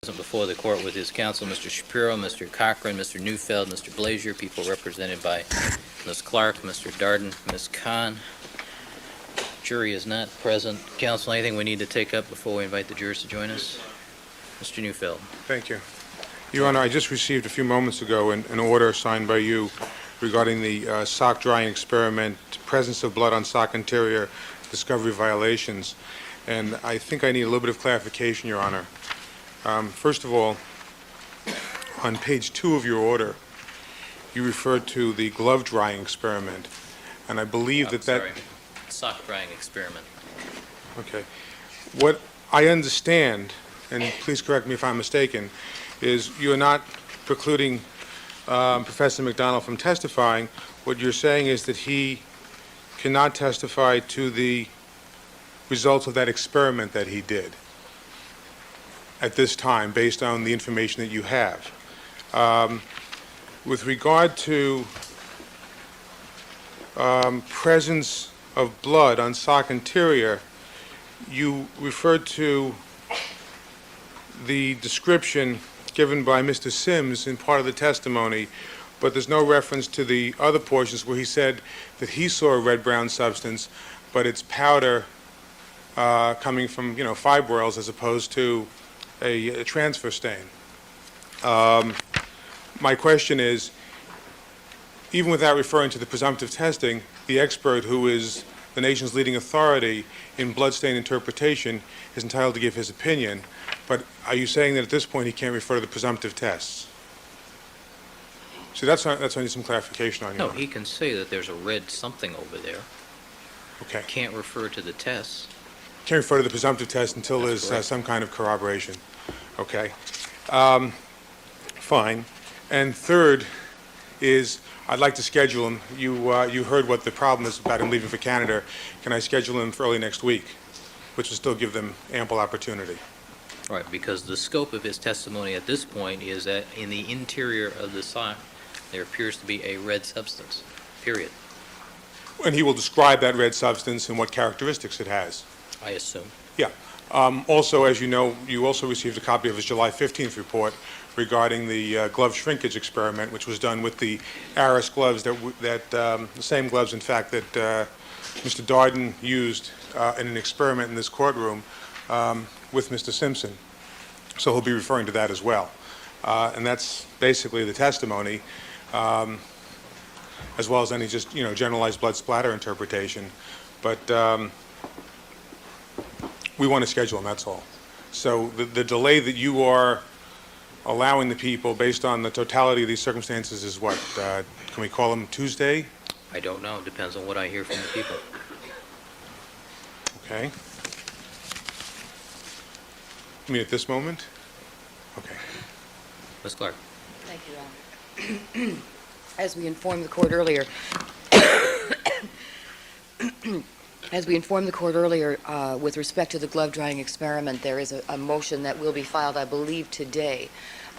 Before the court with his counsel, Mr. Shapiro, Mr. Cochran, Mr. Neufeld, Mr. Blazier, people represented by Ms. Clark, Mr. Darden, Ms. Kahn. Jury is not present. Counsel, anything we need to take up before we invite the jurors to join us? Mr. Neufeld. Thank you. Your Honor, I just received a few moments ago an order signed by you regarding the sock drying experiment, presence of blood on sock interior, discovery violations, and I think I need a little bit of clarification, Your Honor. First of all, on page 2 of your order, you referred to the glove drying experiment, and I believe Sock drying experiment. Okay. What I understand, and please correct me if I'm mistaken, is you're not precluding Professor McDonald from testifying. What you're saying is that he cannot testify to the results of that experiment that he did at this time, based on the information that you have. With regard to presence of blood on sock interior, you referred to the description given by Mr. Sims in part of the testimony, but there's no reference to the other portions where he said that he saw a red-brown substance, but it's powder coming from, fiber oils as opposed to a transfer stain. My question is, even without referring to the presumptive testing, the expert who is the nation's leading authority in bloodstain interpretation is entitled to give his opinion, but are you saying that at this point he can't refer to the presumptive tests? See, that's what I need some clarification on. No, he can say that there's a red something over there. Okay. Can't refer to the tests. Can't refer to the presumptive test until That's there's some kind of corroboration. Okay. Fine. And third is, I'd like to schedule him. You heard what the problem is about him leaving for Canada. Can I schedule him for early next week, which will still give them ample opportunity? All right, because the scope of his testimony at this point is that in the interior of the sock, there appears to be a red substance, period. And he will describe that red substance and what characteristics it has. I assume. Yeah. Also, as you know, you also received a copy of his July 15th report regarding the glove shrinkage experiment, which was done with the Aris gloves, the same gloves, in fact, that Mr. Darden used in an experiment in this courtroom with Mr. Simpson. So he'll be referring to that as well. And that's basically the testimony, as well as any just, generalized blood splatter interpretation. But we want to schedule him, that's all. So the delay that you are allowing the people based on the totality of these circumstances is what? Can we call them Tuesday? I don't know. It depends on what I hear from the people. Okay. You mean at this moment? Okay. Ms. Clark. Thank you, Ron. As we informed the court earlier, with respect to the glove drying experiment, there is a motion that will be filed, I believe, today.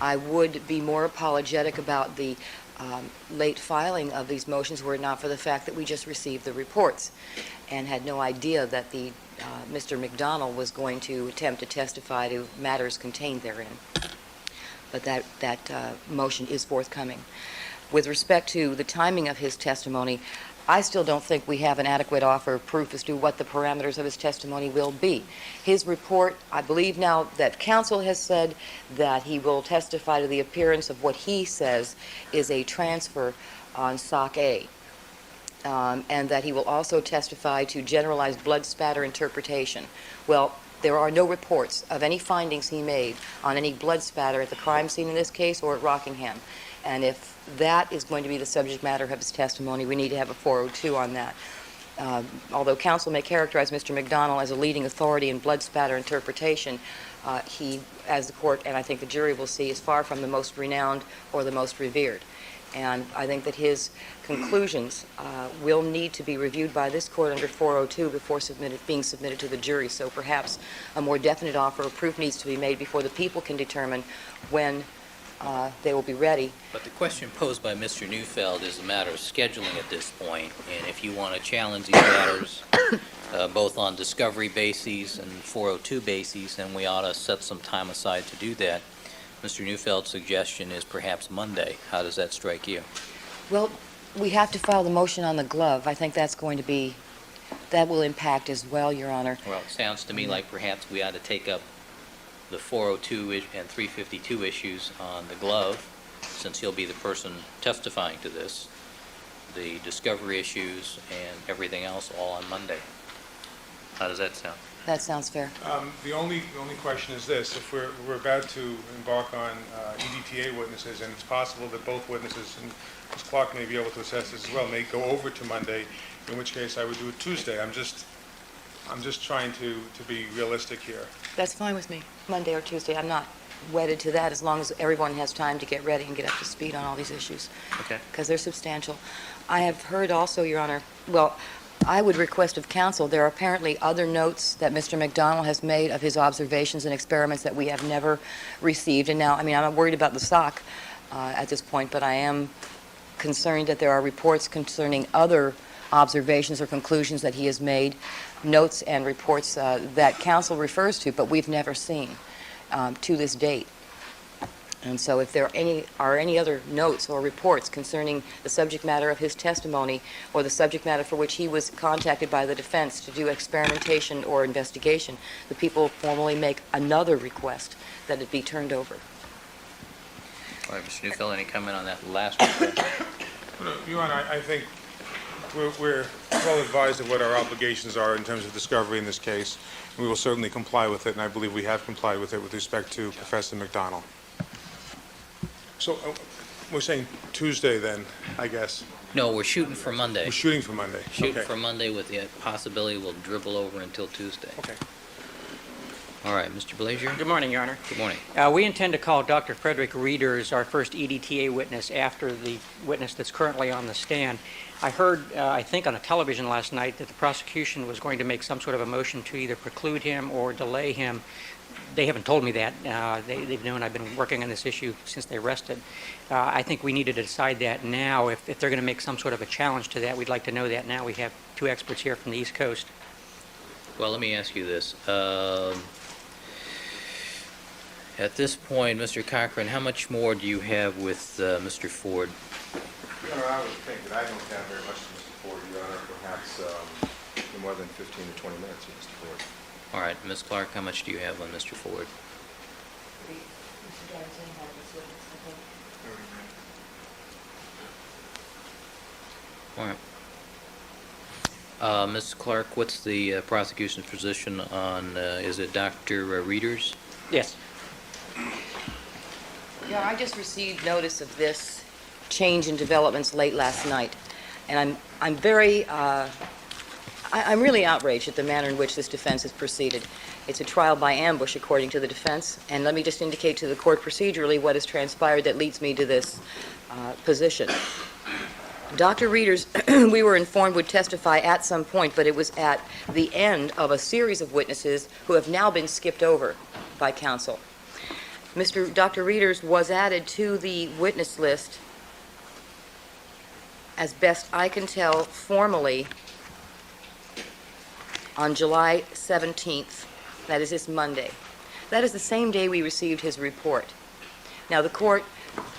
I would be more apologetic about the late filing of these motions were it not for the fact that we just received the reports and had no idea that Mr. McDonald was going to attempt to testify to matters contained therein. But that motion is forthcoming. With respect to the timing of his testimony, I still don't think we have an adequate offer of proof as to what the parameters of his testimony will be. His report, I believe now that counsel has said that he will testify to the appearance of what he says is a transfer on sock A, and that he will also testify to generalized blood spatter interpretation. Well, there are no reports of any findings he made on any blood spatter at the crime scene in this case or at Rockingham. And if that is going to be the subject matter of his testimony, we need to have a 402 on that. Although counsel may characterize Mr. McDonald as a leading authority in blood spatter interpretation, he, as the court and I think the jury will see, is far from the most renowned or the most revered. And I think that his conclusions will need to be reviewed by this court under 402 before being submitted to the jury. So perhaps a more definite offer of proof needs to be made before the people can determine when they will be ready. But the question posed by Mr. Neufeld is a matter of scheduling at this point, and if you want to challenge these matters both on discovery bases and 402 bases, then we ought to set some time aside to do that. Mr. Newfeld's suggestion is perhaps Monday. How does that strike you? Well, we have to file the motion on the glove. I think that's going to be, that will impact as well, Your Honor. Well, it sounds to me like perhaps we ought to take up the 402 and 352 issues on the glove, since he'll be the person testifying to this, the discovery issues and everything else all on Monday. How does that sound? That sounds fair. The only question is this: if we're about to embark on EDTA witnesses, and it's possible that both witnesses, and Ms. Clark may be able to assess this as well, may go over to Monday, in which case I would do it Tuesday. I'm just trying to be realistic here. That's fine with me, Monday or Tuesday. I'm not wedded to that as long as everyone has time to get ready and get up to speed on all these issues, Okay. because they're substantial. I have heard also, Your Honor, well, I would request of counsel, there are apparently other notes that Mr. McDonald has made of his observations and experiments that we have never received. And now, I mean, I'm not worried about the sock at this point, but I am concerned that there are reports concerning other observations or conclusions that he has made, notes and reports that counsel refers to, but we've never seen to this date. And so if there are any other notes or reports concerning the subject matter of his testimony or the subject matter for which he was contacted by the defense to do experimentation or investigation, the people formally make another request that it be turned over. All right, Mr. Neufeld, any comment on that last request? Your Honor, I think we're well advised of what our obligations are in terms of discovery in this case. We will certainly comply with it, and I believe we have complied with it with respect to Professor McDonald. So we're saying Tuesday then, I guess. No, we're shooting for Monday. We're shooting for Monday. Shooting Okay. for Monday with the possibility we'll dribble over until Tuesday. Okay. All right, Mr. Blazier? Good morning, Your Honor. Good morning. We intend to call Dr. Frederick Reeders, our first EDTA witness, after the witness that's currently on the stand. I heard, I think on a television last night, that the prosecution was going to make some sort of a motion to either preclude him or delay him. They haven't told me that. They've known I've been working on this issue since they arrested. I think we need to decide that now. If they're going to make some sort of a challenge to that, we'd like to know that now. We have two experts here from the East Coast. Well, let me ask you this. At this point, Mr. Cochran, how much more do you have with Mr. Ford? Your Honor, I would think that I don't have very much to Mr. Ford, Your Honor, perhaps no more than 15 to 20 minutes with Mr. Ford. All right, Ms. Clark, how much do you have on Mr. Ford? All right. Ms. Clark, what's the prosecution's position on, is it Dr. Reeders? Yes. Yeah, I just received notice of this change in developments late last night, and I'm very I'm really outraged at the manner in which this defense has proceeded. It's a trial by ambush, according to the defense, and let me just indicate to the court procedurally what has transpired that leads me to this position. Dr. Reeders, we were informed, would testify at some point, but it was at the end of a series of witnesses who have now been skipped over by counsel. Dr. Reeders was added to the witness list, as best I can tell, formally on July 17th. That is this Monday. That is the same day we received his report. Now, the court,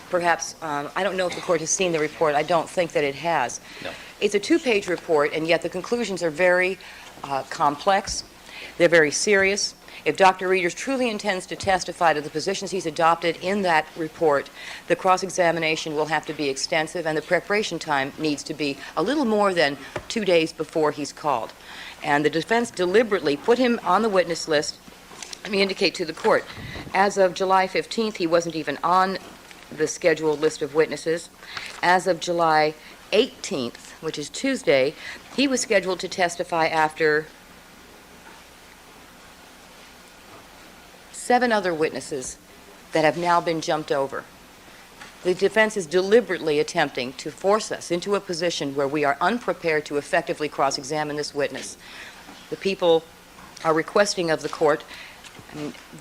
perhaps, I don't know if the court has seen the report. I don't think that it has. No. It's a two-page report, and yet the conclusions are very complex. They're very serious. If Dr. Reeders truly intends to testify to the positions he's adopted in that report, the cross-examination will have to be extensive, and the preparation time needs to be a little more than 2 days before he's called. And the defense deliberately put him on the witness list. Let me indicate to the court, as of July 15th, he wasn't even on the scheduled list of witnesses. As of July 18th, which is Tuesday, he was scheduled to testify after 7 other witnesses that have now been jumped over. The defense is deliberately attempting to force us into a position where we are unprepared to effectively cross-examine this witness. The people are requesting of the court,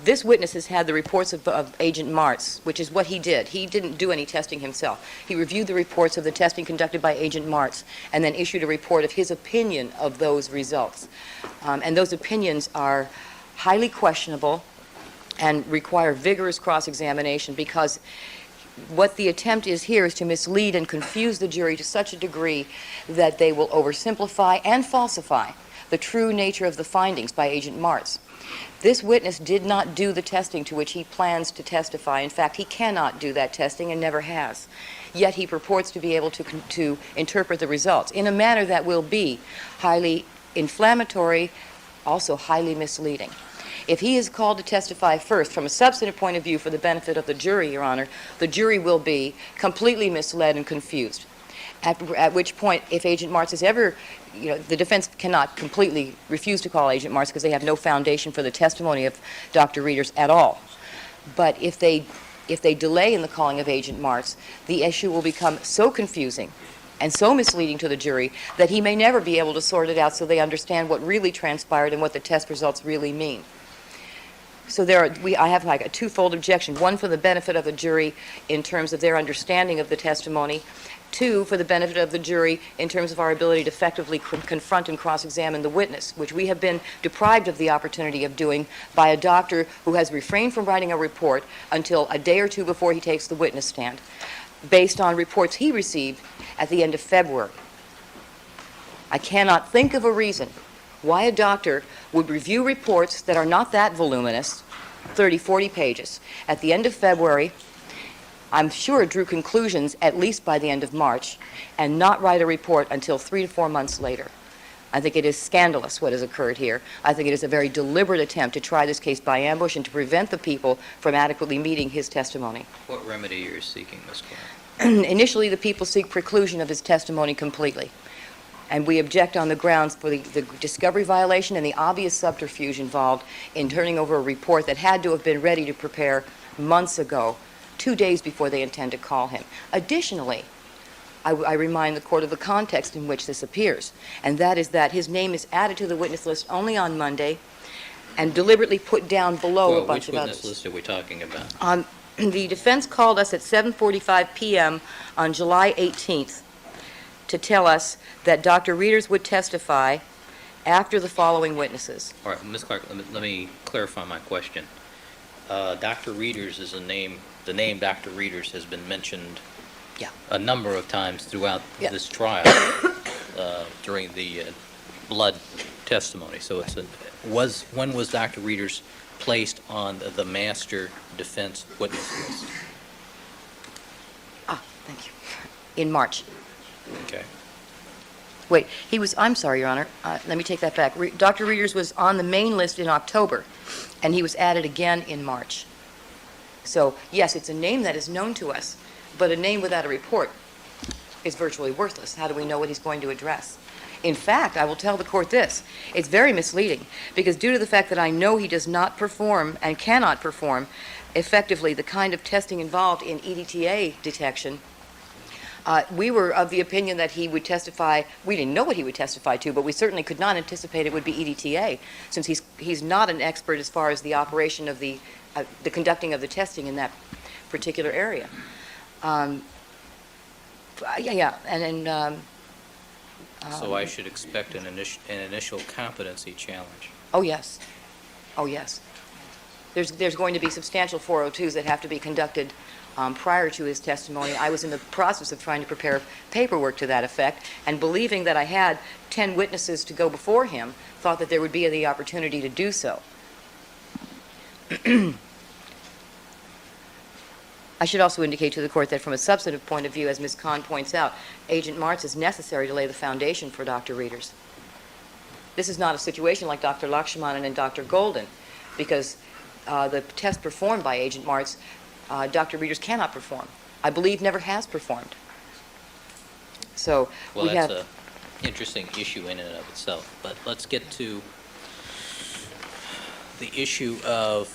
this witness has had the reports of Agent Martz, which is what he did. He didn't do any testing himself. He reviewed the reports of the testing conducted by Agent Martz and then issued a report of his opinion of those results. And those opinions are highly questionable. and require vigorous cross-examination, because what the attempt is here is to mislead and confuse the jury to such a degree that they will oversimplify and falsify the true nature of the findings by Agent Martz. This witness did not do the testing to which he plans to testify. In fact, he cannot do that testing and never has. Yet he purports to be able to interpret the results in a manner that will be highly inflammatory, also highly misleading. If he is called to testify first from a substantive point of view for the benefit of the jury, Your Honor, the jury will be completely misled and confused. At which point, if Agent Martz is ever, the defense cannot completely refuse to call Agent Martz because they have no foundation for the testimony of Dr. Reeders at all. But if they delay in the calling of Agent Martz, the issue will become so confusing and so misleading to the jury that he may never be able to sort it out so they understand what really transpired and what the test results really mean. So I have like a twofold objection. One, for the benefit of the jury in terms of their understanding of the testimony. Two, for the benefit of the jury in terms of our ability to effectively confront and cross-examine the witness, which we have been deprived of the opportunity of doing by a doctor who has refrained from writing a report until a day or two before he takes the witness stand, based on reports he received at the end of February. I cannot think of a reason why a doctor would review reports that are not that voluminous, 30, 40 pages, at the end of February, I'm sure drew conclusions at least by the end of March, and not write a report until 3 to 4 months later. I think it is scandalous what has occurred here. I think it is a very deliberate attempt to try this case by ambush and to prevent the people from adequately meeting his testimony. What remedy are you seeking, Ms. Clark? Initially, the people seek preclusion of his testimony completely. And we object on the grounds for the discovery violation and the obvious subterfuge involved in turning over a report that had to have been ready to prepare months ago, 2 days before they intend to call him. Additionally, I remind the court of the context in which this appears, and that is that his name is added to the witness list only on Monday and deliberately put down below a bunch of others. Which witness list are we talking about? The defense called us at 7:45 p.m. on July 18th to tell us that Dr. Reeders would testify after the following witnesses. All right, Ms. Clark, let me clarify my question. Dr. Reeders is a name, the name Dr. Reeders has been mentioned a number of times throughout this trial during the blood testimony. So when was Dr. Reeders placed on the master defense witness list? Thank you. In March. Okay. Wait, I'm sorry, Your Honor. Let me take that back. Dr. Reeders was on the main list in October, and he was added again in March. So, yes, it's a name that is known to us, but a name without a report is virtually worthless. How do we know what he's going to address? In fact, I will tell the court this. It's very misleading, because due to the fact that I know he does not perform and cannot perform effectively the kind of testing involved in EDTA detection, we were of the opinion that he would testify. We didn't know what he would testify to, but we certainly could not anticipate it would be EDTA, since he's not an expert as far as the operation of the conducting of the testing in that particular area. So I should expect an initial competency challenge. Oh yes. There's going to be substantial 402s that have to be conducted prior to his testimony. I was in the process of trying to prepare paperwork to that effect, and believing that I had 10 witnesses to go before him, thought that there would be the opportunity to do so. I should also indicate to the court that from a substantive point of view, as Ms. Kahn points out, Agent Martz is necessary to lay the foundation for Dr. Reeders. This is not a situation like Dr. Lakshmanan and Dr. Golden, because the test performed by Agent Martz, Dr. Reeders cannot perform. I believe never has performed. So well, that's an interesting issue in and of itself. But let's get to the issue of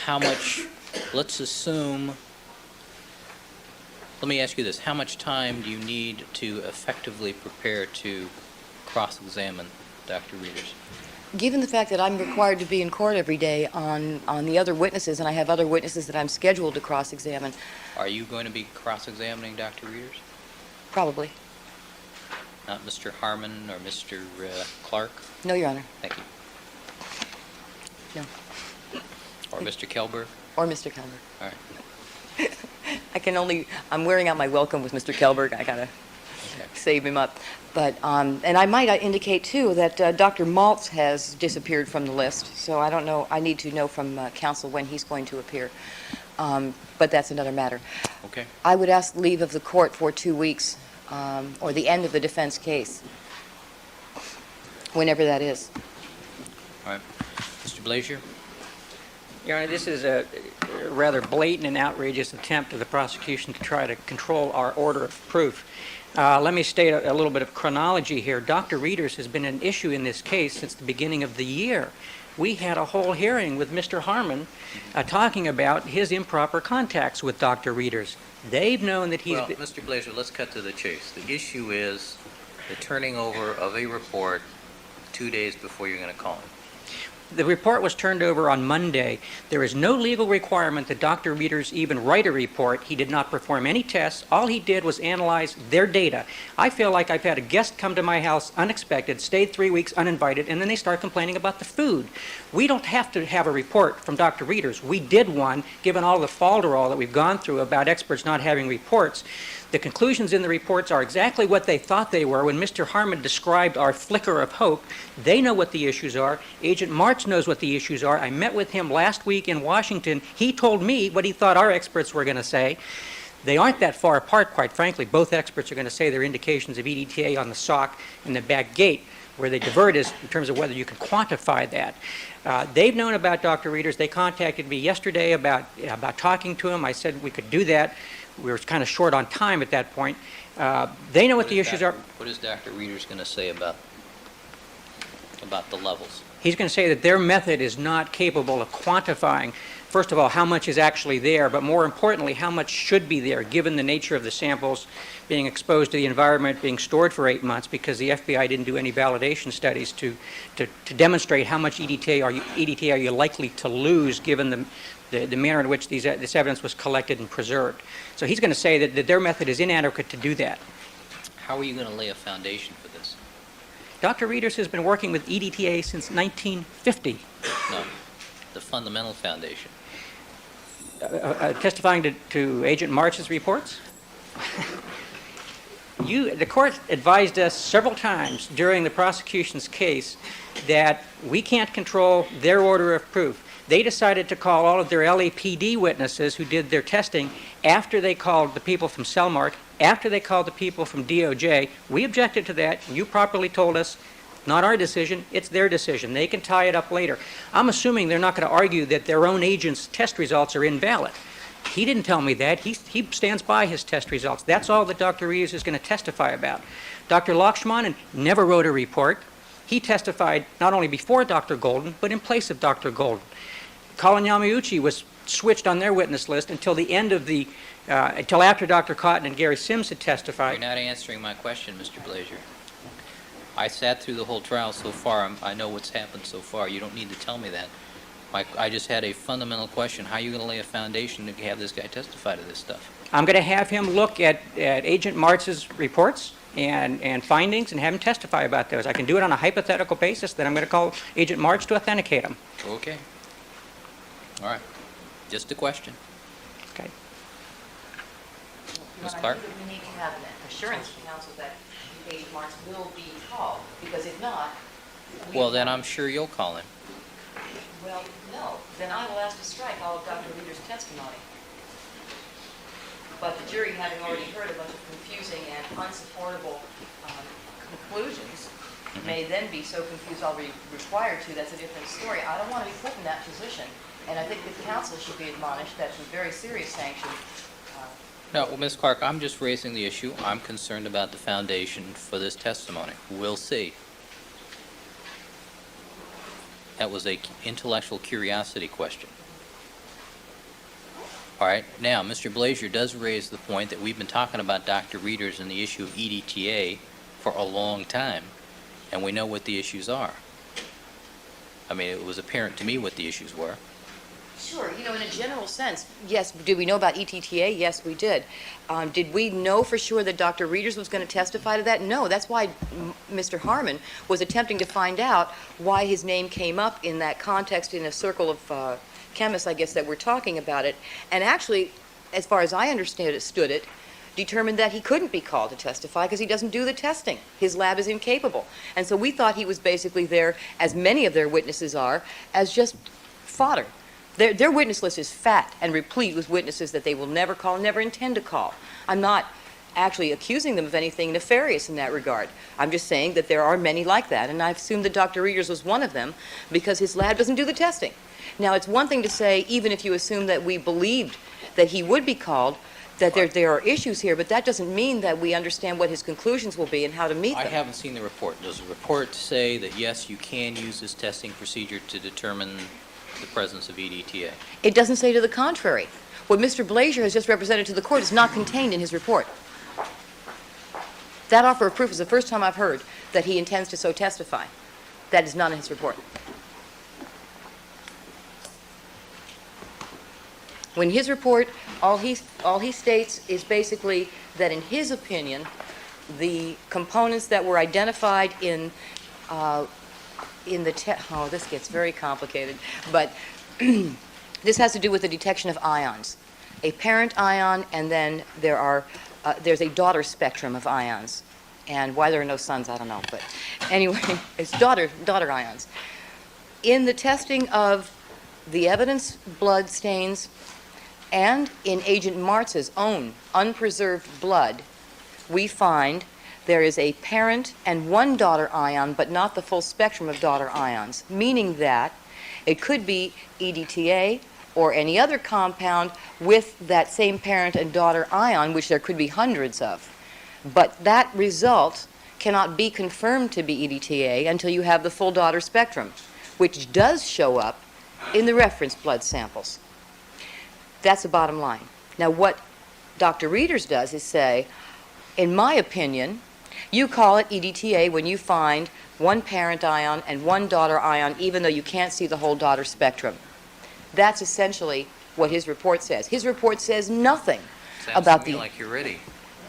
how much, let's assume, let me ask you this, how much time do you need to effectively prepare to cross-examine Dr. Reeders? Given the fact that I'm required to be in court every day on the other witnesses, and I have other witnesses that I'm scheduled to cross-examine. Are you going to be cross-examining Dr. Reeders? Probably. Not Mr. Harmon or Mr. Clark? No, Your Honor. Thank you. No. Or Mr. Kelberg? Or Mr. Kelberg. All right. I'm wearing out my welcome with Mr. Kelberg. I gotta Okay. save him up. But, and I might indicate too that Dr. Maltz has disappeared from the list, so I don't know, I need to know from counsel when he's going to appear. But that's another matter. Okay. I would ask leave of the court for 2 weeks, or the end of the defense case, whenever that is. All right. Mr. Blazier? Your Honor, this is a rather blatant and outrageous attempt of the prosecution to try to control our order of proof. Let me state a little bit of chronology here. Dr. Reeders has been an issue in this case since the beginning of the year. We had a whole hearing with Mr. Harmon talking about his improper contacts with Dr. Reeders. They've known that he's Well, been... Mr. Blazier, let's cut to the chase. The issue is the turning over of a report 2 days before you're going to call him. The report was turned over on Monday. There is no legal requirement that Dr. Reeders even write a report. He did not perform any tests. All he did was analyze their data. I feel like I've had a guest come to my house unexpected, stayed 3 weeks uninvited, and then they start complaining about the food. We don't have to have a report from Dr. Reeders. We did one, given all the falderall that we've gone through about experts not having reports. The conclusions in the reports are exactly what they thought they were when Mr. Harmon described our flicker of hope. They know what the issues are. Agent March knows what the issues are. I met with him last week in Washington. He told me what he thought our experts were going to say. They aren't that far apart, quite frankly. Both experts are going to say there are indications of EDTA on the sock and the back gate. Where they divert is in terms of whether you can quantify that. They've known about Dr. Reeders. They contacted me yesterday about talking to him. I said we could do that. We were kind of short on time at that point. They know what the issues are. What is Dr. Reeders going to say about the levels? He's going to say that their method is not capable of quantifying, first of all, how much is actually there, but more importantly, how much should be there, given the nature of the samples being exposed to the environment, being stored for 8 months, because the FBI didn't do any validation studies to demonstrate how much EDTA are you likely to lose, given the manner in which this evidence was collected and preserved. So he's going to say that their method is inadequate to do that. How are you going to lay a foundation for this? Dr. Reeders has been working with EDTA since 1950. No, the fundamental foundation. Testifying to Agent March's reports? The court advised us several times during the prosecution's case that we can't control their order of proof. They decided to call all of their LAPD witnesses who did their testing after they called the people from Cellmark, after they called the people from DOJ. We objected to that. You properly told us, not our decision, it's their decision. They can tie it up later. I'm assuming they're not going to argue that their own agent's test results are invalid. He didn't tell me that. He stands by his test results. That's all that Dr. Reeders is going to testify about. Dr. Lakshmanan never wrote a report. He testified not only before Dr. Golden, but in place of Dr. Golden. Colin Yamauchi was switched on their witness list until the end of until after Dr. Cotton and Gary Sims had testified. You're not answering my question, Mr. Blazier. I sat through the whole trial so far. I know what's happened so far. You don't need to tell me that. I just had a fundamental question. How are you going to lay a foundation to have this guy testify to this stuff? I'm going to have him look at Agent March's reports and findings and have him testify about those. I can do it on a hypothetical basis, then I'm going to call Agent March to authenticate them. Okay. All right. Just a question. Okay. Ms. Clark? We need to have an assurance from counsel that Agent March will be called, because if not... Well, then I'm sure you'll call him. Well, no. Then I will ask to strike all of Dr. Reeders' testimony. But the jury, having already heard a bunch of confusing and unsupportable conclusions, may then be so confused I'll be required to. That's a different story. I don't want to be put in that position. And I think the counsel should be admonished. That's a very serious sanction. No, well, Ms. Clark, I'm just raising the issue. I'm concerned about the foundation for this testimony. We'll see. That was an intellectual curiosity question. All right. Now, Mr. Blazier does raise the point that we've been talking about Dr. Reeders and the issue of EDTA for a long time, and we know what the issues are. I mean, it was apparent to me what the issues were. Sure. You know, in a general sense, yes. Did we know about ETTA? Yes, we did. Did we know for sure that Dr. Reeders was going to testify to that? No. That's why Mr. Harmon was attempting to find out why his name came up in that context in a circle of chemists, I guess, that were talking about it, and actually, as far as I understood it, determined that he couldn't be called to testify because he doesn't do the testing. His lab is incapable. And so we thought he was basically there, as many of their witnesses are, as just fodder. Their witness list is fat and replete with witnesses that they will never call, never intend to call. I'm not actually accusing them of anything nefarious in that regard. I'm just saying that there are many like that, and I assume that Dr. Reeders was one of them because his lab doesn't do the testing. Now, it's one thing to say, even if you assume that we believed that he would be called, that there are issues here, but that doesn't mean that we understand what his conclusions will be and how to meet them. I haven't seen the report. Does the report say that, yes, you can use this testing procedure to determine the presence of EDTA? It doesn't say to the contrary. What Mr. Blazier has just represented to the court is not contained in his report. That offer of proof is the first time I've heard that he intends to so testify. That is not in his report. When his report, all he states is basically that in his opinion, the components that were identified in the this gets very complicated, but this has to do with the detection of ions. A parent ion, and then there's a daughter spectrum of ions. And why there are no sons, I don't know, but anyway, it's daughter ions. In the testing of the evidence blood stains and in Agent Martz's own unpreserved blood, we find there is a parent and one daughter ion, but not the full spectrum of daughter ions, meaning that it could be EDTA or any other compound with that same parent and daughter ion, which there could be hundreds of. But that result cannot be confirmed to be EDTA until you have the full daughter spectrum, which does show up in the reference blood samples. That's the bottom line. Now, what Dr. Reeders does is say, in my opinion, you call it EDTA when you find one parent ion and one daughter ion, even though you can't see the whole daughter spectrum. That's essentially what his report says. His report says nothing about Sounds to me like you're ready.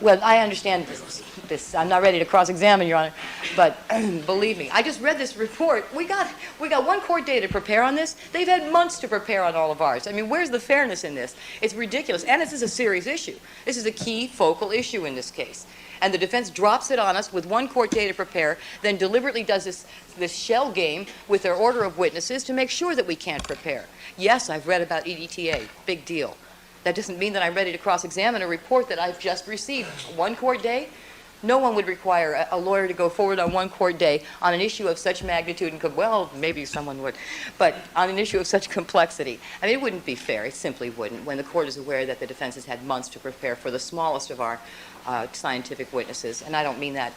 Well, I understand this. I'm not ready to cross-examine, Your Honor, but believe me, I just read this report. We got one court day to prepare on this. They've had months to prepare on all of ours. I mean, where's the fairness in this? It's ridiculous, and this is a serious issue. This is a key focal issue in this case. And the defense drops it on us with one court day to prepare, then deliberately does this shell game with their order of witnesses to make sure that we can't prepare. Yes, I've read about EDTA. Big deal. That doesn't mean that I'm ready to cross-examine a report that I've just received. One court day? No one would require a lawyer to go forward on one court day on an issue of such magnitude and, well, maybe someone would, but on an issue of such complexity. I mean, it wouldn't be fair. It simply wouldn't when the court is aware that the defense has had months to prepare for the smallest of our scientific witnesses. And I don't mean that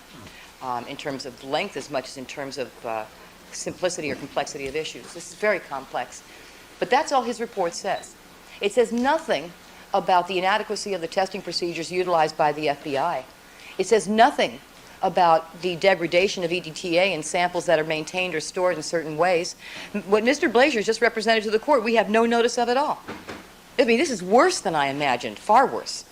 in terms of length as much as in terms of simplicity or complexity of issues. This is very complex. But that's all his report says. It says nothing about the inadequacy of the testing procedures utilized by the FBI. It says nothing about the degradation of EDTA in samples that are maintained or stored in certain ways. What Mr. Blazier just represented to the court, we have no notice of at all. I mean, this is worse than I imagined, far worse,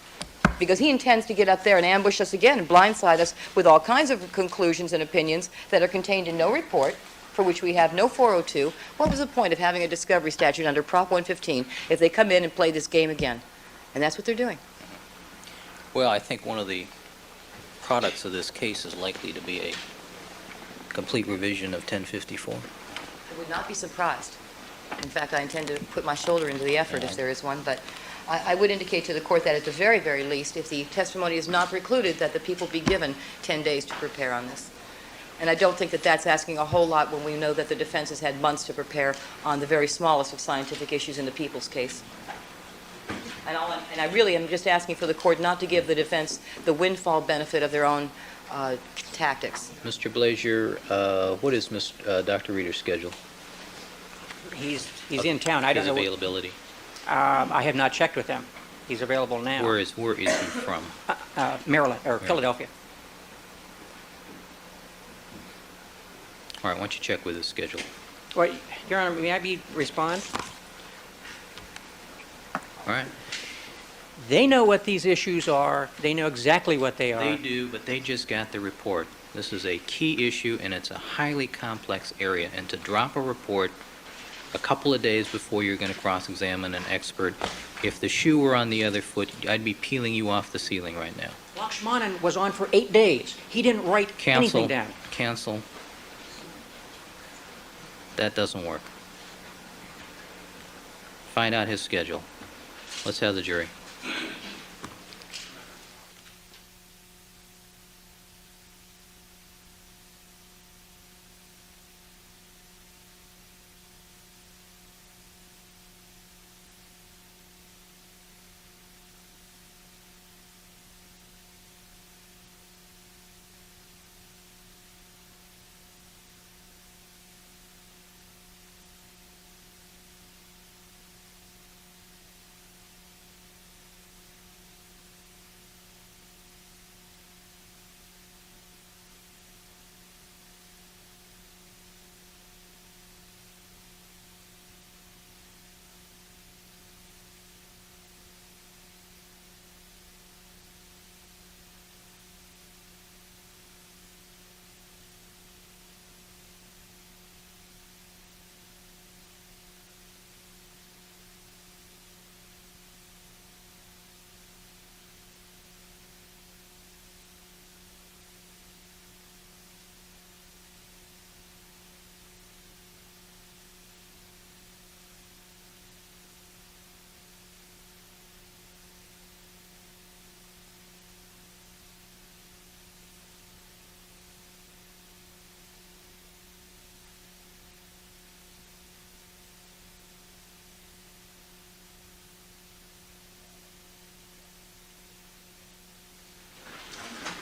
because he intends to get up there and ambush us again and blindside us with all kinds of conclusions and opinions that are contained in no report, for which we have no 402. What was the point of having a discovery statute under Prop 115 if they come in and play this game again? And that's what they're doing. Well, I think one of the products of this case is likely to be a complete revision of 1054. I would not be surprised. In fact, I intend to put my shoulder into the effort if there is one, but I would indicate to the court that at the very, very least, if the testimony is not precluded, that the people be given 10 days to prepare on this. And I don't think that that's asking a whole lot when we know that the defense has had months to prepare on the very smallest of scientific issues in the people's case. And I really am just asking for the court not to give the defense the windfall benefit of their own tactics. Mr. Blazier, what is Dr. Reeder's schedule? He's in town. I don't His know. availability. I have not checked with him. He's available now. Where is he from? Maryland or Philadelphia. All right, why don't you check with his schedule? Well, Your Honor, may I respond? All right. They know what these issues are. They know exactly what they are. They do, but they just got the report. This is a key issue, and it's a highly complex area. And to drop a report a couple of days before you're going to cross-examine an expert. If the shoe were on the other foot, I'd be peeling you off the ceiling right now. Lakshmanan was on for 8 days. He didn't write anything down. Counsel, that doesn't work. Find out his schedule. Let's have the jury.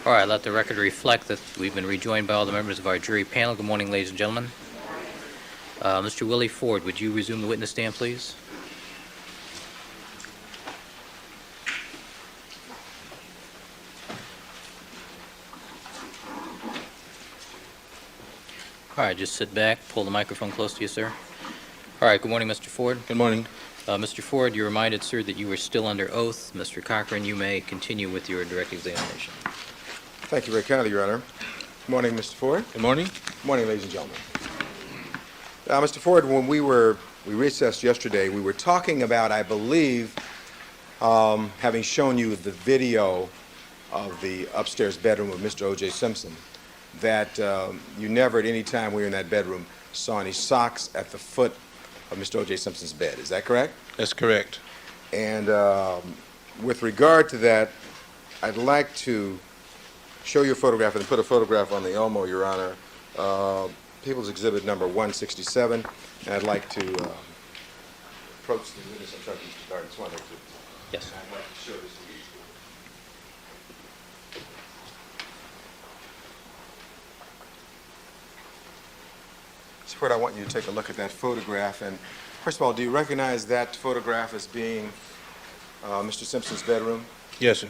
All right, let the record reflect that we've been rejoined by all the members of our jury panel. Good morning, ladies and gentlemen. Mr. Willie Ford, would you resume the witness stand, please? All right, just sit back, pull the microphone close to you, sir. All right, good morning, Mr. Ford. Good morning. Mr. Ford, you're reminded, sir, that you are still under oath. Mr. Cochran, you may continue with your direct examination. Thank you very kindly, Your Honor. Good morning, Mr. Ford. Good morning. Good morning, ladies and gentlemen. Mr. Ford, when we recessed yesterday, we were talking about, I believe, having shown you the video of the upstairs bedroom of Mr. O.J. Simpson, that you never at any time we were in that bedroom saw any socks at the foot of Mr. O.J. Simpson's bed. Is that correct? That's correct. And with regard to that, I'd like to show you a photograph and put a photograph on the Elmo, Your Honor. People's Exhibit number 167. And I'd like to approach the witness. I'm sorry, Mr. Darden. Just wanted to. Yes. I'd like to show this to you. Mr. Ford, I want you to take a look at that photograph. And first of all, do you recognize that photograph as being Mr. Simpson's bedroom? Yes, sir.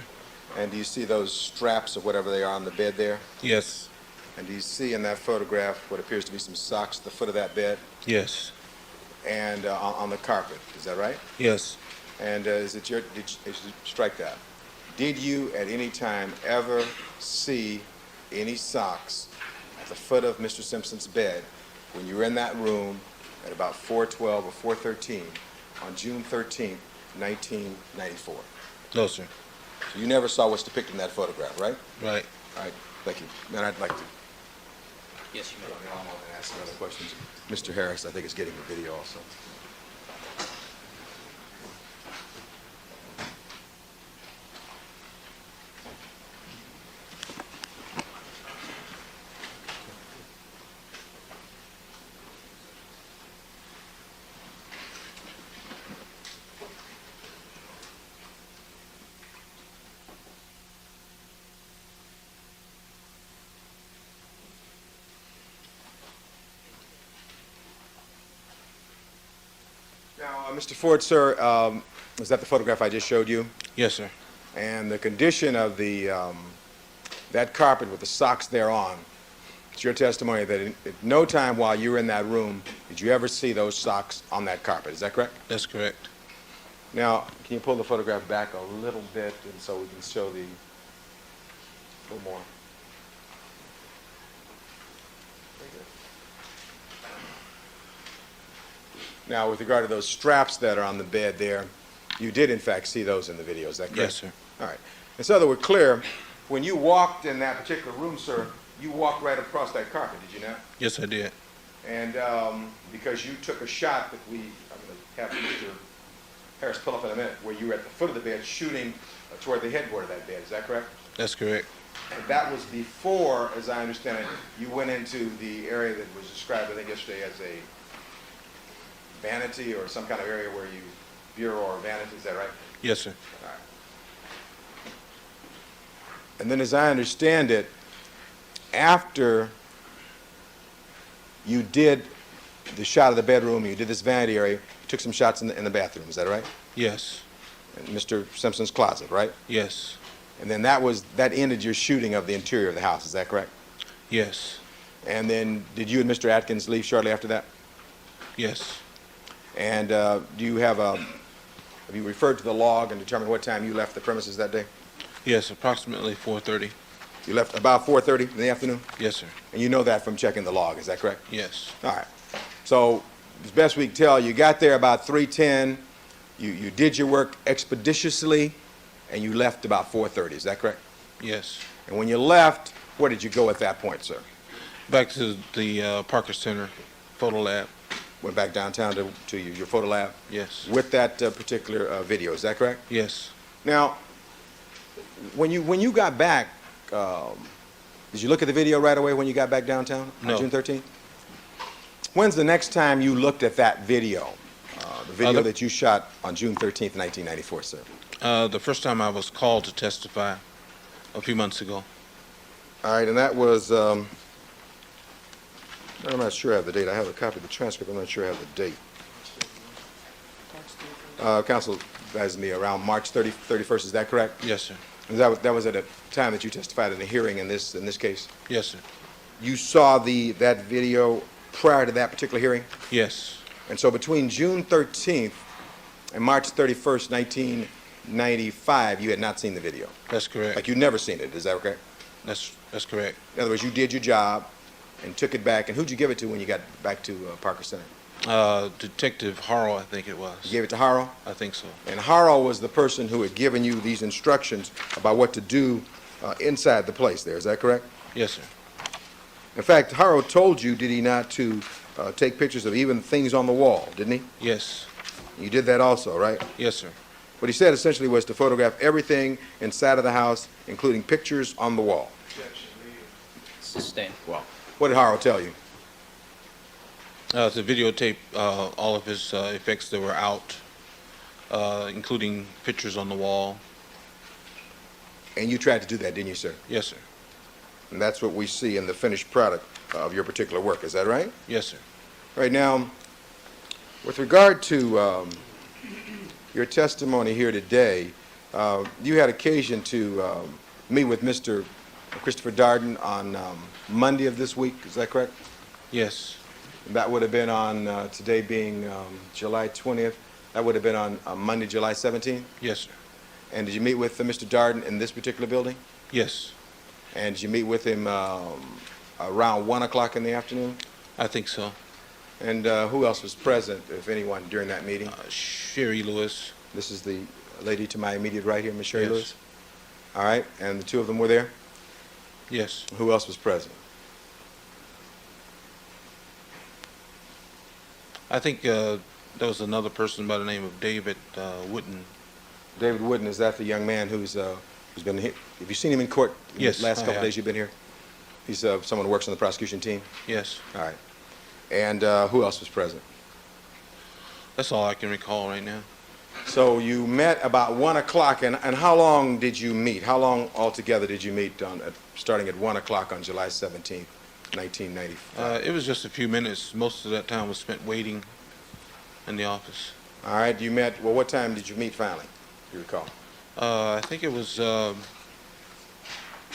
And do you see those straps or whatever they are on the bed there? Yes. And do you see in that photograph what appears to be some socks at the foot of that bed Yes. and on the carpet? Is that right? Yes. And did you strike that? Did you at any time ever see any socks at the foot of Mr. Simpson's bed when you were in that room at about 4:12 or 4:13 on June 13th, 1994? No, sir. So you never saw what's depicted in that photograph, right? Right. All right, thank you. And I'd like to Yes, you may. ask some other questions. Mr. Harris, I think, is getting the video also. Now, Mr. Ford, sir, was that the photograph I just showed you? Yes, sir. And the condition of the that carpet with the socks thereon, it's your testimony that at no time while you were in that room did you ever see those socks on that carpet. Is that correct? That's correct. Now, can you pull the photograph back a little bit and so we can show the a little more? Very good. Now, with regard to those straps that are on the bed there, you did in fact see those in the video, is that correct? Yes, sir. All right. And so that we're clear, when you walked in that particular room, sir, you walked right across that carpet, did you not? Yes, I did. And because you took a shot that I'm going to have Mr. Harris pull up in a minute, where you were at the foot of the bed shooting toward the headboard of that bed, is that correct? That's correct. And that was before, as I understand it, you went into the area that was described, I think, yesterday as a vanity or some kind of area where you, bureau or vanity, is that right? Yes, sir. All right. And then as I understand it, after you did the shot of the bedroom, you did this vanity area, you took some shots in the bathroom, is that right? Yes. In Mr. Simpson's closet, right? Yes. And then that ended your shooting of the interior of the house, is that correct? Yes. And then did you and Mr. Atkins leave shortly after that? Yes. And do you have you referred to the log and determined what time you left the premises that day? Yes, approximately 4:30. You left about 4:30 in the afternoon? Yes, sir. And you know that from checking the log, is that correct? Yes. All right. So as best we can tell, you got there about 3:10. You did your work expeditiously, and you left about 4:30. Is that correct? Yes. And when you left, where did you go at that point, sir? Back to the Parker Center photo lab. Went back downtown to your photo lab Yes. with that particular video. Is that correct? Yes. Now, when you got back, did you look at the video right away when you got back downtown on No. June 13th? When's the next time you looked at that video, the video that you shot on June 13th, 1994, sir? The first time I was called to testify a few months ago. All right, and that was, I'm not sure I have the date. I have a copy of the transcript. I'm not sure I have the date. Counsel advised me around March 31st. Is that correct? Yes, sir. That was at a time that you testified in a hearing in this case? Yes, sir. You saw that video prior to that particular hearing? Yes. And so between June 13th and March 31st, 1995, you had not seen the video? That's correct. Like you'd never seen it, is that okay? That's correct. In other words, you did your job and took it back, and who'd you give it to when you got back to Parker Center? Detective Harrell, I think it was. You gave it to Harrell? I think so. And Harrell was the person who had given you these instructions about what to do inside the place there, is that correct? Yes, sir. In fact, Harrell told you, did he not, to take pictures of even things on the wall, didn't he? Yes. You did that also, right? Yes, sir. What he said essentially was to photograph everything inside of the house, including pictures on the wall. Sustained. Well, what did Harrell tell you? To videotape all of his effects that were out, including pictures on the wall. And you tried to do that, didn't you, sir? Yes, sir. And that's what we see in the finished product of your particular work, is that right? Yes, sir. Right now, with regard to your testimony here today, you had occasion to meet with Mr. Christopher Darden on Monday of this week, is that correct? Yes. That would have been on, today being July 20th, that would have been on Monday, July 17th? Yes, sir. And did you meet with Mr. Darden in this particular building? Yes. And did you meet with him around 1 o'clock in the afternoon? I think so. And who else was present, if anyone, during that meeting? Sherry Lewis. This is the lady to my immediate right here, Ms. Sherry Yes. Lewis? All right, and the two of them were there? Yes. Who else was present? I think there was another person by the name of David Wooden. David Wooden, is that the young man who's been here? Have you seen him in court in Yes, the last I couple have. days you've been here? He's someone who works on the prosecution team? Yes. All right. And who else was present? That's all I can recall right now. So you met about 1 o'clock, and how long did you meet? How long altogether did you meet starting at 1 o'clock on July 17th, 1995? It was just a few minutes. Most of that time was spent waiting in the office. All right, you met, well, what time did you meet finally, do you recall? I think it was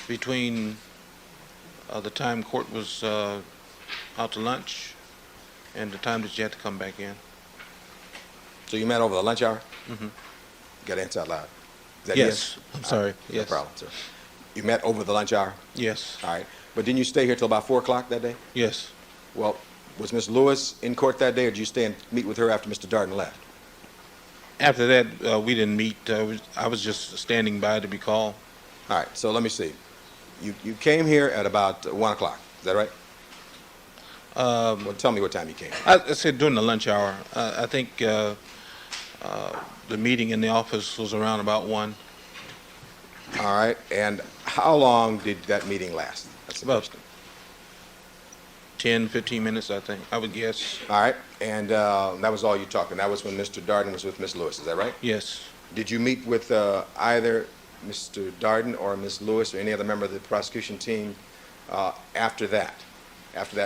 between the time court was out to lunch and the time that you had to come back in. So you met over the lunch hour? Mm-hmm. You got to answer out loud. Is that Yes. I'm sorry. No Yes. problem, sir. You met over the lunch hour? Yes. All right. But didn't you stay here till about 4 o'clock that day? Yes. Well, Was Ms. Lewis in court that day, or did you stay and meet with her after Mr. Darden left? After that, we didn't meet. I was just standing by to be called. All right, so let me see. You came here at about 1 o'clock, is that right? Well, tell me what time you came. I said during the lunch hour. I think the meeting in the office was around about 1. All right, and how long did that meeting last? That's the About question. 10, 15 minutes, I think. I would guess. All right, and that was all you talked, and that was when Mr. Darden was with Ms. Lewis, is that right? Yes. Did you meet with either Mr. Darden or Ms. Lewis or any other member of the prosecution team after that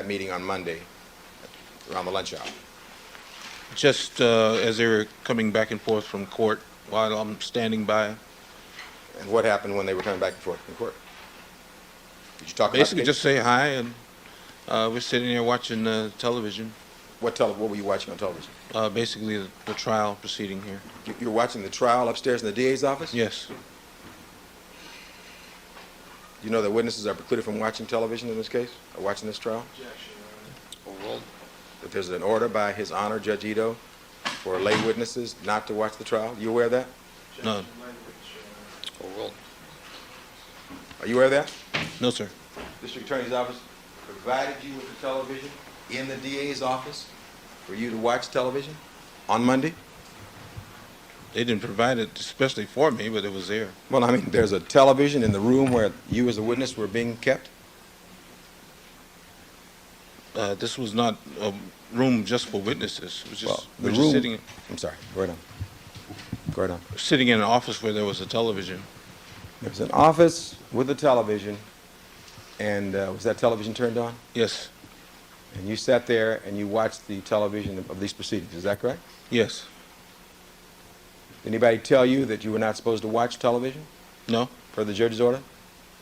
meeting on Monday around the lunch hour? Just as they were coming back and forth from court while I'm standing by. And what happened when they were coming back and forth from court? Did you talk about Basically the just say hi, and we're sitting there watching television. What were you watching on television? Basically the trial proceeding here. You're watching the trial upstairs in the DA's office? Yes. You know that witnesses are precluded from watching television in this case, or watching this trial? Overruled. That there's an order by His Honor Judge Ito for lay witnesses not to watch the trial. You aware of that? No. Overruled. Are you aware of that? No, sir. District Attorney's Office provided you with the television in the DA's office for you to watch television on Monday? They didn't provide it especially for me, but it was there. Well, I mean, there's a television in the room where you as a witness were being kept? This was not a room just for witnesses. It was just, Well, the we're just room- sitting, I'm sorry, go right on. Go right on. sitting in an office where there was a television. There's an office with a television, and was that television turned on? Yes. And you sat there and you watched the television of these proceedings, is that correct? Yes. Did anybody tell you that you were not supposed to watch television No. per the judge's order?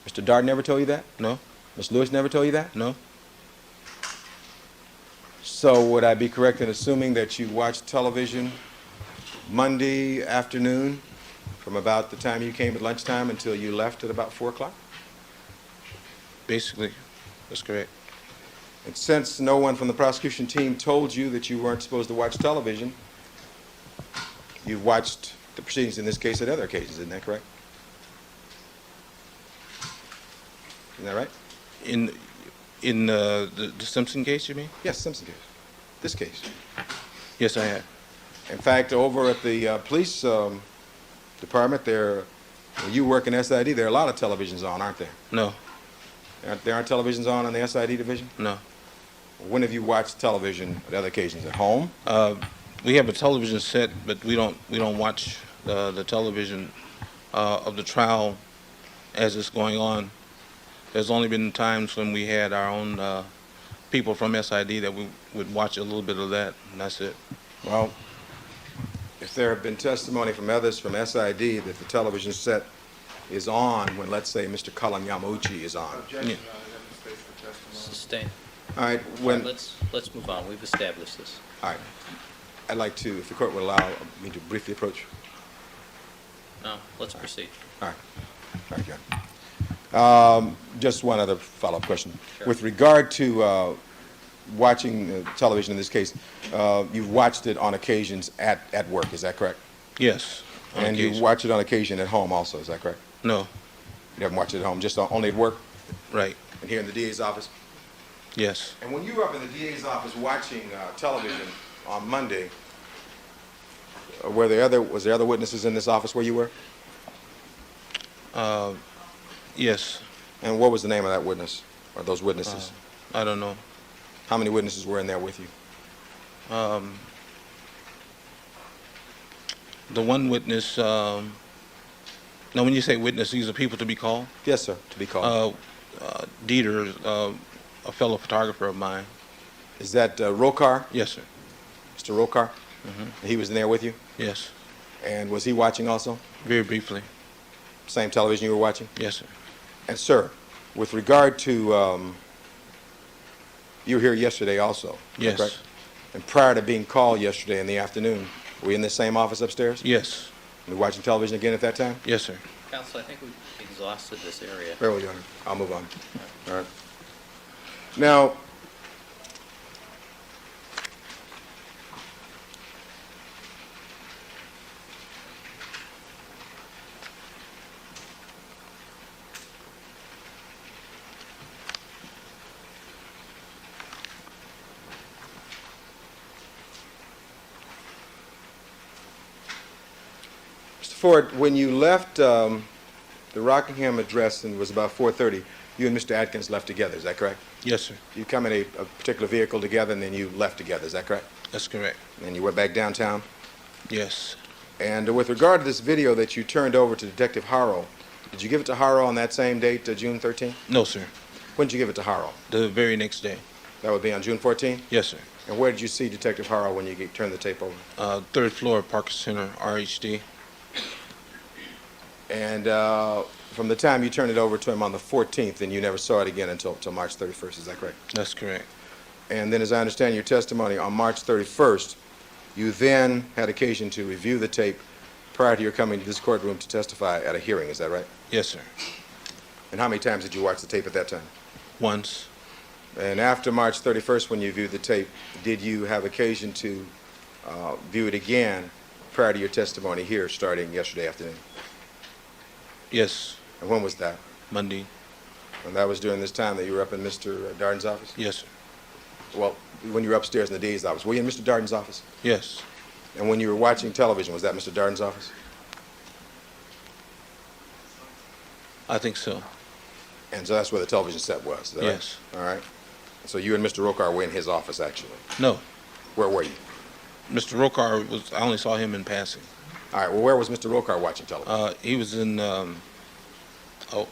Mr. Darden never told you that? No. Ms. Lewis never told you that? No. So would I be correct in assuming that you watched television Monday afternoon from about the time you came at lunchtime until you left at about 4 o'clock? Basically, that's correct. And since no one from the prosecution team told you that you weren't supposed to watch television, you watched the proceedings in this case at other occasions, isn't that correct? Isn't that right? In the Simpson case, you mean? Yes, Simpson case. This case. Yes, I have. In fact, over at the police department, when you work in SID, there are a lot of televisions on, aren't there? No. There aren't televisions on in the SID division? No. When have you watched television at other occasions? At home? We have a television set, but we don't watch the television of the trial as it's going on. There's only been times when we had our own people from SID that we would watch a little bit of that, and that's it. Well, if there have been testimony from others from SID that the television set is on when, let's say, Mr. Cullen Yamauchi is on. Yeah. Sustained. All right, All right, let's move on. We've established this. all right. I'd like to, if the court would allow me to briefly approach. No, let's proceed. All right. Very good. Just one other follow-up question. Sure. With regard to watching television in this case, you've watched it on occasions at work, is that correct? Yes. on And you occasion. watch it on occasion at home also, is that correct? No. You haven't watched it at home, just only at work Right. and here in the DA's office? Yes. And when you were up in the DA's office watching television on Monday, was there other witnesses in this office where you were? Yes. And what was the name of that witness, or those witnesses? I don't know. How many witnesses were in there with you? The one witness. Now, when you say witness, these are people to be called. Yes, sir, to be called. Dieter, a fellow photographer of mine. Is that Rokar, Yes, sir. Mr. Rokar? He was in there with you? Yes. And was he watching also? Very briefly. Same television you were watching? Yes, sir. And sir, with regard to, you were here yesterday also? Yes. Correct? And prior to being called yesterday in the afternoon, were you in the same office upstairs? Yes. You were watching television again at that time? Yes, sir. Counsel, I think we've exhausted this area. Very well, Your Honor. I'll move on. All right. Now, Ford, when you left the Rockingham address and it was about 4:30, you and Mr. Atkins left together, is that correct? Yes, sir. You come in a particular vehicle together and then you left together, is that correct? That's correct. And you went back downtown? Yes. And with regard to this video that you turned over to Detective Harrow, did you give it to Harrow on that same date, June 13th? No, sir. When did you give it to Harrow? The very next day. That would be on June 14th? Yes, sir. And where did you see Detective Harrow when you turned the tape over? Third floor, Parker Center, RHD. And from the time you turned it over to him on the 14th, then you never saw it again until March 31st, is that correct? That's correct. And then as I understand your testimony, on March 31st, you then had occasion to review the tape prior to your coming to this courtroom to testify at a hearing, is that right? Yes, sir. And how many times did you watch the tape at that time? Once. And after March 31st, when you viewed the tape, did you have occasion to view it again prior to your testimony here starting yesterday afternoon? Yes. And when was that? Monday. And that was during this time that you were up in Mr. Darden's office? Yes, sir. Well, when you were upstairs in the D's office, were you in Mr. Darden's office? Yes. And when you were watching television, was that Mr. Darden's office? I think so. And so that's where the television set was, is that right? Yes. All right. So you and Mr. Rokar were in his office, actually. No. Where were you? Mr. Rokar was, I only saw him in passing. All right, well, where was Mr. Rokar watching television? He was in, I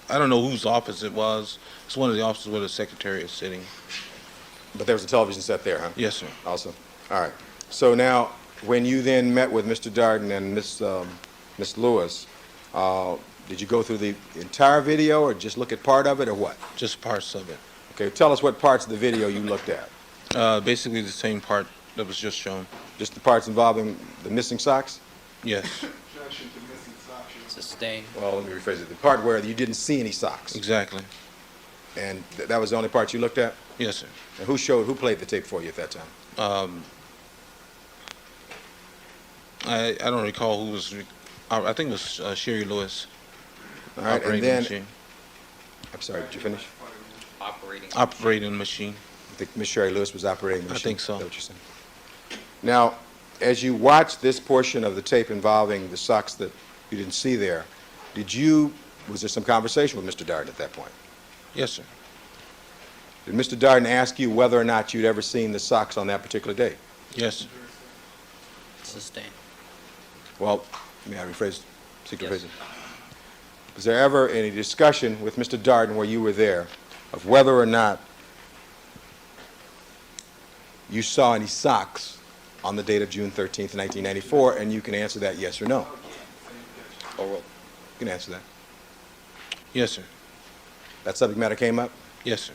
don't know whose office it was. It's one of the offices where the secretary is sitting. But there was a television set there, huh? Yes, sir. Also. All right. So now, when you then met with Mr. Darden and Miss Lewis, did you go through the entire video or just look at part of it or what? Just parts of it. Okay, tell us what parts of the video you looked at. Basically the same part that was just shown. Just the parts involving the missing socks? Yes. Sustained. Well, let me rephrase it. The part where you didn't see any socks. Exactly. And that was the only part you looked at? Yes, sir. And who played the tape for you at that time? I don't recall who was, I think it was Sherry Lewis. All right, operating and then, machine. I'm sorry, did you finish? Operating. Machine. I think Miss Sherry Lewis was operating the I machine. think so. Is that what you're saying? Now, as you watched this portion of the tape involving the socks that you didn't see there, was there some conversation with Mr. Darden at that point? Yes, sir. Did Mr. Darden ask you whether or not you'd ever seen the socks on that particular day? Yes, sir. Sustained. Well, may I rephrase, Yes. Was there ever any discussion with Mr. Darden where you were there of whether or not you saw any socks on the date of June 13th, 1994, and you can answer that yes or no? Oh, well, you can answer that. Yes, sir. That subject matter came up? Yes, sir.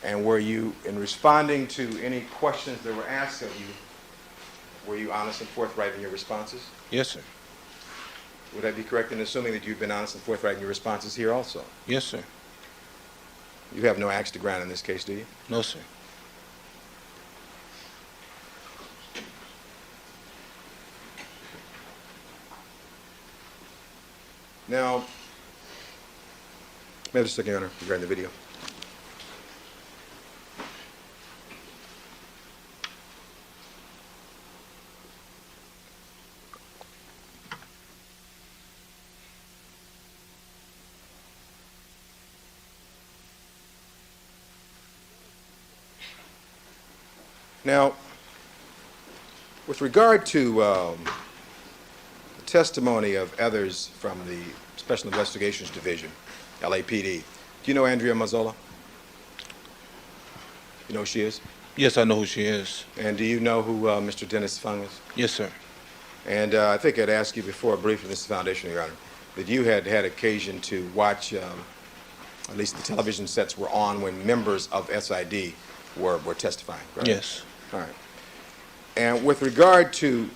And were you, in responding to any questions that were asked of you, were you honest and forthright in your responses? Yes, sir. Would I be correct in assuming that you've been honest and forthright in your responses here also? Yes, sir. You have no axe to grind in this case, do you? No, sir. Now, may I have just a second, Your Honor, regarding the video? Now, with regard to the testimony of others from the Special Investigations Division, LAPD, do you know Andrea Mazzola? You know who she is? Yes, I know who she is. And do you know who Mr. Dennis Fung is? Yes, sir. And I think I'd ask you before briefly, Mr. Foundation, Your Honor, that you had had occasion to watch, at least the television sets were on when members of SID were testifying, right? Yes. All right. And with regard to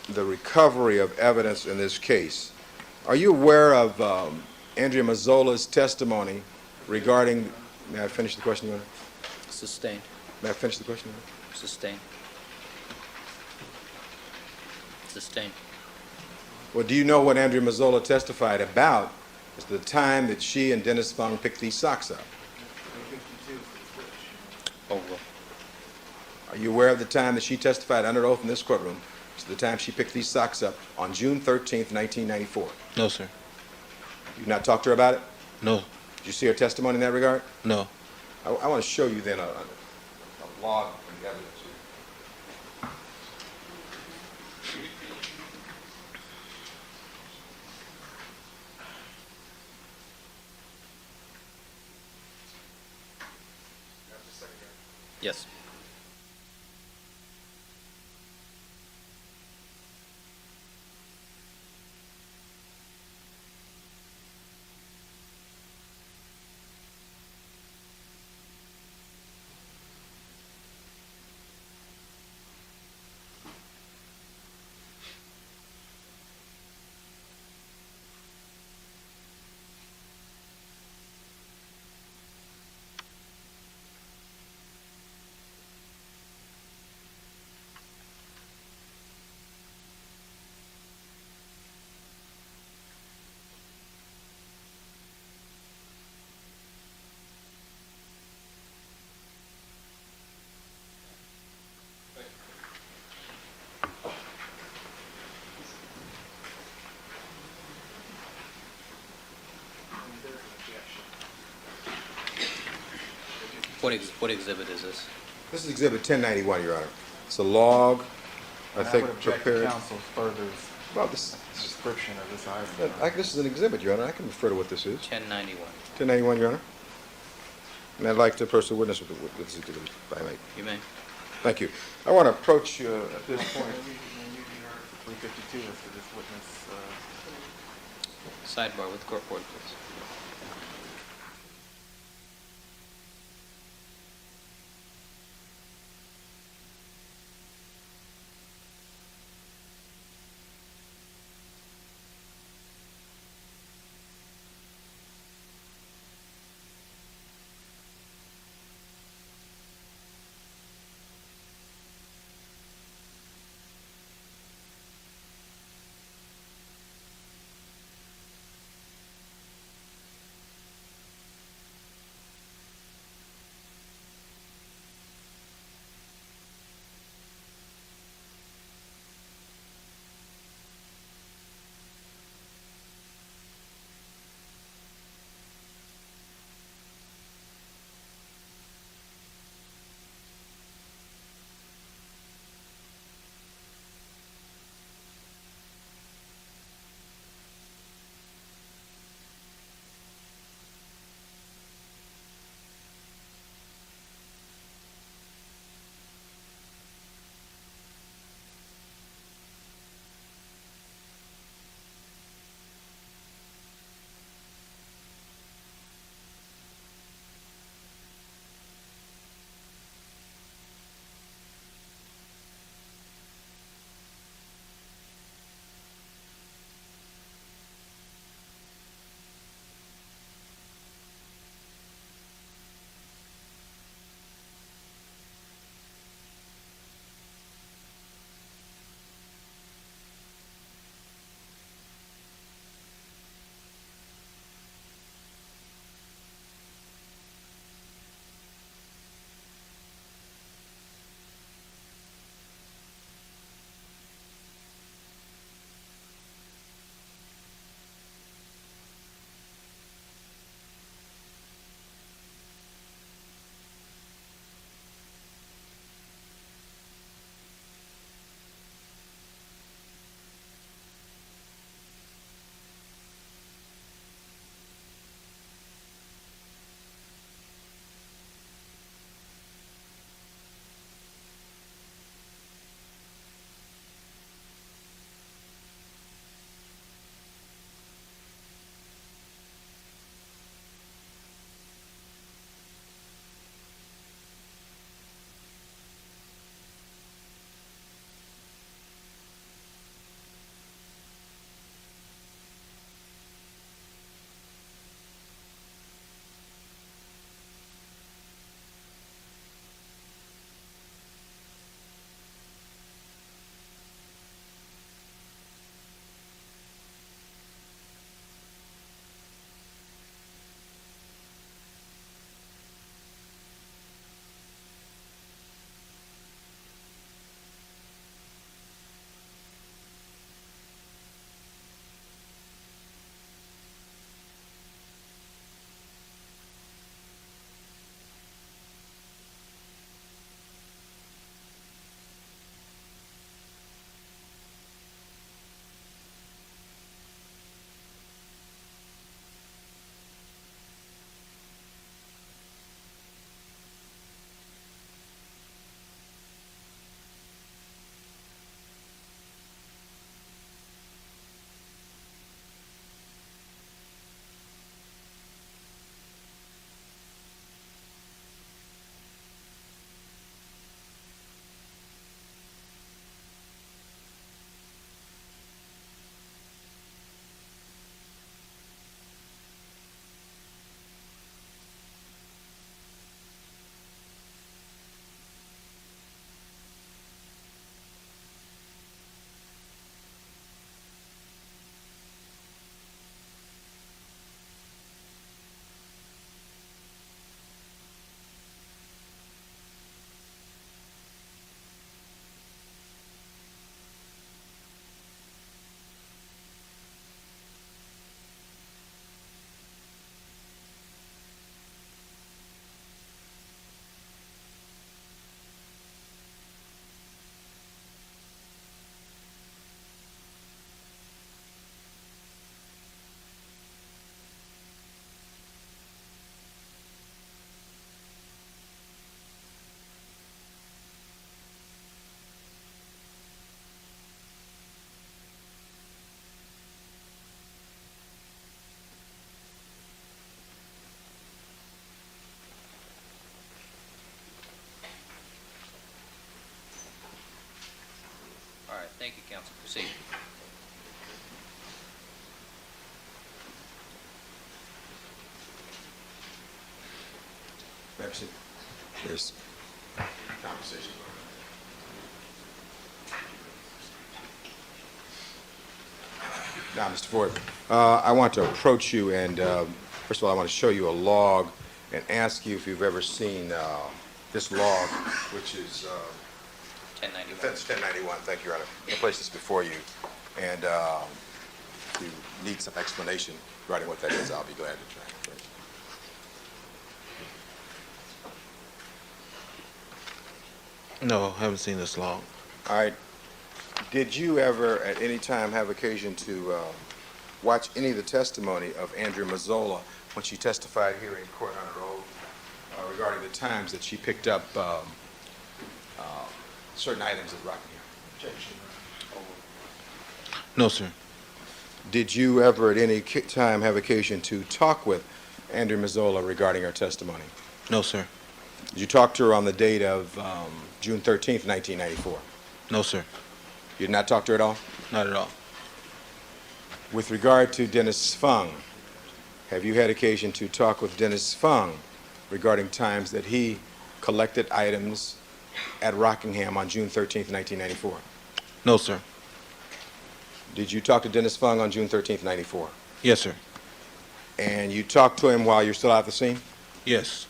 the recovery of evidence in this case, are you aware of Andrea Mazzola's testimony regarding, may I finish the question, Your Honor? Sustained. May I finish the question, Your Honor? Sustained. Sustained. Well, do you know what Andrea Mazzola testified about as to the time that she and Dennis Fung picked these socks up? Oh, well. Are you aware of the time that she testified under oath in this courtroom as the time she picked these socks up on June 13th, 1994? No, sir. You not talk to her about it? No, Did you see her testimony in that regard? no. I want to show you then a log of the evidence here. Yes. What exhibit is this? This is Exhibit 1091, Your Honor. It's a log, I I think, would object to prepared. counsel's further Well, this description of this item. this is an exhibit, Your Honor. I can refer to what this is. 1091. 1091, Your Honor. And I'd like to approach the witness with this exhibit, if I may. You may. Thank you. I want to approach you at this This point. point, 352 is for this witness. Sidebar with the court board, please. Thank you, counsel. Proceed. May I proceed? There's conversation. Now, Mr. Ford, I want to approach you, and first of all, I want to show you a log and ask you if you've ever seen this log, which is 1091. Defense 1091. Thank you, Your Honor. I'll place this before you, and if you need some explanation regarding what that is, I'll be glad to try. No, haven't seen this log. All right. Did you ever at any time have occasion to watch any of the testimony of Andrea Mazzola when she testified here in court on her oath regarding the times that she picked up certain items at Rockingham? No, sir. Did you ever at any time have occasion to talk with Andrea Mazzola regarding her testimony? No, sir. Did you talk to her on the date of June 13th, 1994? No, sir. You did not talk to her at all? Not at all. With regard to Dennis Fung, have you had occasion to talk with Dennis Fung regarding times that he collected items at Rockingham on June 13th, 1994? No, sir. Did you talk to Dennis Fung on June 13th, 94? Yes, sir. And you talked to him while you're still at the scene? Yes.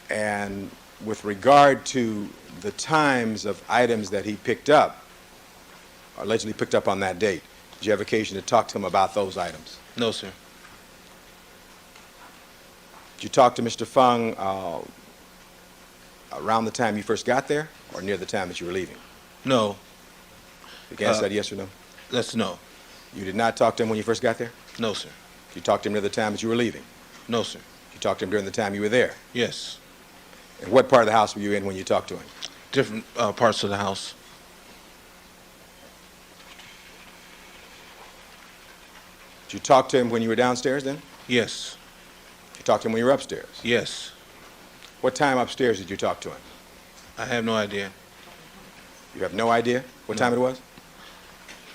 And with regard to the times of items that he picked up, allegedly picked up on that date, did you have occasion to talk to him about those items? No, sir. Did you talk to Mr. Fung around the time you first got there or near the time that you were leaving? No. You can answer that yes or no? That's no. You did not talk to him when you first got there? No, sir. You talked to him near the time that you were leaving? No, sir. You talked to him during the time you were there? Yes. And what part of the house were you in when you talked to him? Different parts of the house. Did you talk to him when you were downstairs then? Yes. You talked to him when you were upstairs? Yes. What time upstairs did you talk to him? I have no idea. You have no idea what time it was?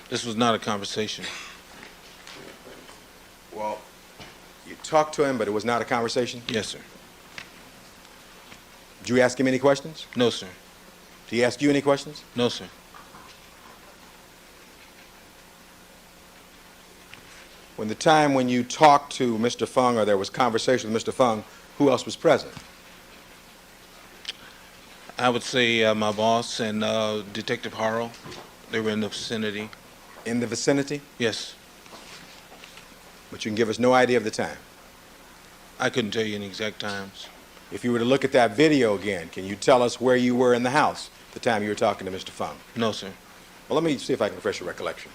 This was not a conversation. Well, you talked to him, but it was not a conversation? Yes, sir. Did you ask him any questions? No, sir. Did he ask you any questions? No, sir. When the time when you talked to Mr. Fung or there was conversation with Mr. Fung, who else was present? I would say my boss and Detective Harrell. They were in the vicinity. In the vicinity? Yes. But you can give us no idea of the time. I couldn't tell you any exact times. If you were to look at that video again, can you tell us where you were in the house the time you were talking to Mr. Fung? No, sir. Well, let me see if I can refresh your recollection.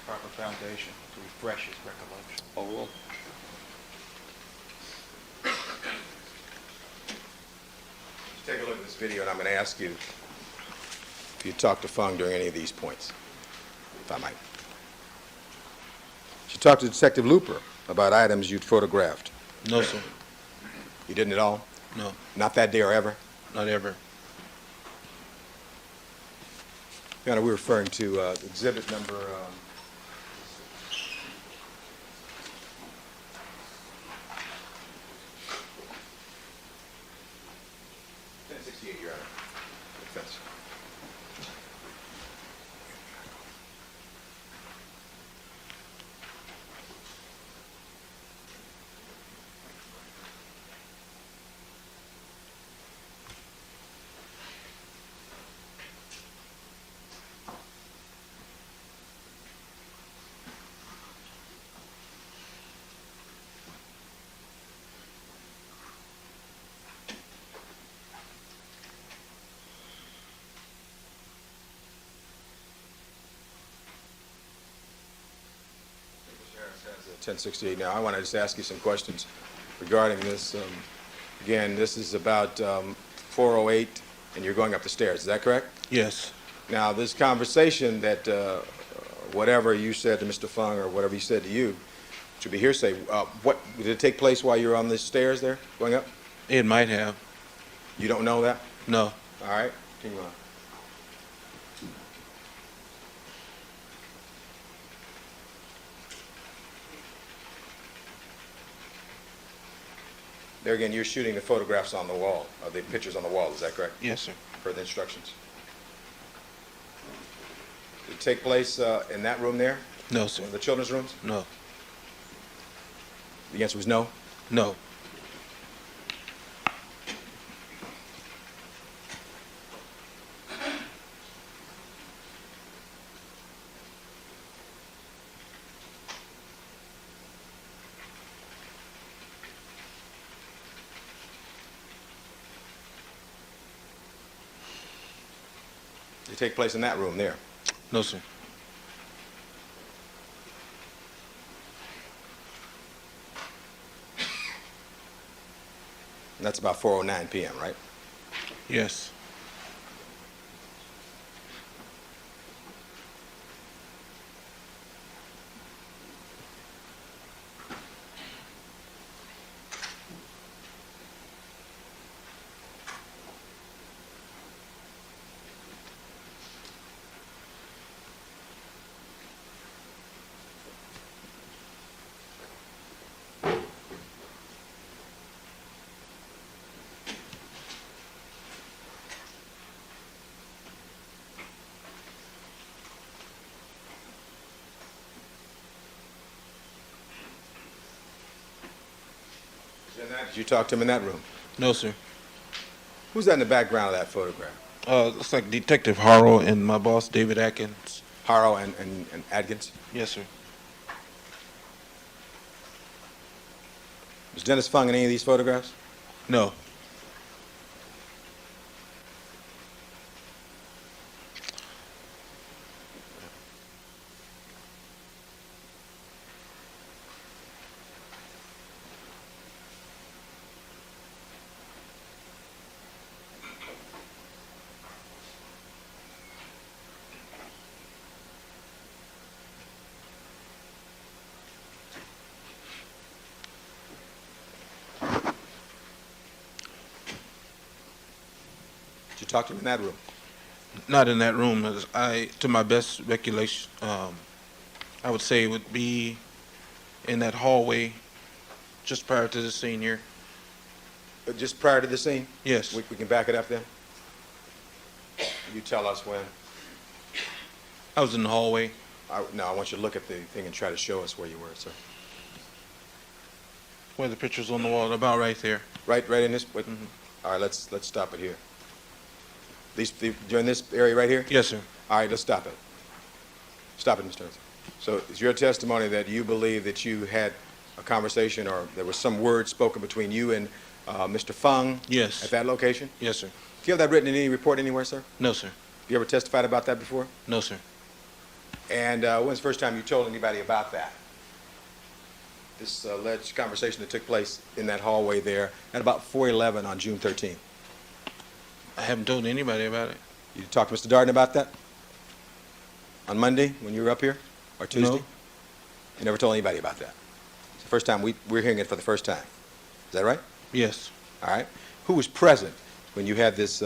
Proper foundation to refresh his recollection. Oh, Take a look at this video, and I'm going to ask you if you talked to Fung during any of these points, if I might. Did you talk to Detective Looper about items you'd photographed? No, sir. You didn't at all? No, Not that day or ever? not ever. Your Honor, we're referring to exhibit number... 1068, Your Honor. Defense. Mr. Harris has 1068 now. I want to just ask you some questions regarding this. Again, this is about 408, and you're going up the stairs. Is that correct? Yes. Now, this conversation that whatever you said to Mr. Fung or whatever he said to you should be hearsay. What did it take place while you were on the stairs there, going up? It might have. You don't know that? No. All right, continue on. There again, you're shooting the photographs on the wall, the pictures on the wall, is that correct? Yes, sir. Per the instructions. Did it take place in that room there? No, sir. One of the children's rooms? No. The answer was no? No. Did it take place in that room there? No, sir. And that's about 4:09 p.m., right? Yes. Did you talk to him in that room? No, sir. Who's that in the background of that photograph? Looks like Detective Harrow and my boss, David Atkins. Harrow and Adkins? Yes, sir. Was Dennis Fung in any of these photographs? No. Did you talk to him in that room? Not in that room. As to my best recollection, I would say it would be in that hallway just prior to the scene here. Just prior to the scene? Yes. We can back it up then? You tell us when. I was in the hallway. No, I want you to look at the thing and try to show us where you were, sir. Where the picture's on the wall, about right there. Right in this? Wait. All right, let's stop it here. You're in this area right here? Yes, sir. All right, let's stop it. Stop it, Mr. Johnson. So it's your testimony that you believe that you had a conversation or there was some word spoken between you and Mr. Fung? Yes. At that location? Yes, sir. Do you have that written in any report anywhere, sir? No, sir. Have you ever testified about that before? No, sir. And when's the first time you told anybody about that? This alleged conversation that took place in that hallway there at about 4:11 on June 13th. I haven't told anybody about it. You talked to Mr. Darden about that? On Monday when you were up here? Or Tuesday? No. You never told anybody about that? It's the first time we're hearing it for the first time. Is that right? Yes. All right. Who was present when you had this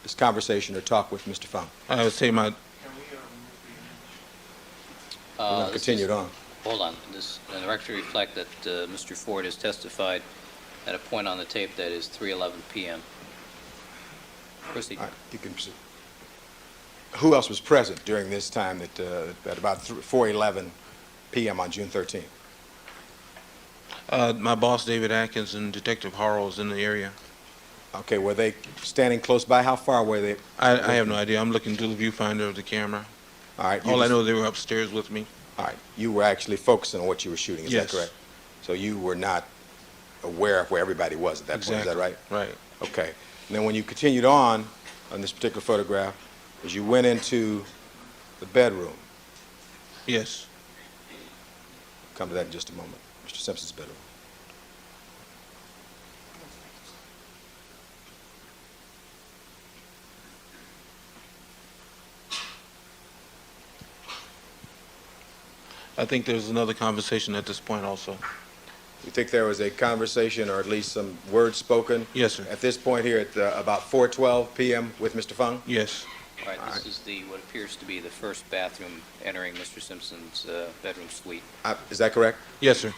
this conversation or talk with Mr. Fung? I would say my... We're going to continue it on. Hold on. The record reflect that Mr. Ford has testified at a point on the tape that is 3:11 p.m. Proceed. All right, you can proceed. Who else was present during this time that at about 4:11 p.m. on June 13th? My boss, David Atkins, and Detective Harrell was in the area. Okay, were they standing close by? How far were they? I have no idea. I'm looking through the viewfinder of the camera. All right. All I know, they were upstairs with me. All right. You were actually focusing on what you were shooting. Is Yes. that correct? So you were not aware of where everybody was at that point. Is that right? Right. Okay. And then when you continued on this particular photograph, as you went into the bedroom. Yes. Come to that in just a moment. Mr. Simpson's bedroom. I think there's another conversation at this point also. You think there was a conversation or at least some words spoken? Yes, sir. At this point here at about 4:12 p.m. with Mr. Fung? Yes. All right, this is what appears to be the first bathroom entering Mr. Simpson's bedroom suite. Is that correct? Yes, sir.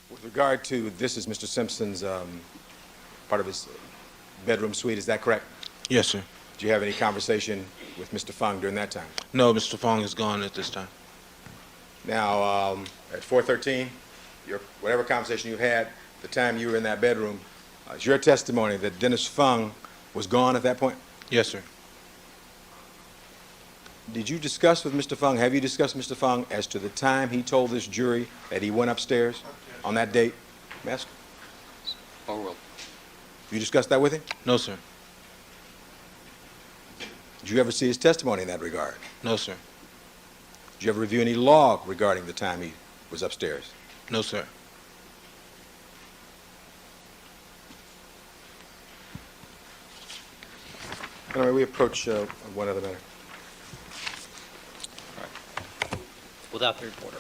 With regard to, this is Mr. Simpson's part of his bedroom suite, is that correct? Yes, sir. Did you have any conversation with Mr. Fung during that time? No, Mr. Fong is gone at this time. Now, at 4:13, whatever conversation you had, the time you were in that bedroom, is your testimony that Dennis Fung was gone at that point? Yes, sir. Did you discuss with Mr. Fung, have you discussed with Mr. Fung as to the time he told this jury that he went upstairs on that date? Mask? Overruled. You discussed that with him? No, sir. Did you ever see his testimony in that regard? No, sir. Did you ever review any log regarding the time he was upstairs? No, sir. Anyway, we approach one other matter. Without the reporter.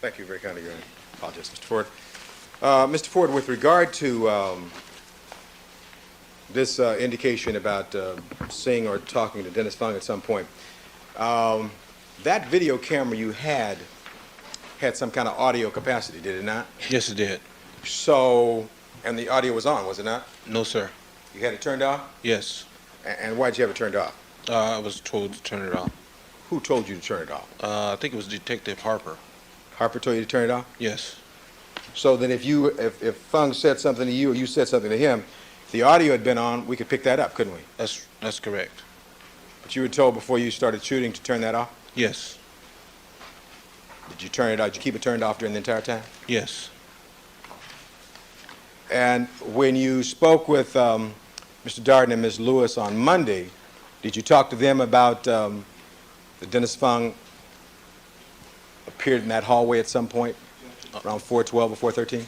Thank you very kindly, Your Honor. Apologize, Mr. Ford. Mr. Ford, with regard to this indication about seeing or talking to Dennis Fung at some point, that video camera you had some kind of audio capacity, did it not? Yes, it did. So, and the audio was on, was it not? No, sir. You had it turned off? Yes. And why'd you have it turned off? I was told to turn it off. Who told you to turn it off? I think it was Detective Harper. Harper told you to turn it off? Yes. So that if Fung said something to you or you said something to him, if the audio had been on, we could pick that up, couldn't we? That's correct. But you were told before you started shooting to turn that off? Yes. Did you turn it off? Did you keep it turned off during the entire time? Yes. And when you spoke with Mr. Darden and Ms. Lewis on Monday, did you talk to them about the Dennis Fung appeared in that hallway at some point, around 4:12 or 4:13?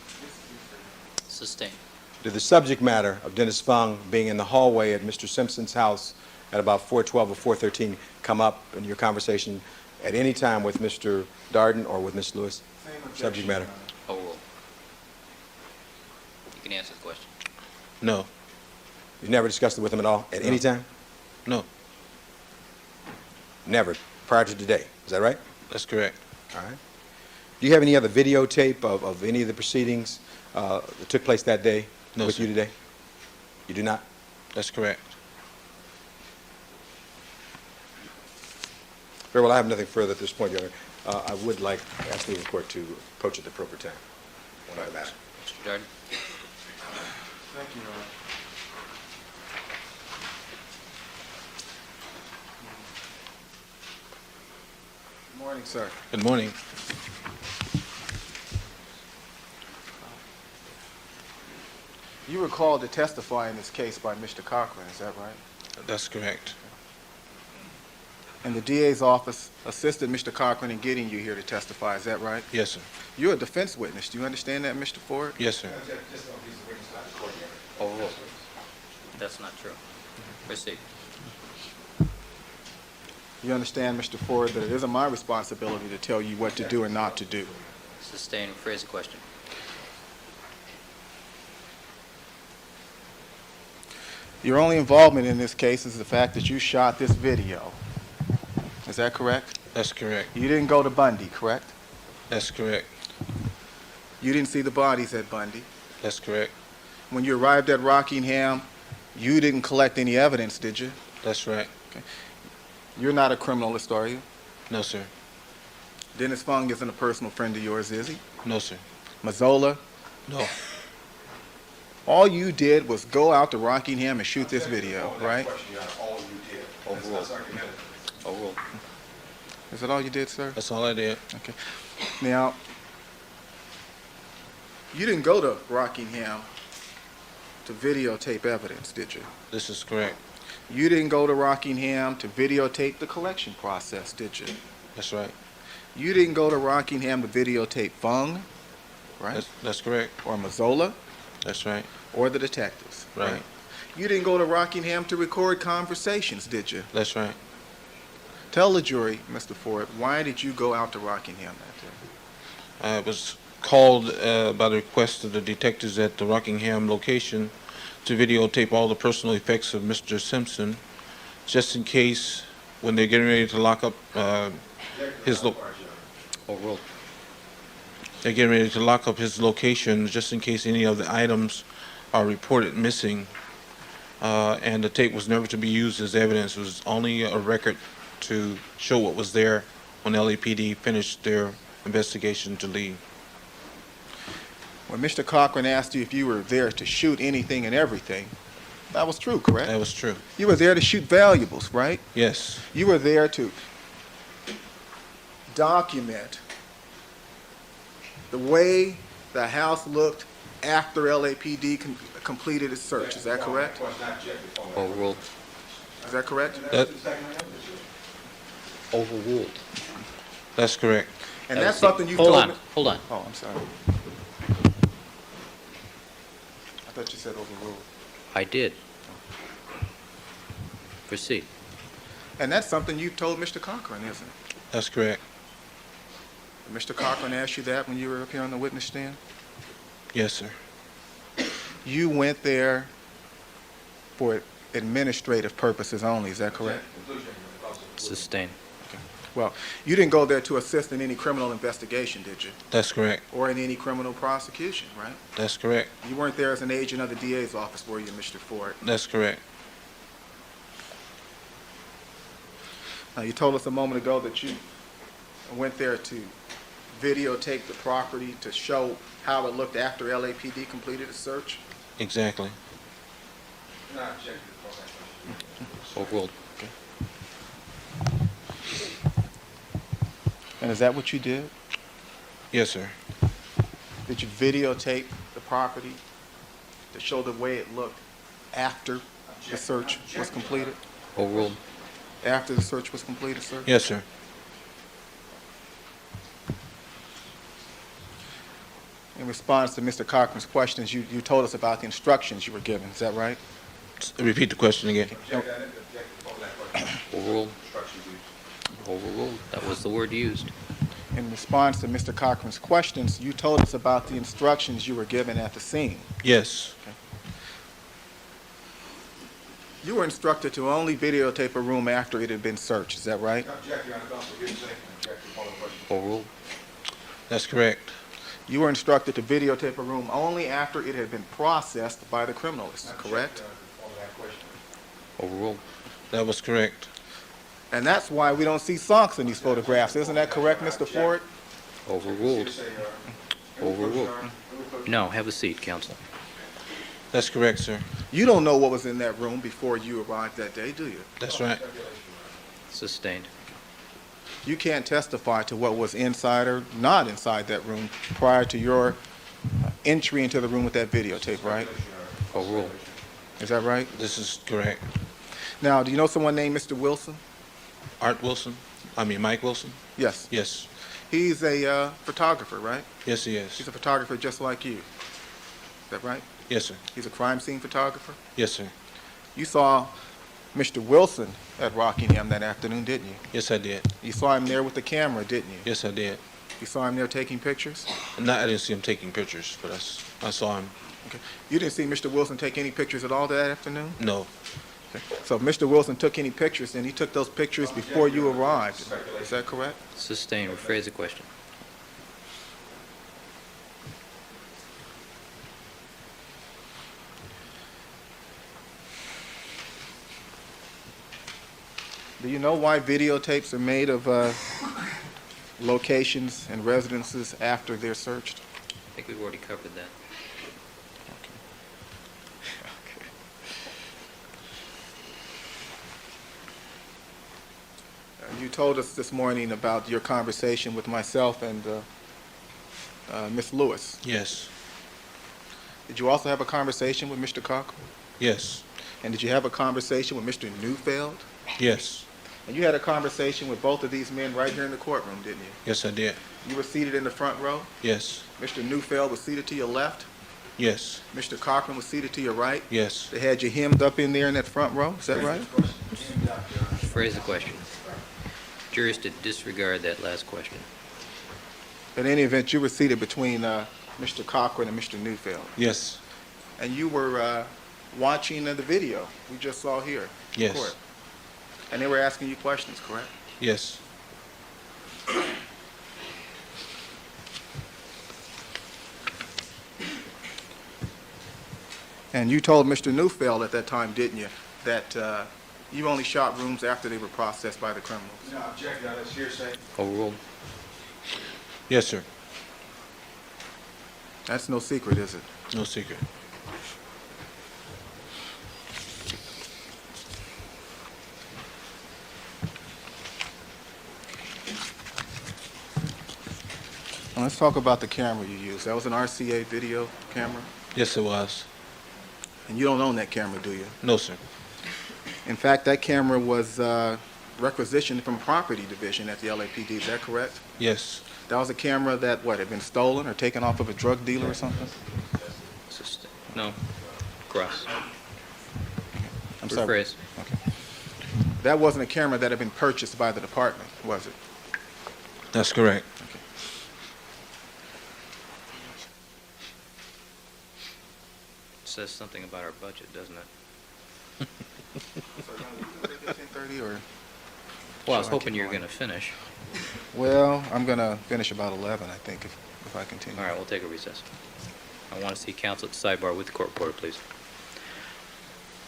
Sustained. Did the subject matter of Dennis Fung being in the hallway at Mr. Simpson's house at about 4:12 or 4:13 come up in your conversation at any time with Mr. Darden or with Ms. Lewis? Subject matter. Overruled. You can answer the question. No. You never discussed it with them at all, at any time? No. Never, prior to today, is that right? That's correct. All right. Do you have any other videotape of any of the proceedings that took place that day No, with sir. you today? You do not? That's correct. Very well, I have nothing further at this point, Your Honor. I would like to ask the court to approach at the appropriate time. One other matter. Mr. Darden? Thank you, Your Honor. Good morning, sir. Good morning. You were called to testify in this case by Mr. Cochran, is that right? That's correct. And the DA's office assisted Mr. Cochran in getting you here to testify, is that right? Yes, sir. You're a defense witness. Do you understand that, Mr. Ford? Yes, sir. Overruled. That's not true. Proceed. You understand, Mr. Ford, that it isn't my responsibility to tell you what to do and not to do. Sustained. Phrase the question. Your only involvement in this case is the fact that you shot this video. Is that correct? That's correct. You didn't go to Bundy, correct? That's correct. You didn't see the bodies at Bundy. That's correct. When you arrived at Rockingham, you didn't collect any evidence, did you? That's right. You're not a criminalist, are you? No, sir. Dennis Fung isn't a personal friend of yours, is he? No, sir. Mazzola? No. All you did was go out to Rockingham and shoot this video, right? All you did. Overruled. Overruled. Is that all you did, sir? That's all I did. Okay. Now, you didn't go to Rockingham to videotape evidence, did you? This is correct. You didn't go to Rockingham to videotape the collection process, did you? That's right. You didn't go to Rockingham to videotape Fung, right? That's correct. Or Mazzola, That's right. or the detectives, Right. You didn't go to Rockingham to record conversations, did you? That's right. Tell the jury, Mr. Ford, why did you go out to Rockingham that day? I was called by the request of the detectives at the Rockingham location to videotape all the personal effects of Mr. Simpson, just in case when they're getting ready to lock up Overruled. they're getting ready to lock up his location, just in case any of the items are reported missing. And the tape was never to be used as evidence. It was only a record to show what was there when LAPD finished their investigation to leave. When Mr. Cochran asked you if you were there to shoot anything and everything, that was true, correct? That was true. You were there to shoot valuables, right? Yes. You were there to document the way the house looked after LAPD completed its search. Is that correct? Overruled. Is that correct? Overruled. That's correct. And That that's was the- something you Hold told on. me. Hold on. Oh, I'm sorry. I thought you said overruled. I did. Proceed. And that's something you told Mr. Cochran, isn't it? That's correct. Mr. Cochran asked you that when you were up here on the witness stand? Yes, sir. You went there for administrative purposes only, is that correct? Sustained. Well, you didn't go there to assist in any criminal investigation, did you? That's correct. Or in any criminal prosecution, right? That's correct. You weren't there as an agent of the DA's office, were you, Mr. Ford? That's correct. Now, you told us a moment ago that you went there to videotape the property to show how it looked after LAPD completed its search? Exactly. Overruled. And is that what you did? Yes, sir. Did you videotape the property to show the way it looked after the search was completed? Overruled. After the search was completed, sir? Yes, sir. In response to Mr. Cochran's questions, you told us about the instructions you were given. Is that right? Repeat the question again. Overruled. Overruled. That was the word used. In response to Mr. Cochran's questions, you told us about the instructions you were given at the scene. Yes. You were instructed to only videotape a room after it had been searched. Is that right? Overruled. That's correct. You were instructed to videotape a room only after it had been processed by the criminalists, correct? Overruled. That was correct. And that's why we don't see socks in these photographs. Isn't that correct, Mr. Ford? Overruled. Overruled. No, have a seat, counsel. That's correct, sir. You don't know what was in that room before you arrived that day, do you? That's right. Sustained. You can't testify to what was inside or not inside that room prior to your entry into the room with that videotape, right? Overruled. Is that right? This is correct. Now, do you know someone named Mr. Wilson? Art Wilson? Mike Wilson? Yes. Yes. He's a photographer, right? Yes, he is. He's a photographer just like you. Is that right? Yes, sir. He's a crime scene photographer? Yes, sir. You saw Mr. Wilson at Rockingham that afternoon, didn't you? Yes, I did. You saw him there with the camera, didn't you? Yes, I did. You saw him there taking pictures? I didn't see him taking pictures, but I saw him. Okay. You didn't see Mr. Wilson take any pictures at all that afternoon? No. So if Mr. Wilson took any pictures, then he took those pictures before you arrived. Is that correct? Sustained. Rephrase the question. Do you know why videotapes are made of locations and residences after they're searched? I think we've already covered that. You told us this morning about your conversation with myself and Miss Lewis. Yes. Did you also have a conversation with Mr. Cochran? Yes. And did you have a conversation with Mr. Neufeld? Yes. And you had a conversation with both of these men right here in the courtroom, didn't you? Yes, I did. You were seated in the front row? Yes. Mr. Neufeld was seated to your left? Yes. Mr. Cochran was seated to your right? Yes. They had you hemmed up in there in that front row? Is that right? Rephrase the question. Jurors to disregard that last question. In any event, you were seated between Mr. Cochran and Mr. Neufeld. Yes. And you were watching the video we just saw here. in Yes. court. And they were asking you questions, correct? Yes. And you told Mr. Neufeld at that time, didn't you, that you only shot rooms after they were processed by the criminals? No, object, that's hearsay. Overruled. Yes, sir. That's no secret, is it? No secret. Now, let's talk about the camera you used. That was an RCA video camera? Yes, it was. And you don't own that camera, do you? No, sir. In fact, that camera was requisitioned from property division at the LAPD. Is that correct? Yes. That was a camera that, had been stolen or taken off of a drug dealer or something? Sustained. No. Cross. I'm sorry. Rephrase. That wasn't a camera that had been purchased by the department, was it? That's correct. says something about our budget, doesn't it? So are you gonna leave it at 10:30 or? Well, I was Shall I hoping keep you were going? going to finish. Well, I'm gonna finish about 11, I think, if I continue. All right, we'll take a recess. I want to see counsel at the sidebar with the court reporter, please.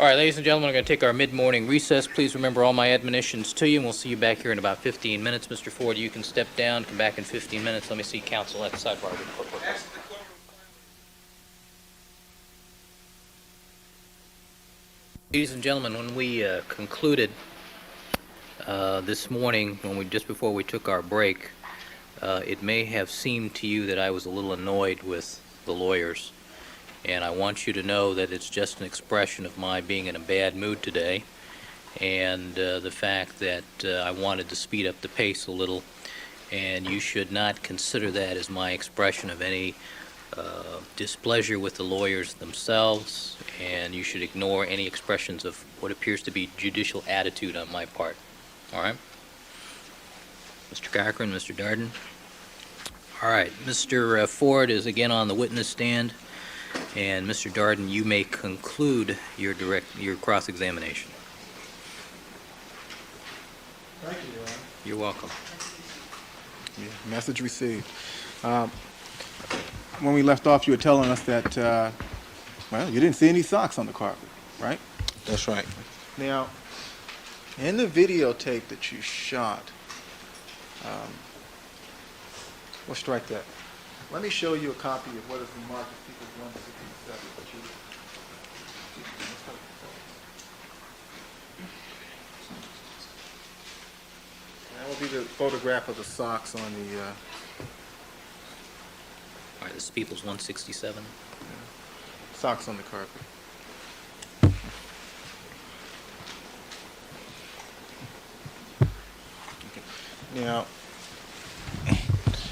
All right, ladies and gentlemen, we're going to take our mid-morning recess. Please remember all my admonitions to you, and we'll see you back here in about 15 minutes. Mr. Ford, you can step down, come back in 15 minutes. Let me see counsel at the sidebar with the court reporter. Ladies and gentlemen, when we concluded this morning, just before we took our break, it may have seemed to you that I was a little annoyed with the lawyers, and I want you to know that it's just an expression of my being in a bad mood today, and the fact that I wanted to speed up the pace a little, and you should not consider that as my expression of any displeasure with the lawyers themselves, and you should ignore any expressions of what appears to be judicial attitude on my part. All right? Mr. Cochran, Mr. Darden. All right, Mr. Ford is again on the witness stand, and Mr. Darden, you may conclude your cross-examination. Thank you, Your Honor. You're welcome. Yeah, message received. When we left off, you were telling us that, well, you didn't see any socks on the carpet, right? That's right. Now, in the videotape that you shot, we'll strike that. Let me show you a copy of what is marked as People's 167. That will be the photograph of the socks on the All right, this is People's 167. socks on the carpet. Okay. Now,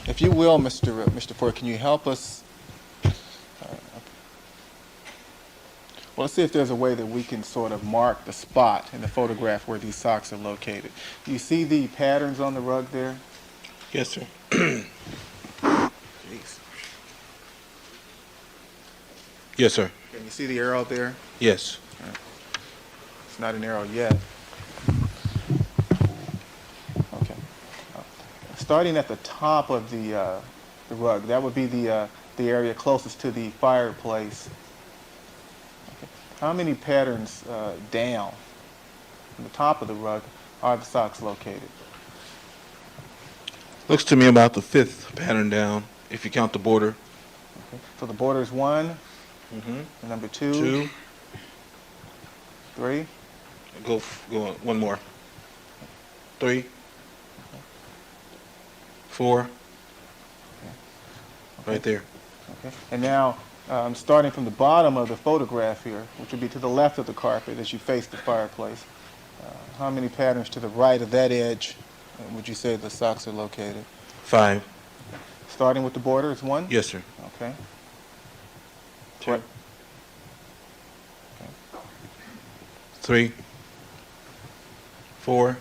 if you will, Mr. Ford, can you help us? Well, let's see if there's a way that we can sort of mark the spot in the photograph where these socks are located. Do you see the patterns on the rug there? Yes, sir. Jeez. Yes, sir. Can you see the arrow there? Yes. It's not an arrow yet. Okay. Starting at the top of the rug, that would be the area closest to the fireplace. Okay. How many patterns down from the top of the rug are the socks located? Looks to me about the 5th pattern down, if you count the border. Okay. So the border is 1, and number 2, 2. 3. Go on. One more. 3. 4. Right there. Okay. And now, starting from the bottom of the photograph here, which would be to the left of the carpet as you face the fireplace, how many patterns to the right of that edge would you say the socks are located? 5. Starting with the border is 1? Yes, sir. Okay. 2. Right. 3. 4.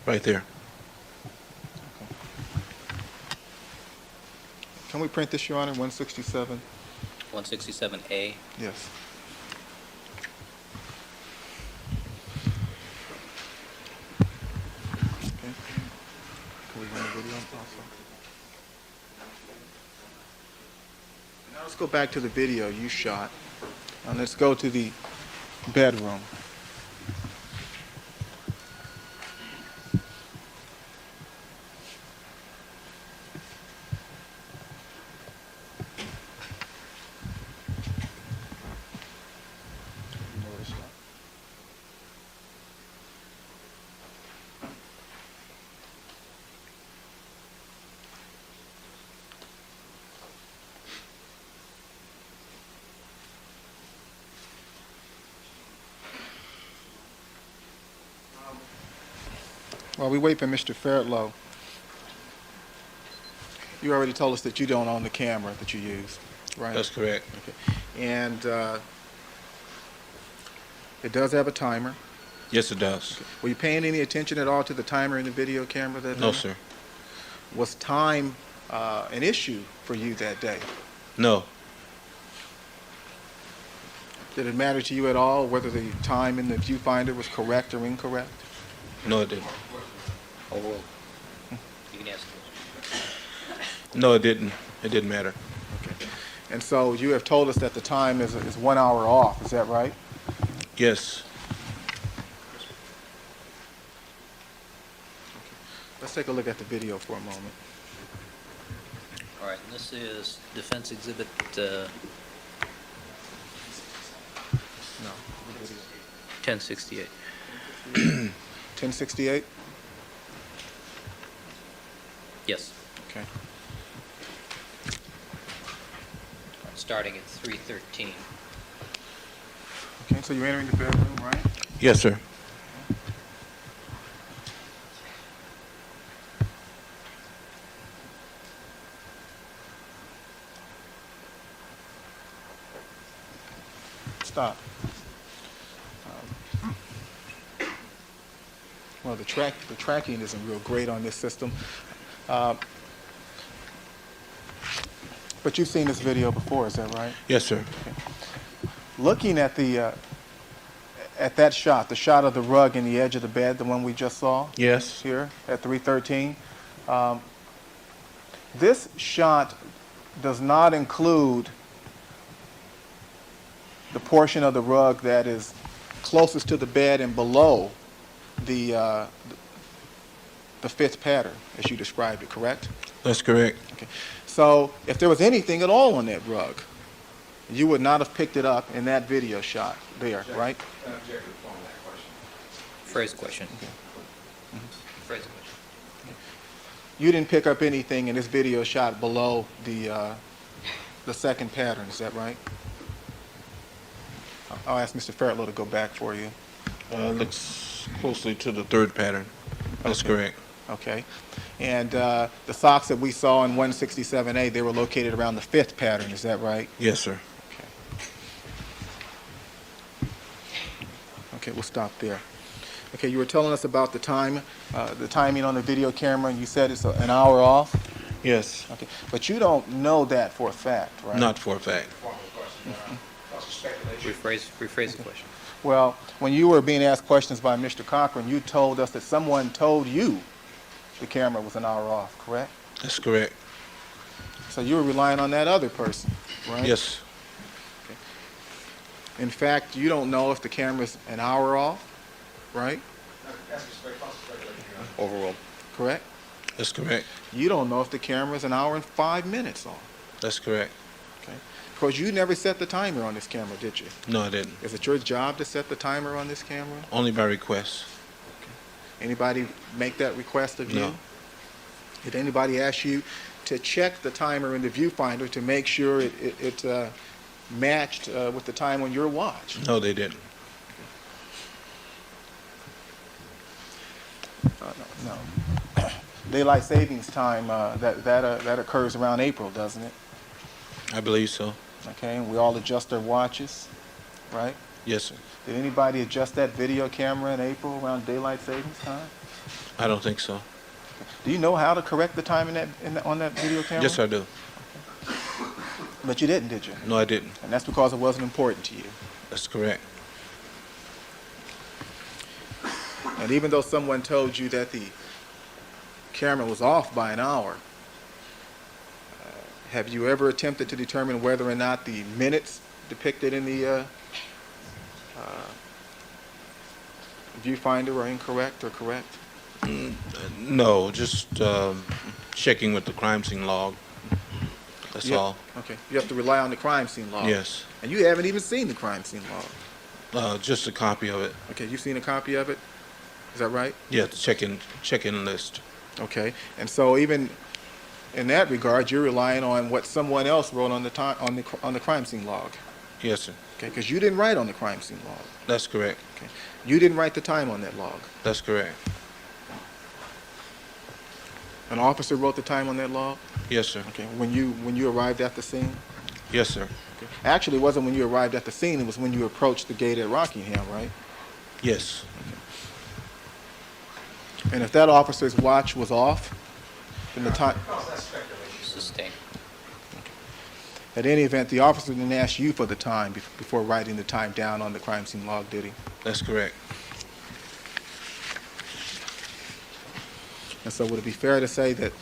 Right there. Can we print this, Your Honor, 167? 167A. Yes. Okay. Can we run the video also? Now let's go back to the video you shot. Let's go to the bedroom. While we wait for Mr. Fairtlow, you already told us that you don't own the camera that you used, right? That's correct. Okay. And it does have a timer. Yes, it does. Okay. Were you paying any attention at all to the timer in the video camera that No, day? sir. Was time an issue for you that day? No. Did it matter to you at all whether the time in the viewfinder was correct or incorrect? No, it didn't. Overruled. You can ask. No, it didn't. It didn't matter. And so you have told us that the time is 1 hour off, is that right? Yes. Let's take a look at the video for a moment. All right, and this is Defense Exhibit, No. 1068. 1068? Yes, Okay. starting at 3:13. Okay, so you're entering the bedroom, right? Yes, sir. Stop. Well, the tracking isn't real great on this system. But you've seen this video before, is that right? Yes, sir. Looking at that shot, the shot of the rug in the edge of the bed, the one we just saw Yes. here at 313, this shot does not include the portion of the rug that is closest to the bed and below the fifth pattern, as you described it, correct? That's correct. Okay. So if there was anything at all on that rug, you would not have picked it up in that video shot there, right? Phrase question. Phrase question. You didn't pick up anything in this video shot below the second pattern, is that right? I'll ask Mr. Fairtlow to go back for you. Looks closely to the third pattern. That's Okay. correct. Okay. And the socks that we saw in 167A, they were located around the fifth pattern, is that right? Yes, sir. Okay, we'll stop there. Okay, you were telling us about the time, the timing on the video camera, and you said it's an hour off? Yes. Okay, but you don't know that for a fact, right? Not for a fact. Rephrase the question. Well, when you were being asked questions by Mr. Cochran, you told us that someone told you the camera was an hour off, correct? That's correct. So you were relying on that other person, right? Yes. In fact, you don't know if the camera's an hour off, right? Overruled. Correct? That's correct. You don't know if the camera's an hour and 5 minutes off. That's correct. Okay. Because you never set the timer on this camera, did you? No, I didn't. Is it your job to set the timer on this camera? Only by request. Anybody make that request of you? No. Did anybody ask you to check the timer in the viewfinder to make sure it matched with the time on your watch? No, they didn't. No. Daylight savings time, that occurs around April, doesn't it? I believe so. Okay, and we all adjust our watches, right? Yes, sir. Did anybody adjust that video camera in April around daylight savings time? I don't think so. Do you know how to correct the time on that video camera? Yes, I do. But you didn't, did you? No, I didn't. And that's because it wasn't important to you. That's correct. And even though someone told you that the camera was off by an hour, have you ever attempted to determine whether or not the minutes depicted in the viewfinder are incorrect or correct? No, just checking with the crime scene log. That's Yep. all. Okay. You have to rely on the crime scene log. Yes. And you haven't even seen the crime scene log. Just a copy of it. Okay, you've seen a copy of it? Is that right? Yeah, the check-in list. Okay. And so even in that regard, you're relying on what someone else wrote on the crime scene log. Yes, sir. Okay, because you didn't write on the crime scene log. That's correct. Okay. You didn't write the time on that log. That's correct. An officer wrote the time on that log? Yes, sir. Okay. When you arrived at the scene? Yes, sir. Okay. Actually, it wasn't when you arrived at the scene, it was when you approached the gate at Rockingham, right? Yes. And if that officer's watch was off, then the time... Sustained. At any event, the officer didn't ask you for the time before writing the time down on the crime scene log, did he? That's correct. And so would it be fair to say that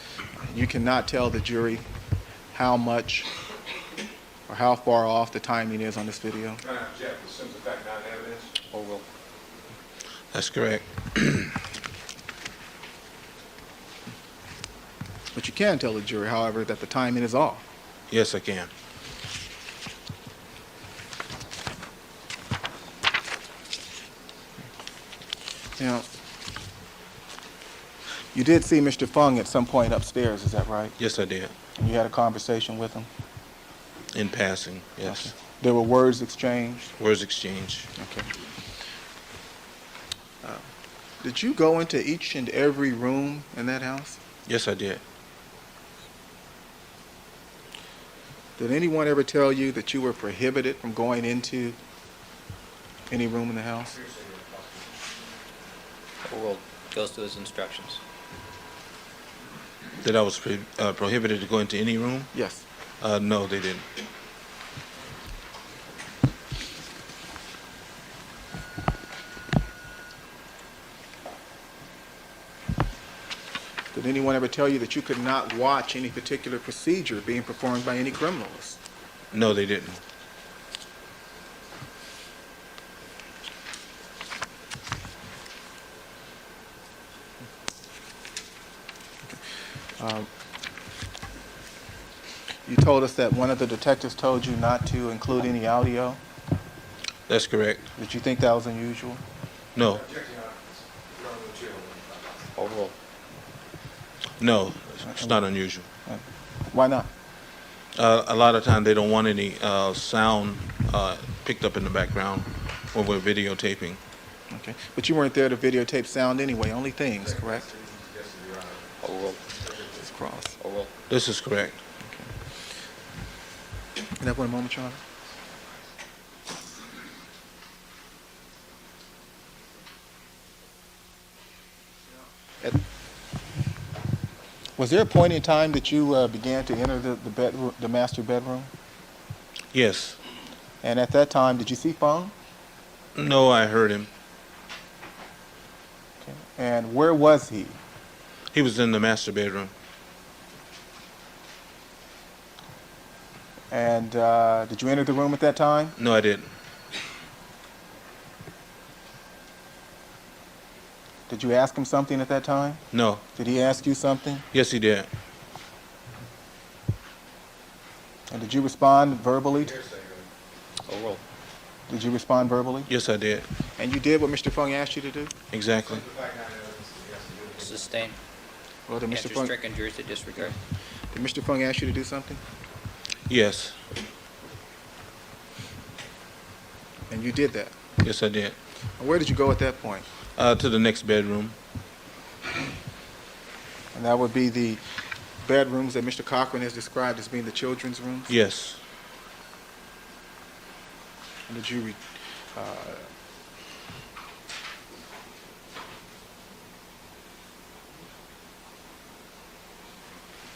you cannot tell the jury how much or how far off the timing is on this video? That's correct. But you can tell the jury, however, that the timing is off. Yes, I can. Now, you did see Mr. Fung at some point upstairs, is that right? Yes, I did. And you had a conversation with him? In passing, yes. Okay. There were words exchanged? Words exchanged. Okay. Did you go into each and every room in that house? Yes, I did. Did anyone ever tell you that you were prohibited from going into any room in the house? Overruled. Goes to his instructions. That I was prohibited to go into any room? Yes. No, they didn't. Did anyone ever tell you that you could not watch any particular procedure being performed by any criminals? No, they didn't. You told us that one of the detectives told you not to include any audio. That's correct. Did you think that was unusual? No. Overruled. No, it's not unusual. Why not? A lot of times they don't want any sound picked up in the background when we're videotaping. Okay. But you weren't there to videotape sound anyway, only things, correct? Overruled. It's cross. Overruled. This is correct. Can I have 1 moment, Your Honor? Was there a point in time that you began to enter the bedroom, the master bedroom? Yes. And at that time, did you see Fung? No, I heard him. Okay. And where was he? He was in the master bedroom. And did you enter the room at that time? No, I didn't. Did you ask him something at that time? No. Did he ask you something? Yes, he did. And did you respond verbally? Overruled. Did you respond verbally? Yes, I did. And you did what Mr. Fung asked you to do? Exactly. Sustain. Well, did Mr. Answer Fung, stricken, jury to disregard. did Mr. Fung ask you to do something? Yes. And you did that. Yes, I did. And where did you go at that point? To the next bedroom. And that would be the bedrooms that Mr. Cochran has described as being the children's rooms? Yes. And did you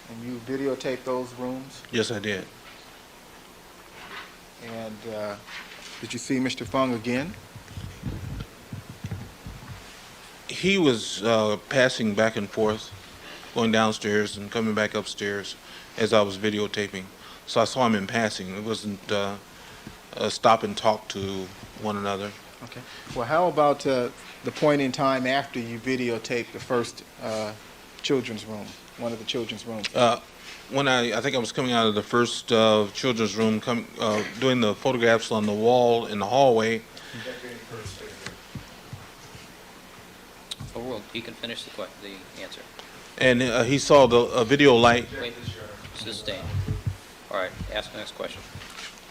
and you videotaped those rooms? Yes, I did. And did you see Mr. Fung again? He was passing back and forth, going downstairs and coming back upstairs as I was videotaping. So I saw him in passing. It wasn't a stop and talk to one another. Okay. Well, how about the point in time after you videotaped the first children's room, one of the children's rooms? When I think I was coming out of the first children's room, doing the photographs on the wall in the hallway. Overruled. You can finish the answer. And he saw the video light. Wait. Sustain. All right. Ask the next question.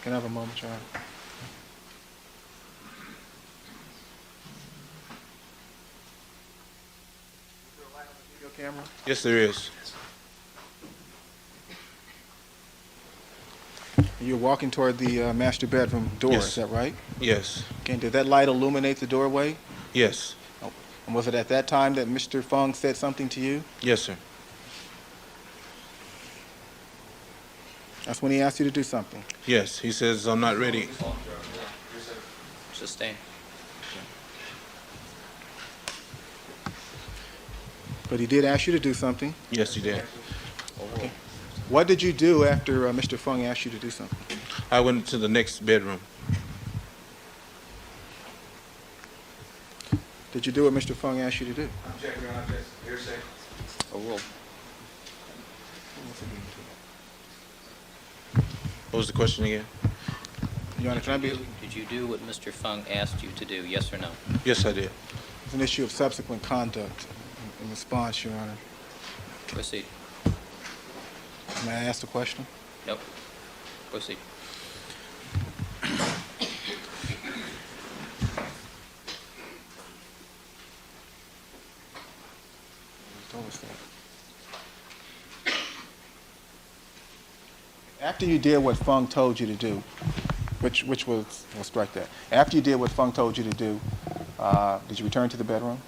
Can I have a moment, Your Honor? Is there a light on the video camera? Yes, there is. You're walking toward the master bedroom door, Yes. is that right? Yes. Okay, did that light illuminate the doorway? Yes. And was it at that time that Mr. Fung said something to you? Yes, sir. That's when he asked you to do something. Yes, he says, I'm not ready. Sustained. But he did ask you to do something. Yes, he did. What did you do after Mr. Fung asked you to do something? I went to the next bedroom. Did you do what Mr. Fung asked you to do? Overruled. What was the question again? Your Honor, can I be... Did you do what Mr. Fung asked you to do, yes or no? Yes, I did. It's an issue of subsequent conduct in response, Your Honor. Proceed. May I ask the question? Nope. Proceed. After you did what Fung told you to do, which was, we'll strike that. After you did what Fung told you to do, did you return to the bedroom?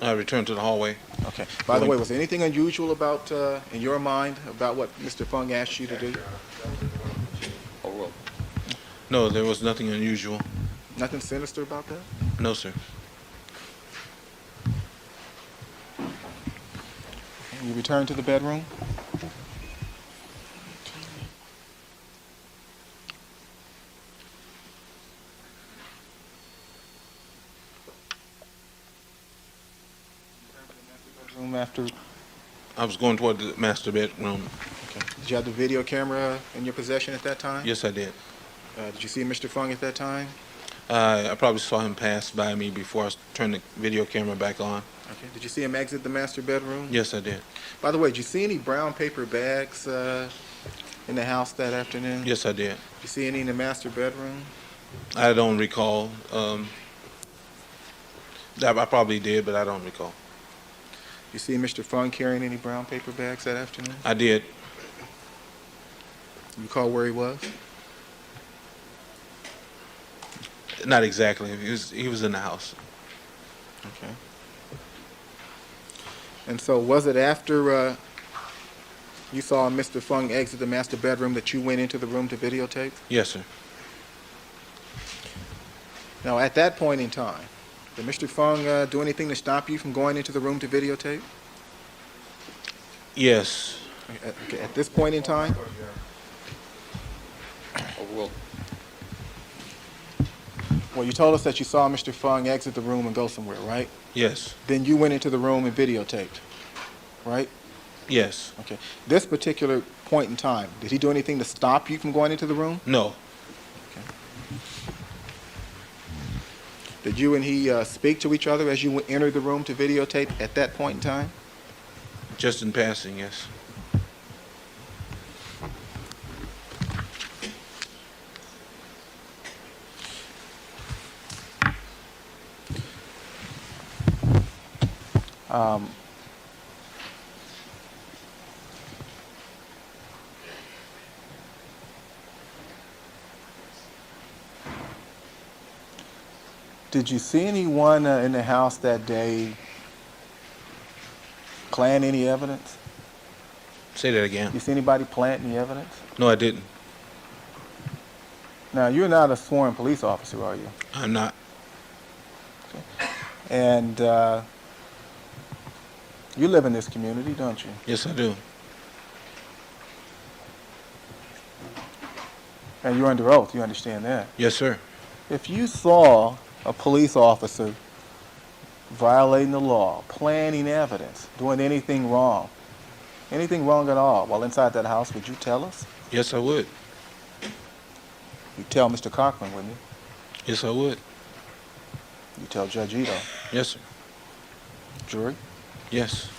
I returned to the hallway. Okay. By the way, was there anything unusual about, in your mind, about what Mr. Fung asked you to do? Overruled. No, there was nothing unusual. Nothing sinister about that? No, sir. You returned to the bedroom? After, I was going toward the master bedroom. okay. Did you have the video camera in your possession at that time? Yes, I did. Did you see Mr. Fung at that time? I probably saw him pass by me before I turned the video camera back on. Okay. Did you see him exit the master bedroom? Yes, I did. By the way, did you see any brown paper bags in the house that afternoon? Yes, I did. Did you see any in the master bedroom? I don't recall. I probably did, but I don't recall. You see Mr. Fung carrying any brown paper bags that afternoon? I did. You recall where he was? Not exactly. He was in the house. Okay. And so was it after you saw Mr. Fung exit the master bedroom that you went into the room to videotape? Yes, sir. Now, at that point in time, did Mr. Fung do anything to stop you from going into the room to videotape? Yes. Okay, at this point in time? Overruled. Well, you told us that you saw Mr. Fung exit the room and go somewhere, right? Yes. Then you went into the room and videotaped, right? Yes. Okay. This particular point in time, did he do anything to stop you from going into the room? No. Did you and he speak to each other as you entered the room to videotape at that point in time? Just in passing, yes. Did you see anyone in the house that day plant any evidence? Say that again. You see anybody plant any evidence? No, I didn't. Now, you're not a sworn police officer, are you? I'm not. And you live in this community, don't you? Yes, I do. And you're under oath, you understand that? Yes, sir. If you saw a police officer violating the law, planting evidence, doing anything wrong at all while inside that house, would you tell us? Yes, I would. You'd tell Mr. Cochran, wouldn't you? Yes, I would. You'd tell Judge Ito. Yes, sir. Jury? Yes.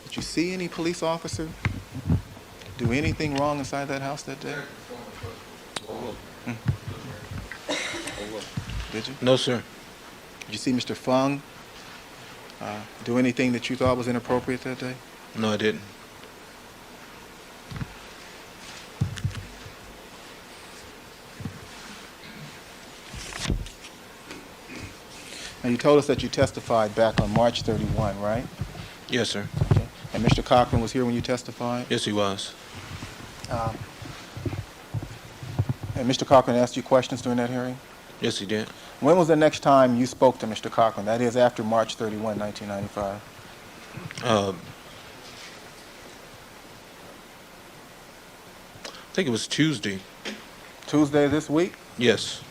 Did you see any police officer do anything wrong inside that house that day? Did you? No, sir. Did you see Mr. Fung do anything that you thought was inappropriate that day? No, I didn't. Now, you told us that you testified back on March 31, right? Yes, sir. Okay. And Mr. Cochran was here when you testified? Yes, he was. And Mr. Cochran asked you questions during that hearing? Yes, he did. When was the next time you spoke to Mr. Cochran? That is after March 31, 1995. I think it was Tuesday. Tuesday this week? Yes.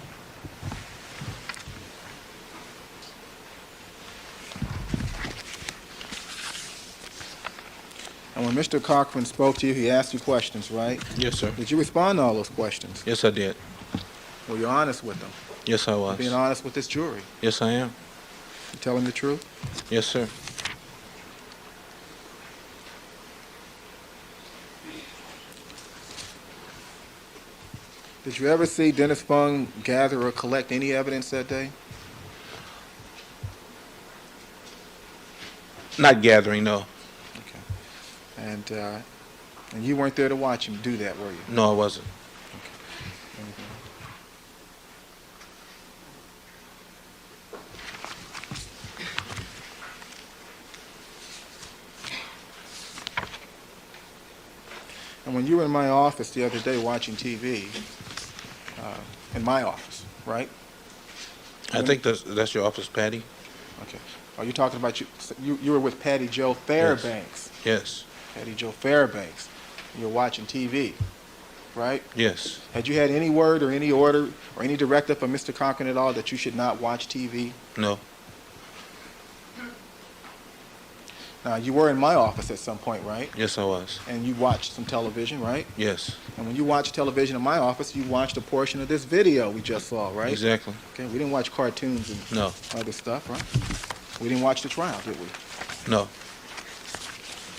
And when Mr. Cochran spoke to you, he asked you questions, right? Yes, sir. Did you respond to all those questions? Yes, I did. Were you honest with them? Yes, I was. Being honest with this jury? Yes, I am. You telling the truth? Yes, sir. Did you ever see Dennis Fung gather or collect any evidence that day? Not gathering, no. And you weren't there to watch him do that, were you? No, I wasn't. And when you were in my office the other day watching TV, in my office, right? I think that's your office, Patty? Okay. Are you talking about you were with Patty Jo Fairbanks? Yes. Patty Jo Fairbanks. You're watching TV, right? Yes. Had you had any word or any order or any directive from Mr. Cochran at all that you should not watch TV? No. Now, you were in my office at some point, right? Yes, I was. And you watched some television, right? Yes. And when you watched television in my office, you watched a portion of this video we just saw, right? Exactly. Okay, we didn't watch cartoons and No. other stuff, right? We didn't watch the trial, did we? No.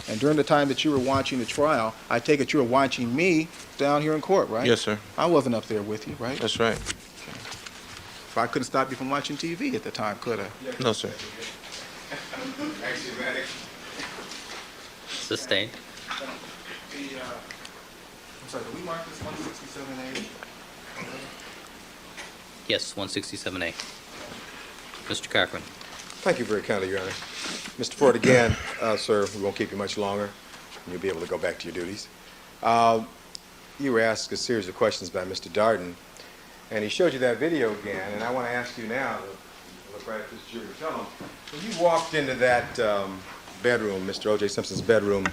And during the time that you were watching the trial, I take it you were watching me down here in court, right? Yes, sir. I wasn't up there with you, right? That's right. If I couldn't stop you from watching TV at the time, could I? No, sir. Sustained. I'm sorry, did we mark this 167A? Yes, 167A. Mr. Cochran. Thank you very kindly, Your Honor. Mr. Ford, again, sir, we won't keep you much longer. You'll be able to go back to your duties. You were asked a series of questions by Mr. Darden, and he showed you that video again, and I want to ask you now to look right at this jury. Tell him, when you walked into that bedroom, Mr. O.J. Simpson's bedroom,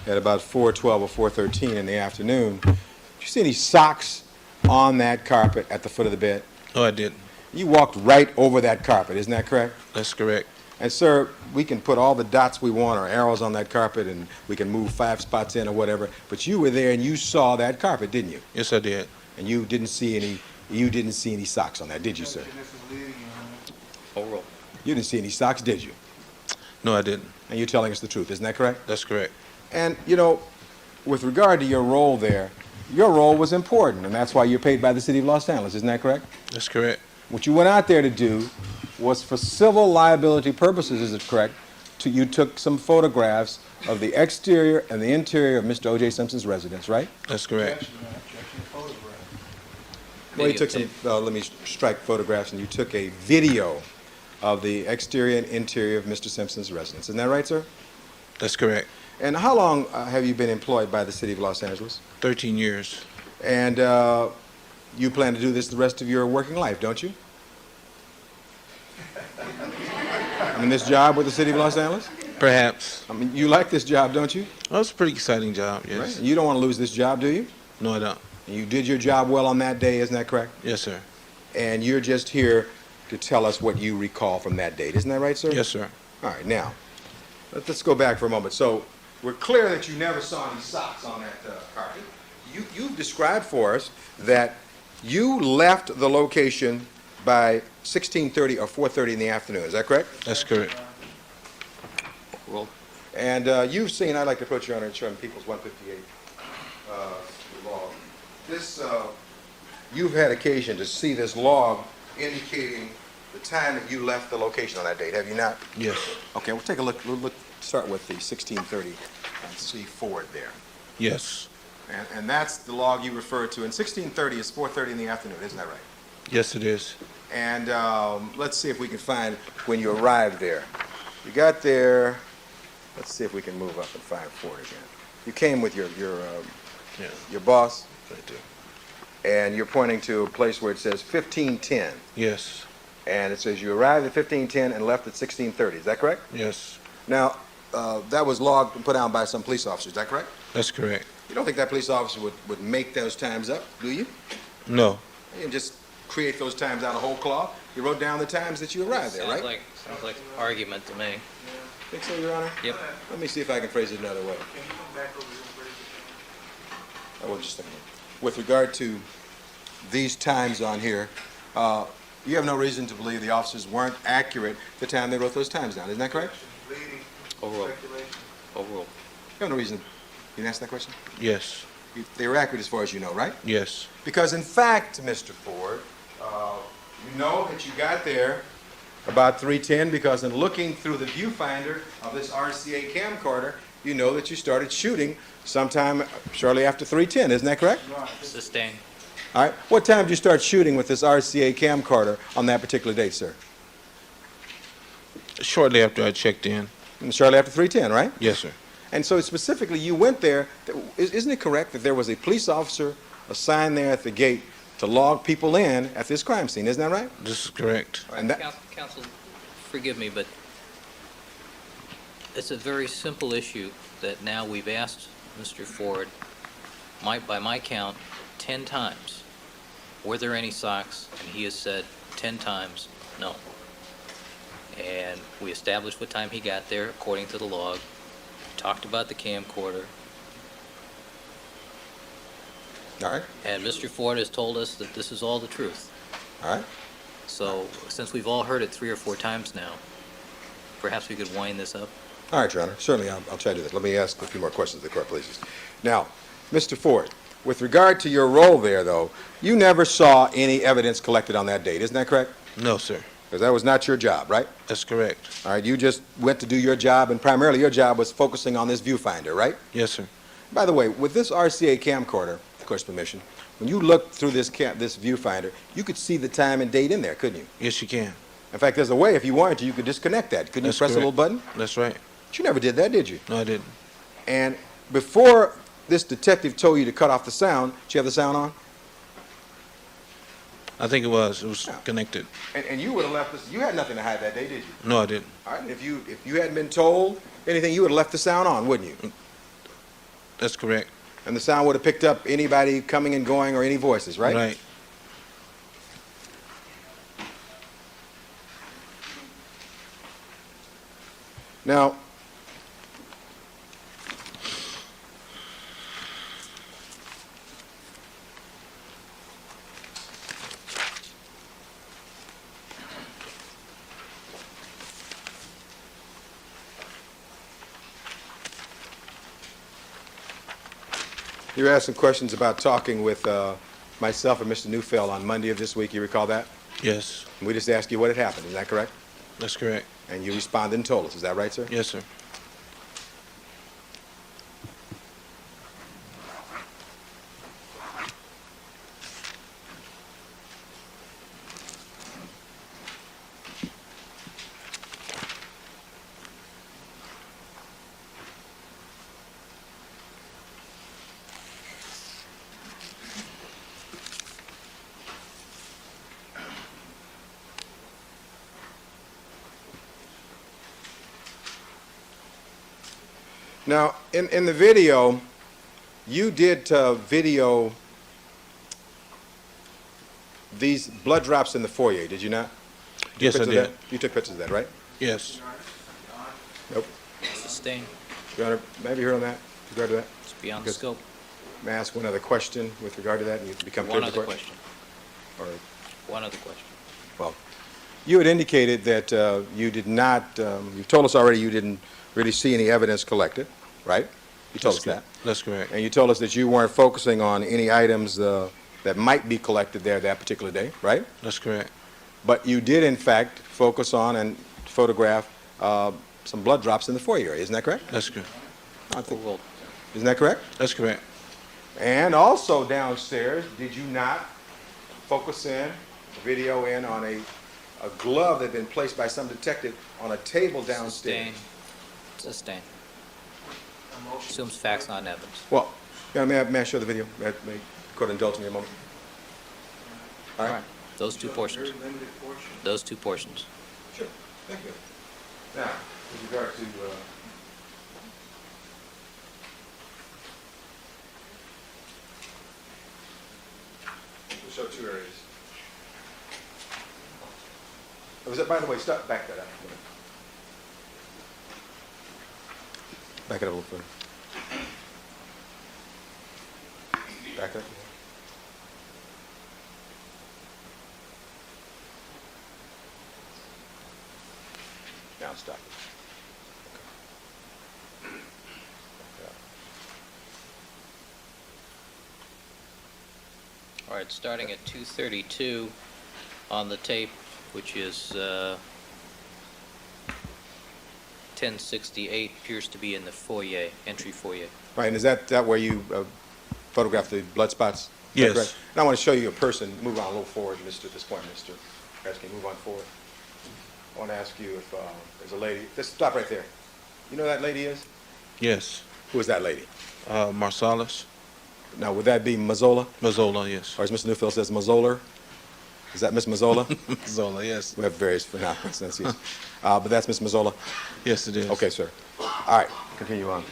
at about 4:12 or 4:13 in the afternoon, did you see any socks on that carpet at the foot of the bed? No, I didn't. You walked right over that carpet, isn't that correct? That's correct. And sir, we can put all the dots we want or arrows on that carpet and we can move 5 spots in or whatever, but you were there and you saw that carpet, didn't you? Yes, I did. And you didn't see any socks on that, did you, sir? Whole roll. You didn't see any socks, did you? No, I didn't. And you're telling us the truth, isn't that correct? That's correct. And, you know, with regard to your role there, your role was important, and that's why you're paid by the city of Los Angeles, isn't that correct? That's correct. What you went out there to do was for civil liability purposes, is it correct? You took some photographs of the exterior and the interior of Mr. O.J. Simpson's residence, right? That's correct. Well, you took some, let me strike photographs, and you took a video of the exterior and interior of Mr. Simpson's residence. Isn't that right, sir? That's correct. And how long have you been employed by the city of Los Angeles? 13 years. And you plan to do this the rest of your working life, don't you? I mean, this job with the city of Los Angeles? Perhaps. I mean, you like this job, don't you? Well, it's a pretty exciting job, yes. Right. And you don't want to lose this job, do you? No, I don't. And you did your job well on that day, isn't that correct? Yes, sir. And you're just here to tell us what you recall from that date. Isn't that right, sir? Yes, sir. All right, now, let's go back for a moment. So we're clear that you never saw any socks on that carpet. You've described for us that you left the location by 16:30 or 4:30 in the afternoon. Is that correct? That's correct. Roll. And you've seen, I'd like to put you on People's 158 log. This, you've had occasion to see this log indicating the time that you left the location on that date, have you not? Yes. Okay, we'll take a look. We'll start with the 16:30 and see forward there. Yes. And that's the log you referred to. And 16:30 is 4:30 in the afternoon, isn't that right? Yes, it is. And let's see if we can find when you arrived there. You got there. Let's see if we can move up and find Ford again. You came with your Yeah. Your boss? Right there. And you're pointing to a place where it says 1510. Yes. And it says you arrived at 1510 and left at 1630. Is that correct? Yes. Now, that was logged and put down by some police officers. Is that correct? That's correct. You don't think that police officer would make those times up, do you? No. You didn't just create those times out of whole cloth. You wrote down the times that you arrived there, right? Sounds like argument to me. Think so, Your Honor? Yep. Let me see if I can phrase it another way. I was just thinking. With regard to these times on here, you have no reason to believe the officers weren't accurate the time they wrote those times down. Isn't that correct? Overruled. Overruled. You have no reason. You didn't ask that question? Yes. They were accurate as far as you know, right? Yes. Because in fact, Mr. Ford, you know that you got there about 3:10 because in looking through the viewfinder of this RCA camcorder, you know that you started shooting sometime shortly after 3:10. Isn't that correct? Sustained. All right. What time did you start shooting with this RCA camcorder on that particular date, sir? Shortly after I checked in. Shortly after 3:10, right? Yes, sir. And so specifically, you went there. Isn't it correct that there was a police officer assigned there at the gate to log people in at this crime scene? Isn't that right? This is correct. And that, Counsel, forgive me, but it's a very simple issue that now we've asked Mr. Ford, by my count, 10 times, were there any socks? And he has said 10 times, no. And we established what time he got there according to the log, talked about the camcorder, all right. and Mr. Ford has told us that this is all the truth. All right. So since we've all heard it 3 or 4 times now, perhaps we could wind this up. All right, Your Honor. Certainly, I'll try to do this. Let me ask a few more questions of the court, please. Now, Mr. Ford, with regard to your role there, though, you never saw any evidence collected on that date. Isn't that correct? No, sir. Because that was not your job, right? That's correct. All right. You just went to do your job, and primarily your job was focusing on this viewfinder, right? Yes, sir. By the way, with this RCA camcorder, of course, permission, when you looked through this viewfinder, you could see the time and date in there, couldn't you? Yes, you can. In fact, there's a way, if you wanted to, you could disconnect that. Couldn't That's you press a little correct. button? That's right. But you never did that, did you? No, I didn't. And before this detective told you to cut off the sound, did you have the sound on? I think it was. It was connected. And you would have left this, you had nothing to hide that day, did you? No, I didn't. All right, if you hadn't been told anything, you would have left the sound on, wouldn't you? That's correct. And the sound would have picked up anybody coming and going or any voices, right? Right. Now, you were asking questions about talking with myself and Mr. Neufeld on Monday of this week. You recall that? Yes. And we just asked you what had happened. Is that correct? That's correct. And you responded and told us. Is that right, sir? Yes, sir. Now, in the video, you did video these blood drops in the foyer, did you not? Yes, I Pictures of did. that? You took pictures of that, right? Yes. Nope. Sustained. Your Honor, may I be heard on that, with regard to that? It's beyond the Because- scope. May I ask one other question with regard to that, and you can become clear One to the other court? question. Or, One other question. well, you had indicated that you did not, you told us already you didn't really see any evidence collected, right? You told us that. That's correct. And you told us that you weren't focusing on any items that might be collected there that particular day, right? That's correct. But you did, in fact, focus on and photograph some blood drops in the foyer area. Isn't that correct? That's good. I think, Overruled. isn't that correct? That's correct. And also downstairs, did you not focus in, video in on a glove that had been placed by some detective on a table downstairs? Sustained. Sustained. Assumes facts, not evidence. Well, Yeah, may I show the video? May the court indulge me a moment? All right. Those two portions. Those two portions. Sure, thank you. Now, with regard to, we'll show two areas. Oh, was that, by the way, stop, back that up. Back it up a little further. Back up. Now stop. All right, starting at 2:32 on the tape, which is 1068, appears to be in the foyer, entry foyer. Right, and is that where you photographed the blood spots? Is that Yes. correct? And I want to show you a person. Move on a little forward, Mr. At this point, Mr. Can you move on forward? I want to ask you if there's a lady. Just stop right there. You know who that lady is? Yes. Who is that lady? Marsalis. Now, would that be Mazzola? Mazzola, yes. Or as Mr. Newfield says, Mazzola? Is that Miss Mazzola? Mazzola, yes. We have various pronunciations. But that's Miss Mazzola? Yes, it is. Okay, sir. All right, continue on.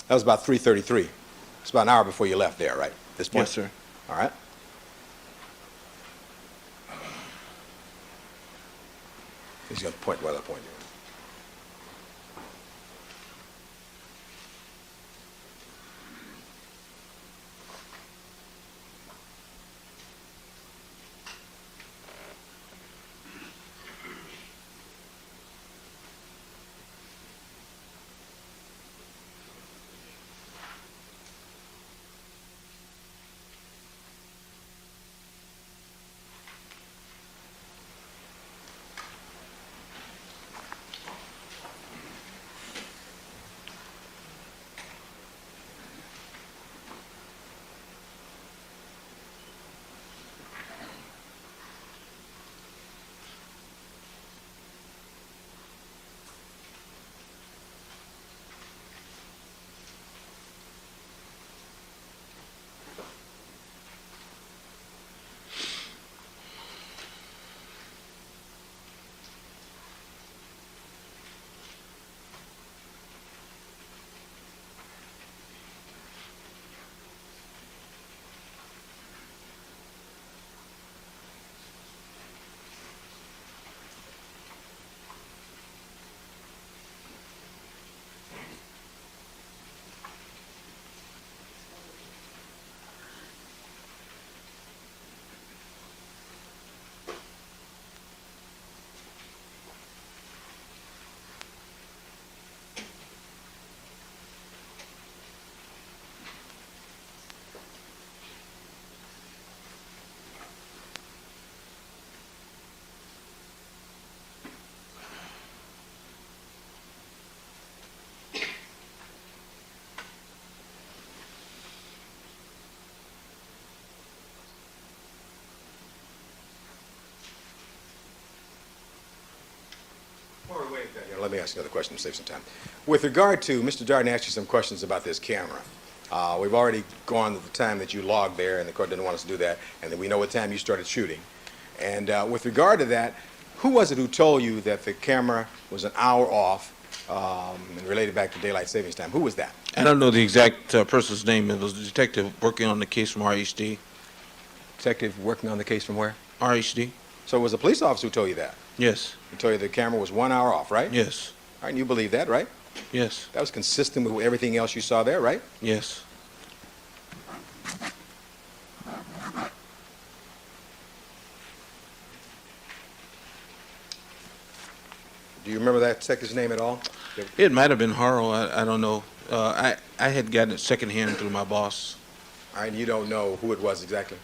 That was about 3:33. It's about an hour before you left there, right? This point? Yes, sir. All right. He's going to point where I point you. While we're waiting for that, let me ask you another question to save some time. With regard to, Mr. Darden asked you some questions about this camera. We've already gone to the time that you logged there, and the court didn't want us to do that, and then we know what time you started shooting. And with regard to that, who was it who told you that the camera was an hour off and related back to daylight savings time? Who was that? I don't know the exact person's name. It was a detective working on the case from RHD. Detective working on the case from where? RHD? So it was a police officer who told you that? Yes. He told you the camera was 1 hour off, right? Yes. All right, and you believe that, right? Yes. That was consistent with everything else you saw there, right? Yes. Do you remember that detective's name at all? It might have been Harrow. I don't know. I had gotten it secondhand through my boss. All right, you don't know who it was exactly?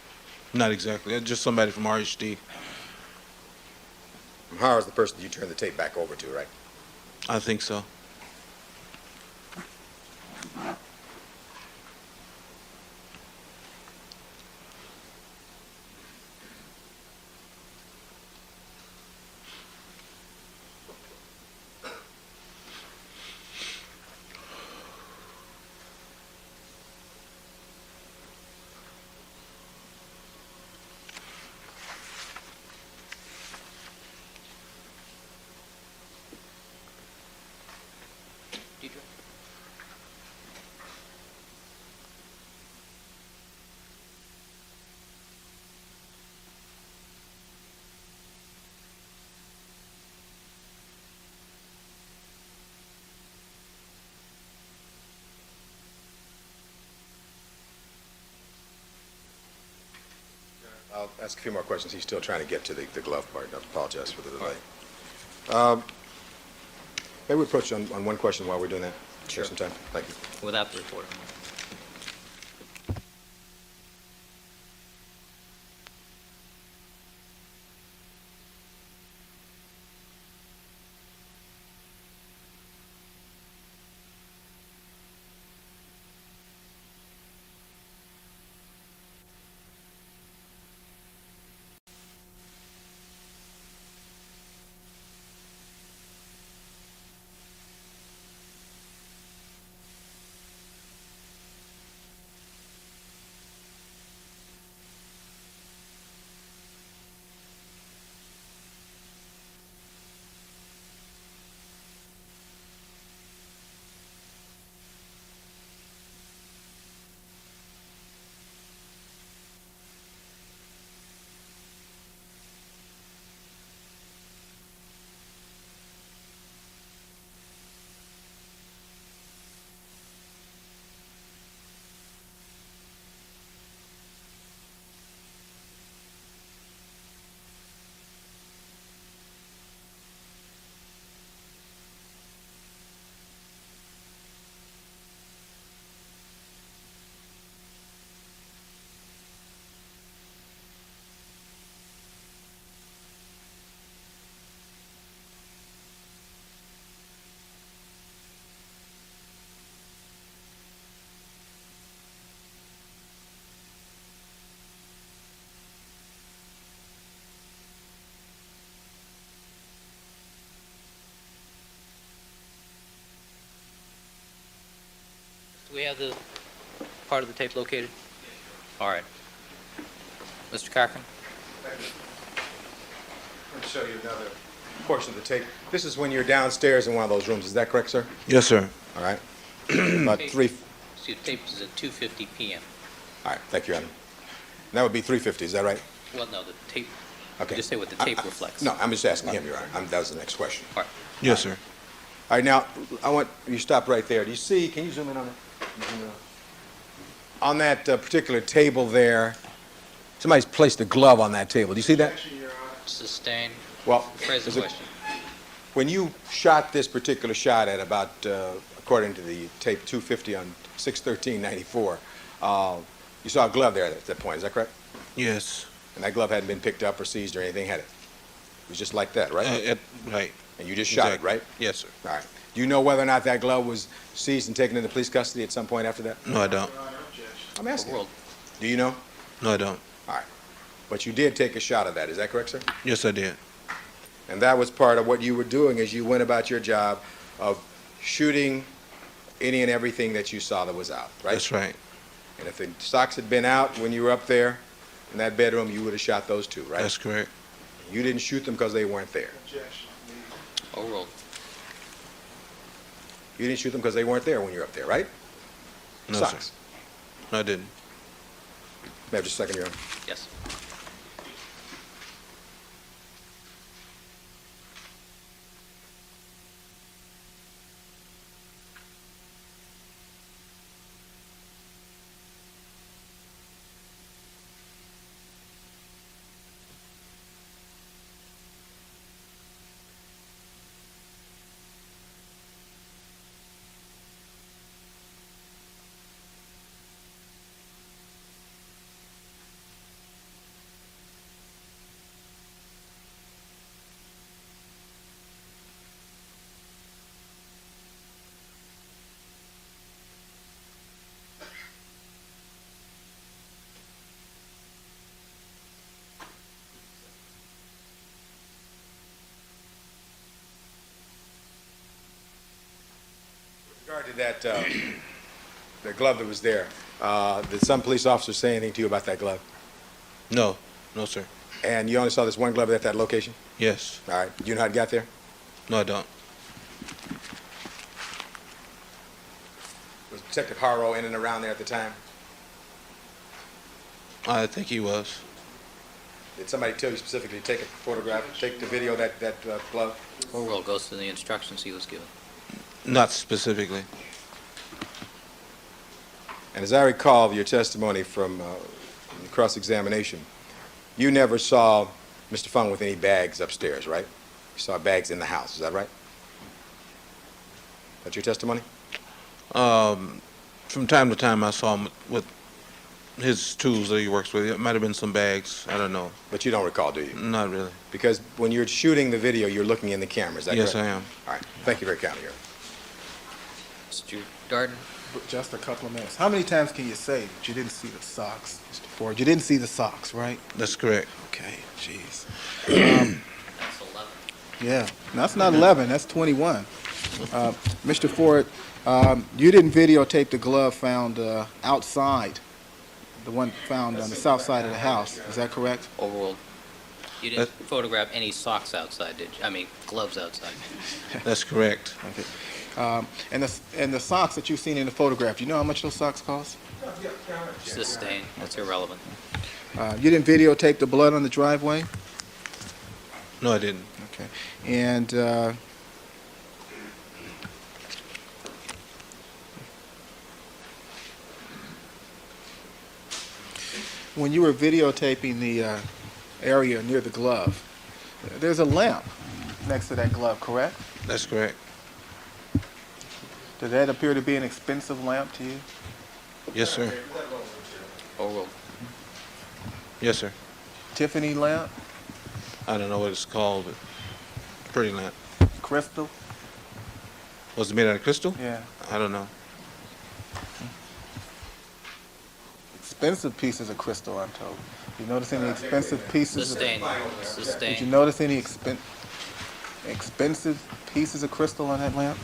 Not exactly. Just somebody from RHD. Howard's the person you turned the tape back over to, right? I think so. ask a few more questions. He's still trying to get to the glove part. I apologize for the delay. Maybe we approach you on one question while we're doing that. Sure. Some time. Thank you. Without the reporter. Do we have the part of the tape located? All right. Mr. Cochran? Thank you. I'm going to show you another portion of the tape. This is when you're downstairs in one of those rooms. Is that correct, sir? Yes, sir. All right. About Tape. 3. See, the tape is at 2:50 p.m. All right. Thank you, Adam. And that would be 3:50. Is that right? Well, no, the tape, Okay. just say what the tape reflects. No, I'm just asking him, Your Honor. That was the next question. All right. Yes, sir. All right, now, I want you to stop right there. Do you see, can you zoom in on it? On that particular table there, somebody's placed a glove on that table. Do you see that? Sustain. Well, Phrase the is it- question. when you shot this particular shot at about, according to the tape, 250 on 6/13/94, you saw a glove there at that point. Is that correct? Yes. And that glove hadn't been picked up or seized or anything, had it? It was just like that, right? Right. And you just shot it, Exactly. right? Yes, sir. All right. Do you know whether or not that glove was seized and taken into police custody at some point after that? No, I don't. I'm The asking. world. Do you know? No, I don't. But you did take a shot of that. Is that correct, sir? Yes, I did. And that was part of what you were doing as you went about your job of shooting any and everything that you saw that was out, right? That's right. And if the socks had been out when you were up there in that bedroom, you would have shot those two, right? That's correct. You didn't shoot them because they weren't there. Overruled. You didn't shoot them because they weren't there when you were up there, right? No, Socks. sir. No, I didn't. May I have just a second, Your Honor? Yes. With regard to that, the glove that was there, did some police officer say anything to you about that glove? No. No, sir. And you only saw this one glove at that location? Yes. All right. Do you know how it got there? No, I don't. Was Detective Harrow in and around there at the time? I think he was. Did somebody tell you specifically to take a photograph, take the video of that glove? Overruled goes to the instructions he was given. Not specifically. And as I recall your testimony from the cross-examination, You never saw Mr. Fung with any bags upstairs, right? You saw bags in the house, is that right? That's your testimony? From time to time, I saw him with his tools that he works with. It might have been some bags. I don't know. But you don't recall, do you? Not really. Because when you're shooting the video, you're looking in the camera, is that Yes, correct? I am. All right. Thank you very kindly, Your Mr. Darden? Just a couple of minutes. How many times can you say that you didn't see the socks, Mr. Ford? You didn't see the socks, right? That's correct. Okay, jeez. That's 11. Yeah, that's not 11, that's 21. Mr. Ford, you didn't videotape the glove found outside, the one found on the south side of the house, is that correct? Overruled. You didn't photograph any socks outside, did you? I mean, gloves outside. That's correct. Okay. And the socks that you've seen in the photograph, do you know how much those socks cost? Sustained. That's irrelevant. You didn't videotape the blood on the driveway? No, I didn't. Okay. And when you were videotaping the area near the glove, there's a lamp next to that glove, correct? That's correct. Did that appear to be an expensive lamp to you? Yes, sir. Overruled. Yes, sir. Tiffany lamp? I don't know what it's called, but pretty lamp. Crystal? Was it made out of crystal? Yeah. I don't know. Expensive pieces of crystal, I'm told. You notice any expensive pieces? Sustained. Did Sustained. you notice any expensive pieces of crystal on that lamp?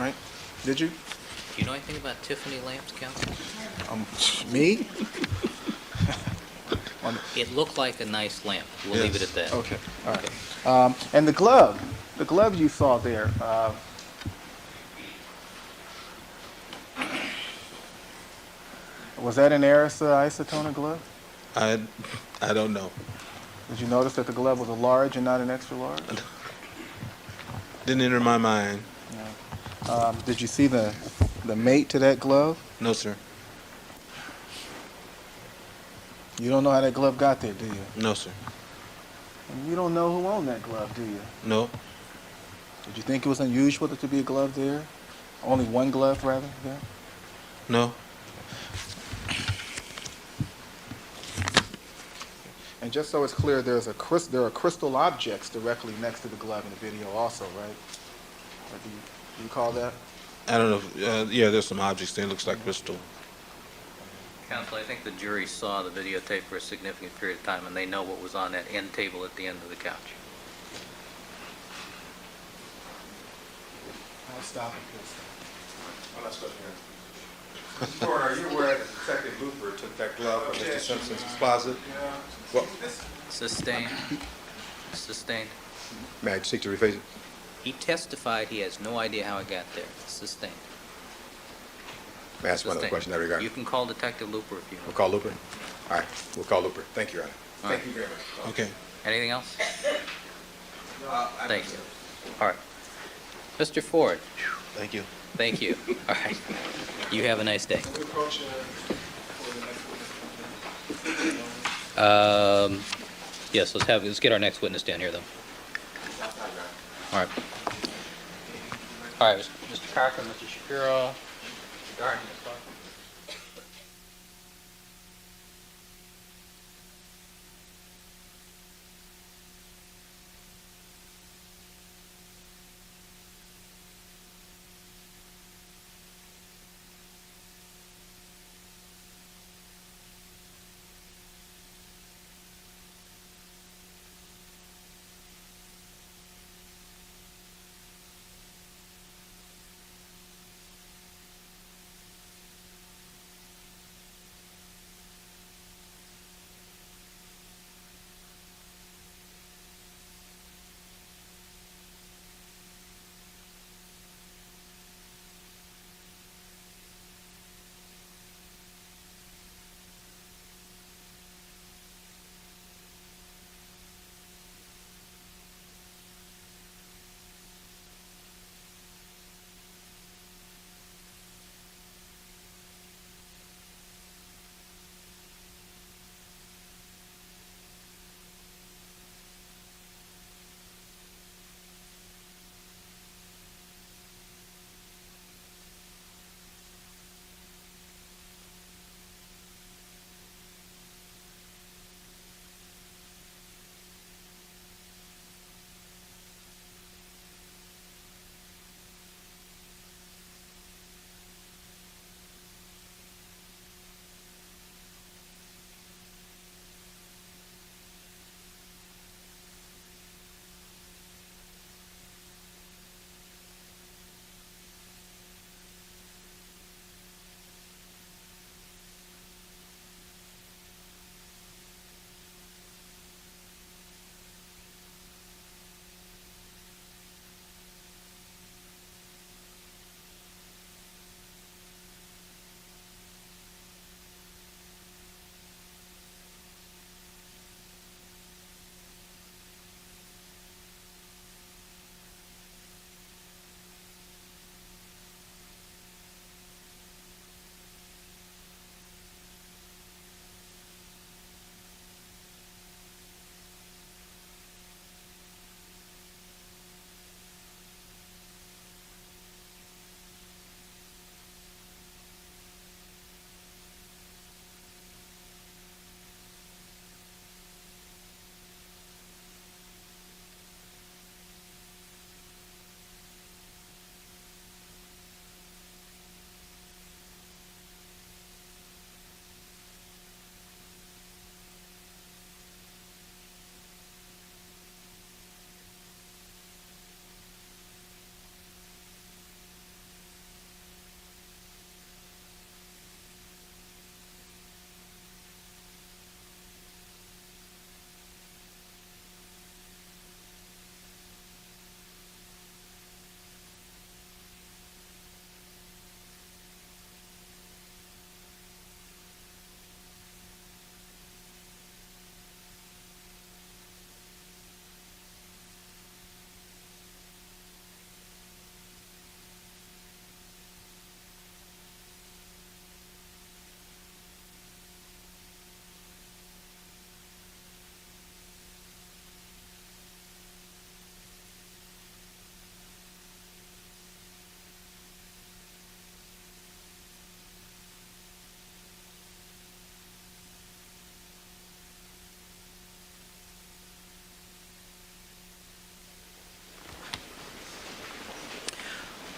Right? Did you? Do you know anything about Tiffany lamps, counsel? Me? It looked like a nice lamp. We'll leave it at that. Okay, all right. And the glove you saw there, was that an Arisa isotonic glove? I don't know. Did you notice that the glove was a large and not an extra large? Didn't enter my mind. Did you see the mate to that glove? No, sir. You don't know how that glove got there, do you? No, sir. And you don't know who owned that glove, do you? No. Did you think it was unusual to be a glove there? Only one glove, rather, there? No. And just so it's clear, there are crystal objects directly next to the glove in the video also, right? Or do you call that? I don't know. Yeah, there's some objects there. It looks like crystal. Counsel, I think the jury saw the videotape for a significant period of time, and they know what was on that end table at the end of the couch. I'll stop it, please. One last question here. Mr. Ford, are you aware that Detective Looper took that glove from Mr. Simpson's closet? Well, Sustained. Sustained. may I seek to rephrase it? He testified he has no idea how it got there. Sustained. May I ask one other Sustained. question in that regard? You can call Detective Looper if you We'll want. call Looper? All right, we'll call Looper. Thank you, Your Honor. All right. Thank you very much. Okay. Anything else? Thank you. All right. Mr. Ford, Thank you. thank you. All right. You have a nice day. Yes, let's get our next witness down here, though. All right. All right, Mr. Cochran, Mr. Shapiro, Mr. Darden, Ms. Clark.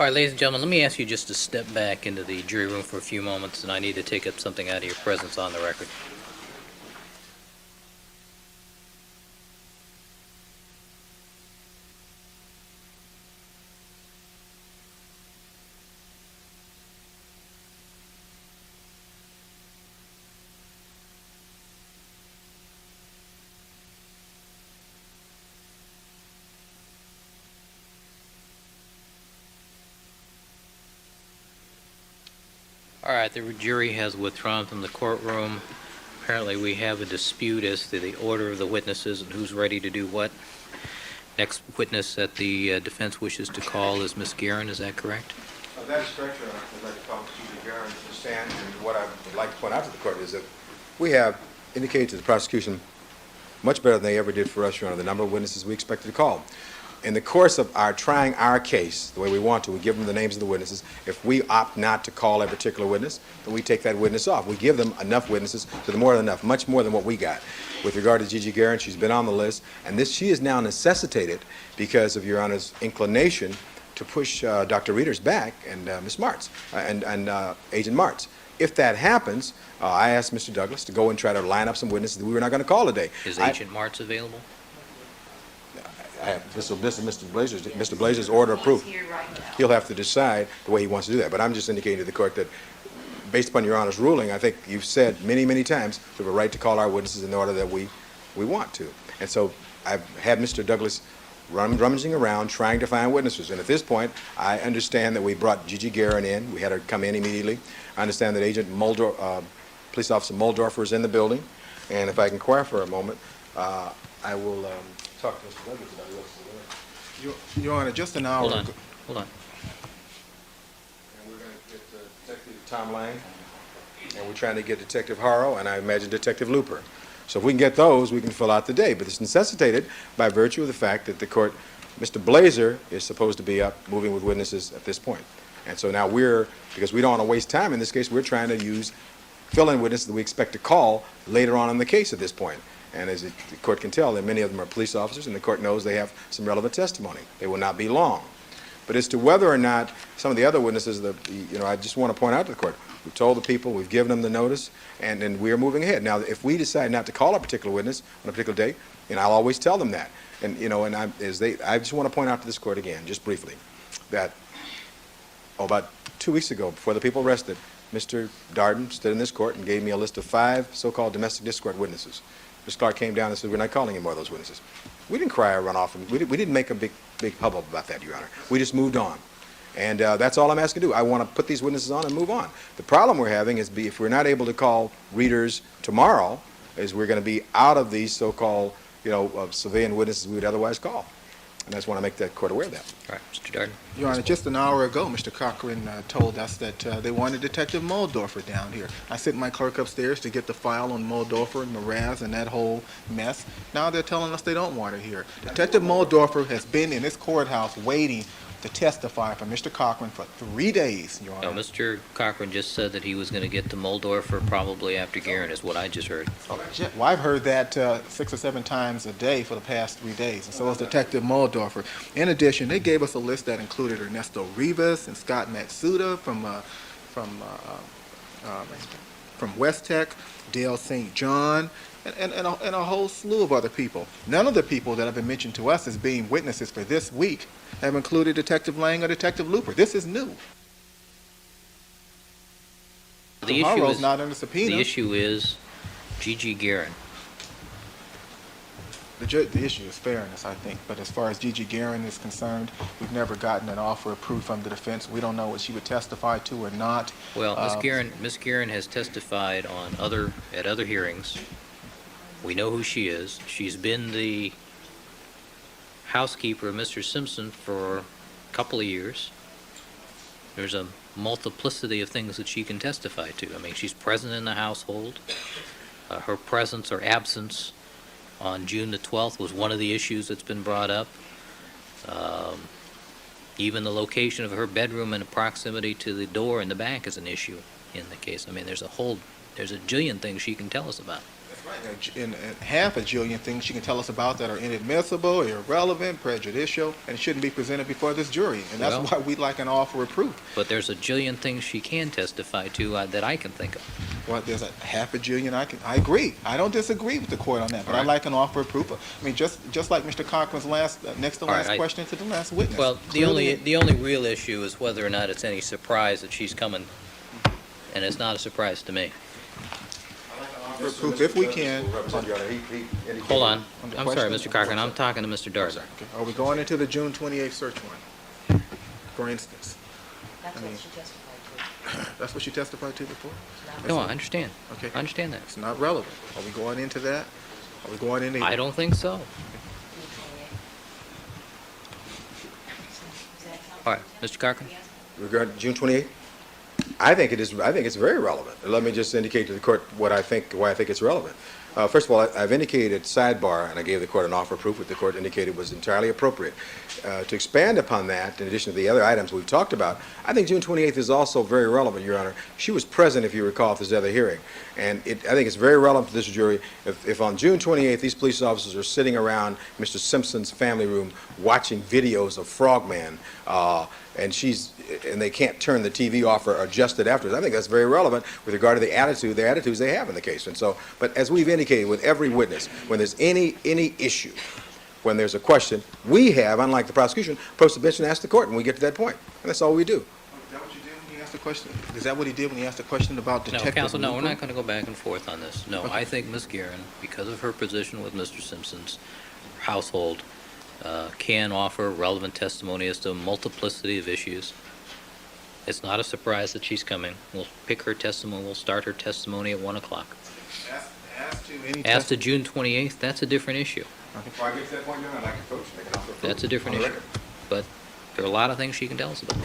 All right, ladies and gentlemen, let me ask you just to step back into the jury room for a few moments, and I need to take up something out of your presence on the record. All right, the jury has withdrawn from the courtroom. Apparently, we have a dispute as to the order of the witnesses and who's ready to do what. Next witness that the defense wishes to call is Ms. Guerin, is that correct? That is correct, Your Honor. I'd like to call Mr. Guerin to the stand, and what I would like to point out to the court is that we have indicated to the prosecution much better than they ever did for us, Your Honor, the number of witnesses we expected to call. In the course of our trying our case the way we want to, we give them the names of the witnesses. If we opt not to call a particular witness, then we take that witness off. We give them enough witnesses to the more than enough, much more than what we got. With regard to Gigi Guerin, she's been on the list, and she is now necessitated because of Your Honor's inclination to push Dr. Reeders back and Ms. Martz and Agent Martz. If that happens, I asked Mr. Douglas to go and try to line up some witnesses that we were not going to call today. Is Agent Martz available? This is Mr. Blazer's order approved. He'll have to decide the way he wants to do that. But I'm just indicating to the court that, based upon Your Honor's ruling, I think you've said many, many times we have a right to call our witnesses in the order that we want to. And so I've had Mr. Douglas rummaging around trying to find witnesses. And at this point, I understand that we brought Gigi Guerin in. We had her come in immediately. I understand that Police Officer Muldorfer is in the building. And if I can inquire for a moment, I will talk to Mr. Douglas about what's Your Honor, just an hour Hold on, ago. hold on. And we're going to get Detective Tom Lang, and we're trying to get Detective Harrow, and I imagine Detective Looper. So if we can get those, we can fill out the day. But it's necessitated by virtue of the fact that the court, Mr. Blazer, is supposed to be up moving with witnesses at this point. And so now because we don't want to waste time in this case, we're trying to use fill-in witnesses that we expect to call later on in the case at this point. And as the court can tell, that many of them are police officers, and the court knows they have some relevant testimony. They will not be long. But as to whether or not some of the other witnesses, I just want to point out to the court, we've told the people, we've given them the notice, and then we are moving ahead. Now, if we decide not to call a particular witness on a particular day, and I'll always tell them that. And I just want to point out to this court again, just briefly, that about 2 weeks ago, before the people rested, Mr. Darden stood in this court and gave me a list of 5 so-called domestic discord witnesses. Mr. Clark came down and said, we're not calling any more of those witnesses. We didn't cry or run off. We didn't make a big hubbub about that, Your Honor. We just moved on. And that's all I'm asking to do. I want to put these witnesses on and move on. The problem we're having is if we're not able to call readers tomorrow, is we're going to be out of these so-called, civilian witnesses we would otherwise call. And I just want to make that court aware of that. All right, Mr. Darden. Your Honor, just an hour ago, Mr. Cochran told us that they wanted Detective Muldorfer down here. I sent my clerk upstairs to get the file on Muldorfer and Mraz and that whole mess. Now they're telling us they don't want her here. Detective Muldorfer has been in this courthouse waiting to testify for Mr. Cochran for 3 days, Your Honor. No, Mr. Cochran just said that he was going to get to Muldorfer probably after Guerin, is what I just heard. Well, I've heard that 6 or 7 times a day for the past 3 days, and so has Detective Muldorfer. In addition, they gave us a list that included Ernesto Rivas and Scott Matsuda from West Tech, Dale St. John, and a whole slew of other people. None of the people that have been mentioned to us as being witnesses for this week have included Detective Lang or Detective Looper. This is new. Tomorrow's not under subpoena. The issue is Gigi Guerin. The issue is fairness, I think. But as far as Gigi Guerin is concerned, we've never gotten an offer of proof from the defense. We don't know what she would testify to or not. Well, Ms. Guerin has testified at other hearings. We know who she is. She's been the housekeeper of Mr. Simpson for a couple of years. There's a multiplicity of things that she can testify to. I mean, she's present in the household. Her presence or absence on June the 12th was one of the issues that's been brought up. Even the location of her bedroom and proximity to the door in the back is an issue in the case. I mean, there's a jillion things she can tell us about. And half a jillion things she can tell us about that are inadmissible, irrelevant, prejudicial, and shouldn't be presented before this jury. And that's Well- why we'd like an offer of proof. But there's a jillion things she can testify to that I can think of. Well, there's a half a jillion. I agree. I don't disagree with the court on that, but All I'd right. like an offer of proof. I mean, just like Mr. Cochran's next to All last right, question to the last witness. Well, the Clearly- only real issue is whether or not it's any surprise that she's coming, and it's not a surprise to me. offer of proof if we can. Hold on. On the I'm sorry, question? Mr. Cochran, I'm talking to Mr. Darden. Okay. Are we going into the June 28th search warrant, for instance? That's I mean- what she testified to. That's what she testified to before? No, I understand. Okay. I understand that. It's not relevant. Are we going into that? Are we going into? I don't think so. All right, Mr. Cochran? Regarding June 28th? I think it is. I think it's very relevant. Let me just indicate to the court why I think it's relevant. First of all, I've indicated sidebar, and I gave the court an offer of proof, which the court indicated was entirely appropriate. To expand upon that, in addition to the other items we've talked about, I think June 28th is also very relevant, Your Honor. She was present, if you recall, at this other hearing. And I think it's very relevant to this jury if on June 28th these police officers are sitting around Mr. Simpson's family room watching videos of Frogman, and they can't turn the TV off or adjust it afterwards. I think that's very relevant with regard to the attitudes they have in the case. And so, but as we've indicated with every witness, when there's any issue, when there's a question, we have, unlike the prosecution, approach the bench and ask the court, and we get to that point. And that's all we do. Is that what you did when you asked the question? Is that what he did when he asked the question about No, Detective counsel, no, we're Luper? not going to go back and forth on this. No, I think Ms. Guerin, because of her position with Mr. Simpson's household, can offer relevant testimony as to a multiplicity of issues. It's not a surprise that she's coming. We'll pick her testimony, we'll start her testimony at 1 o'clock. As to June 28th, that's a different issue. Before I get to that point, Your Honor, I'd like to coach, make an offer of proof. That's a different On the issue. record. But there are a lot of things she can tell us about.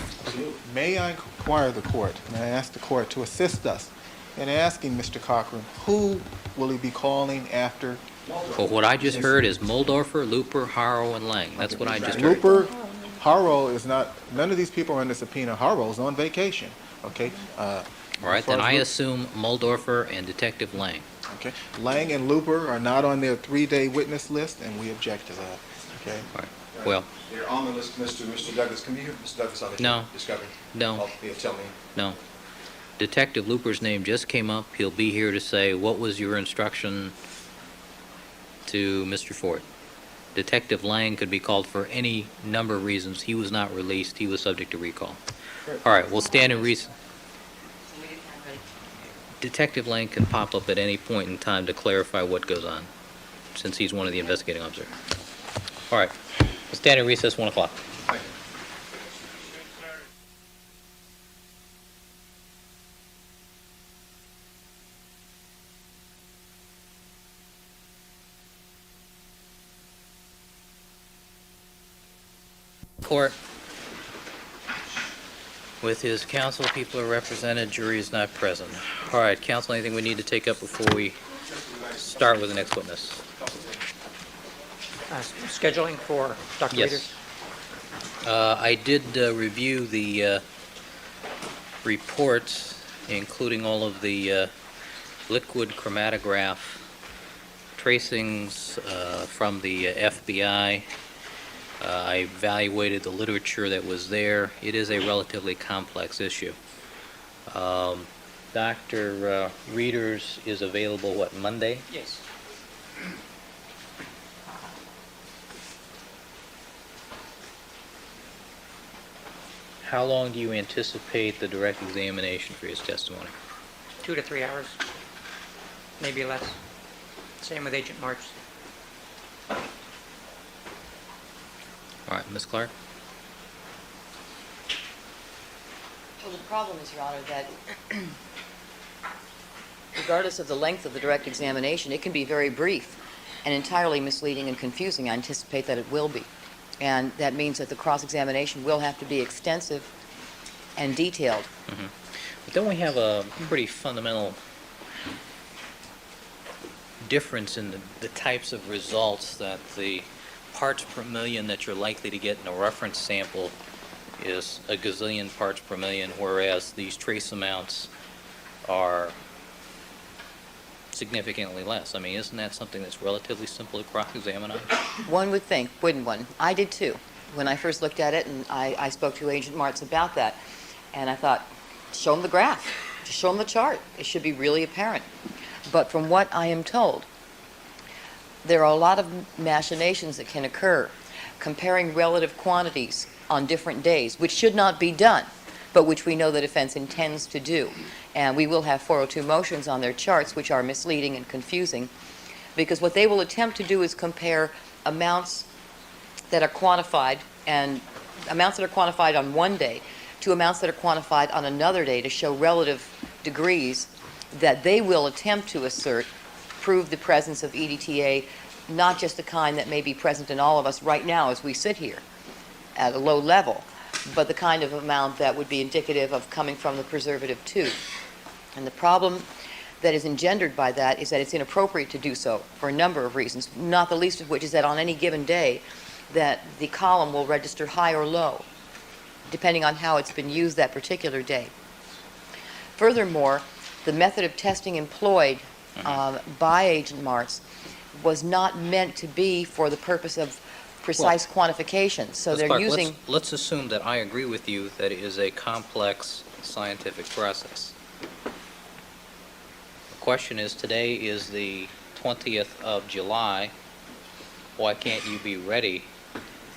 May I inquire the court, may I ask the court to assist us in asking Mr. Cochran, who will he be calling after? Well, what I just heard is Muldorfer, Looper, Harrow, and Lang. That's what I just heard. Luper, Harrow is not, none of these people are under subpoena. Harrow is on vacation, okay? All right, then I assume Muldorfer and Detective Lang. Okay. Lang and Luper are not on their 3-day witness list, and we object to that, okay? All right, well, They're on the list, Mr. Douglas. Can you hear Mr. Douglas on the No. discovery? no, He'll tell me. no. Detective Looper's name just came up. He'll be here to say, what was your instruction to Mr. Ford? Detective Lang could be called for any number of reasons. He was not released. He was subject to recall. All right, we'll stand in recess. Detective Lang can pop up at any point in time to clarify what goes on, since he's one of the investigating officers. All right, we'll stand in recess 1 o'clock. Court, with his counsel, people are represented, jury is not present. All right, counsel, anything we need to take up before we start with the next witness? Scheduling for Dr. Yes. Reeders? I did review the reports, including all of the liquid chromatograph tracings from the FBI. I evaluated the literature that was there. It is a relatively complex issue. Dr. Reeders is available, what, Monday? Yes. How long do you anticipate the direct examination for his testimony? 2 to 3 hours, maybe less. Same with Agent March. All right, Ms. Clark? Well, the problem is, Your Honor, that regardless of the length of the direct examination, it can be very brief and entirely misleading and confusing. I anticipate that it will be. And that means that the cross-examination will have to be extensive and detailed. But don't we have a pretty fundamental difference in the types of results that the parts per million that you're likely to get in a reference sample is a gazillion parts per million, whereas these trace amounts are significantly less. I mean, isn't that something that's relatively simple to cross-examine on? One would think, wouldn't one? I did too. When I first looked at it, and I spoke to Agent Martz about that, and I thought, show him the graph, just show him the chart. It should be really apparent. But from what I am told, there are a lot of machinations that can occur comparing relative quantities on different days, which should not be done, but which we know the defense intends to do. And we will have 402 motions on their charts, which are misleading and confusing, because what they will attempt to do is compare amounts that are quantified and amounts that are quantified on one day to amounts that are quantified on another day to show relative degrees that they will attempt to assert prove the presence of EDTA, not just the kind that may be present in all of us right now as we sit here at a low level, but the kind of amount that would be indicative of coming from the preservative tube. And the problem that is engendered by that is that it's inappropriate to do so for a number of reasons, not the least of which is that on any given day that the column will register high or low, depending on how it's been used that particular day. Furthermore, the method of testing employed by Agent Martz was not meant to be for the purpose of precise quantification. So Ms. they're Clark, using... let's assume that I agree with you that it is a complex scientific process. The question is, today is the 20th of July. Why can't you be ready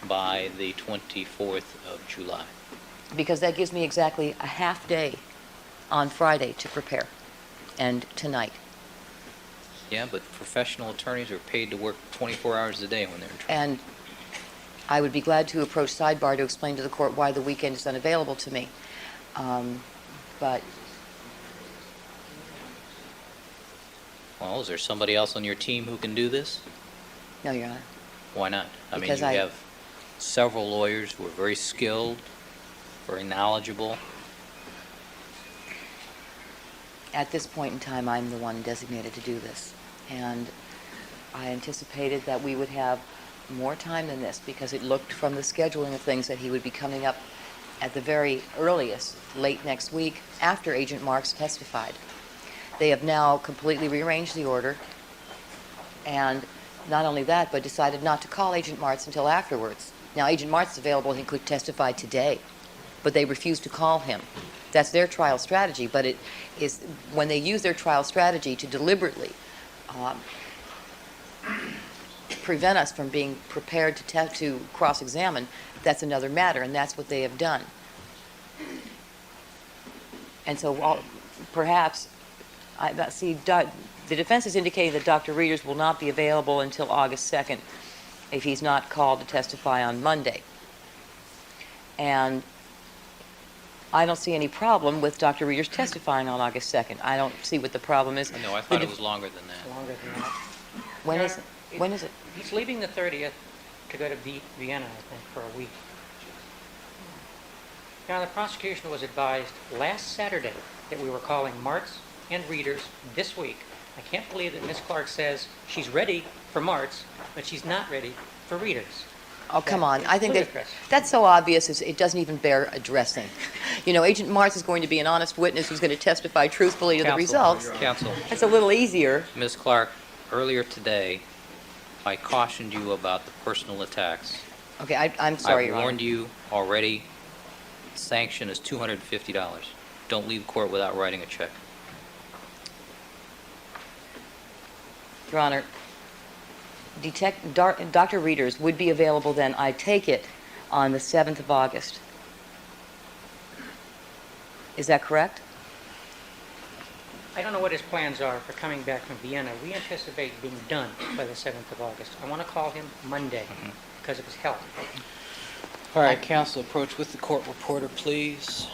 by the 24th of July? Because that gives me exactly a half day on Friday to prepare, and tonight. Yeah, but professional attorneys are paid to work 24 hours a day when they're in trial. And I would be glad to approach sidebar to explain to the court why the weekend is unavailable to me. But Well, is there somebody else on your team who can do this? no, Your Honor. Why not? I mean, Because you I- have several lawyers who are very skilled, very knowledgeable. At this point in time, I'm the one designated to do this. And I anticipated that we would have more time than this because it looked from the scheduling of things that he would be coming up at the very earliest, late next week, after Agent Marks testified. They have now completely rearranged the order, and not only that, but decided not to call Agent Martz until afterwards. Now, Agent Martz is available, he could testify today, but they refused to call him. That's their trial strategy, but it is when they use their trial strategy to deliberately prevent us from being prepared to cross-examine, that's another matter, and that's what they have done. And so perhaps, the defense is indicating that Dr. Reeders will not be available until August 2nd if he's not called to testify on Monday. And I don't see any problem with Dr. Reeders testifying on August 2nd. I don't see what the problem is. No, I thought it was longer than that. Longer than that. When is it? When is it? He's leaving the 30th to go to Vienna, I think, for a week. Now, the prosecution was advised last Saturday that we were calling Martz and Reeders this week. I can't believe that Ms. Clark says she's ready for Martz, but she's not ready for Reeders. Oh, come on. I think ludicrous. that's so obvious, it doesn't even bear addressing. You know, Agent Martz is going to be an honest witness who's going to testify truthfully to the results. Counsel, That's a little easier. Ms. Clark, earlier today, I cautioned you about the personal attacks. Okay, I'm sorry, I Your Honor. warned you already. Sanction is $250. Don't leave court without writing a check. Your Honor, Dr. Reeders would be available then, I take it, on the 7th of August. Is that correct? I don't know what his plans are for coming back from Vienna. We anticipate being done by the 7th of August. I want to call him Monday because of his health. All right, counsel, approach with the court reporter, please.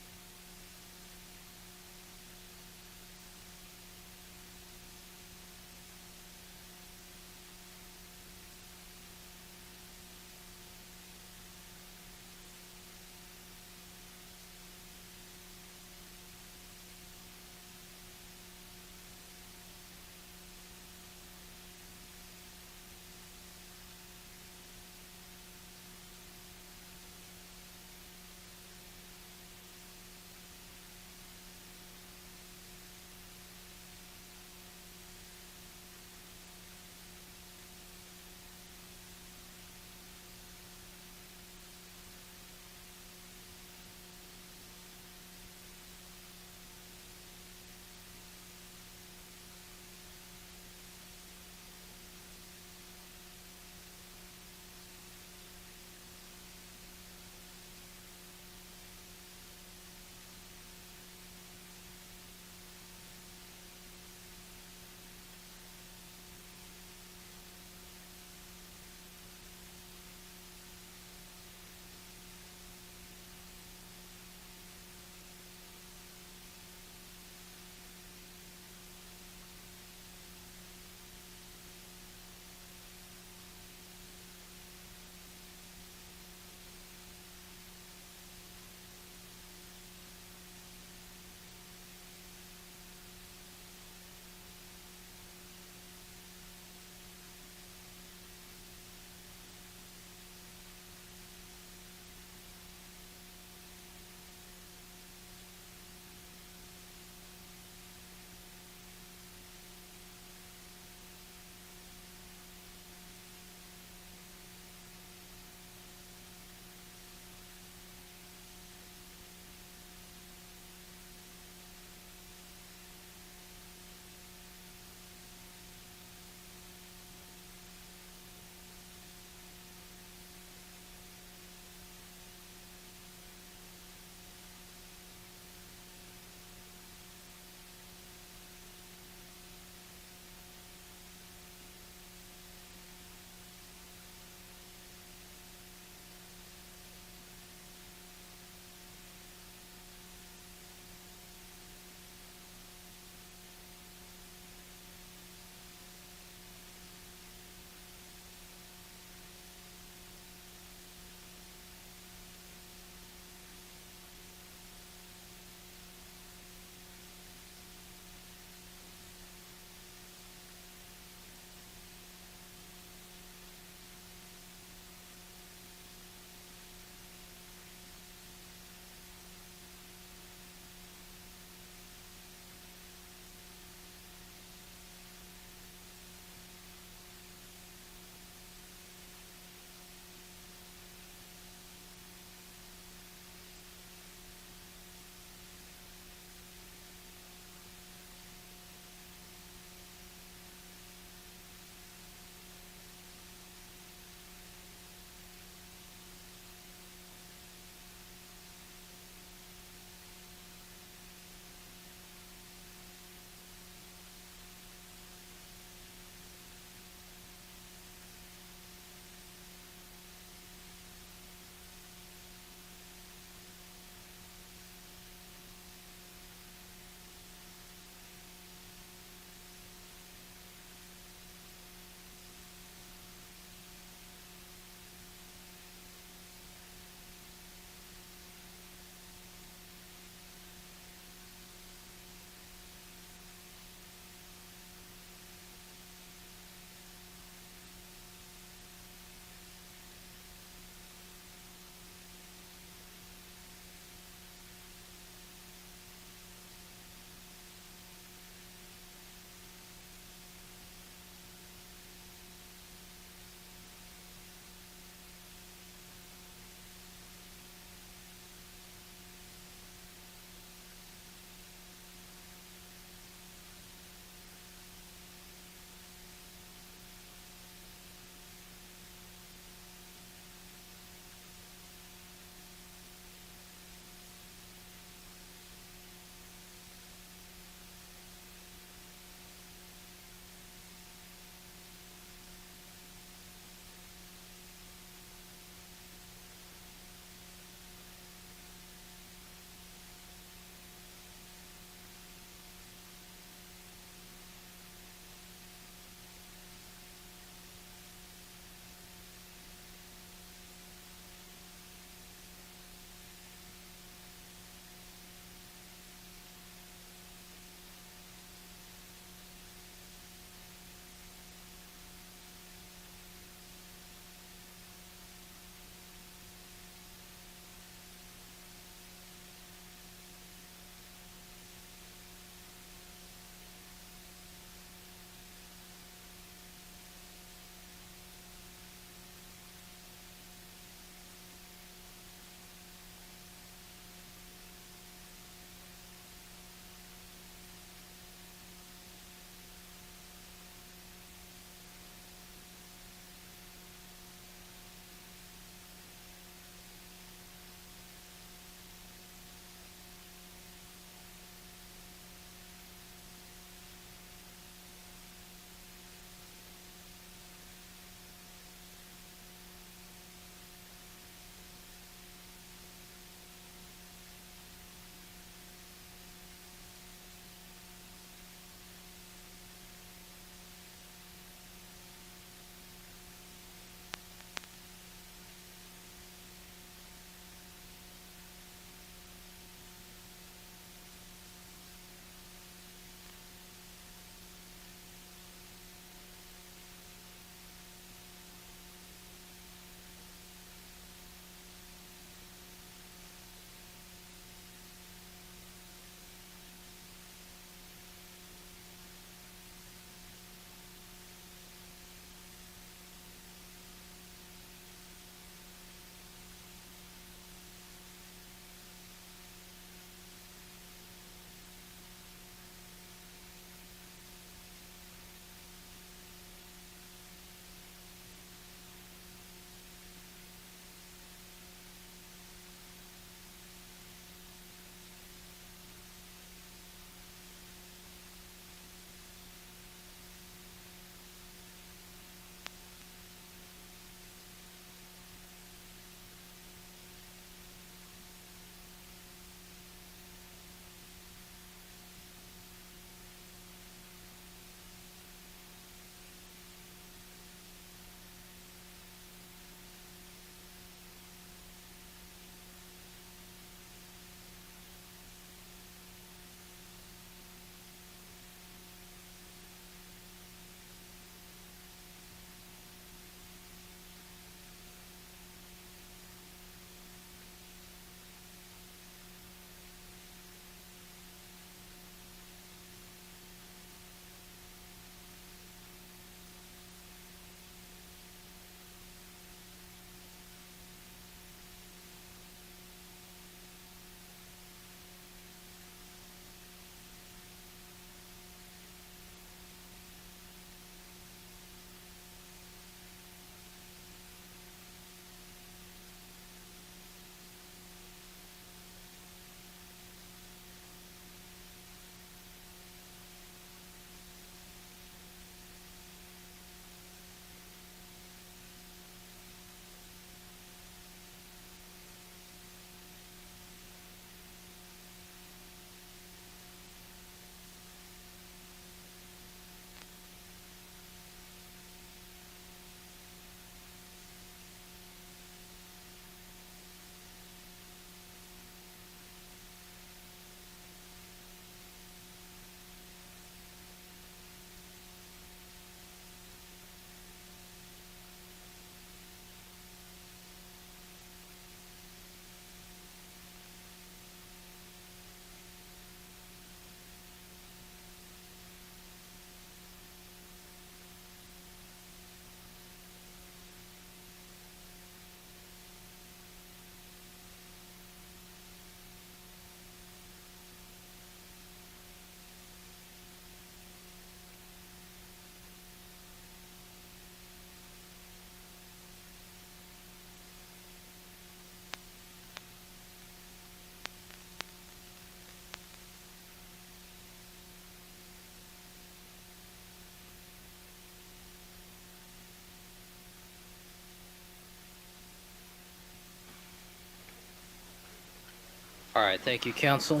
All right, thank you, counsel.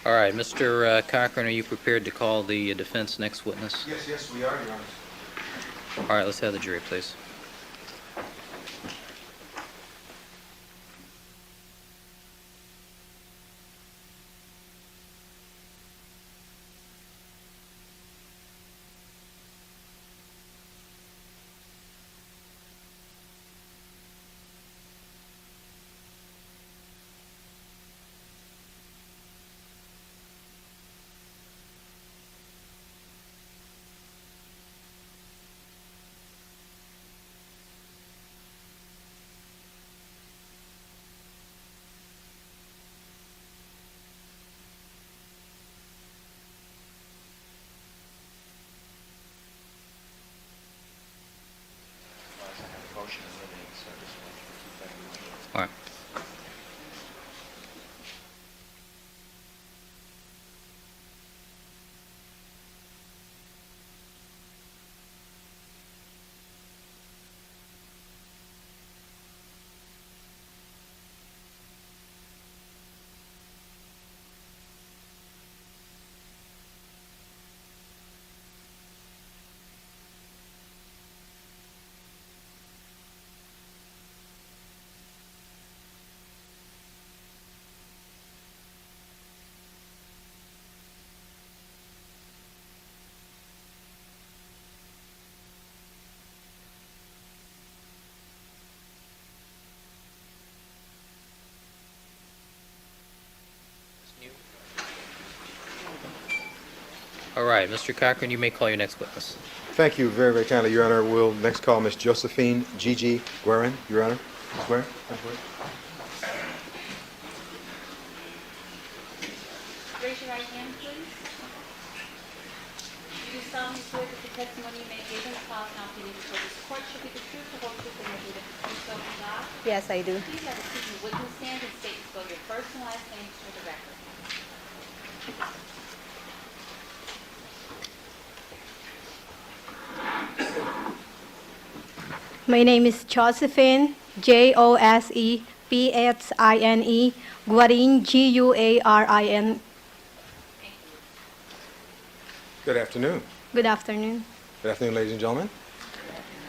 All right, Mr. Cochran, are you prepared to call the defense next witness? Yes, we are, Your Honor. All right, let's have the jury, please. All right. All right, Mr. Cochran, you may call your next witness. Thank you very, very kindly, Your Honor. We'll next call Miss Josephine Gigi Guerin, Your Honor. Ms. Guerin? Raise your right hand, please. You do solemnly swear that the testimony you may give in the trial county before this court shall be the truth, the whole truth, and nothing but the truth, so help you God? Yes, I do. Please have a seat in the witness stand and state spell your first and last names for the record. My name is Josephine, Josepine, Guarin, Guarin. Good afternoon. Good afternoon. Good afternoon, ladies and gentlemen.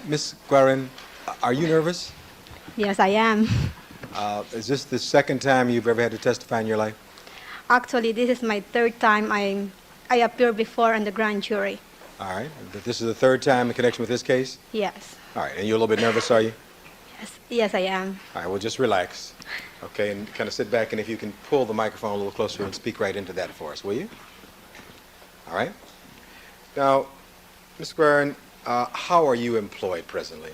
Miss Guerin, are you nervous? Yes, I am. Is this the second time you've ever had to testify in your life? Actually, this is my third time I appear before on the grand jury. All right. But this is the third time in connection with this case? Yes. All right. And you're a little bit nervous, are you? Yes, I am. All right. Well, just relax. Okay. And kind of sit back, and if you can pull the microphone a little closer and speak right into that for us, will you? All right. Now, Ms. Guerin, how are you employed presently?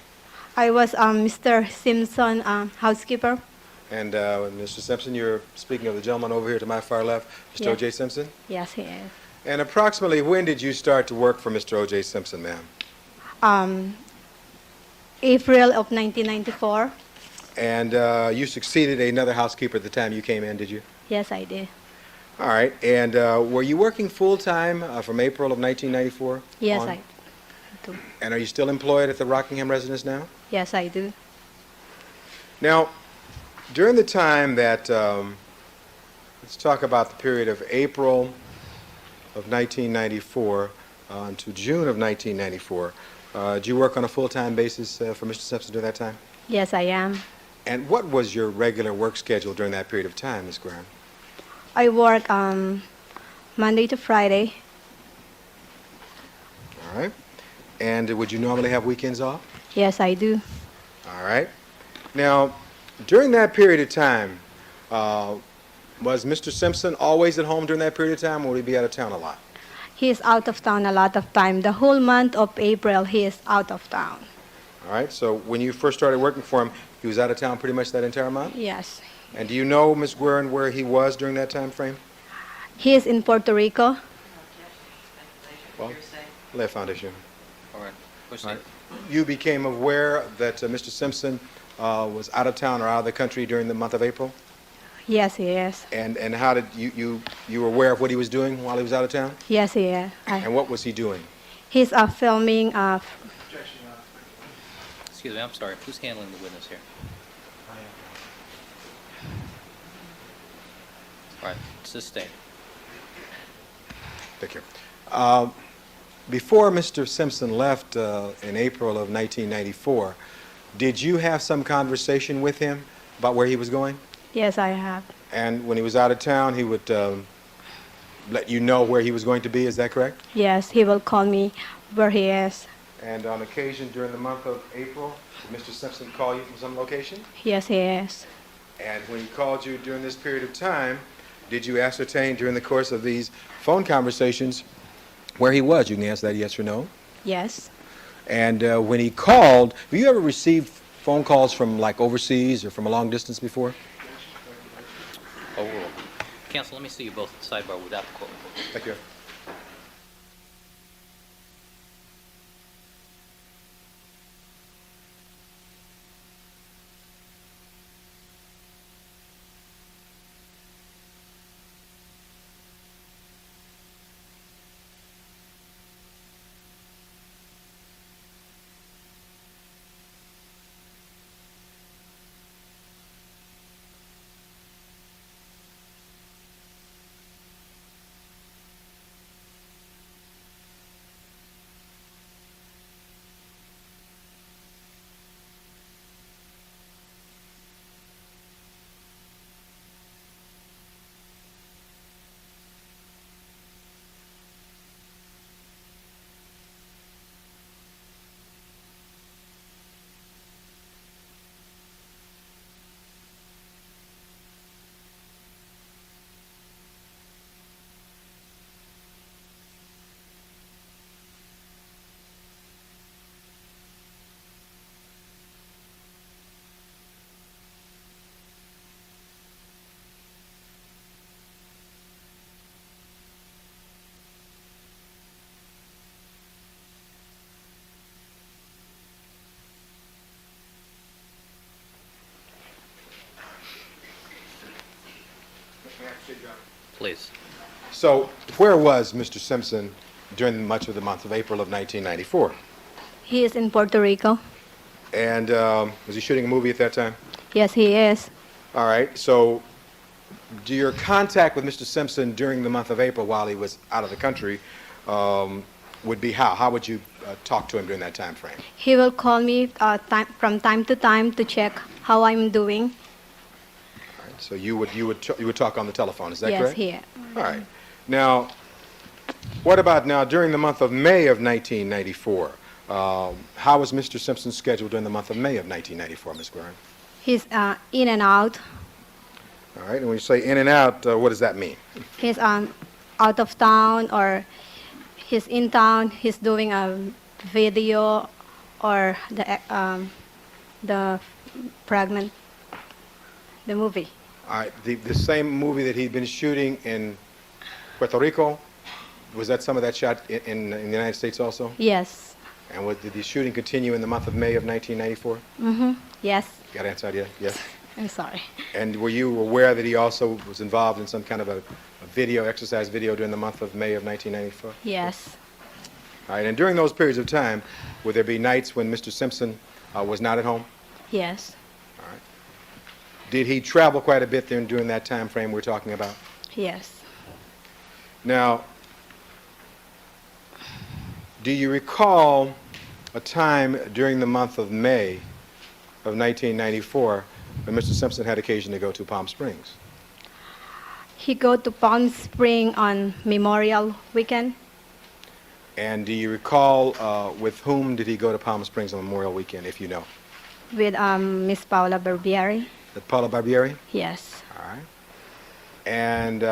I was Mr. Simpson, housekeeper. And Mr. Simpson, you're speaking of the gentleman over here to my far left, Mr. Yeah. O.J. Simpson? Yes, he is. And approximately when did you start to work for Mr. O.J. Simpson, ma'am? April of 1994. And you succeeded another housekeeper at the time you came in, did you? Yes, I did. All right. And were you working full-time from April of 1994? Yes, on? I do. And are you still employed at the Rockingham residence now? Yes, I do. Now, during the time that, let's talk about the period of April of 1994 to June of 1994. Did you work on a full-time basis for Mr. Simpson during that time? Yes, I am. And what was your regular work schedule during that period of time, Ms. Guerin? I work Monday to Friday. All right. And would you normally have weekends off? Yes, I do. All right. Now, during that period of time, was Mr. Simpson always at home during that period of time, or would he be out of town a lot? He is out of town a lot of time. The whole month of April, he is out of town. All right. So when you first started working for him, he was out of town pretty much that entire month? Yes. And do you know, Ms. Guerin, where he was during that time frame? He is in Puerto Rico. Well, Left Foundation. All right. What's All that? right. You became aware that Mr. Simpson was out of town or out of the country during the month of April? Yes, he is. And how did you were aware of what he was doing while he was out of town? Yes, he is. And what was he doing? He's filming. Excuse me, I'm sorry. Who's handling the witness here? Right, sustained. Thank you. Before Mr. Simpson left in April of 1994, did you have some conversation with him about where he was going? Yes, I have. And when he was out of town, he would let you know where he was going to be, is that correct? Yes, he will call me where he is. And on occasion during the month of April, did Mr. Simpson call you from some location? Yes, he is. And when he called you during this period of time, did you ascertain during the course of these phone conversations where he was? You can answer that yes or no. Yes. And when he called, have you ever received phone calls from like overseas or from a long distance before? Overruled. Counsel, let me see you both at the sidebar without the quote. Thank you. Please. So where was Mr. Simpson during much of the month of April of 1994? He is in Puerto Rico. And was he shooting a movie at that time? Yes, he is. All right. So do your contact with Mr. Simpson during the month of April while he was out of the country would be how? How would you talk to him during that time frame? He will call me from time to time to check how I'm doing. All right. So you would talk on the telephone, is that Yes, correct? here. All right. Now, what about now during the month of May of 1994? How was Mr. Simpson's schedule during the month of May of 1994, Ms. Guerin? He's in and out. All right. And when you say in and out, what does that mean? He's out of town or he's in town. He's doing a video or the fragment, the movie. All right. The same movie that he'd been shooting in Puerto Rico, was that some of that shot in the United States also? Yes. And did the shooting continue in the month of May of 1994? Mm-hmm. Yes. Got an answer yet? Yes. I'm sorry. And were you aware that he also was involved in some kind of a video, exercise video during the month of May of 1994? Yes. All right. And during those periods of time, would there be nights when Mr. Simpson was not at home? Yes. All right. Did he travel quite a bit during that time frame we're talking about? Yes. Now, do you recall a time during the month of May of 1994 when Mr. Simpson had occasion to go to Palm Springs? He go to Palm Spring on Memorial Weekend. And do you recall with whom did he go to Palm Springs on Memorial Weekend, if you know? With Miss Paula Barbieri. With Paula Barbieri? Yes. All right. And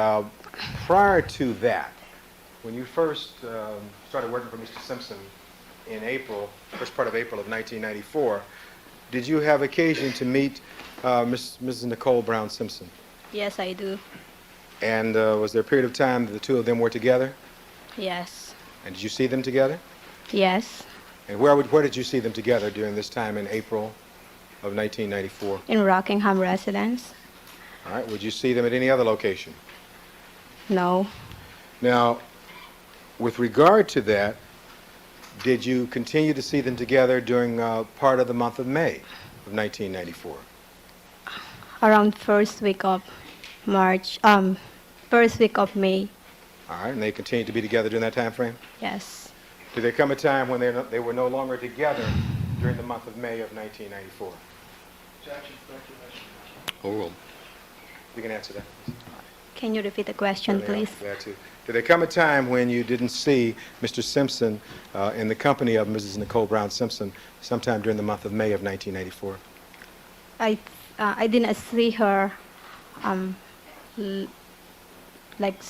prior to that, when you first started working for Mr. Simpson in April, first part of April of 1994, did you have occasion to meet Mrs. Nicole Brown Simpson? Yes, I do. And was there a period of time that the two of them were together? Yes. And did you see them together? Yes. And where did you see them together during this time in April of 1994? In Rockingham residence. All right. Would you see them at any other location? No. Now, with regard to that, did you continue to see them together during part of the month of May of 1994? Around first week of March, first week of May. All right, and they continued to be together during that time frame? Yes. Did there come a time when they were no longer together during the month of May of 1994? Overruled. You can answer that. Can you repeat the question, Certainly, please? I'm glad to. Did there come a time when you didn't see Mr. Simpson in the company of Mrs. Nicole Brown Simpson sometime during the month of May of 1994? I didn't see her like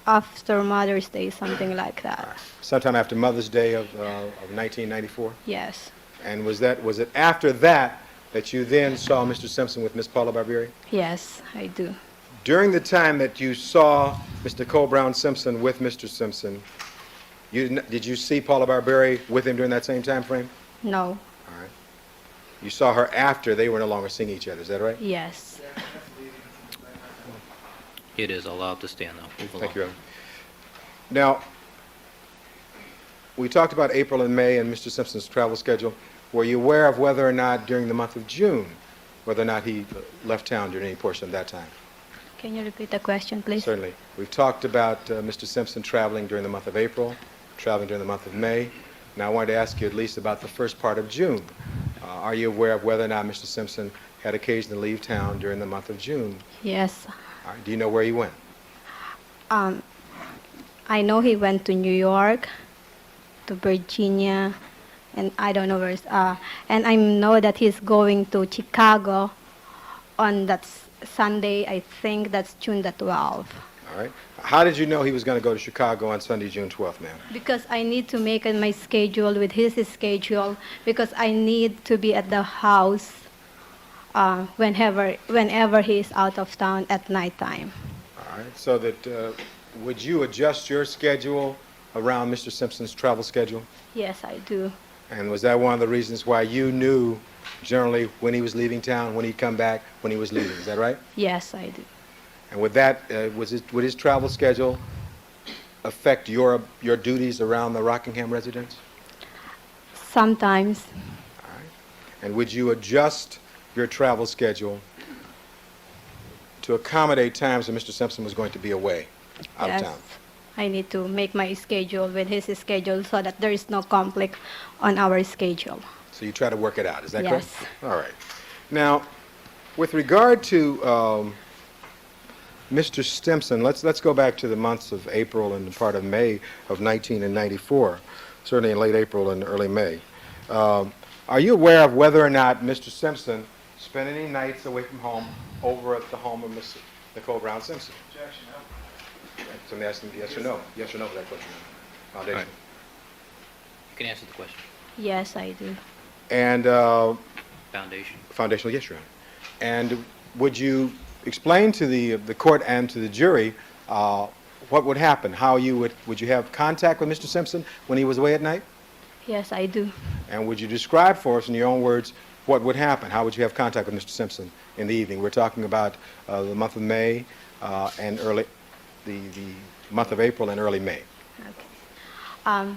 after Mother's Day, something like that. Sometime after Mother's Day of 1994? Yes. And was it after that that you then saw Mr. Simpson with Miss Paula Barbieri? Yes, I do. During the time that you saw Miss Nicole Brown Simpson with Mr. Simpson, did you see Paula Barbieri with him during that same time frame? No. All right. You saw her after they were no longer seeing each other, is that right? Yes. It is allowed to stand, though. Move along. Thank you, Reverend. Now, we talked about April and May and Mr. Simpson's travel schedule. Were you aware of whether or not during the month of June, whether or not he left town during any portion of that time? Can you repeat the question, please? Certainly. We've talked about Mr. Simpson traveling during the month of April, traveling during the month of May. Now, I wanted to ask you at least about the first part of June. Are you aware of whether or not Mr. Simpson had occasion to leave town during the month of June? Yes. All right. Do you know where he went? I know he went to New York, to Virginia, and I don't know where. And I know that he's going to Chicago on that Sunday. I think that's June the 12th. All right. How did you know he was going to go to Chicago on Sunday, June 12th, ma'am? Because I need to make my schedule with his schedule, because I need to be at the house whenever he is out of town at nighttime. All right. So that would you adjust your schedule around Mr. Simpson's travel schedule? Yes, I do. And was that one of the reasons why you knew generally when he was leaving town, when he'd come back, when he was leaving? Is that right? Yes, I do. And would that would his travel schedule affect your duties around the Rockingham residence? Sometimes. All right. And would you adjust your travel schedule to accommodate times when Mr. Simpson was going to be away, out Yes. of town? I need to make my schedule with his schedule so that there is no conflict on our schedule. So you try to work it out, is that Yes. correct? All right. Now, with regard to Mr. Simpson, let's go back to the months of April and part of May of 1994, certainly in late April and early May. Are you aware of whether or not Mr. Simpson spent any nights away from home over at the home of Miss Nicole Brown Simpson? Objection, no. So I'm asking yes or no. Yes or no for that question. Foundation. Right. You can answer the question. Yes, I do. And Foundation. foundational, yes, Your Honor. And would you explain to the court and to the jury what would happen? How would you have contact with Mr. Simpson when he was away at night? Yes, I do. And would you describe for us in your own words what would happen? How would you have contact with Mr. Simpson in the evening? We're talking about the month of May and the month of April and early May. Okay.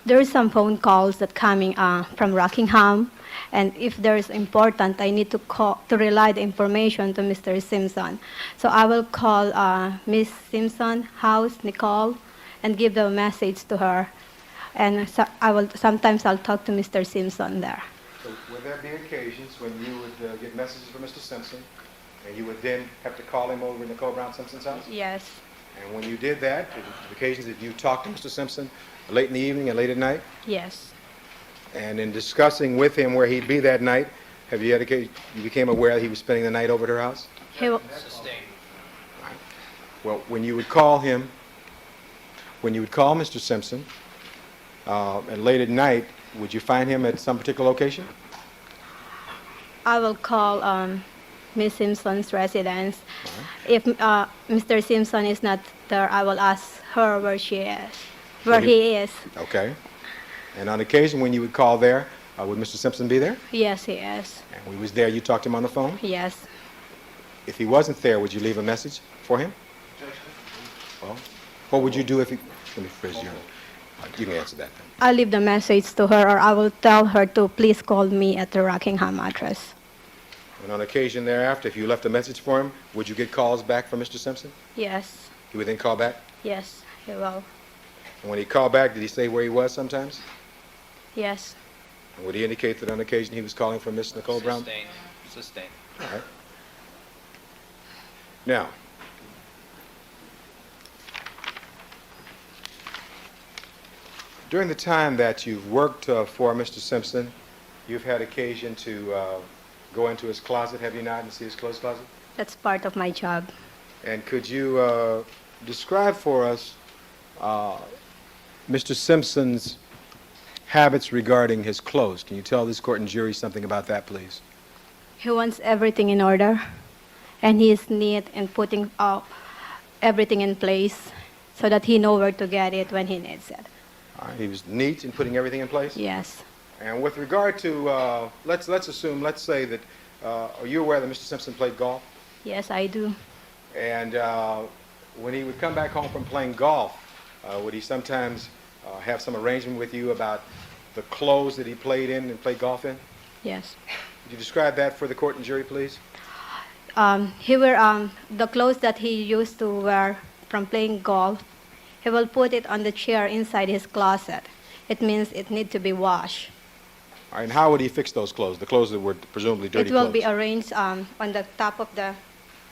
There is some phone calls that coming from Rockingham, and if there is important, I need to call to relay the information to Mr. Simpson. So I will call Miss Simpson house, Nicole, and give the message to her. And so sometimes I'll talk to Mr. Simpson there. So would there be occasions when you would get messages from Mr. Simpson, and you would then have to call him over to Nicole Brown Simpson's house? Yes. And when you did that, the occasions that you talked to Mr. Simpson late in the evening and late at night, Yes. and in discussing with him where he'd be that night, have you had occasion, you became aware that he was spending the night over at her house? Sustained. Well, when you would call Mr. Simpson, and late at night, would you find him at some particular location? I will call Miss Simpson's residence. If Mr. Simpson is not there, I will ask her where he is. Okay. And on occasion when you would call there, would Mr. Simpson be there? Yes, he is. And when he was there, you talked to him on the phone? Yes. If he wasn't there, would you leave a message for him? Well, what would you do if he... Let me phrase you. You can answer that then. I'll leave the message to her, or I will tell her to please call me at the Rockingham address. And on occasion thereafter, if you left a message for him, would you get calls back from Mr. Simpson? Yes. He would then call back? Yes, he will. And when he called back, did he say where he was sometimes? Yes. And would he indicate that on occasion he was calling for Miss Nicole Brown? Sustained. Sustained. All right. Now, during the time that you've worked for Mr. Simpson, you've had occasion to go into his closet, have you not, and see his clothes closet? That's part of my job. And could you describe for us Mr. Simpson's habits regarding his clothes? Can you tell this court and jury something about that, please? He wants everything in order, and he is neat in putting everything in place so that he knows where to get it when he needs it. All right, he was neat in putting everything in place? Yes. And with regard to, let's say that, are you aware that Mr. Simpson played golf? Yes, I do. And when he would come back home from playing golf, would he sometimes have some arrangement with you about the clothes that he played in and played golf in? Yes. Could you describe that for the court and jury, please? He wear the clothes that he used to wear from playing golf. He will put it on the chair inside his closet. It means it needs to be washed. All right, and how would he fix those clothes, the clothes that were presumably dirty It will clothes? be arranged on the top of the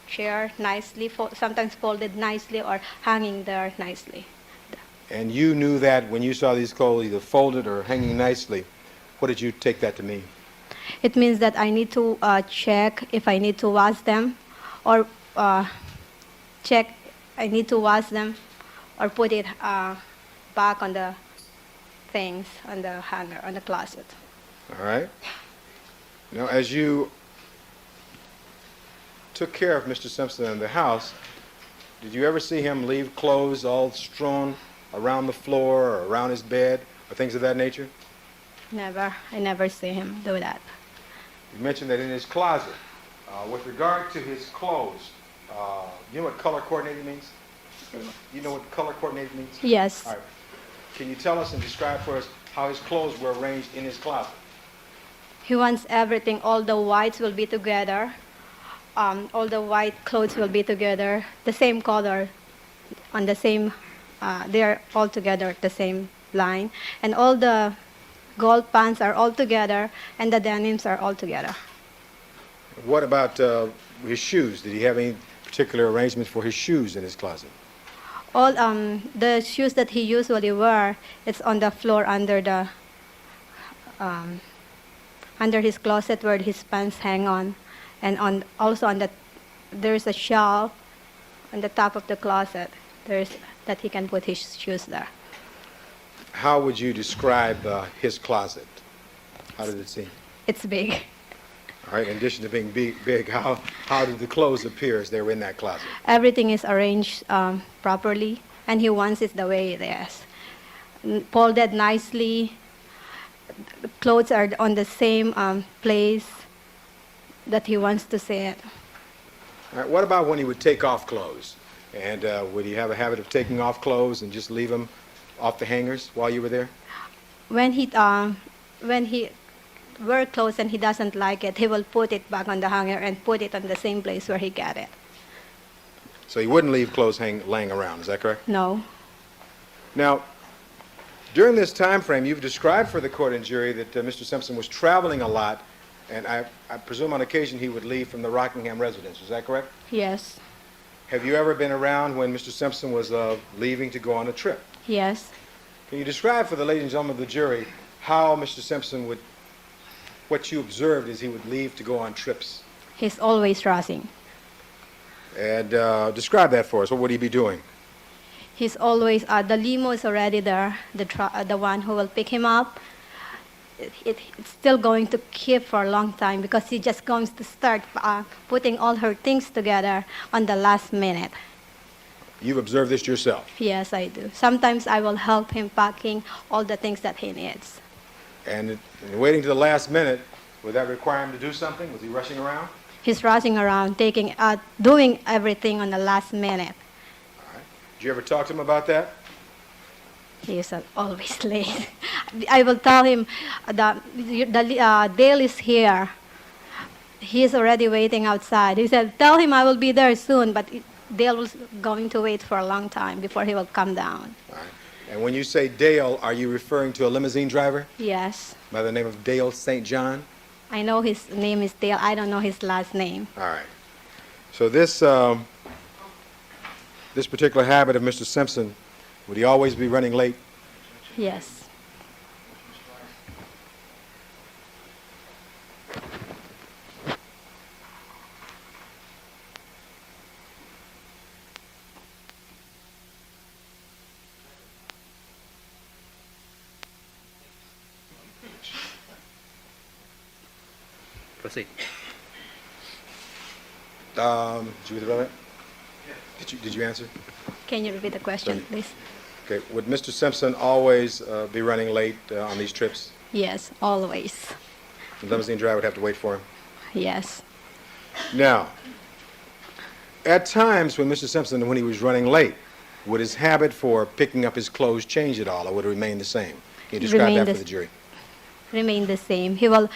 chair nicely, sometimes folded nicely or hanging there nicely. And you knew that when you saw these clothes either folded or hanging nicely. What did you take that to mean? It means that I need to check if I need to wash them, or check I need to wash them, or put it back on the things, on the hanger, on the closet. All right. Now, as you took care of Mr. Simpson in the house, did you ever see him leave clothes all strewn around the floor or around his bed or things of that nature? Never. I never see him do that. You mentioned that in his closet. With regard to his clothes, you know what color coordinated means? You know what color coordinated means? Yes. All right. Can you tell us and describe for us how his clothes were arranged in his closet? He wants everything, all the whites will be together. All the white clothes will be together, the same color, on the same, they're all together at the same line. And all the gold pants are all together, and the denims are all together. What about his shoes? Did he have any particular arrangements for his shoes in his closet? All the shoes that he usually wear, it's on the floor under the under his closet where his pants hang on, and also on the there's a shelf on the top of the closet. There's that he can put his shoes there. How would you describe his closet? How did it seem? It's big. All right. In addition to being big, how did the clothes appear as they were in that closet? Everything is arranged properly, and he wants it the way it is. Folded nicely. The clothes are on the same place that he wants to see it. All right. What about when he would take off clothes? And would he have a habit of taking off clothes and just leave them off the hangers while you were there? When he wear clothes and he doesn't like it, he will put it back on the hanger and put it on the same place where he got it. So he wouldn't leave clothes laying around, is that correct? No. Now, during this time frame, you've described for the court and jury that Mr. Simpson was traveling a lot, and I presume on occasion he would leave from the Rockingham residence, is that correct? Yes. Have you ever been around when Mr. Simpson was leaving to go on a trip? Yes. Can you describe for the ladies and gentlemen of the jury how Mr. Simpson would, what you observed as he would leave to go on trips? He's always rushing. And describe that for us. What would he be doing? He's always, the limo is already there, the one who will pick him up. It's still going to keep for a long time because he just going to start putting all her things together on the last minute. You've observed this yourself? Yes, I do. Sometimes I will help him packing all the things that he needs. And waiting to the last minute, would that require him to do something? Was he rushing around? He's rushing around, doing everything on the last minute. All right. Did you ever talk to him about that? He is always late. I will tell him the Dale is here. He is already waiting outside. He said, "Tell him I will be there soon," but Dale was going to wait for a long time before he will come down. All right. And when you say Dale, are you referring to a limousine driver Yes. by the name of Dale St. John? I know his name is Dale. I don't know his last name. All right. So this particular habit of Mr. Simpson, would he always be running late? Yes. Proceed. Did you read about that? Did you answer? Can you repeat the question, Sorry. please? Okay. Would Mr. Simpson always be running late on these trips? Yes, always. The limousine driver would have to wait for him? Yes. Now, at times when Mr. Simpson, when he was running late, would his habit for picking up his clothes change at all, or would it remain the same? Can you describe Remain that the for the jury? Remain the same. He will,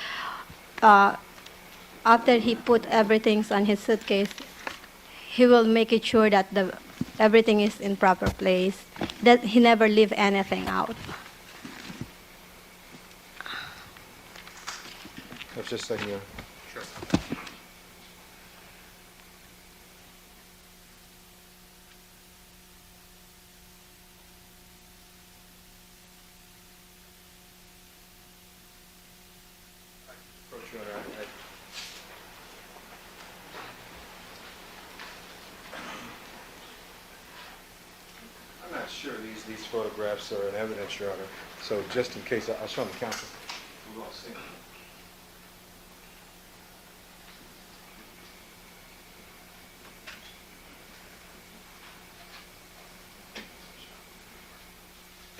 after he put everything on his suitcase, he will make it sure that everything is in proper place, that he never leave anything out. Let's just say here. Sure. I'm not sure these photographs are in evidence, Your Honor. So just in case, I'll show them to counsel. We've all seen them.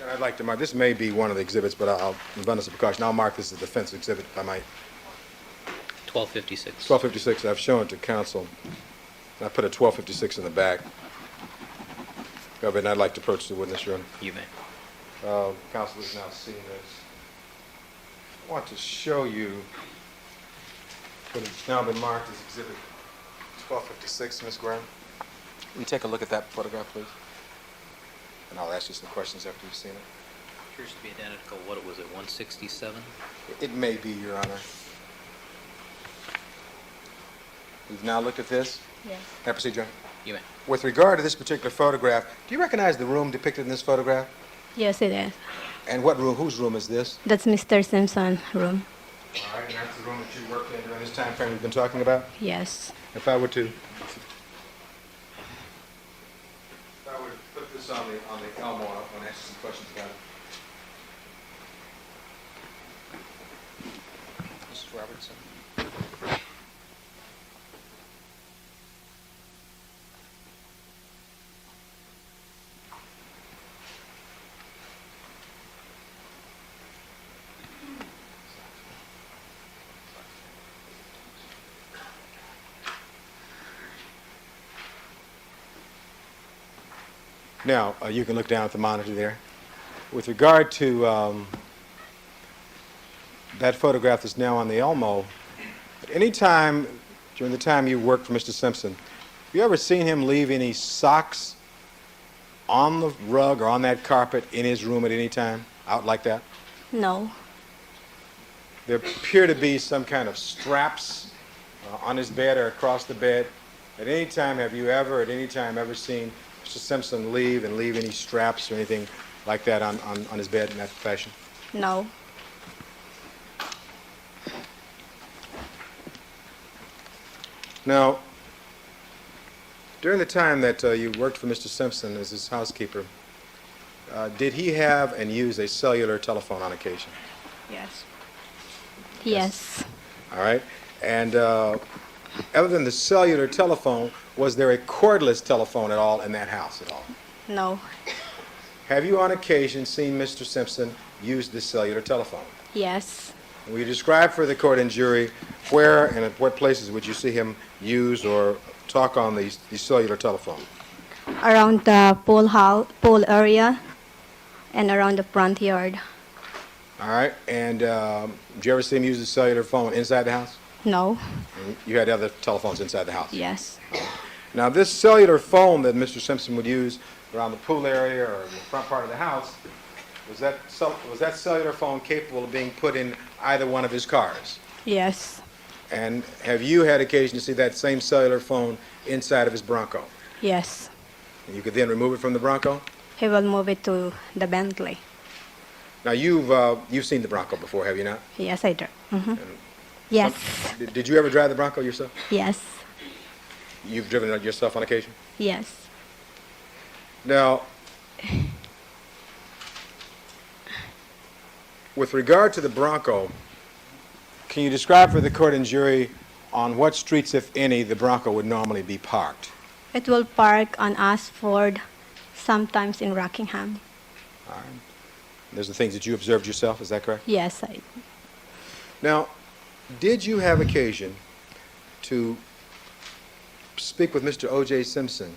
And I'd like to mark, this may be one of the exhibits, but I'll, in abundance of precaution, I'll mark this as a defense exhibit if I might. 1256. 1256, I've shown it to counsel. I put a 1256 in the back. Governor, I'd like to approach the witness, Your Honor. You may. Counsel has now seen this. I want to show you what has now been marked as exhibit 1256, Ms. Graham. Will you take a look at that photograph, please? And I'll ask you some questions after you've seen it. Appears to be identical. What was it, 167? It may be, Your Honor. We've now looked at this. Yes. Can I proceed, John? You may. With regard to this particular photograph, do you recognize the room depicted in this photograph? Yes, it is. And what room, whose room is this? That's Mr. Simpson's room. All right, and that's the room that you worked in during this time frame we've been talking about? Yes. If I were to put this on the Elmo, I want to ask you some questions about it. Mrs. Robertson. Now, you can look down at the monitor there. With regard to that photograph that's now on the Elmo, at any time during the time you worked for Mr. Simpson, have you ever seen him leave any socks on the rug or on that carpet in his room at any time, out like that? No. There appear to be some kind of straps on his bed or across the bed. At any time, have you ever, at any time, ever seen Mr. Simpson leave any straps or anything like that on his bed in that fashion? No. Now, during the time that you worked for Mr. Simpson as his housekeeper, did he have and use a cellular telephone on occasion? Yes. Yes. All right. And other than the cellular telephone, was there a cordless telephone at all in that house at all? No. Have you on occasion seen Mr. Simpson use the cellular telephone? Yes. Will you describe for the court and jury where and at what places would you see him use or talk on the cellular telephone? Around the pool area and around the front yard. All right. And did you ever see him use the cellular phone inside the house? No. And you had other telephones inside the house? Yes. Now, this cellular phone that Mr. Simpson would use around the pool area or the front part of the house, was that cellular phone capable of being put in either one of his cars? Yes. And have you had occasion to see that same cellular phone inside of his Bronco? Yes. And you could then remove it from the Bronco? He will move it to the Bentley. Now, you've seen the Bronco before, have you not? Yes, I do. Yes. Did you ever drive the Bronco yourself? Yes. You've driven it yourself on occasion? Yes. Now, with regard to the Bronco, can you describe for the court and jury on what streets, if any, the Bronco would normally be parked? It will park on Ashford, sometimes in Rockingham. All right. Those are the things that you observed yourself, is that correct? Yes, I. Now, did you have occasion to speak with Mr. O.J. Simpson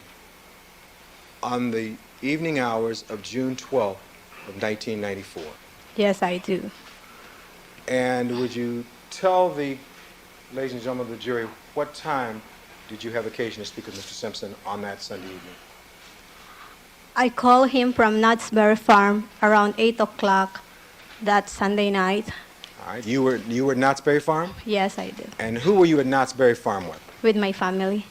on the evening hours of June 12th of 1994? Yes, I do. And would you tell the ladies and gentlemen of the jury what time did you have occasion to speak with Mr. Simpson on that Sunday evening? I called him from Knott's Farm around 8 o'clock that Sunday night. All right. You were at Knott's Berry Farm? Yes, I do. And who were you at Knott's Berry Farm with? With my family.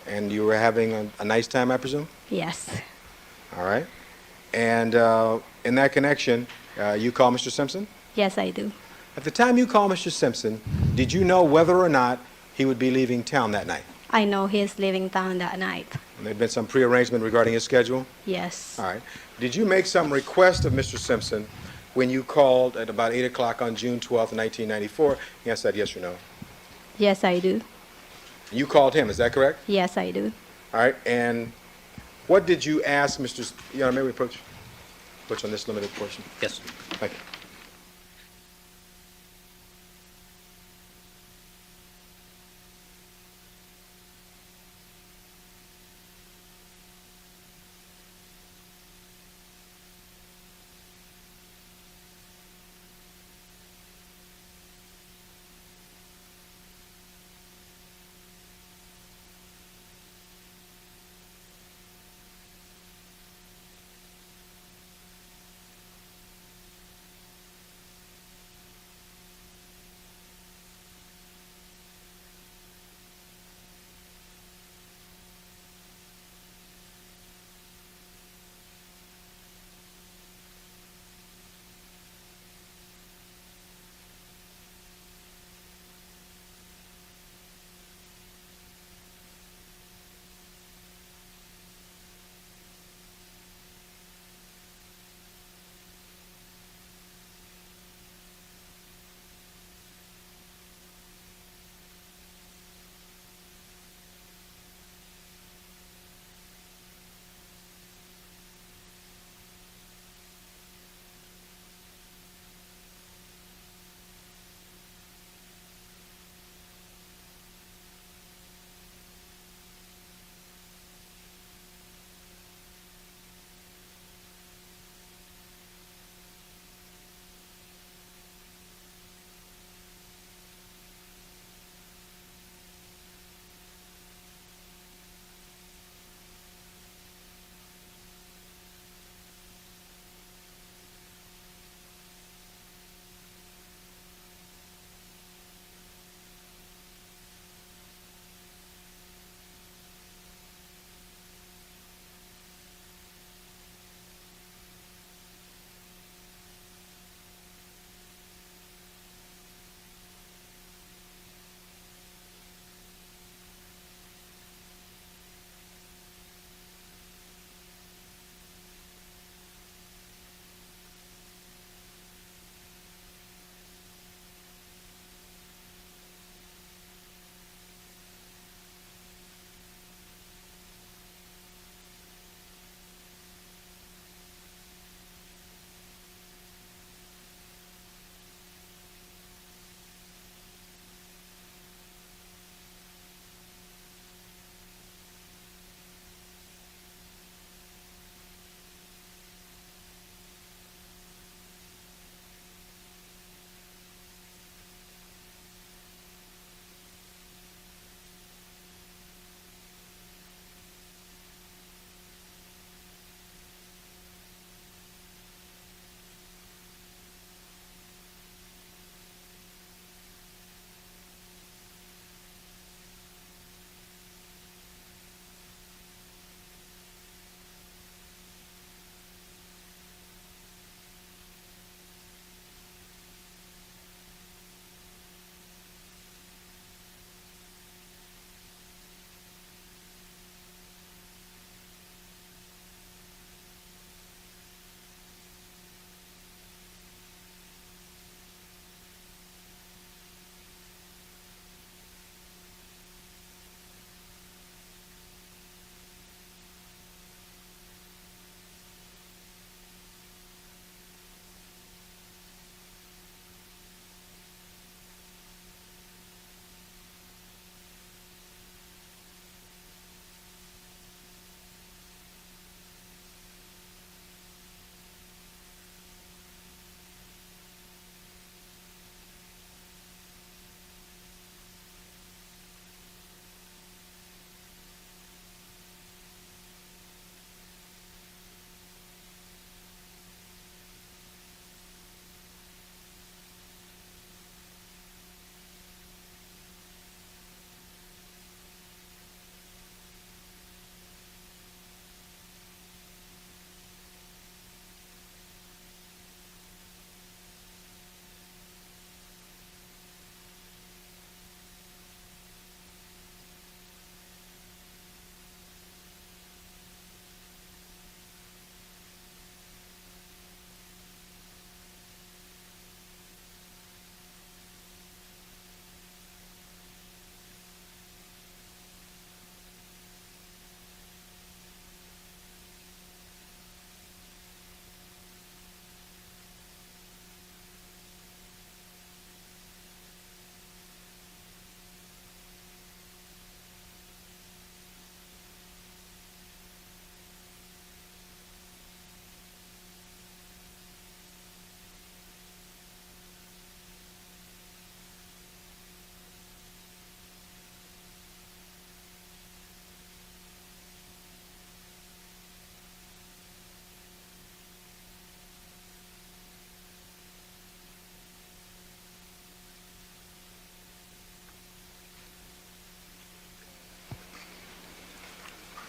And you were having a nice time, I presume? Yes. All right. And in that connection, you called Mr. Simpson? Yes, I do. At the time you called Mr. Simpson, did you know whether or not he would be leaving town that night? I know he is leaving town that night. And there'd been some prearrangement regarding his schedule? Yes. All right. Did you make some request of Mr. Simpson when you called at about 8 o'clock on June 12th, 1994? He answered yes or no. Yes, I do. You called him, is that correct? Yes, I do. All right. And what did you ask Mr. Your Honor, may we approach on this limited portion? Yes. Thank you.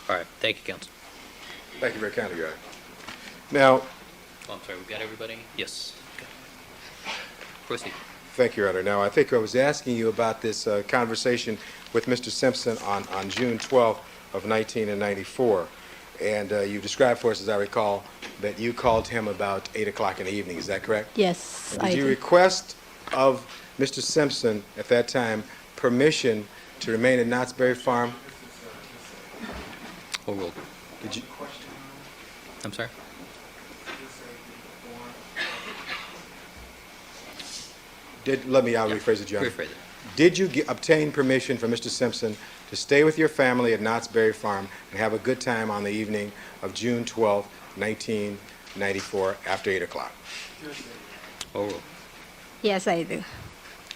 All right, thank you, counsel. Thank you very kindly, Your Honor. Now, Oh, I'm sorry, we got everybody? Yes. Okay. Proceed. thank you, Your Honor. Now, I think I was asking you about this conversation with Mr. Simpson on June 12th of 1994. And you described for us, as I recall, that you called him about 8 o'clock in the evening. Is that correct? Yes, And I did you do. request of Mr. Simpson at that time permission to remain at Knott's Berry Farm? Overruled. Did you? I'm sorry? I'll rephrase it, Your Honor. Rephrase it. Did you obtain permission from Mr. Simpson to stay with your family at Knott's Berry Farm and have a good time on the evening of June 12, 1994, after 8 o'clock? Overruled. Yes, I do.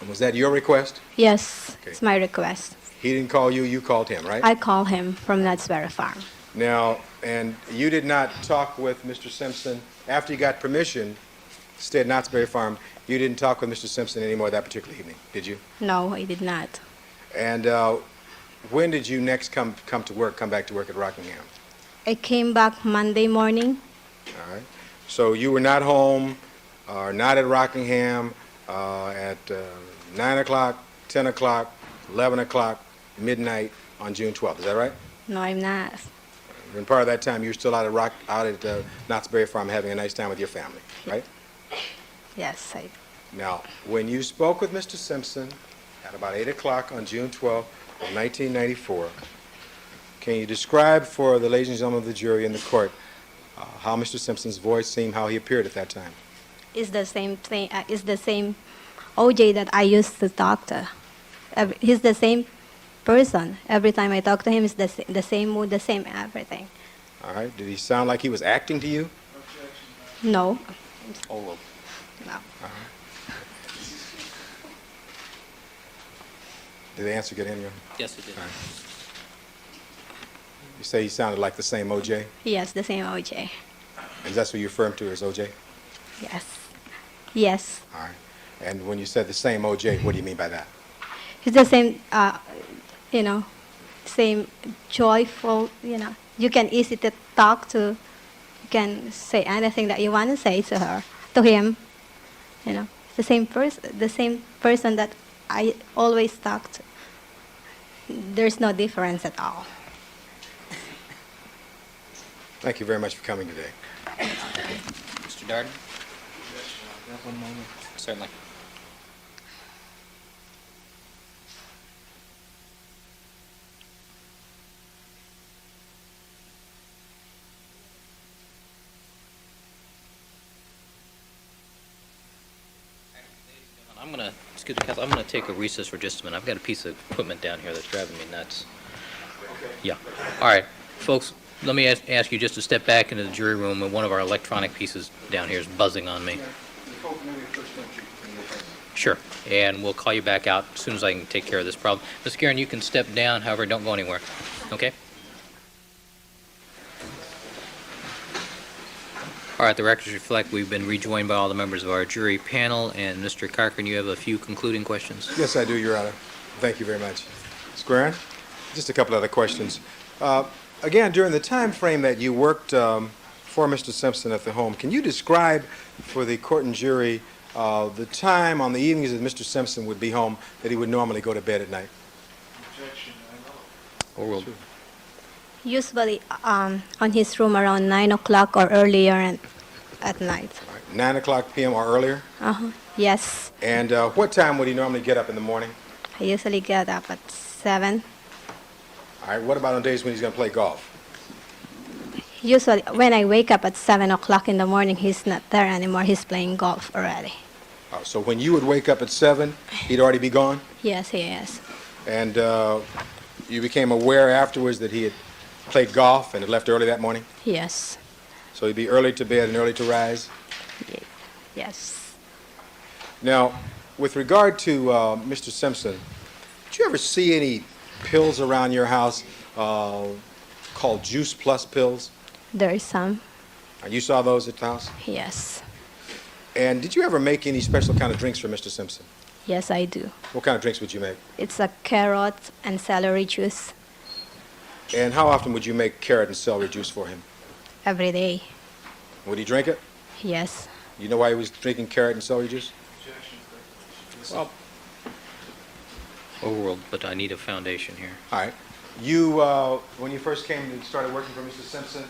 And was that your request? Yes, Okay. it's my request. He didn't call you, you called him, right? I call him from Knott's-Berry Farm. Now, and you did not talk with Mr. Simpson after you got permission to stay at Knott's Berry Farm. You didn't talk with Mr. Simpson anymore that particular evening, did you? No, I did not. And when did you next come back to work at Rockingham? I came back Monday morning. All right. So you were not home or not at Rockingham at 9 o'clock, 10 o'clock, 11 o'clock, midnight on June 12th. Is that right? No, I'm not. And part of that time, you were still out at Knott's Berry Farm having a nice time with your family, right? Yes, I do. Now, when you spoke with Mr. Simpson at about 8 o'clock on June 12th of 1994, can you describe for the ladies and gentlemen of the jury and the court how Mr. Simpson's voice seemed, how he appeared at that time? It's the same thing. It's the same OJ that I used to talk to. He's the same person. Every time I talk to him, it's the same mood, the same everything. All right. Did he sound like he was acting to you? No, Overruled. no. Did the answer get in you? Yes, it did. All right. You say he sounded like the same OJ? Yes, the same OJ. And that's what you refer him to as OJ? Yes. Yes. All right. And when you said the same OJ, what do you mean by that? He's the same, same joyful, you can easy to talk to. You can say anything that you want to say to him. The same person that I always talk to. There's no difference at all. Thank you very much for coming today. Mr. Darden? One moment. Certainly. I'm going to take a recess for just a minute. I've got a piece of equipment down here that's driving me nuts. Yeah. All right, folks, let me ask you just to step back into the jury room, and one of our electronic pieces down here is buzzing on me. Sure, and we'll call you back out as soon as I can take care of this problem. Ms. Guerin, you can step down, however, don't go anywhere, okay? All right, the records reflect we've been rejoined by all the members of our jury panel, and Mr. Cochran, you have a few concluding questions? Yes, I do, Your Honor. Thank you very much. Ms. Guerin, just a couple other questions. Again, during the time frame that you worked for Mr. Simpson at the home, can you describe for the court and jury the time on the evenings that Mr. Simpson would be home that he would normally go to bed at night? Overruled. Usually on his room around 9 o'clock or earlier at night. All right, 9 o'clock p.m. or earlier? Yes. And what time would he normally get up in the morning? I usually get up at 7. All right, what about on days when he's going to play golf? Usually when I wake up at 7 o'clock in the morning, he's not there anymore. He's playing golf already. So when you would wake up at 7, he'd already be gone? Yes, he is. And you became aware afterwards that he had played golf and had left early that morning? Yes. So he'd be early to bed and early to rise? Yes. Now, with regard to Mr. Simpson, did you ever see any pills around your house called Juice Plus pills? There is some. And you saw those at the house? Yes. And did you ever make any special kind of drinks for Mr. Simpson? Yes, I do. What kind of drinks would you make? It's a carrot and celery juice. And how often would you make carrot and celery juice for him? every day. Would he drink it? Yes. You know why he was drinking carrot and celery juice? Well, Overruled, but I need a foundation here. all right. You, when you first came and started working for Mr. Simpson,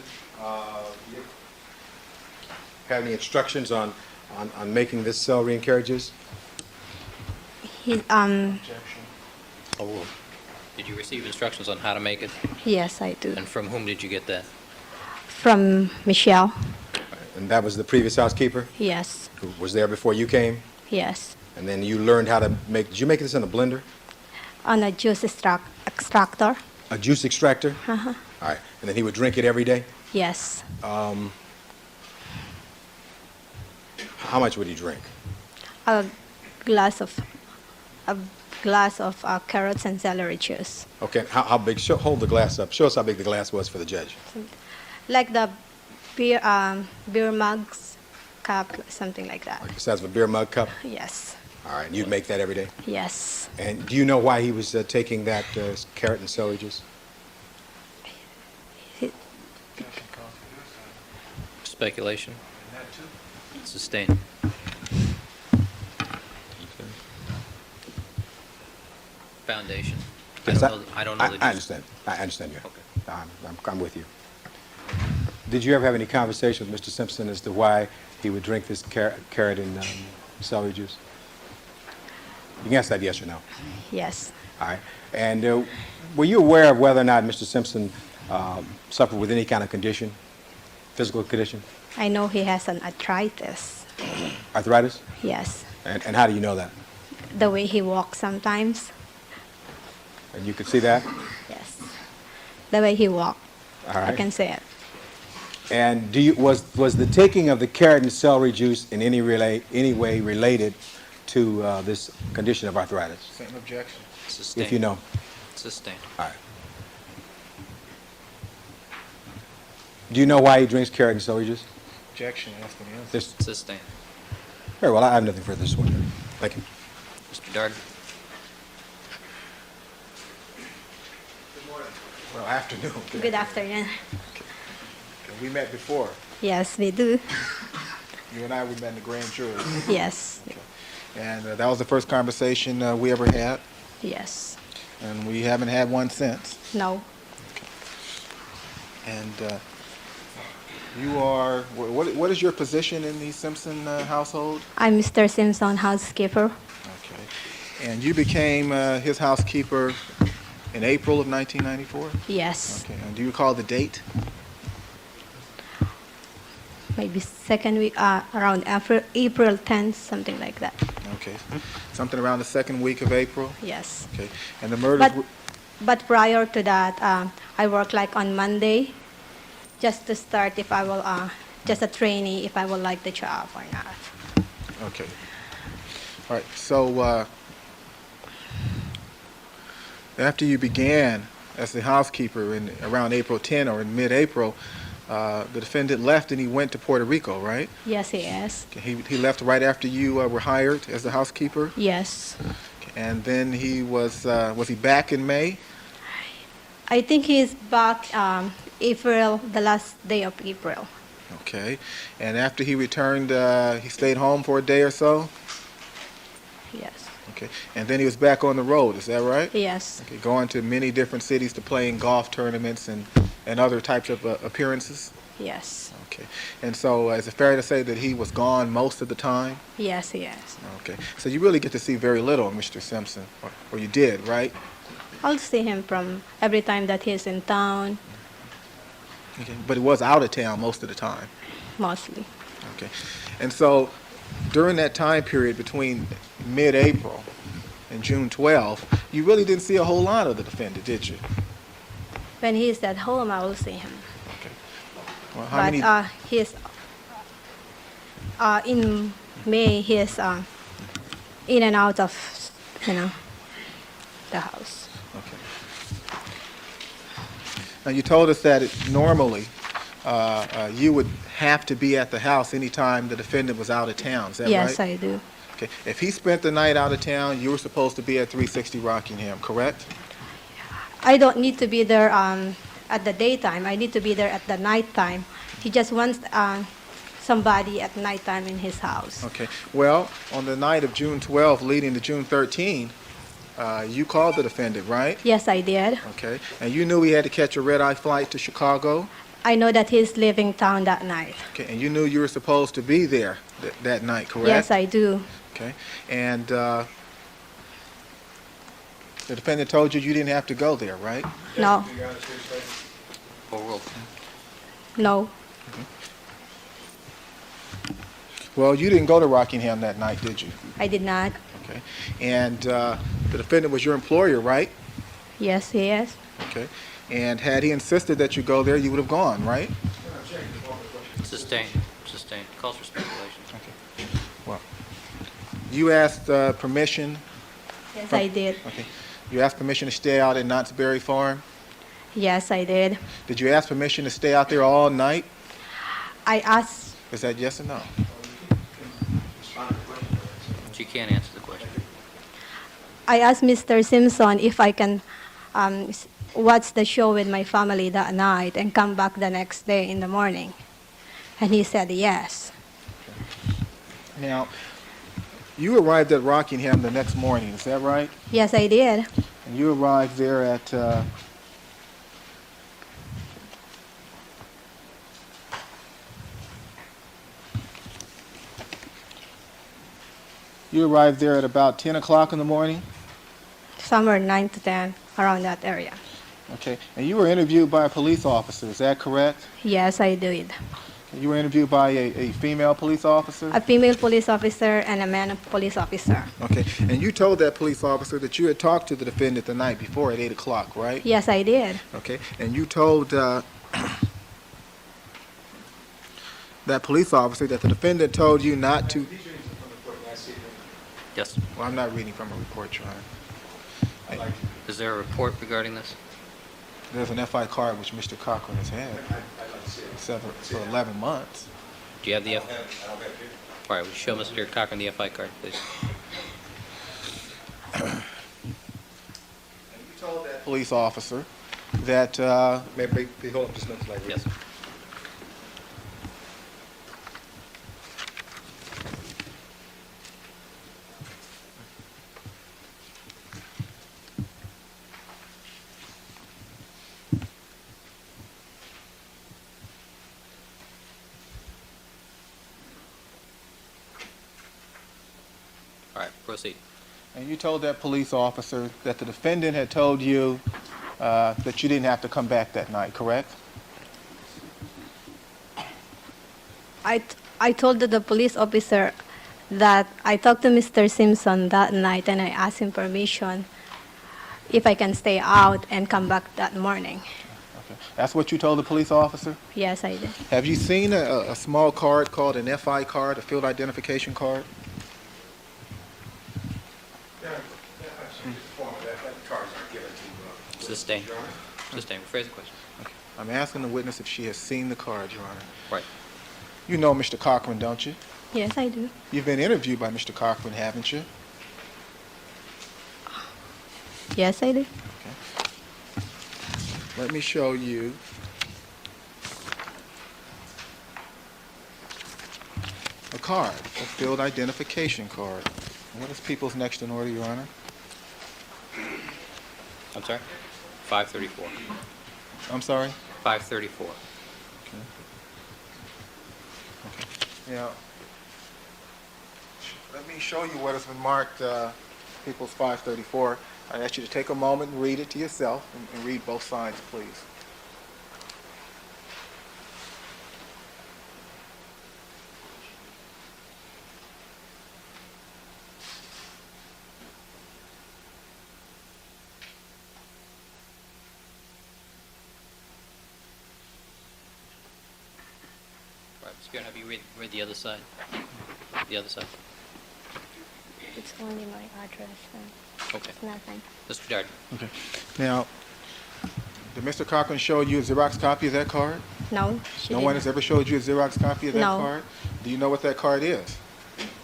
you have any instructions on making this celery and carrot juice? He, Overruled. Did you receive instructions on how to make it? yes, I do. And from whom did you get that? From Michelle. And that was the previous housekeeper Yes. who was there before you came? Yes. And then you learned how to make, did you make this in a blender? On a juice extractor. A juice extractor? Uh-huh. All right. And then he would drink it every day? Yes. How much would he drink? A glass of carrots and celery juice. Okay. How big? Hold the glass up. Show us how big the glass was for the judge. Like the beer mugs cup, something like that. Like the size of a beer mug cup? Yes. All right. And you'd make that every day? Yes. And do you know why he was taking that carrot and celery juice? Speculation? Sustained. Foundation. Yes, I don't know the I juice. understand. I understand you. Okay. I'm with you. Did you ever have any conversation with Mr. Simpson as to why he would drink this carrot and celery juice? You can answer that yes or no. Yes. All right. And were you aware of whether or not Mr. Simpson suffered with any kind of condition, physical condition? I know he has an arthritis. Arthritis? Yes. And how do you know that? The way he walks sometimes. And you could see that? Yes. The way he walks. All I right. can say it. And was the taking of the carrot and celery juice in any way related to this condition of arthritis? Same objection. Sustained. If you know. Sustained. All right. Do you know why he drinks carrot and celery juice? Objection. Ask him the answer. This, Sustained. very well. I have nothing further this one. Thank you. Mr. Darden? Well, afternoon. Good afternoon. We met before. Yes, we do. You and I, we met in the grand jury. Yes. And that was the first conversation we ever had. Yes. And we haven't had one since. No. And you are, what is your position in the Simpson household? I'm Mr. Simpson, housekeeper. Okay. And you became his housekeeper in April of 1994? Yes. Okay. And do you recall the date? Maybe second week, around April 10th, something like that. Okay. Something around the second week of April? Yes. Okay. And the murders But prior to that, I work like on Monday, just to start if I will, just a trainee, if I will like the job or not. Okay. All right. So after you began as the housekeeper in around April 10 or in mid-April, the defendant left and he went to Puerto Rico, right? Yes, he is. Okay. He left right after you were hired as the housekeeper, Yes. and then he was he back in May? I think he's back April, the last day of April. Okay. And after he returned, he stayed home for a day or so? Yes. Okay. And then he was back on the road, is that right? Yes. Okay. Going to many different cities to play in golf tournaments and other types of appearances? Yes. Okay. And so is it fair to say that he was gone most of the time? Yes, he is. Okay. So you really get to see very little of Mr. Simpson, or you did, right? I'll see him from every time that he's in town, Okay. But he was out of town most of the time? mostly. Okay. And so during that time period between mid-April and June 12th, you really didn't see a whole lot of the defendant, did you? When he's at home, I will see him. Okay. Well, how many? He's in May. He's in and out of, the house. Okay. Now you told us that normally you would have to be at the house anytime the defendant was out of town. Is that Yes, right? I do. Okay. If he spent the night out of town, you were supposed to be at 360 Rockingham, correct? I don't need to be there at the daytime. I need to be there at the nighttime. He just wants somebody at nighttime in his house. Okay. Well, on the night of June 12th leading to June 13th, you called the defendant, right? Yes, I did. Okay. And you knew he had to catch a red-eye flight to Chicago? I know that he's leaving town that night. Okay. And you knew you were supposed to be there that night, correct? Yes, I do. Okay. And the defendant told you you didn't have to go there, right? No, Or roll. no, Well, you didn't go to Rockingham that night, did you? I did not. Okay. And the defendant was your employer, right? Yes, he is. Okay. And had he insisted that you go there, you would have gone, right? Sustained. Sustained. Calls for speculation. Well, you asked permission. Yes, I did. Okay. You asked permission to stay out at Knott's Berry Farm. Yes, I did. Did you ask permission to stay out there all night? I asked, Is that yes or no? She can't answer the question. I asked Mr. Simpson if I can watch the show with my family that night and come back the next day in the morning. And he said yes. Now, you arrived at Rockingham the next morning, is that right? Yes, I did. And you arrived there at about 10 o'clock in the morning? Somewhere 9 to 10, around that area. Okay. And you were interviewed by a police officer, is that correct? Yes, I did. You were interviewed by a female police officer? A female police officer and a man police officer. Okay. And you told that police officer that you had talked to the defendant the night before at 8 o'clock, right? Yes, I did. Okay. And you told that police officer that the defendant told you not to... Yes. Well, I'm not reading from a report, Your Honor. Is there a report regarding this? There's an FI card which Mr. Cochran has had for 11 months. Do you have the All right, would you show Mr. Cochran the FI card, please? You told that police officer that... May I hold up just a minute? Yes. All right, proceed. And you told that police officer that the defendant had told you that you didn't have to come back that night, correct? I told the police officer that I talked to Mr. Simpson that night and I asked him permission if I can stay out and come back that morning. Okay. That's what you told the police officer? Yes, I did. Have you seen a small card called an FI card, a field identification card? Sustained. Sustained. Rephrase the question. Okay. I'm asking the witness if she has seen the card, Your Honor. Right. You know Mr. Cochran, don't you? Yes, I do. You've been interviewed by Mr. Cochran, haven't you? Yes, I do. Let me show you a card, a field identification card. What is people's next in order, Your Honor? I'm sorry? 534. I'm sorry? 534. Now, let me show you what has been marked People's 534. I ask you to take a moment and read it to yourself and read both sides, please. Right, Ms. Kieran, have you read the other side? The other side. It's only my address. Okay. It's nothing. Mr. Darden. Okay. Now, did Mr. Cochran show you a Xerox copy of that card? No, she No did one not. has ever showed you a Xerox copy of that No. card? Do you know what that card is?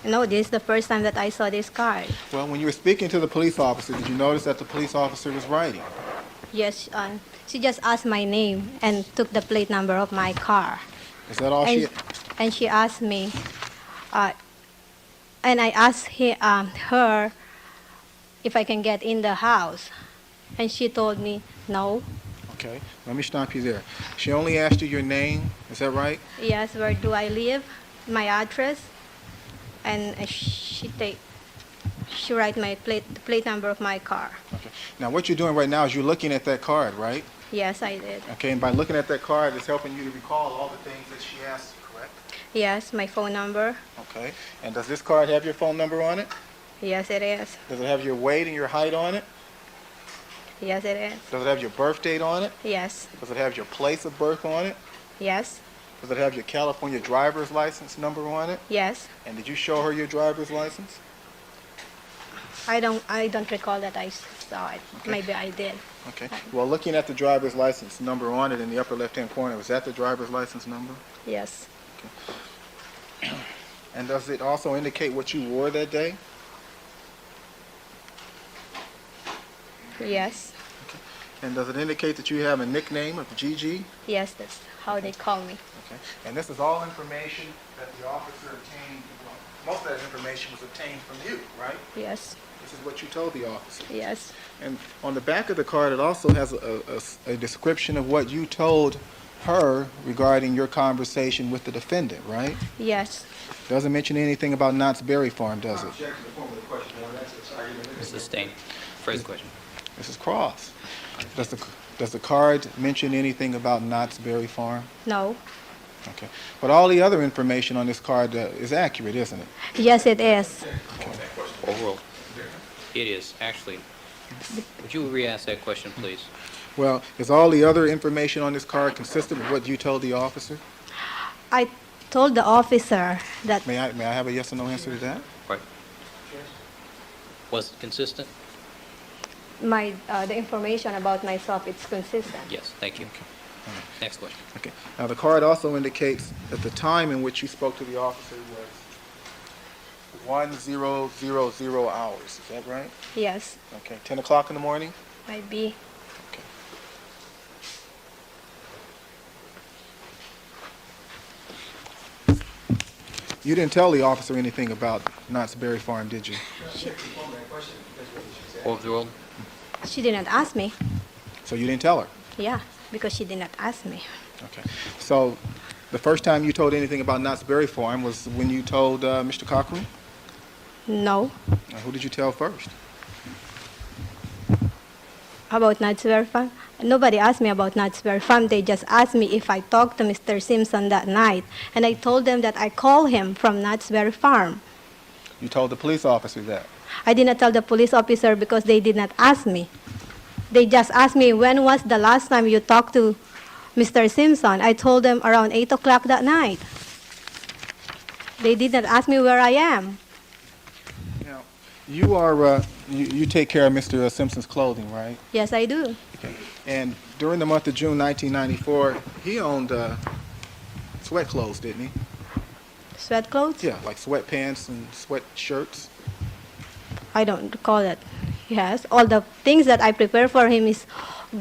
No, this is the first time that I saw this card. Well, when you were speaking to the police officer, did you notice that the police officer was writing? Yes, she just asked my name and took the plate number of my car. Is that all And she asked me, and I asked her if I can get in the house. And she told me, no. Okay, let me stop you there. She only asked you your name, is that right? Yes, where do I live, my address, and she write my the plate number of my car. Okay. Now, what you're doing right now is you're looking at that card, right? Yes, I did. Okay, and by looking at that card, it's helping you to recall all the things that she asked you, correct? Yes, my phone number. Okay, and does this card have your phone number on it? Yes, it is. Does it have your weight and your height on it? Yes, it is. Does it have your birth date on it? Yes, Does it have your place of birth on it? yes, Does it have your California driver's license number on it? yes. And did you show her your driver's license? I don't recall that I saw it. Maybe I did. Okay. Well, looking at the driver's license number on it in the upper left-hand corner, was that the driver's license number? Yes. And does it also indicate what you wore that day? Yes. And does it indicate that you have a nickname of Gigi? Yes, that's how they call me. Okay. And this is all information that the officer obtained, well, most of that information was obtained from you, right? Yes. This is what you told the officer. Yes. And on the back of the card, it also has a description of what you told her regarding your conversation with the defendant, right? Yes. Doesn't mention anything about Knott's Berry Farm, does it? Sustained. Further question. Mrs. Cross, does the card mention anything about Knott's Berry Farm? No. Okay. But all the other information on this card is accurate, isn't it? Yes, it is. Overall, it is. Actually, would you re-ask that question, please? Well, is all the other information on this card consistent with what you told the officer? I told the officer that May I have a yes or no answer to that? Right. Was it consistent? the information about myself is consistent. Yes, thank you. Next question. Okay. Now, the card also indicates that the time in which you spoke to the officer was 10:00 hours. Is that right? Yes, Okay. 10 o'clock in the morning? might be. Okay. You didn't tell the officer anything about Knott's Berry Farm, did you? Overall, She did not ask me. So you didn't tell her? Yeah, because she did not ask me. Okay. So the first time you told anything about Knott's Berry Farm was when you told Mr. Cochran? No. Now, who did you tell first? About Knott's Berry Farm? Nobody asked me about Knott's Berry Farm. They just asked me if I talked to Mr. Simpson that night. And I told them that I called him from Knott's Berry Farm. You told the police officer that? I did not tell the police officer because they did not ask me. They just asked me, when was the last time you talked to Mr. Simpson? I told them around 8 o'clock that night. They did not ask me where I am. Now, you are, you take care of Mr. Simpson's clothing, right? Yes, I do. Okay. And during the month of June 1994, he owned sweat clothes, didn't he? Sweat clothes? Yeah, like sweatpants and sweatshirts. I don't recall that. Yes, all the things that I prepare for him is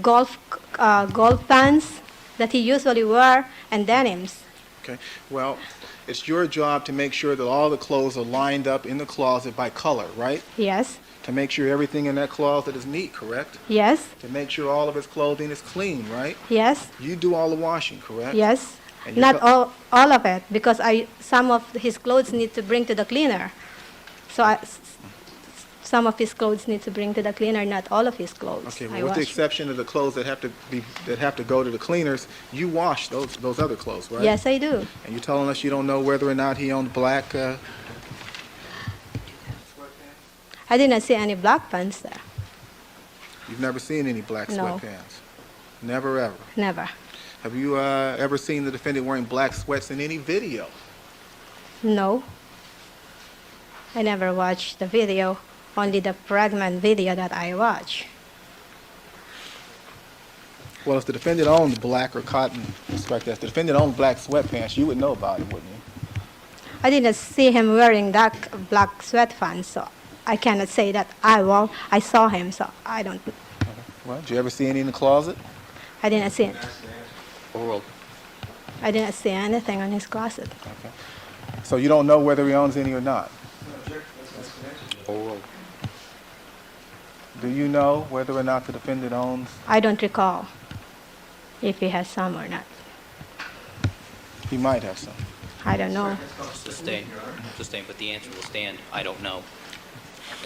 golf pants that he usually wear and denims. Okay. Well, it's your job to make sure that all the clothes are lined up in the closet by color, right? Yes, To make sure everything in that closet is neat, correct? yes, To make sure all of his clothing is clean, right? yes, You do all the washing, correct? yes. And you Not co- all of it, because some of his clothes need to bring to the cleaner. So some of his clothes need to bring to the cleaner, not all of his clothes. Okay, I well, with the wash. exception of the clothes that have to go to the cleaners, you wash those other clothes, right? Yes, I do. And you're telling us you don't know whether or not he owned black sweatpants? I did not see any black pants there. You've never seen any black No. sweatpants? Never ever. Never. Have you ever seen the defendant wearing black sweats in any video? No. I never watched the video, only the fragment video that I watch. Well, if the defendant owned black or cotton, if the defendant owned black sweatpants, you would know about it, wouldn't you? I didn't see him wearing that black sweatpants, so I cannot say that I saw him, so I don't. Well, did you ever see any in the closet? I didn't see it. Oral. I didn't see anything on his closet. Okay. So you don't know whether he owns any or not? Oral. Do you know whether or not the defendant owns? I don't recall if he has some or not. He might have some. I don't know. Sustain. Sustain, but the answer will stand, I don't know.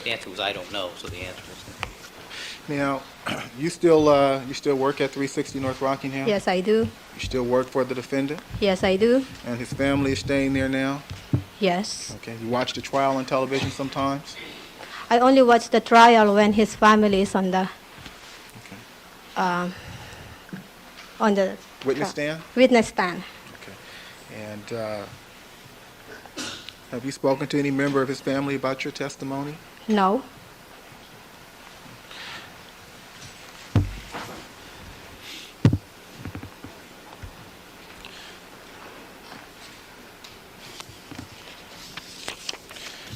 The answer was I don't know, so the answer will stand. Now, you still work at 360 North Rockingham? Yes, I do. You still work for the defendant? Yes, I do. And his family is staying there now? Yes. Okay. You watch the trial on television sometimes? I only watch the trial when his family is on the Witness stand? witness stand. Okay. And have you spoken to any member of his family about your testimony? No.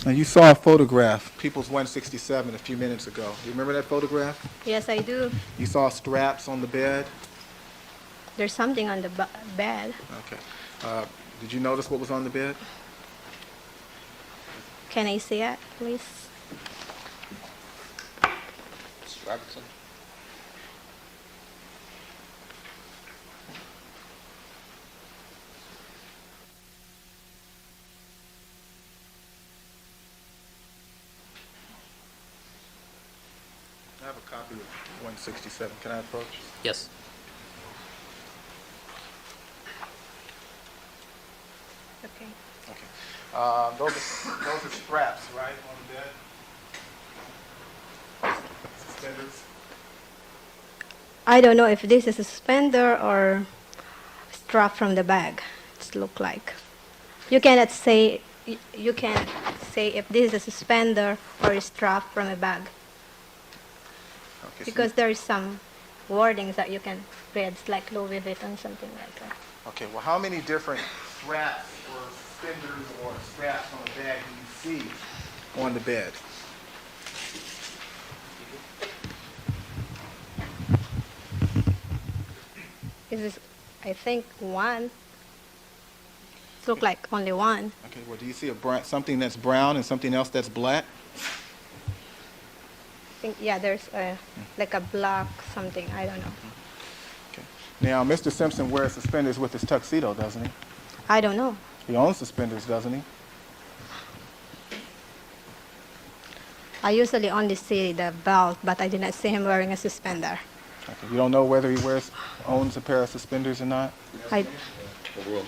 Now, you saw a photograph, People's 167, a few minutes ago. Do you remember that photograph? Yes, I do. You saw straps on the bed? There's something on the bed. Okay. Did you notice what was on the bed? Can I see it, please? Mr. Robertson? I have a copy of 167. Can I approach? Yes. Okay. Okay. Those are straps, right, on the bed? Suspenders? I don't know if this is a suspender or strap from the bag. It look like. You cannot say if this is a suspender or a strap from a bag Okay, because there is some wordings that you can read, it's like Louis Vuitton, something like that. okay, well, how many different straps or suspenders or straps on the bag do you see on the bed? This is, I think, one. It look like only one. Okay, well, do you see something that's brown and something else that's black? I think, yeah, there's like a black something. I don't know. Okay. Now, Mr. Simpson wears suspenders with his tuxedo, doesn't he? I don't know. He owns suspenders, doesn't he? I usually only see the belt, but I did not see him wearing a suspender. Okay. You don't know whether he owns a pair of suspenders or not? Overruled.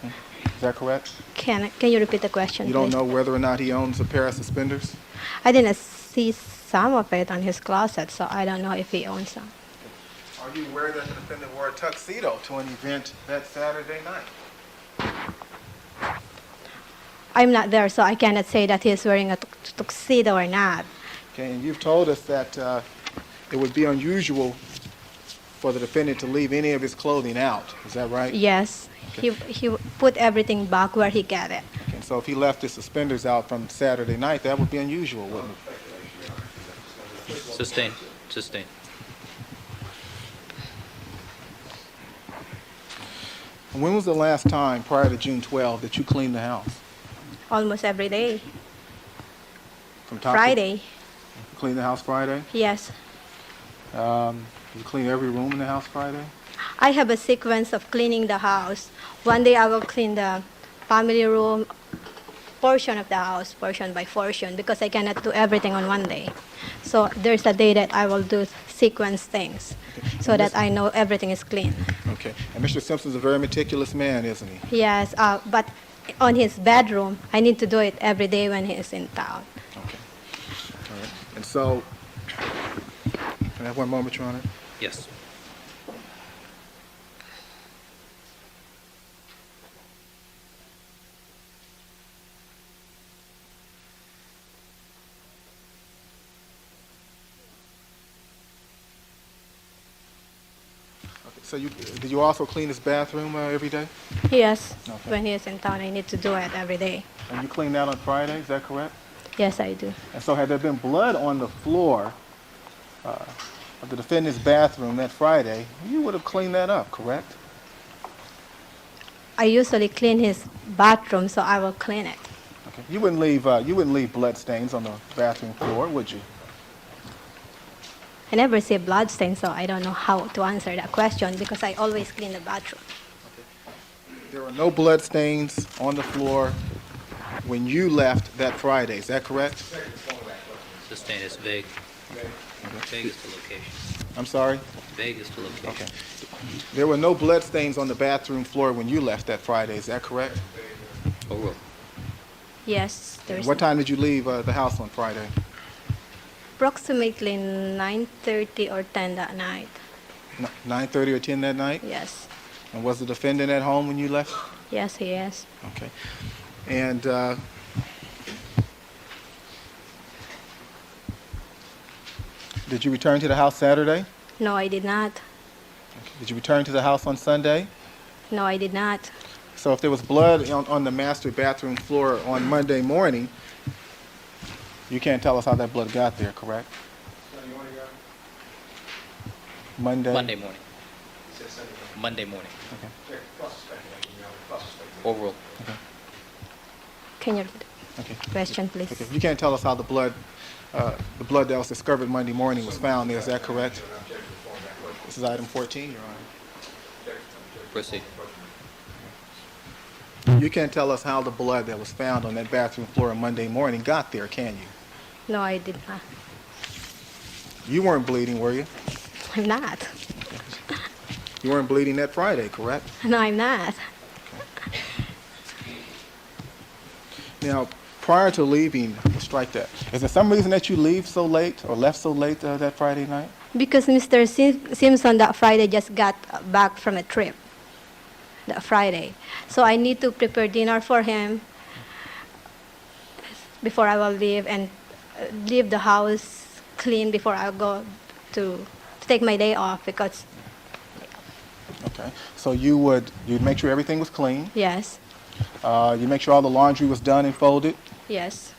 Is that correct? Can you repeat the question, You don't please? know whether or not he owns a pair of suspenders? I didn't see some of it on his closet, so I don't know if he owns some. Are you aware that the defendant wore a tuxedo to an event that Saturday night? I'm not there, so I cannot say that he's wearing a tuxedo or not. Okay, and you've told us that it would be unusual for the defendant to leave any of his clothing out. Is that right? Yes, he put everything back where he got it. Okay, so if he left his suspenders out from Saturday night, that would be unusual, wouldn't it? Sustain. Sustain. When was the last time prior to June 12 that you cleaned the house? Almost every day. From top Friday, To, clean the house Friday? yes. You clean every room in the house Friday? I have a sequence of cleaning the house. One day I will clean the family room, portion of the house, portion by portion, because I cannot do everything on one day. So there's a day that I will do sequence things so that I know everything is clean. Okay. And Mr. Simpson's a very meticulous man, isn't he? Yes, but on his bedroom, I need to do it every day when he is in town. Okay. All right. And so, can I have one moment, Your Honor? Yes. Okay. So did you also clean his bathroom every day? Yes, Okay. when he is in town, I need to do it every day. And you cleaned that on Friday, is that correct? Yes, I do. And so had there been blood on the floor of the defendant's bathroom that Friday, you would have cleaned that up, correct? I usually clean his bathroom, so I will clean it. Okay. You wouldn't leave blood stains on the bathroom floor, would you? I never see blood stains, so I don't know how to answer that question because I always clean the bathroom. There were no blood stains on the floor when you left that Friday. Is that correct? Sustained is vague. Vague is the location. I'm sorry? Vague is the location. Okay. There were no blood stains on the bathroom floor when you left that Friday. Is that correct? Overruled. Yes, there's What time did you leave the house on Friday? approximately 9:30 or 10 that night. 9:30 or 10 that night? Yes. And was the defendant at home when you left? Yes, he is. Okay. And did you return to the house Saturday? No, I did not. Did you return to the house on Sunday? No, I did not. So if there was blood on the master bathroom floor on Monday morning, you can't tell us how that blood got there, correct? Monday? Monday morning. Monday morning. Okay. Overruled. Can you repeat Okay. the question, please? Okay. You can't tell us how the blood that was discovered Monday morning was found there. Is that correct? This is item 14, Your Honor. Proceed. You can't tell us how the blood that was found on that bathroom floor on Monday morning got there, can you? No, I did not. You weren't bleeding, were you? I'm not. You weren't bleeding that Friday, correct? No, I'm not. Now, prior to leaving, strike that. Is there some reason that you leave so late or left so late that Friday night? Because Mr. Simpson that Friday just got back from a trip. That Friday. So I need to prepare dinner for him before I will leave and leave the house clean before I go to take my day off because, Okay. So you'd make sure everything was clean. yes, You make sure all the laundry was done and folded. yes.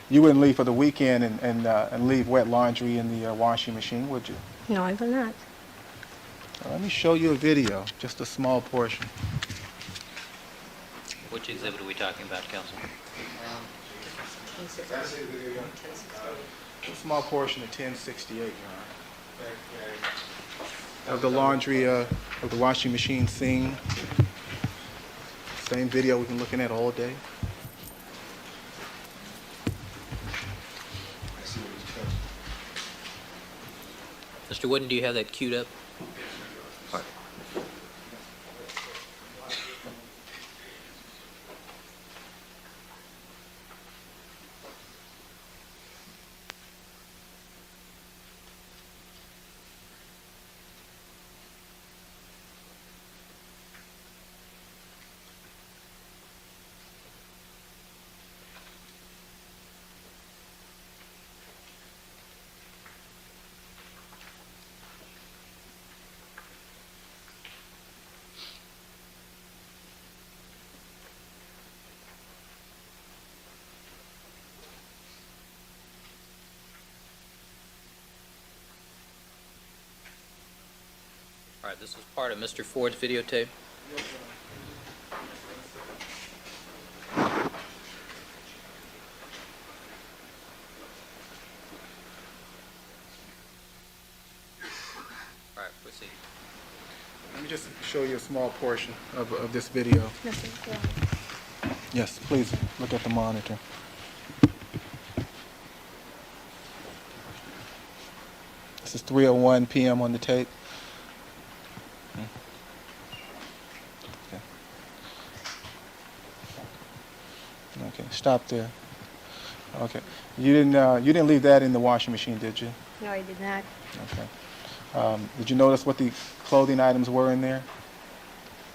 You wouldn't leave for the weekend and leave wet laundry in the washing machine, would you? No, I will not. Let me show you a video, just a small portion. Which exhibit are we talking about, Counsel? A small portion of 1068, Your Honor. Of the laundry, of the washing machine scene. Same video we've been looking at all day. Mr. Wooden, do you have that queued up? All right, this is part of Mr. Ford's videotape. All right, proceed. Let me just show you a small portion of this video. Nothing wrong. Yes, please look at the monitor. This is 3:01 p.m. on the tape. Okay. Okay, stop there. Okay, you didn't leave that in the washing machine, did you? No, I did not. Okay. Did you notice what the clothing items were in there?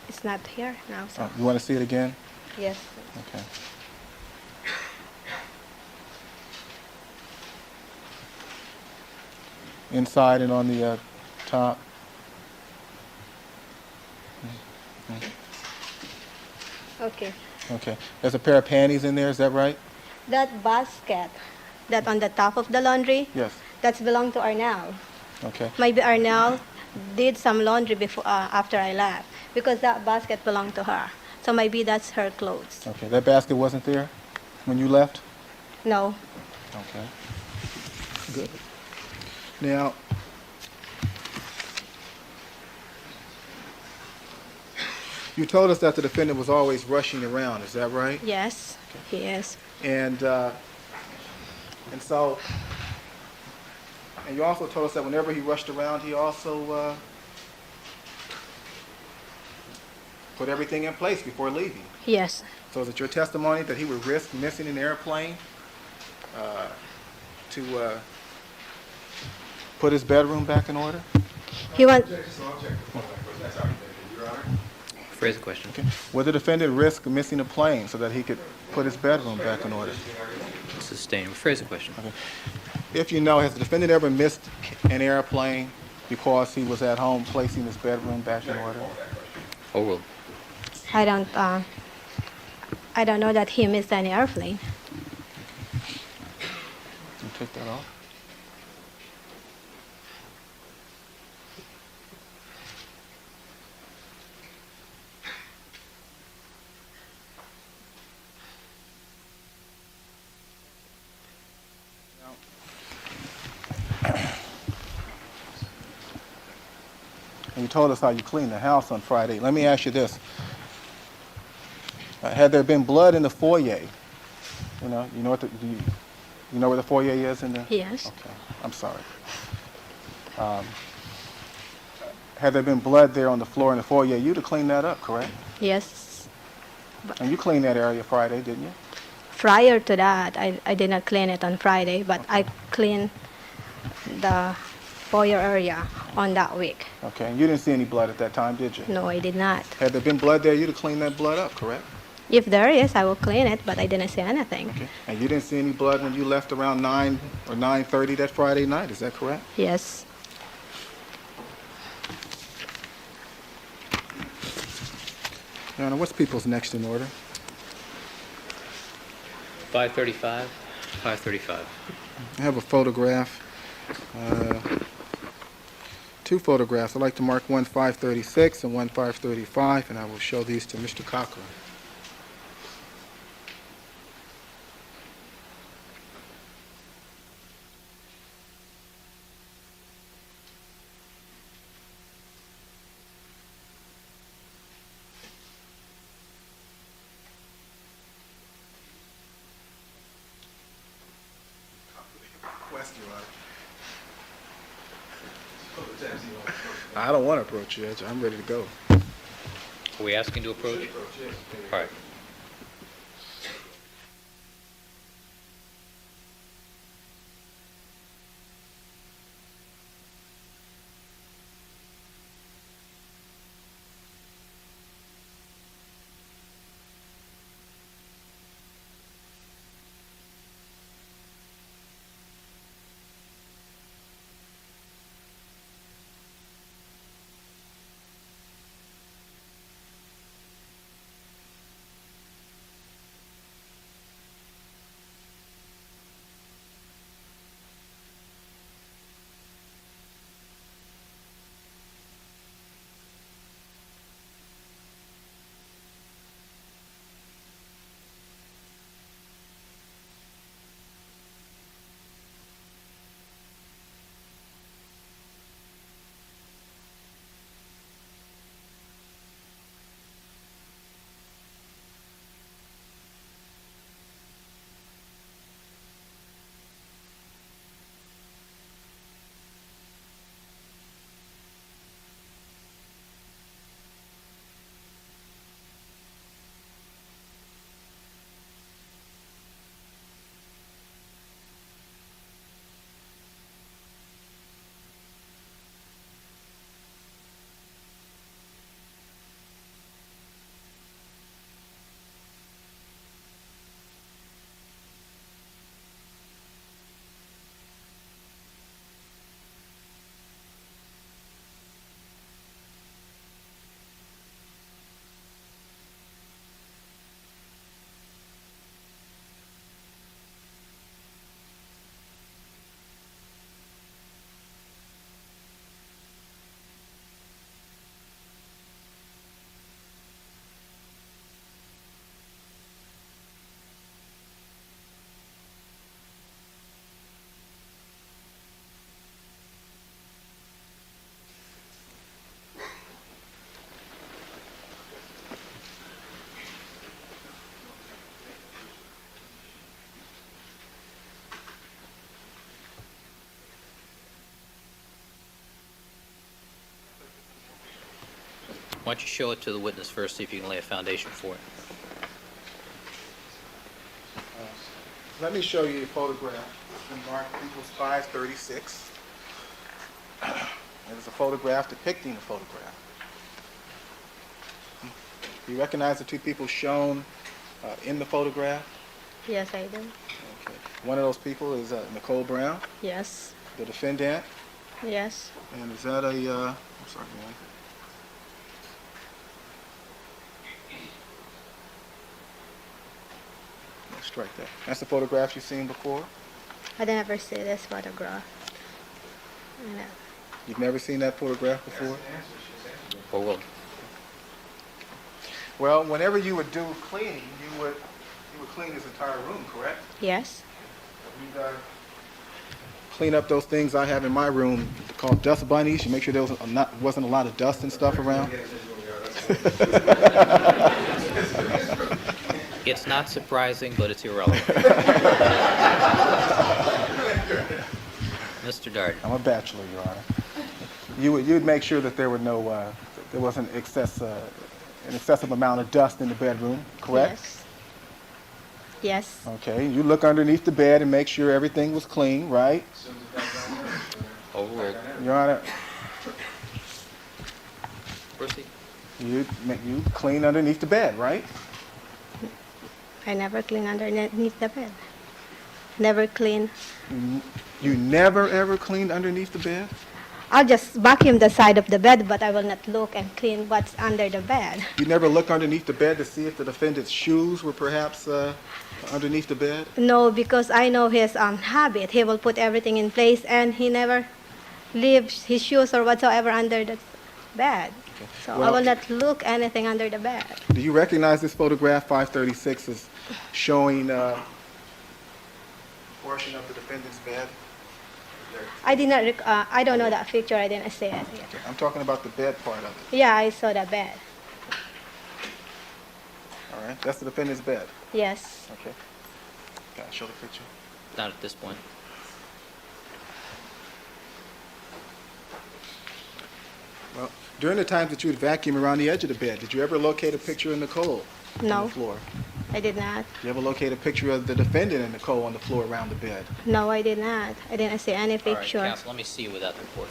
It's not here now, so You want to see it again? yes. Okay. Inside and on the top. Okay. Okay. There's a pair of panties in there, is that right? That basket that on the top of the laundry, Yes. that's belong to Arnell. Okay. Maybe Arnell did some laundry before after I left because that basket belonged to her. So maybe that's her clothes. Okay. That basket wasn't there when you left? No. Okay. Good. Now, you told us that the defendant was always rushing around. Is that right? Yes, he is. And so, and you also told us that whenever he rushed around, he also put everything in place before leaving. Yes. So is it your testimony that he would risk missing an airplane to put his bedroom back in order? He went. Phrase the question. Okay. Would the defendant risk missing a plane so that he could put his bedroom back in order? Sustain. Phrase the question. Okay. If you know, has the defendant ever missed an airplane because he was at home placing his bedroom back in order? Overruled. I don't know that he missed any airplane. Can you take that off? And you told us how you cleaned the house on Friday. Let me ask you this. Had there been blood in the foyer? You know what you know where the foyer is in the? Yes. Okay, I'm sorry. Had there been blood there on the floor in the foyer, you'd have cleaned that up, correct? Yes. And you cleaned that area Friday, didn't you? Prior to that, I did not clean it on Friday, but I cleaned the foyer area on that week. Okay, and you didn't see any blood at that time, did you? No, I did not. Had there been blood there, you'd have cleaned that blood up, correct? If there is, I will clean it, but I didn't see anything. Okay. And you didn't see any blood when you left around 9 or 9:30 that Friday night, is that correct? Yes. Your Honor, what's people's next in order? 535. 535. I have a photograph, two photographs. I'd like to mark one 536 and one 535, and I will show these to Mr. Cochran. I don't want to approach you, Judge. I'm ready to go. Are we asking to approach? All right. Why don't you show it to the witness first, see if you can lay a foundation for it. Let me show you a photograph. It's been marked equals 536. It is a photograph depicting a photograph. Do you recognize the two people shown in the photograph? Yes, I do. Okay. One of those people is Nicole Brown, Yes. the defendant. Yes. And is that a, I'm sorry, man. Let's strike that. That's the photograph you've seen before? I never see this photograph. No. You've never seen that photograph before? Or will, Well, whenever you would do cleaning, you would clean this entire room, correct? Yes. You'd clean up those things I have in my room called dust bunnies. You make sure there wasn't a lot of dust and stuff around. it's not surprising, but it's irrelevant. Mr. Darden. I'm a bachelor, Your Honor. You'd make sure that there wasn't an excessive amount of dust in the bedroom, correct? Yes. Yes. Okay. You look underneath the bed and make sure everything was clean, right? Overruled. Your Honor, Proceed. you clean underneath the bed, right? I never clean underneath the bed. Never clean. You never ever cleaned underneath the bed? I'll just vacuum the side of the bed, but I will not look and clean what's under the bed. You never look underneath the bed to see if the defendant's shoes were perhaps underneath the bed? No, because I know his habit. He will put everything in place, and he never leaves his shoes or whatsoever under the bed. So I Well- will not look anything under the bed. Do you recognize this photograph, 536, as showing a portion of the defendant's bed? I did not. I don't know that picture. I didn't see it. Yeah. Okay, I'm talking about the bed part of it. Yeah, I saw the bed. All right, that's the defendant's bed. Yes. Okay. Can I show the picture? Not at this point. Well, during the times that you would vacuum around the edge of the bed, did you ever locate a picture of Nicole on No. the floor? I did not. Did you ever locate a picture of the defendant and Nicole on the floor around the bed? No, I did not. I didn't see any All right, picture. counsel, let me see you without the report.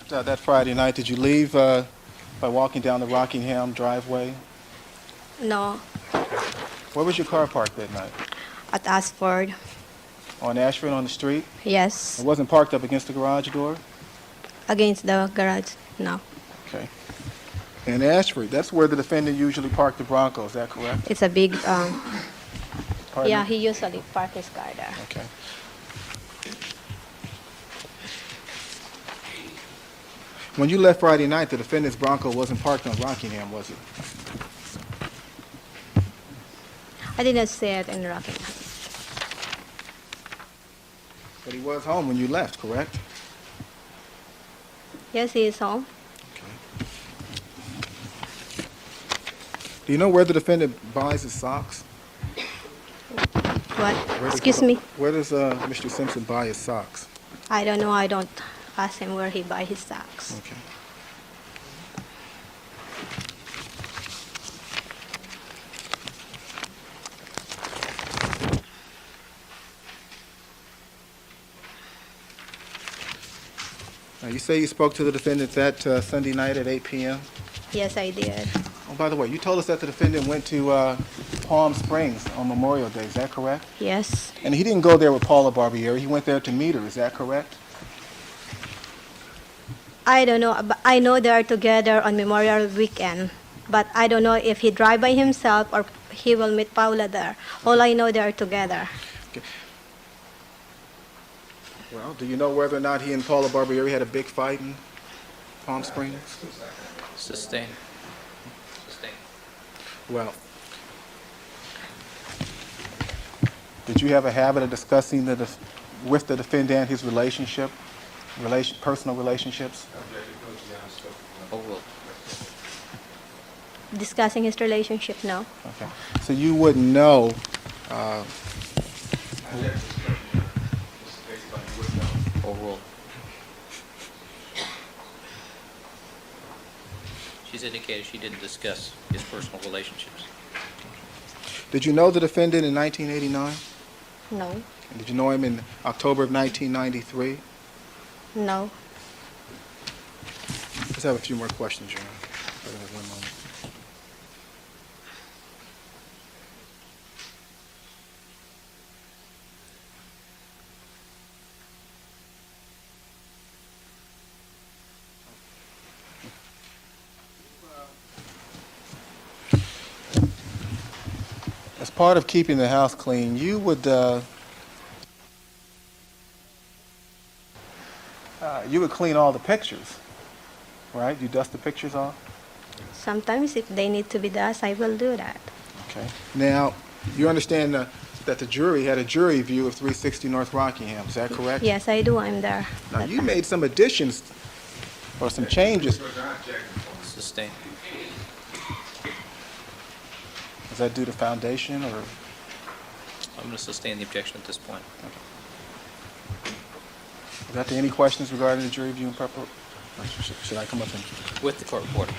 That Friday night, did you leave by walking down the Rockingham driveway? No, Where was your car parked that night? at Ashford. On Ashford on the street? Yes. It wasn't parked up against the garage door? Against the garage. No. Okay. In Ashford, that's where the defendant usually parked the Bronco, is that correct? It's a big. Pardon Yeah, me? he usually park his car there. Okay. When you left Friday night, the defendant's Bronco wasn't parked on Rockingham, was it? I didn't see it in Rockingham. But he was home when you left, correct? Yes, he is home. Do you know where the defendant buys his socks? What? Where does Excuse he- me. Where does Mr. Simpson buy his socks? I don't know. I don't ask him where he buy his socks. Okay. Now, you say you spoke to the defendant that Sunday night at 8 p.m.? Yes, I did. Oh, by the way, you told us that the defendant went to Palm Springs on Memorial Day, is that correct? Yes. And he didn't go there with Paula Barbieri, he went there to meet her, is that correct? I don't know. But I know they are together on Memorial Weekend. But I don't know if he drive by himself or he will meet Paula there. All I know they are together. Well, do you know whether or not he and Paula Barbieri had a big fight in Palm Springs? Sustain. Sustain. Well, did you have a habit of discussing with the defendant his personal relationships? Overruled. discussing his relationship, no. Okay. So you wouldn't know, Overruled. She's indicated she didn't discuss his personal relationships. did you know the defendant in 1989? No, And did you know him in October of 1993? no. Let's have a few more questions, Your Honor. One moment. As part of keeping the house clean, you would clean all the pictures, right? You dust the pictures off? Sometimes if they need to be dust, I will do that. Okay. Now, you understand that the jury had a jury view of 360 North Rockingham, is that correct? Yes, I do, I'm there. Now, you made some additions or some changes. Sustained. Is that due to foundation or? I'm going to sustain the objection at this point. Is that any questions regarding the jury view and preparation? Should I come up and? With the court reporter.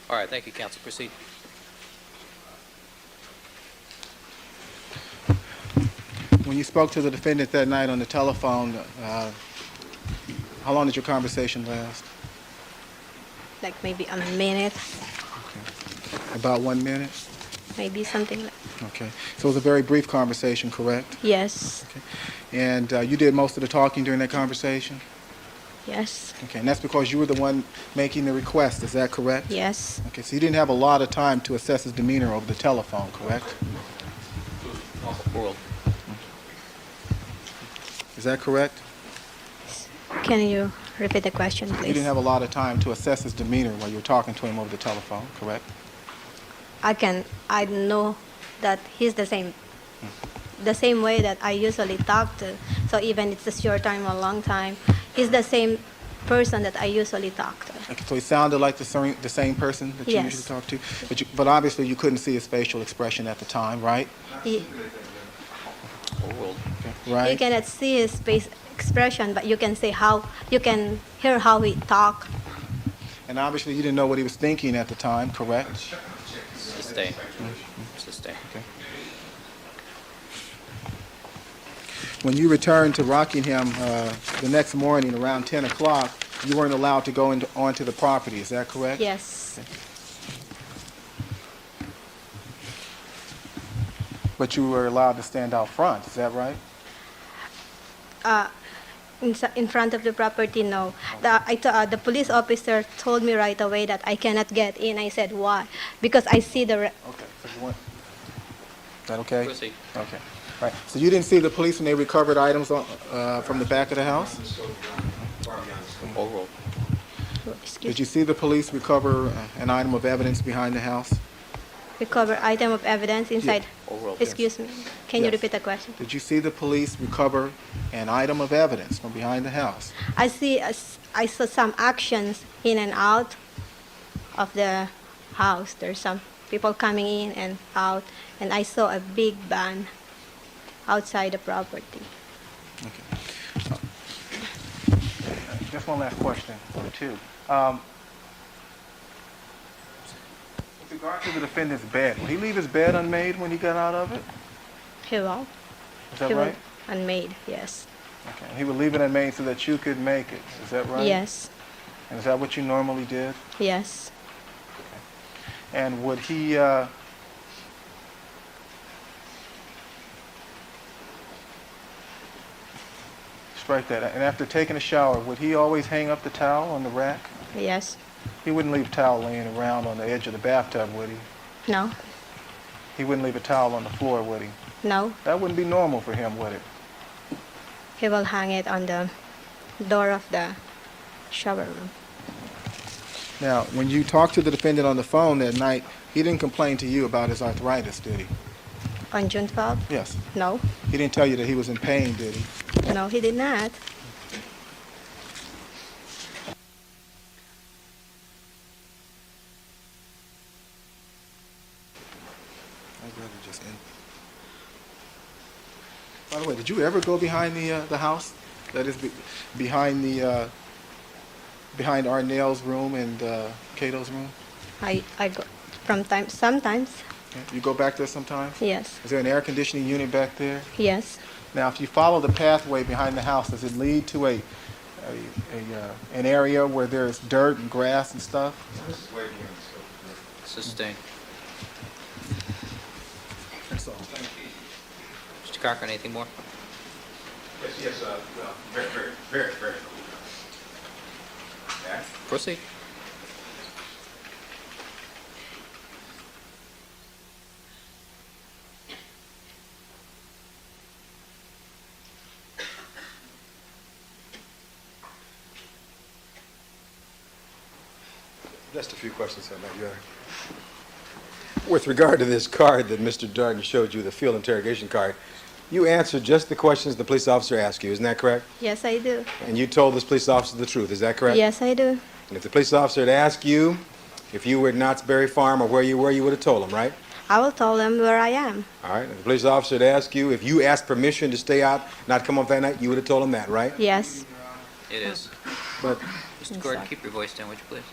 All right, thank you, counsel. Proceed. When you spoke to the defendant that night on the telephone, how long did your conversation last? Like maybe a minute, About 1 minute? maybe something like. Okay. So it was a very brief conversation, correct? Yes, And you did most of the talking during that conversation? yes, Okay, and that's because you were the one making the request, is that correct? yes, Okay, so you didn't have a lot of time to assess his demeanor over the telephone, correct? World. Is that correct? Can you repeat the question, You please? didn't have a lot of time to assess his demeanor while you were talking to him over the telephone, correct? I know that he's the same way that I usually talk to. So even it's a short time or long time, he's the same person that I usually talk to. Okay, so he sounded like the same person that you Yes. usually talk to? But obviously you couldn't see his facial expression at the time, right? You, World. Right? you cannot see his face expression, but you can hear how he talk. And obviously you didn't know what he was thinking at the time, correct? Sustain. Sustain. When you returned to Rockingham the next morning around 10 o'clock, you weren't allowed to go onto the property, is that correct? Yes, But you were allowed to stand out front, is that right? in front of the property, no. The police officer told me right away that I cannot get in. I said, why? Because I see the... Okay, so you went. Is that okay? Proceed. Okay. Right. So you didn't see the police when they recovered items from the back of the house? World. Excuse Did you see the police recover an item of evidence behind the house? recover item of evidence inside. World. Excuse me. Can you Yes. repeat the question? Did you see the police recover an item of evidence from behind the house? I saw some actions in and out of the house. There's some people coming in and out, and I saw a big van outside the property. Just one last question, or two. With regard to the defendant's bed, will he leave his bed unmade when he got out of it? He will. Is that He will. right? Unmade, yes. Okay. He would leave it unmade so that you could make it. Is that right? Yes, And is that what you normally did? yes. And would he, strike that, and after taking a shower, would he always hang up the towel on the rack? Yes. He wouldn't leave a towel laying around on the edge of the bathtub, would he? No, He wouldn't leave a towel on the floor, would he? no. That wouldn't be normal for him, would it? He will hang it on the door of the shower room. Now, when you talked to the defendant on the phone that night, he didn't complain to you about his arthritis, did he? On June 12th? Yes. No, He didn't tell you that he was in pain, did he? no, he did not. I'd rather just end. By the way, did you ever go behind the house? That is behind Arnell's room and Cato's room? I go sometimes. Okay. You go back there sometimes? Yes, Is there an air conditioning unit back there? yes. Now, if you follow the pathway behind the house, does it lead to an area where there's dirt and grass and stuff? Sustain. That's all. Mr. Cochran, anything more? Yes, very. Proceed. Just a few questions on that, Your Honor. With regard to this card that Mr. Darden showed you, the field interrogation card, you answered just the questions the police officer asked you, isn't that correct? Yes, I do. And you told this police officer the truth, is that correct? Yes, I do. And if the police officer had asked you if you were at Knott's Berry Farm or where you were, you would have told him, right? I will tell them where I am. All right. And if the police officer had asked you if you asked permission to stay out, not come up that night, you would have told him that, right? Yes. It is. But Mr. Gordon, keep your voice down, would you please?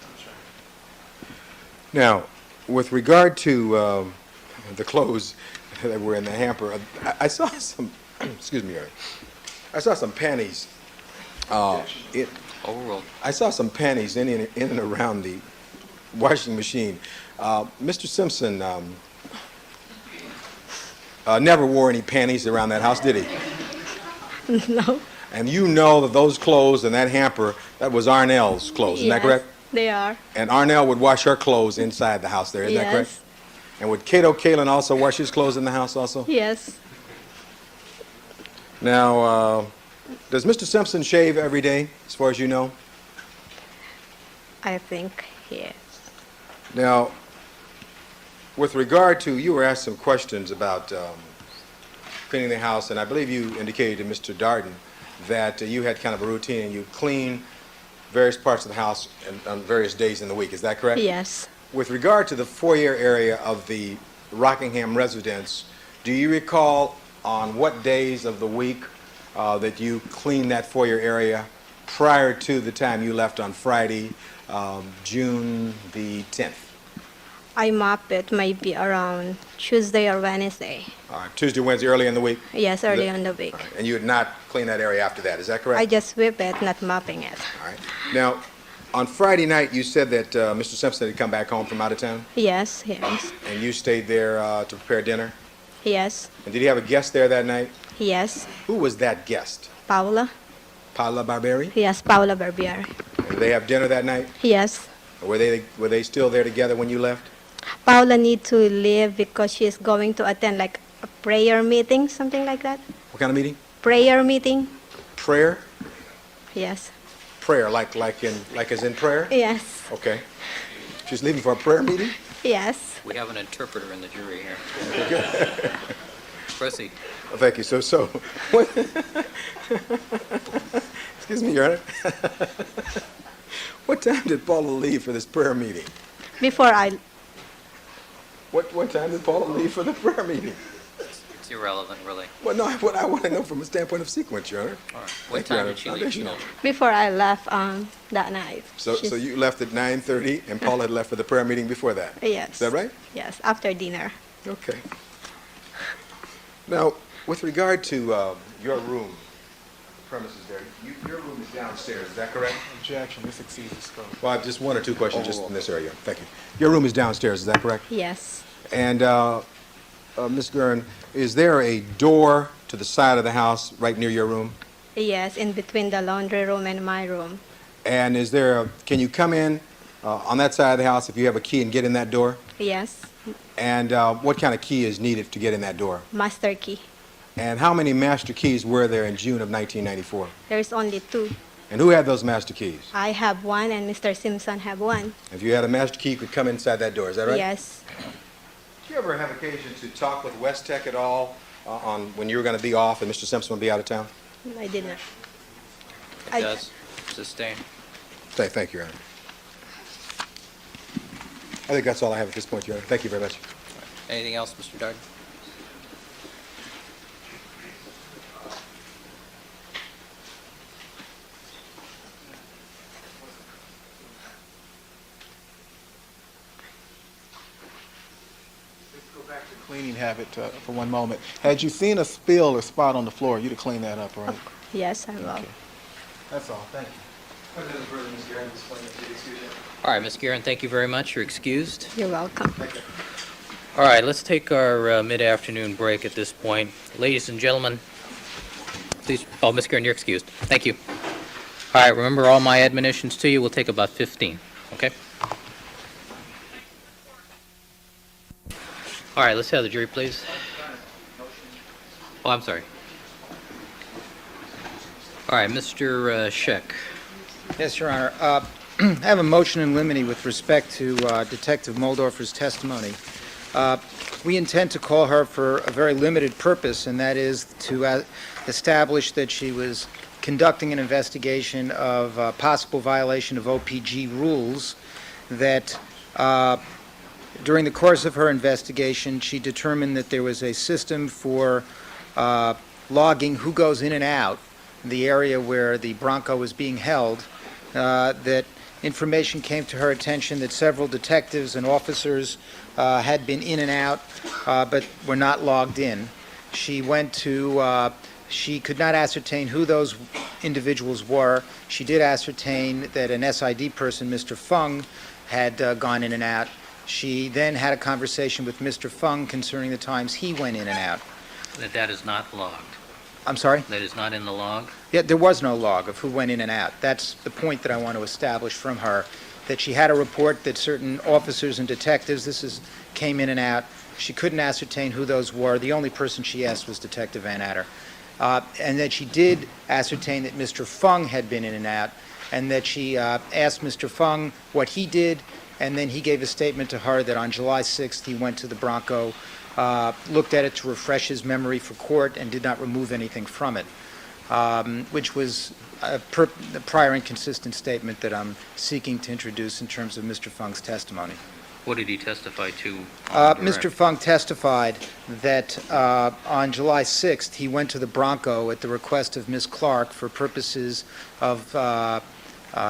now, with regard to the clothes that were in the hamper, I saw some excuse me, Your Honor. I saw some panties. Overruled. I saw some panties in and around the washing machine. Mr. Simpson never wore any panties around that house, did he? No. And you know that those clothes and that hamper, that was Arnell's clothes, isn't that correct? They are. And Arnell would wash her clothes inside the house there, isn't that correct? Yes. And would Cato Kalin also wash his clothes in the house also? Yes. Now, does Mr. Simpson shave every day, as far as you know? I think yes. Now, with regard to, you were asked some questions about cleaning the house, and I believe you indicated to Mr. Darden that you had kind of a routine and you clean various parts of the house on various days in the week. Is that correct? Yes. With regard to the foyer area of the Rockingham residence, do you recall on what days of the week that you cleaned that foyer area prior to the time you left on Friday, June the 10th? I mop it maybe around Tuesday or Wednesday. All right, Tuesday, Wednesday, early in the week? Yes, early in the week. All right, and you would not clean that area after that, is that correct? I just sweep it, not mopping it. All right. Now, on Friday night, you said that Mr. Simpson had come back home from out of town, Yes, yes, and you stayed there to prepare dinner? yes, And did he have a guest there that night? yes. Who was that guest? Paula? Paula Barberi? Yes, Paula Barbieri. And did they have dinner that night? Yes. Or were they still there together when you left? Paula need to leave because she is going to attend like a prayer meeting, something like that. What kind of meeting? Prayer meeting? Prayer? Yes. Prayer, like as in prayer? Yes. Okay. She's leaving for a prayer meeting? Yes. We have an interpreter in the jury here. Proceed. Oh, thank you. So, what, excuse me, Your Honor. What time did Paula leave for this prayer meeting? Before I, What time did Paula leave for the prayer meeting? It's irrelevant, really. Well, no, what I want to know from a standpoint of sequence, Your Honor. All right. Thank What you, time Your did she Honor. leave? Foundational. before I left that night. So She's- you left at 9:30, and Paula had left for the prayer meeting before that. Yes. Is that right? Yes, after dinner. Okay. Now, with regard to your room, premises there, your room is downstairs, is that correct? Objection, this exceeds the scope. Well, I have just one or two questions just in this area. Thank you. Your room is downstairs, is that correct? Yes. And, Ms. Guerin, is there a door to the side of the house right near your room? Yes, in between the laundry room and my room. And can you come in on that side of the house if you have a key and get in that door? Yes. And what kind of key is needed to get in that door? Master key. And how many master keys were there in June of 1994? There's only 2. And who had those master keys? I have 1 and Mr. Simpson have 1. If you had a master key, you could come inside that door, is that right? Yes. Did you ever have occasion to talk with West Tech at all on when you were going to be off and Mr. Simpson would be out of town? I did not. It does. Sustain. Thank you, Your Honor. I think that's all I have at this point, Your Honor. Thank you very much. Anything else, Mr. Darden? Let's go back to cleaning habit for one moment. Had you seen a spill or spot on the floor, you'd have cleaned that up, right? Yes, I will. Okay. That's all. Thank you. All right, Ms. Guerin, thank you very much. You're excused. You're welcome. All right, let's take our mid-afternoon break at this point. Ladies and gentlemen, please, oh, Ms. Guerin, you're excused. Thank you. All right, remember all my admonitions to you. We'll take about 15, okay? All right, let's have the jury, please. Oh, I'm sorry. All right, Mr. Scheck. Yes, Your Honor. I have a motion in limine with respect to Detective Moldorfer's testimony. We intend to call her for a very limited purpose, and that is to establish that she was conducting an investigation of possible violation of OPG rules, that during the course of her investigation, she determined that there was a system for logging who goes in and out the area where the Bronco was being held, that information came to her attention that several detectives and officers had been in and out, but were not logged in. She went to, she could not ascertain who those individuals were. She did ascertain that an SID person, Mr. Fung, had gone in and out. She then had a conversation with Mr. Fung concerning the times he went in and out. That is not logged. I'm sorry? That is not in the log? Yeah, there was no log of who went in and out. That's the point that I want to establish from her, that she had a report that certain officers and detectives, came in and out. She couldn't ascertain who those were. The only person she asked was Detective Van Adder. And that she did ascertain that Mr. Fung had been in and out, and that she asked Mr. Fung what he did, and then he gave a statement to her that on July 6th he went to the Bronco, looked at it to refresh his memory for court, and did not remove anything from it, which was a prior inconsistent statement that I'm seeking to introduce in terms of Mr. Fung's testimony. What did he testify to? Mr. Fung testified that on July 6th, he went to the Bronco at the request of Ms. Clark for purposes of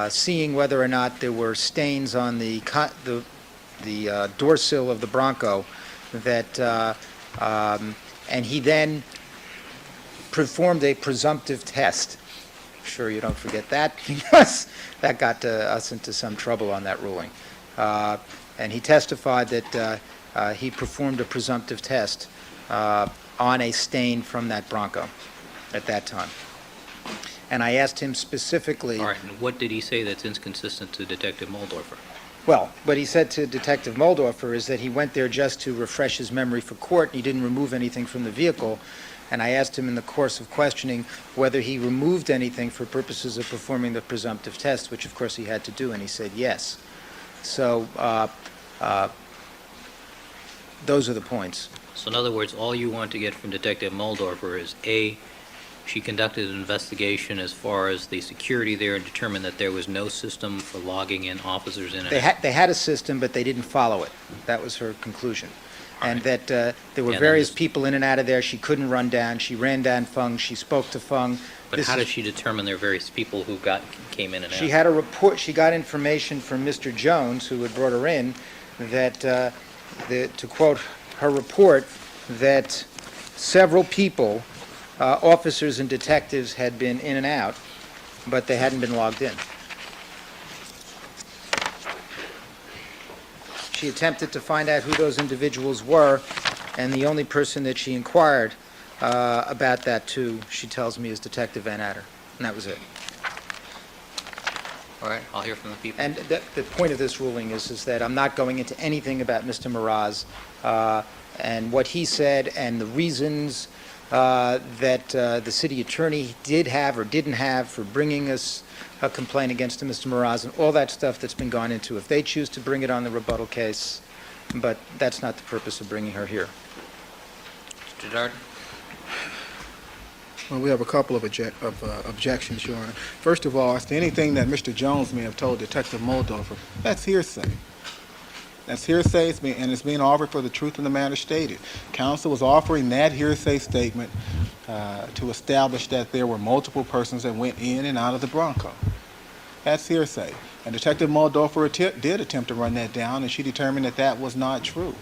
seeing whether or not there were stains on the door sill of the Bronco, and he then performed a presumptive test. I'm sure you don't forget that, because that got us into some trouble on that ruling. And he testified that he performed a presumptive test on a stain from that Bronco at that time. And I asked him specifically... All right, and what did he say that's inconsistent to Detective Moldorfer? Well, what he said to Detective Moldorfer is that he went there just to refresh his memory for court, and he didn't remove anything from the vehicle. And I asked him in the course of questioning whether he removed anything for purposes of performing the presumptive test, which of course he had to do, and he said yes. So those are the points. So in other words, all you want to get from Detective Moldorfer is, A, she conducted an investigation as far as the security there and determined that there was no system for logging in officers in and out. They had a system, but they didn't follow it. That was her conclusion. All And right. that there were Yeah, various then this- people in and out of there she couldn't run down. She ran down Fung. She spoke to Fung. But This how is- did she determine there were various people who came in and out? She had a report, she got information from Mr. Jones, who had brought her in, that, to quote her report, that several people, officers and detectives, had been in and out, but they hadn't been logged in. She attempted to find out who those individuals were, and the only person that she inquired about that to, she tells me, is Detective Van Adder, and that was it. All right, I'll hear from the people. And the point of this ruling is that I'm not going into anything about Mr. Mraz and what he said and the reasons that the city attorney did have or didn't have for bringing us a complaint against Mr. Mraz and all that stuff that's been gone into. If they choose to bring it on the rebuttal case, but that's not the purpose of bringing her here. Mr. Darden? Well, we have a couple of objections, Your Honor. First of all, as to anything that Mr. Jones may have told Detective Moldorfer, that's hearsay. That's hearsay, and it's being offered for the truth of the matter stated. Counsel was offering that hearsay statement to establish that there were multiple persons that went in and out of the Bronco. That's hearsay. And Detective Moldorfer did attempt to run that down, and she determined that that was not true.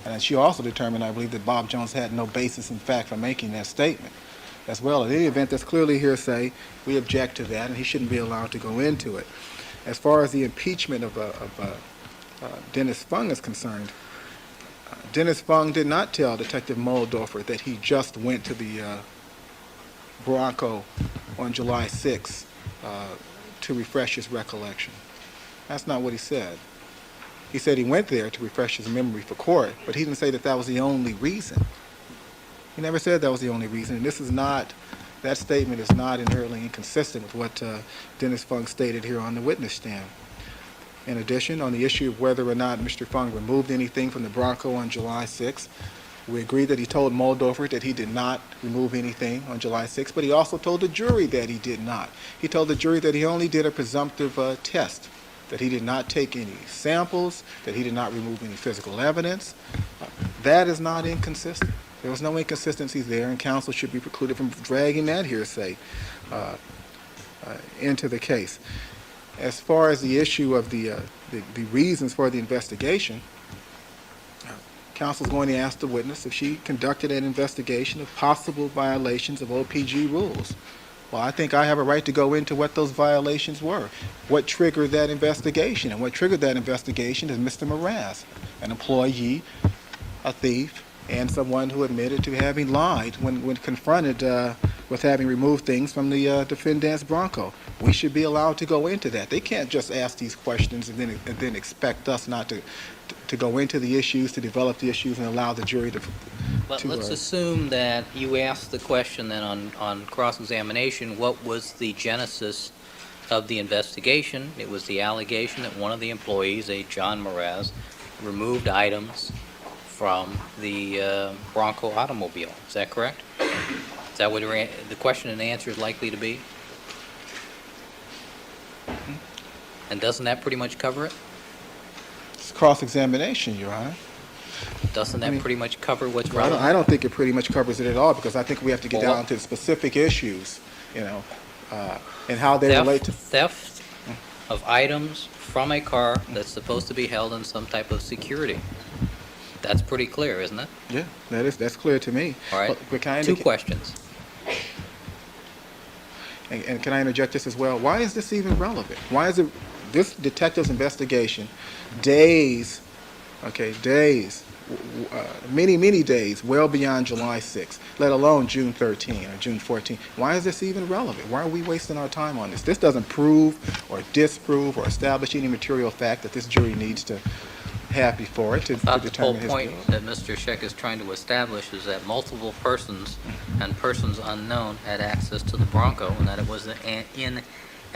And she also determined, I believe, that Bob Jones had no basis in fact for making that statement as well. In any event, that's clearly hearsay. We object to that, and he shouldn't be allowed to go into it. As far as the impeachment of Dennis Fung is concerned, Dennis Fung did not tell Detective Moldorfer that he just went to the Bronco on July 6th to refresh his recollection. That's not what he said. He said he went there to refresh his memory for court, but he didn't say that that was the only reason. He never said that was the only reason, and this is not, that statement is not inherently inconsistent with what Dennis Fung stated here on the witness stand. In addition, on the issue of whether or not Mr. Fung removed anything from the Bronco on July 6th, we agree that he told Moldorfer that he did not remove anything on July 6th, but he also told the jury that he did not. He told the jury that he only did a presumptive test, that he did not take any samples, that he did not remove any physical evidence. That is not inconsistent. There was no inconsistency there, and counsel should be precluded from dragging that hearsay into the case. As far as the issue of the reasons for the investigation, counsel's going to ask the witness if she conducted an investigation of possible violations of OPG rules. Well, I think I have a right to go into what those violations were. What triggered that investigation? And what triggered that investigation is Mr. Mraz, an employee, a thief, and someone who admitted to having lied when confronted with having removed things from the defendant's Bronco. We should be allowed to go into that. They can't just ask these questions and then expect us not to go into the issues, to develop the issues, and allow the jury to. But let's assume that you asked the question then on cross-examination, what was the genesis of the investigation? It was the allegation that one of the employees, a John Mraz, removed items from the Bronco automobile. Is that correct? Is that what the question and answer is likely to be? And doesn't that pretty much cover it? It's cross-examination, Your Honor. Doesn't that pretty much cover what's Well, relevant? I don't think it pretty much covers it at all, because I think we have to get down to the specific issues, and how they relate to. Theft of items from a car that's supposed to be held in some type of security. That's pretty clear, isn't it? Yeah, that's clear to me. All right. But can I Two questions. And can I interject this as well? Why is this even relevant? Why is it this detective's investigation, days, many days, well beyond July 6th, let alone June 13 or June 14? Why is this even relevant? Why are we wasting our time on this? This doesn't prove or disprove or establish any material fact that this jury needs to have before it to The determine whole his point guilt. that Mr. Scheck is trying to establish is that multiple persons and persons unknown had access to the Bronco, and that it was in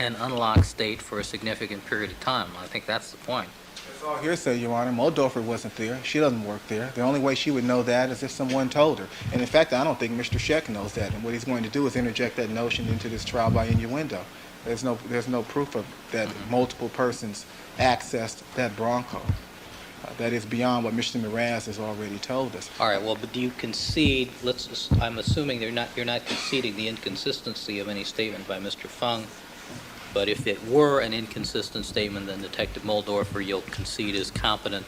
an unlocked state for a significant period of time. I think that's the point. It's all hearsay, Your Honor. Moldorfer wasn't there. She doesn't work there. The only way she would know that is if someone told her. And in fact, I don't think Mr. Scheck knows that. And what he's going to do is interject that notion into this trial by innuendo. There's no proof of that multiple persons accessed that Bronco. That is beyond what Mr. Mraz has already told us. All right, well, but do you concede, I'm assuming you're not conceding the inconsistency of any statement by Mr. Fung, but if it were an inconsistent statement, then Detective Moldorfer, you'll concede, is competent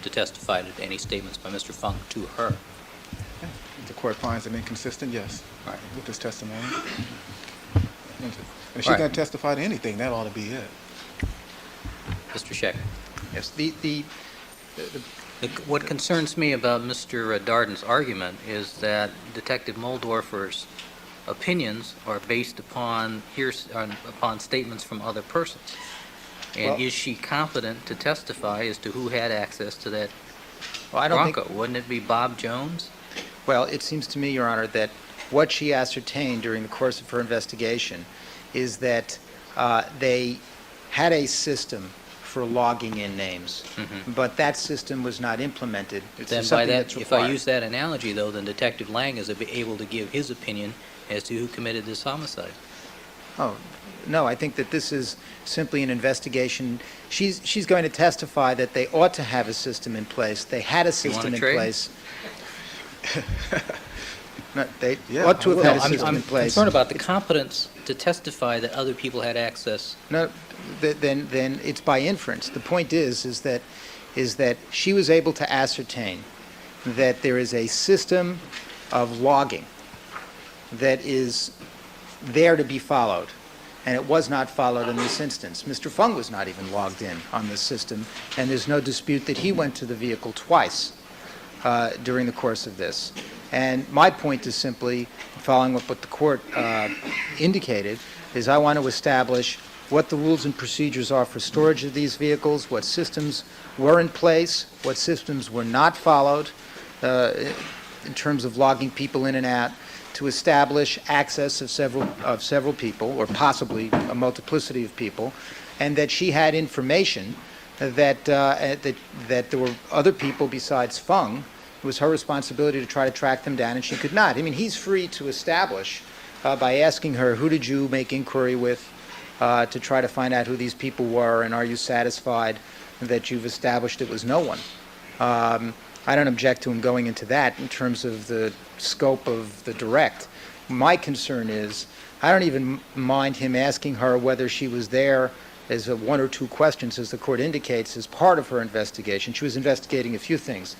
to testify to any statements by Mr. Fung to her. If the court finds them inconsistent, yes, All right. with this testimony. And if she's All right. going to testify to anything, that ought to be it. Mr. Scheck. Yes, What concerns me about Mr. Darden's argument is that Detective Moldorfer's opinions are based upon statements from other persons. And Well- is she competent to testify as to who had access to that well, I don't think. Bronco? Wouldn't it be Bob Jones? Well, it seems to me, Your Honor, that what she ascertained during the course of her investigation is that they had a system for logging in names, but that system was not implemented. It's Then by something that, that's if I required. use that analogy, though, then Detective Lang is able to give his opinion as to who committed this homicide. Oh, no, I think that this is simply an investigation. She's going to testify that they ought to have a system in place. They had a system wanna in trade? place. No, they Yeah, ought to I have had a will. system I'm in place. concerned about the competence to testify that other people had access. No, then it's by inference. The point is that she was able to ascertain that there is a system of logging that is there to be followed, and it was not followed in this instance. Mr. Fung was not even logged in on this system, and there's no dispute that he went to the vehicle twice during the course of this. And my point is simply, following up what the court indicated, is I want to establish what the rules and procedures are for storage of these vehicles, what systems were in place, what systems were not followed in terms of logging people in and out, to establish access of several people, or possibly a multiplicity of people, and that she had information that there were other people besides Fung. It was her responsibility to try to track them down, and she could not. I mean, he's free to establish by asking her, who did you make inquiry with to try to find out who these people were, and are you satisfied that you've established it was no one? I don't object to him going into that in terms of the scope of the direct. My concern is, I don't even mind him asking her whether she was there as one or two questions, as the court indicates, as part of her investigation. She was investigating a few things.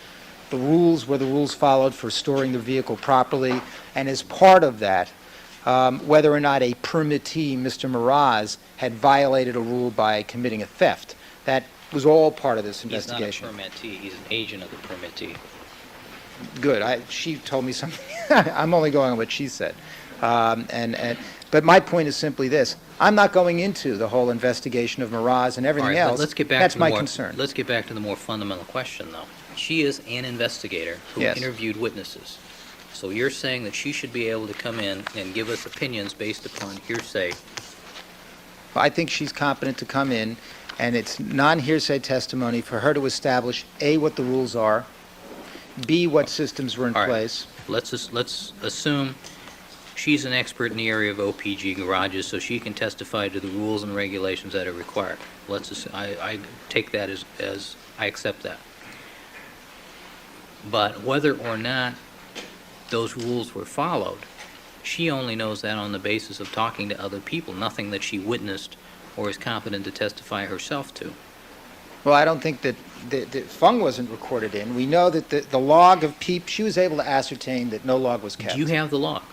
the rules, were the rules followed for storing the vehicle properly, and as part of that, whether or not a permittee, Mr. Mraz, had violated a rule by committing a theft. That was all part of this investigation. He's not a permittee, he's an agent of the permittee. Good. She told me something. I'm only going on what she said. But my point is simply this. I'm not going into the whole investigation of Mraz and everything else. Let's get back That's to my concern. Let's get back to the more fundamental question, though. She is an investigator who Yes. interviewed witnesses. So you're saying that she should be able to come in and give us opinions based upon hearsay. I think she's competent to come in, and it's non-hearsay testimony for her to establish, A, what the rules are, B, what systems were in All right. place. Let's assume she's an expert in the area of OPG garages, so she can testify to the rules and regulations that are required. I take that as I accept that. But whether or not those rules were followed, she only knows that on the basis of talking to other people, nothing that she witnessed or is competent to testify herself to. Well, I don't think that Fung wasn't recorded in. We know that the log of she was able to ascertain that no log was kept. Do you have the log?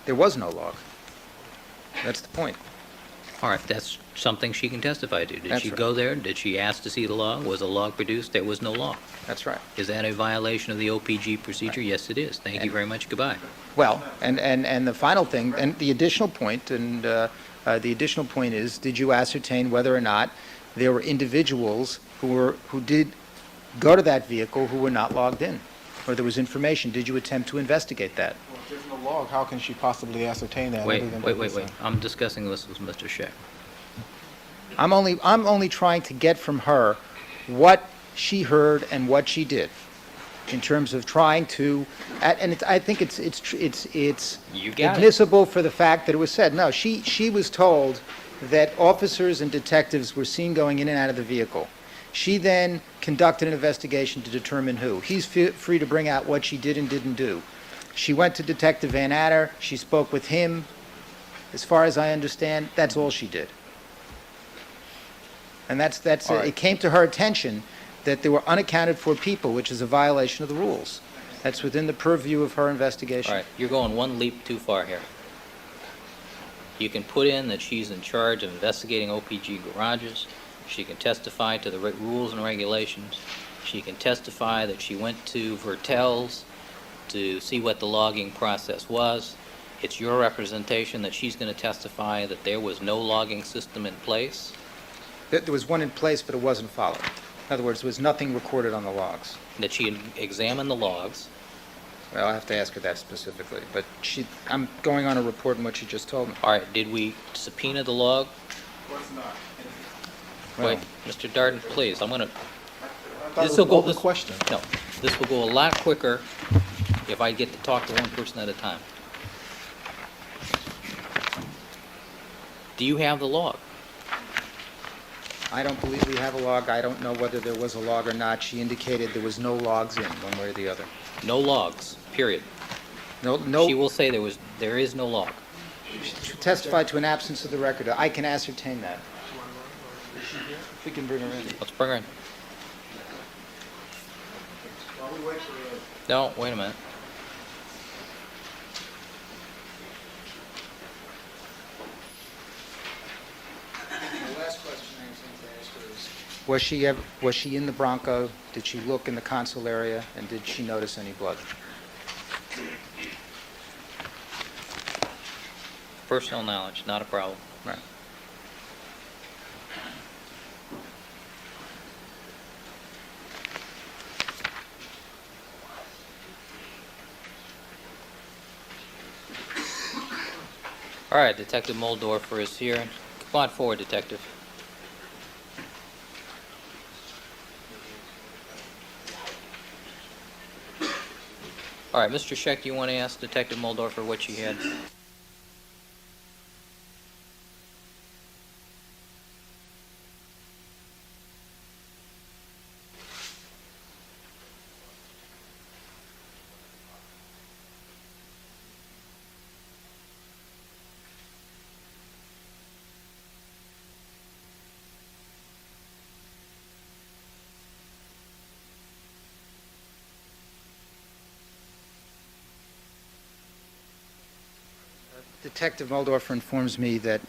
There was no log. That's the point. All right, that's something she can testify to. Did That's she right. go there? Did she ask to see the log? Was a log produced? There was no log. That's right. Is that a violation of the OPG procedure? Yes, it is. Thank you very much. Goodbye. Well, and the final thing, and the additional point, the additional point is, did you ascertain whether or not there were individuals who did go to that vehicle who were not logged in, or there was information? Did you attempt to investigate that? Well, if there's no log, how can she possibly ascertain that? Wait. other than what was, I'm discussing this with Mr. Scheck. I'm only trying to get from her what she heard and what she did, in terms of trying to, I think it's You got it. admissible for the fact that it was said. No, she was told that officers and detectives were seen going in and out of the vehicle. She then conducted an investigation to determine who. He's free to bring out what she did and didn't do. She went to Detective Van Adder. She spoke with him. As far as I understand, that's all she did. And that's All right. it came to her attention that there were unaccounted for people, which is a violation of the rules. That's within the purview of her investigation. All right, you're going one leap too far here. You can put in that she's in charge of investigating OPG garages. She can testify to the rules and regulations. She can testify that she went to Vertel's to see what the logging process was. It's your representation that she's going to testify that there was no logging system in place. There was one in place, but it wasn't followed. In other words, there was nothing recorded on the logs. That she had examined the logs. Well, I have to ask her that specifically, but I'm going on a report on what she just told me. All right, did we subpoena the log? Wait, Mr. Darden, please, I'm going to... This will go... the question. No, this will go a lot quicker if I get to talk to one person at a time. Do you have the log? I don't believe we have a log. I don't know whether there was a log or not. She indicated there was no logs in, one way or the other. No logs, period. No. She will say there is no log. She testified to an absence of the record. I can ascertain that. If we can bring her in. Let's bring her in. No, wait a minute. The last question I intend to ask her is, was she in the Bronco? Did she look in the console area? And did she notice any blood? Personal knowledge, not a problem. Right. All right, Detective Moldorfer is here. Come on forward, Detective. All right, Mr. Scheck, do you want to ask Detective Moldorfer what she had? Detective Muldorfer informs me that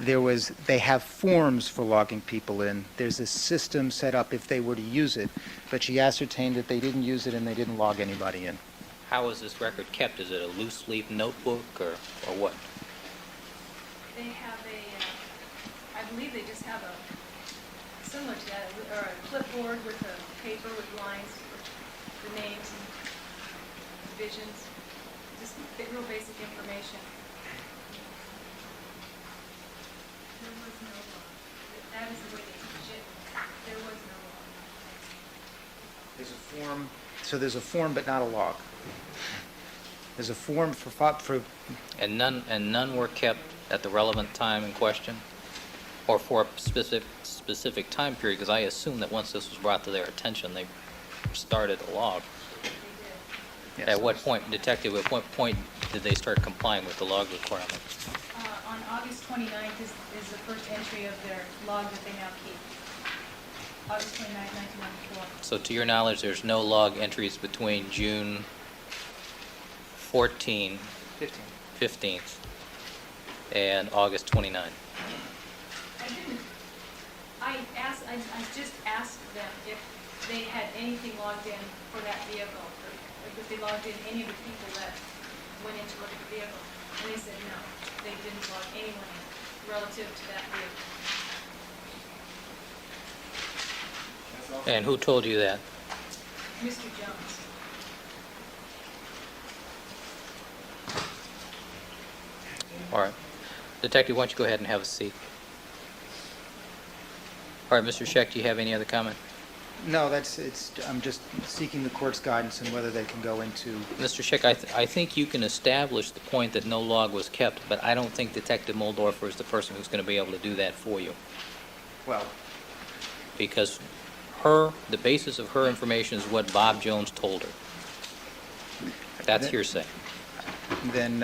they have forms for logging people in. There's a system set up if they were to use it, but she ascertained that they didn't use it and they didn't log anybody in. How is this record kept? Is it a loose leaf notebook or what? They have I believe they just have a, similar to that, or a clipboard with a paper with lines, the names and divisions, just real basic information. There was no log. That is the way they teach it. There was no log. There's a form, so there's a form but not a log. There's a form for And none were kept at the relevant time in question, or for a specific time period? Because I assume that once this was brought to their attention, they started a log. yes. At what point, Detective? At what point did they start complying with the log requirement? On August 29th is the first entry of their log that they now keep. August 29th, 1994. So, to your knowledge, there's no log entries between June 15th and August 29th. I just asked them if they had anything logged in for that vehicle, or if they logged in any of the people that went in to look at the vehicle. And they said no, they didn't log anyone in relative to that vehicle. And who told you that? Mr. Jones. All right. Detective, why don't you go ahead and have a seat? All right, Mr. Scheck, do you have any other comment? No, I'm just seeking the court's guidance on whether they can go into, Mr. Scheck, I think you can establish the point that no log was kept, but I don't think Detective Muldorfer is the person who's going to be able to do that for you. well, Because the basis of her information is what Bob Jones told her. That's hearsay. then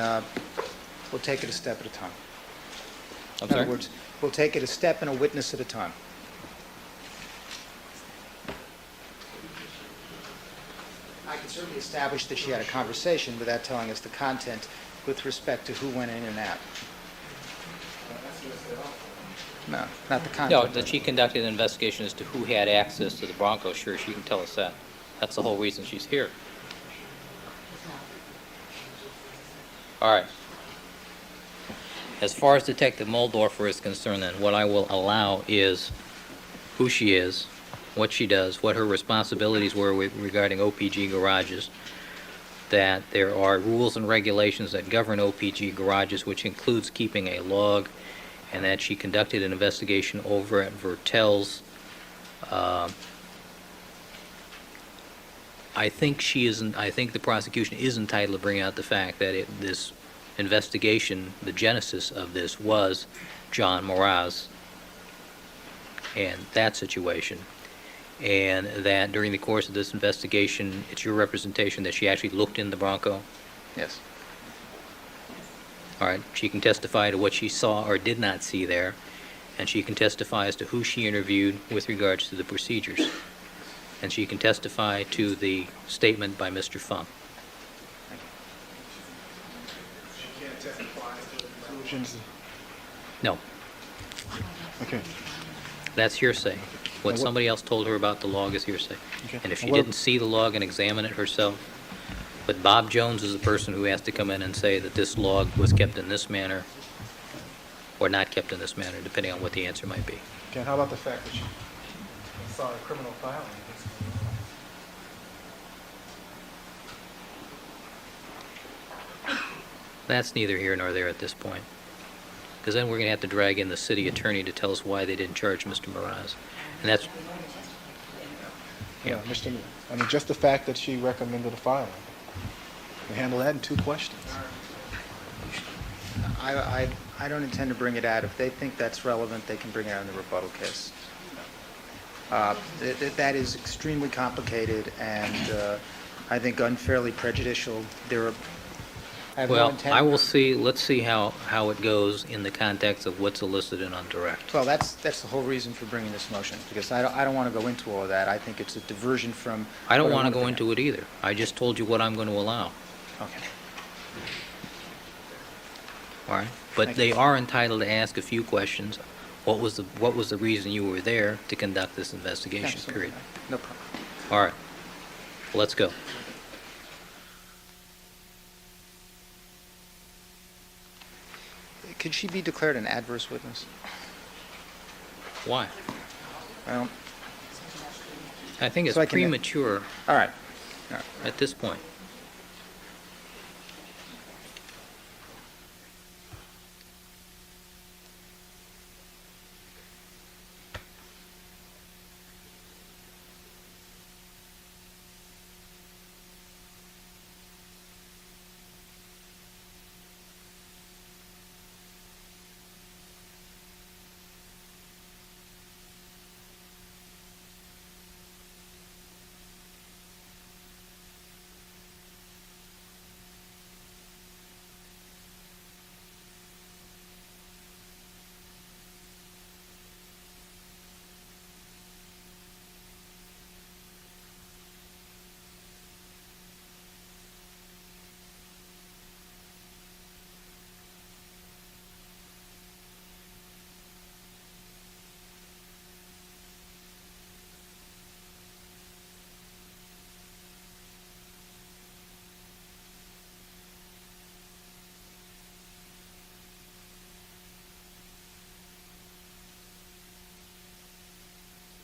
we'll take it a step at a time. I'm In other sorry? words, we'll take it a step and a witness at a time. I can certainly establish that she had a conversation without telling us the content with respect to who went in and out. No, not the content. No, that she conducted an investigation as to who had access to the Bronco. Sure, she can tell us that. That's the whole reason she's here. All right. As far as Detective Muldorfer is concerned, then, what I will allow is who she is, what she does, what her responsibilities were regarding OPG garages, that there are rules and regulations that govern OPG garages, which includes keeping a log, and that she conducted an investigation over at Vertel's. I think the prosecution is entitled to bring out the fact that this investigation, the genesis of this, was John Moraz and that situation, and that during the course of this investigation, it's your representation that she actually looked in the Bronco. Yes. All right, she can testify to what she saw or did not see there, and she can testify as to who she interviewed with regards to the procedures, and she can testify to the statement by Mr. Funk. She can't testify to the conclusions. No, Okay. that's hearsay. What Now, somebody else told her about the log is hearsay. Okay. And if she Now, what- didn't see the log and examine it herself, but Bob Jones is the person who has to come in and say that this log was kept in this manner or not kept in this manner, depending on what the answer might be. Okay, how about the fact that she saw a criminal filing? That's neither here nor there at this point. Because then we're going to have to drag in the city attorney to tell us why they didn't charge Mr. Moraz. And that's, Yeah, Mr. I mean, just the fact that she recommended a filing. We handle that in 2 questions. I don't intend to bring it out. If they think that's relevant, they can bring it out in the rebuttal case. That is extremely complicated and I think unfairly prejudicial. I have no well, intent. I will see, let's see how it goes in the context of what's elicited on direct. Well, that's the whole reason for bringing this motion, because I don't want to go into all of that. I think it's a diversion from. I don't what want to go bring into it either. I just told you what I'm going to allow. out. Okay. All right, but Thank they you. are entitled to ask a few questions. What was the reason you were there to conduct this investigation, Absolutely. period? No problem. All right, let's go. Could she be declared an adverse witness? Why? Well, I think it's So I can- premature all right. at this point.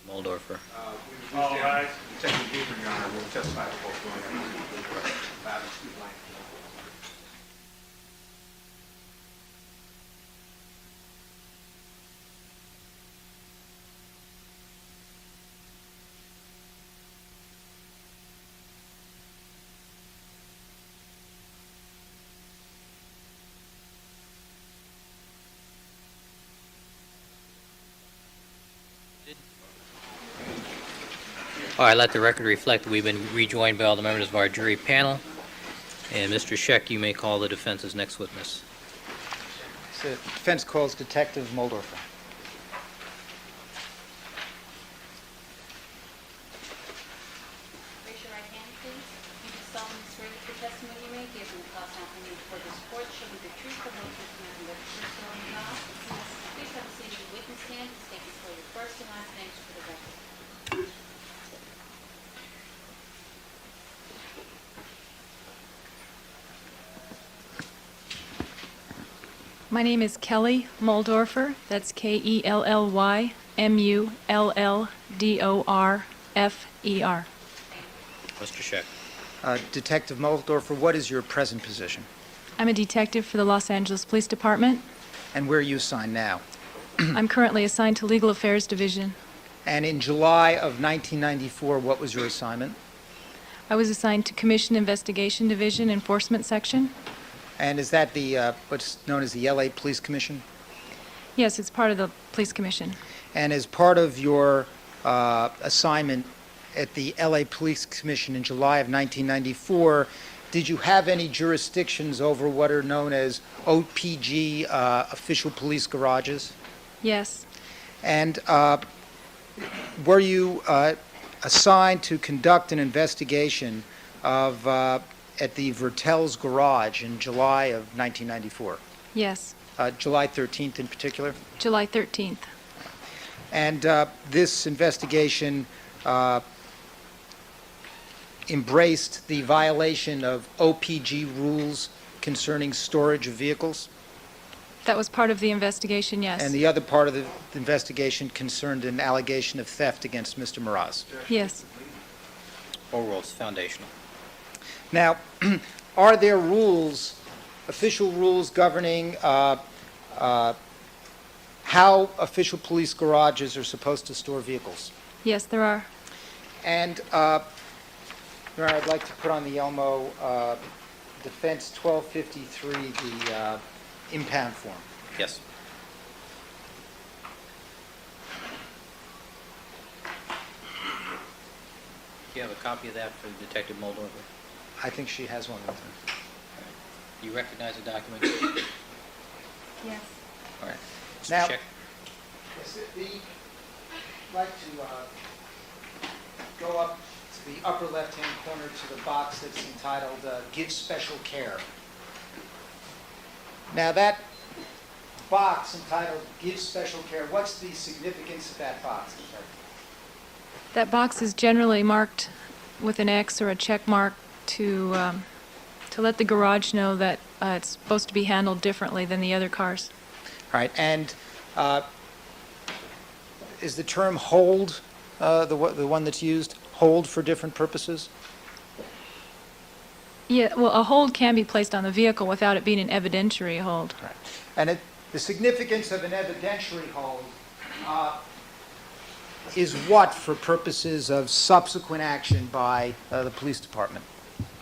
Muldorfer. All rise. All right, let the record reflect that we've been rejoined by all the members of our jury panel. And Mr. Scheck, you may call the defense's next witness. So defense calls Detective Muldorfer. Raise your right hand, please. You do solemnly swear that the testimony you may give in the cause now pending before this court shall be the truth, the whole truth, and nothing but the truth, so help you God. Please have a seat at the witness stand and state before your first and last names for the record. My name is Kelly Muldorfer. That's Kellymuldorfer. Mr. Scheck. Detective Muldorfer, what is your present position? I'm a detective for the Los Angeles Police Department. And where are you assigned now? I'm currently assigned to Legal Affairs Division. And in July of 1994, what was your assignment? I was assigned to Commission Investigation Division Enforcement Section. And is that the what's known as the LA Police Commission? Yes, it's part of the Police Commission. And as part of your assignment at the LA Police Commission in July of 1994, did you have any jurisdictions over what are known as OPG, official police garages? Yes, And were you assigned to conduct an investigation of at the Vertel's garage in July of 1994? yes, July 13th in particular? July 13th. And this investigation embraced the violation of OPG rules concerning storage of vehicles? That was part of the investigation, yes. And the other part of the investigation concerned an allegation of theft against Mr. Mraz? Yes, All rules, foundational. Now, are there rules, official rules governing how official police garages are supposed to store vehicles? yes, there are. And, Your Honor, I'd like to put on the Elmo Defense 1253, the impound form. Yes. Do you have a copy of that for Detective Muldorfer? I think she has one with her. You recognize the document? Yes. All right. Mr. Now- Scheck? Yes, I'd like to go up to the upper left-hand corner to the box that's entitled Give Special Care. Now, that box entitled "Give Special Care." What's the significance of that box? That box is generally marked with an X or a check mark to let the garage know that it's supposed to be handled differently than the other cars. All right, and is the term "hold" the one that's used? Hold for different purposes? Yeah, well, a hold can be placed on the vehicle without it being an evidentiary hold. Right. And the significance of an evidentiary hold is what for purposes of subsequent action by the police department?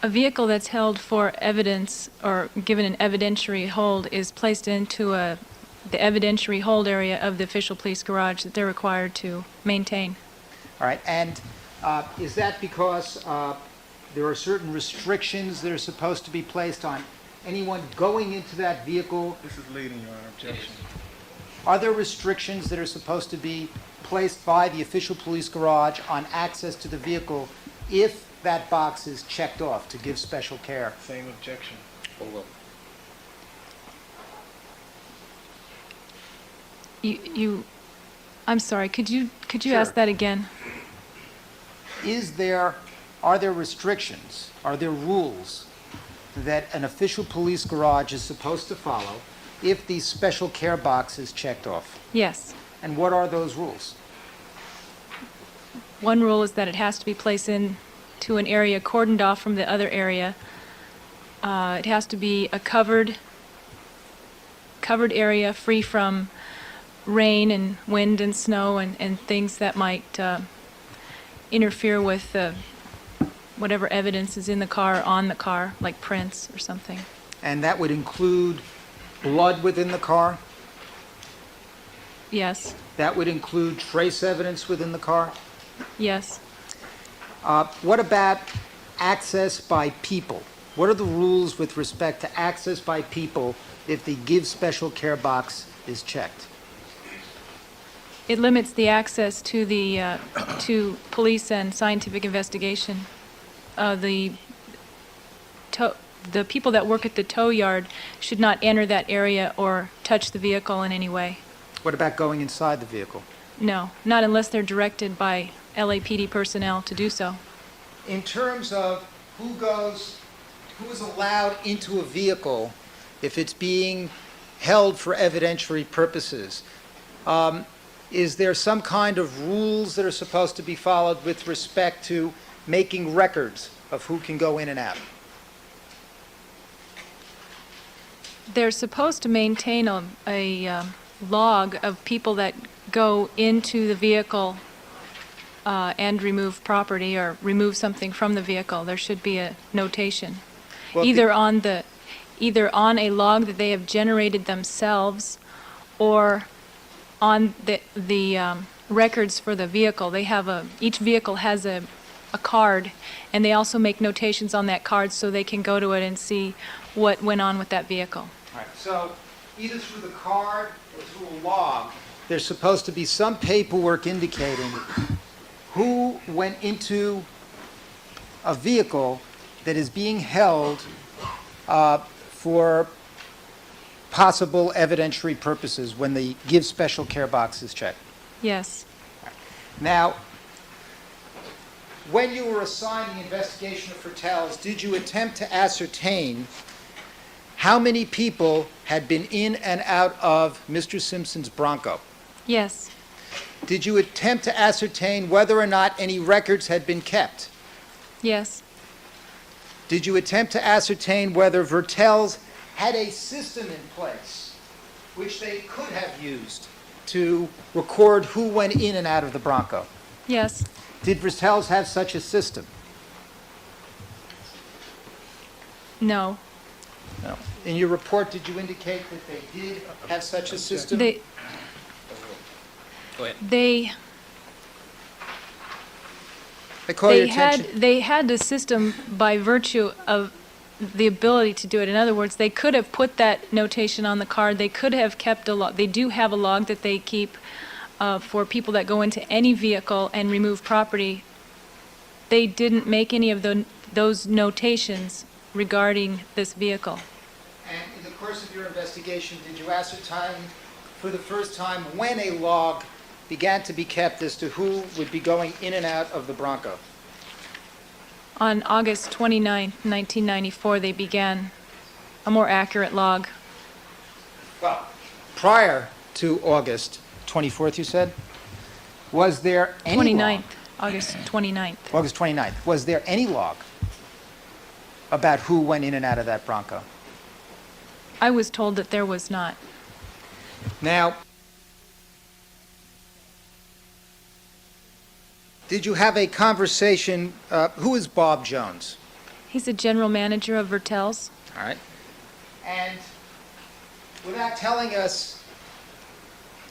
A vehicle that's held for evidence or given an evidentiary hold is placed into the evidentiary hold area of the official police garage that they're required to maintain. All right, and is that because there are certain restrictions that are supposed to be placed on anyone going into that vehicle? This is leading, Your Honor. Objection. Are there restrictions that are supposed to be placed by the official police garage on access to the vehicle if that box is checked off to give special care? Same objection. Hold on. I'm sorry, could you ask that again? Are there restrictions, are there rules that an official police garage is supposed to follow if the special care box is checked off? Yes. And what are those rules? One rule is that it has to be placed into an area cordoned off from the other area. It has to be a covered area free from rain and wind and snow and things that might interfere with whatever evidence is in the car, on the car, like prints or something. And that would include blood within the car? Yes. That would include trace evidence within the car? Yes. What about access by people? What are the rules with respect to access by people if the Give Special Care box is checked? It limits the access to the to police and scientific investigation. The people that work at the tow yard should not enter that area or touch the vehicle in any way. What about going inside the vehicle? No, not unless they're directed by LAPD personnel to do so. In terms of who is allowed into a vehicle if it's being held for evidentiary purposes, is there some kind of rules that are supposed to be followed with respect to making records of who can go in and out? They're supposed to maintain a log of people that go into the vehicle and remove property or remove something from the vehicle. There should be a notation, Well, either on a log that they have generated themselves, or on the records for the vehicle. They have each vehicle has a card, and they also make notations on that card so they can go to it and see what went on with that vehicle. All right. So either through the card or through a log, there's supposed to be some paperwork indicating who went into a vehicle that is being held for possible evidentiary purposes when the Give Special Care box is checked. Yes. Now, when you were assigned the investigation of Fertels, did you attempt to ascertain how many people had been in and out of Mr. Simpson's Bronco? Yes. Did you attempt to ascertain whether or not any records had been kept? Yes. Did you attempt to ascertain whether Vertels had a system in place which they could have used to record who went in and out of the Bronco? Yes. Did Vertels have such a system? No. No. In your report, did you indicate that they did have such a system? Go ahead. They call your attention. They had the system by virtue of the ability to do it. In other words, they could have put that notation on the card. They could have kept a log. They do have a log that they keep for people that go into any vehicle and remove property. They didn't make any of those notations regarding this vehicle. And in the course of your investigation, did you ascertain for the first time when a log began to be kept as to who would be going in and out of the Bronco? On August 29, 1994, they began a more accurate log. Well, prior to August 24th, you said, was there any log? 29th, August 29th. August 29th. Was there any log about who went in and out of that Bronco? I was told that there was not. Now, did you have a conversation, who is Bob Jones? He's a general manager of Vertel's. All right. And without telling us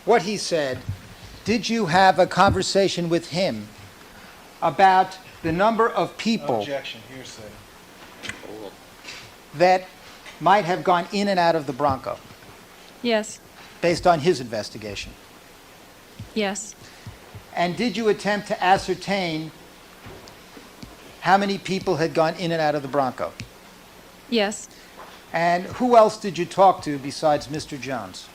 what he said, did you have a conversation with him about the number of people Objection, hearsay. that might have gone in and out of the Bronco, Yes, based on his investigation? yes, And did you attempt to ascertain how many people had gone in and out of the Bronco? yes. And who else did you talk to besides Mr. Jones?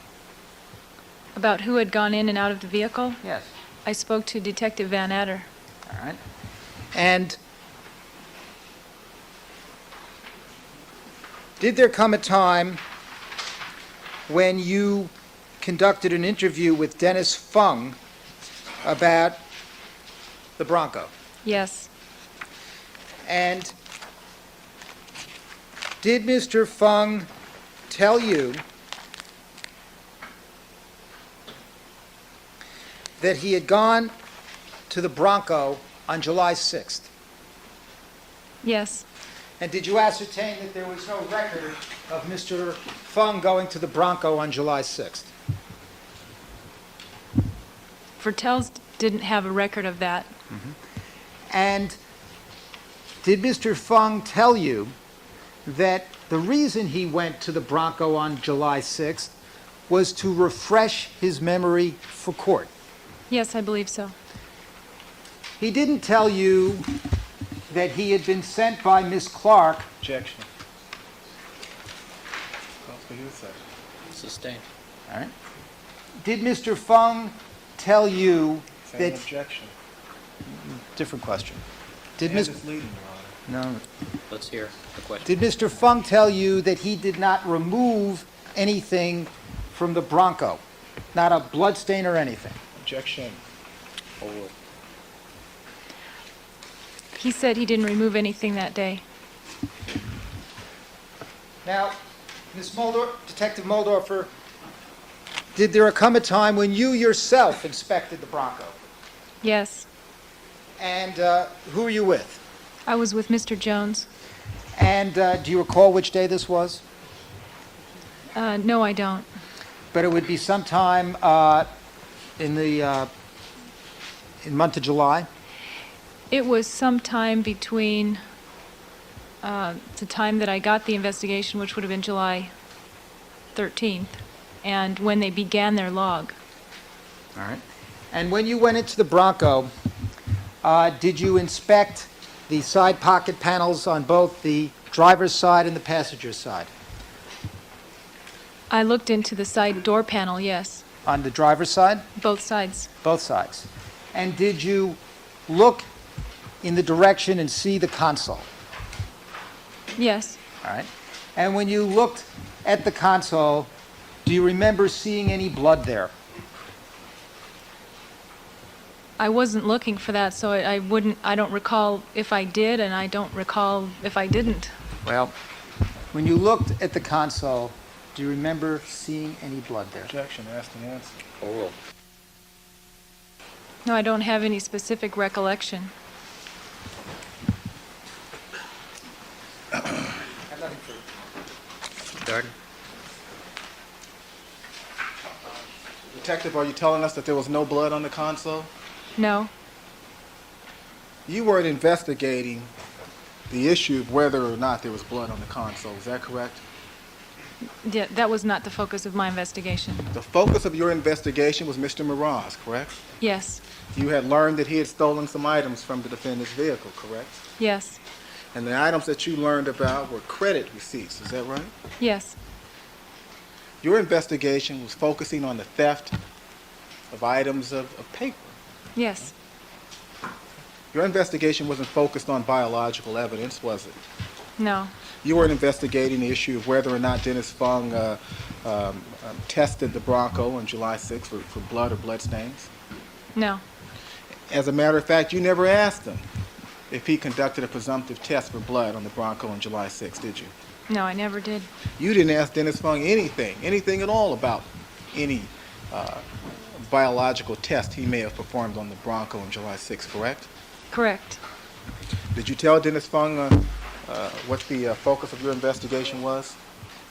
About who had gone in and out of the vehicle? Yes. I spoke to Detective Van Adder. All right. And did there come a time when you conducted an interview with Dennis Fung about the Bronco? Yes, And did Mr. Fung tell you that he had gone to the Bronco on July 6th? yes, And did you ascertain that there was no record of Mr. Fung going to the Bronco on July 6th? Vertel's didn't have a record of that. And did Mr. Fung tell you that the reason he went to the Bronco on July 6th was to refresh his memory for court? Yes, I believe so. He didn't tell you that he had been sent by Miss Clark. Objection. Call for hearsay. Sustained. All right. Did Mr. Fung tell you Same that... objection. Different question. Did And Miss... it's leading, Your Honor. No. Let's hear the question. Did Mr. Fung tell you that he did not remove anything from the Bronco? Not a blood stain or anything? Objection. Overruled. He said he didn't remove anything that day. Now, Detective Moldorfer, did there come a time when you yourself inspected the Bronco? Yes, And who were you with? I was with Mr. Jones. And do you recall which day this was? No, I don't. But it would be sometime in the month of July? It was sometime between the time that I got the investigation, which would have been July 13th, and when they began their log. All right. And when you went into the Bronco, did you inspect the side pocket panels on both the driver's side and the passenger's side? I looked into the side door panel, yes, On the driver's side? both sides. Both sides. And did you look in the direction and see the console? Yes, All right. And when you looked at the console, do you remember seeing any blood there? I wasn't looking for that, so I don't recall if I did, and I don't recall if I didn't. Well, when you looked at the console, do you remember seeing any blood there? Objection. Ask and answer. Overruled. No, I don't have any specific recollection. Darden? Detective, are you telling us that there was no blood on the console? No, You weren't investigating the issue of whether or not there was blood on the console. Is that correct? that was not the focus of my investigation. The focus of your investigation was Mr. Mraz, correct? Yes, You had learned that he had stolen some items from the defendant's vehicle, correct? yes, And the items that you learned about were credit receipts, is that right? yes, Your investigation was focusing on the theft of items of paper. Yes. Your investigation wasn't focused on biological evidence, was it? No. You weren't investigating the issue of whether or not Dennis Fung tested the Bronco on July 6th for blood or blood stains? No. As a matter of fact, you never asked him if he conducted a presumptive test for blood on the Bronco on July 6th, did you? No, I never did. You didn't ask Dennis Fung anything at all about any biological test he may have performed on the Bronco on July 6th, correct? Correct. Did you tell Dennis Fung what the focus of your investigation was?